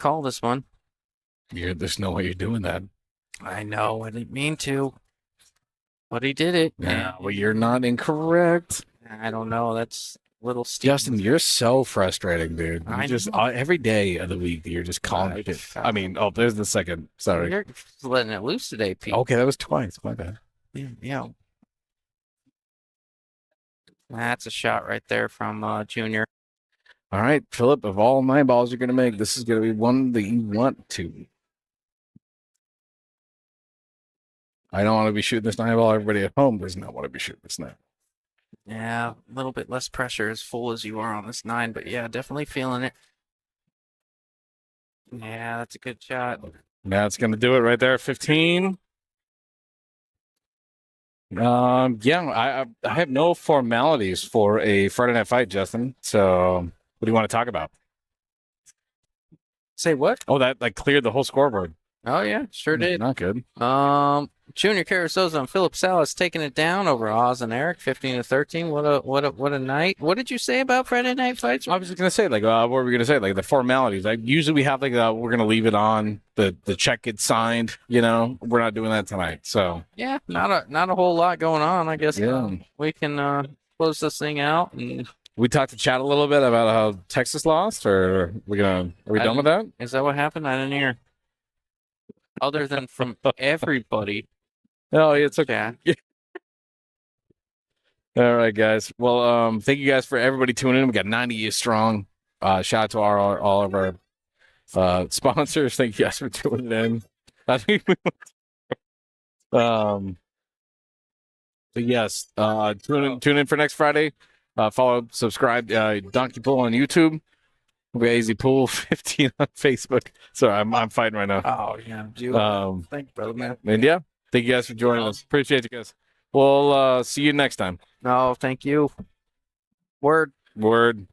call this one. There's no way you're doing that. I know. I didn't mean to. but he did it. Yeah, well, you're not incorrect. I don't know. That's little Steve. Justin, you're so frustrating, dude. You I just know. every day of the week you're just calling Right. shit. I mean, oh, there's the second. Sorry. You're letting it loose today, Pete. Okay, that was twice. My bad. Yeah. That's a shot right there from Junior. All right, Phillip, of all 9 balls you're going to make, this is going to be one that you want to. I don't want to be shooting this 9 ball. Everybody at home does not want to be shooting this 9. Yeah, a little bit less pressure, as full as you are on this 9, but yeah, definitely feeling it. Yeah, that's a good shot. That's going to do it right there. 15. Yeah, I have no formalities for a Friday night fight, Justin. So, what do you want to talk about? Say what? Oh, that like cleared the whole scoreboard. Oh yeah, sure did. Not good. Junior Carasoza and Phillip Salas taking it down over Oz and Erik, 15-13. What a night. What did you say about Friday night fights? I was just gonna say, like, what were we gonna say? Like the formalities. Like usually we have like we're gonna leave it on. The check gets signed. You know, we're not doing that tonight. So Yeah, not a whole lot going on. I guess Yeah. we can close this thing out. And we talked to Chad a little bit about how Texas lost, or are we done with that? is that what happened? I didn't hear. Other than from everybody. Oh, yeah, it's okay. Yeah. All right, guys. Well, thank you guys for everybody tuning in. We got 90 years strong. Shout out to all of our sponsors. Thank you guys for tuning in. I think but yes, tune in for next Friday. Follow, subscribe, Donkey Pool on YouTube. We got AZ Pool 15 on Facebook. Sorry, I'm fighting right now. Oh yeah. Thank you, brother, man. And yeah, thank you guys for joining us. Appreciate you guys. We'll see you next time. No, thank you. Word. Word.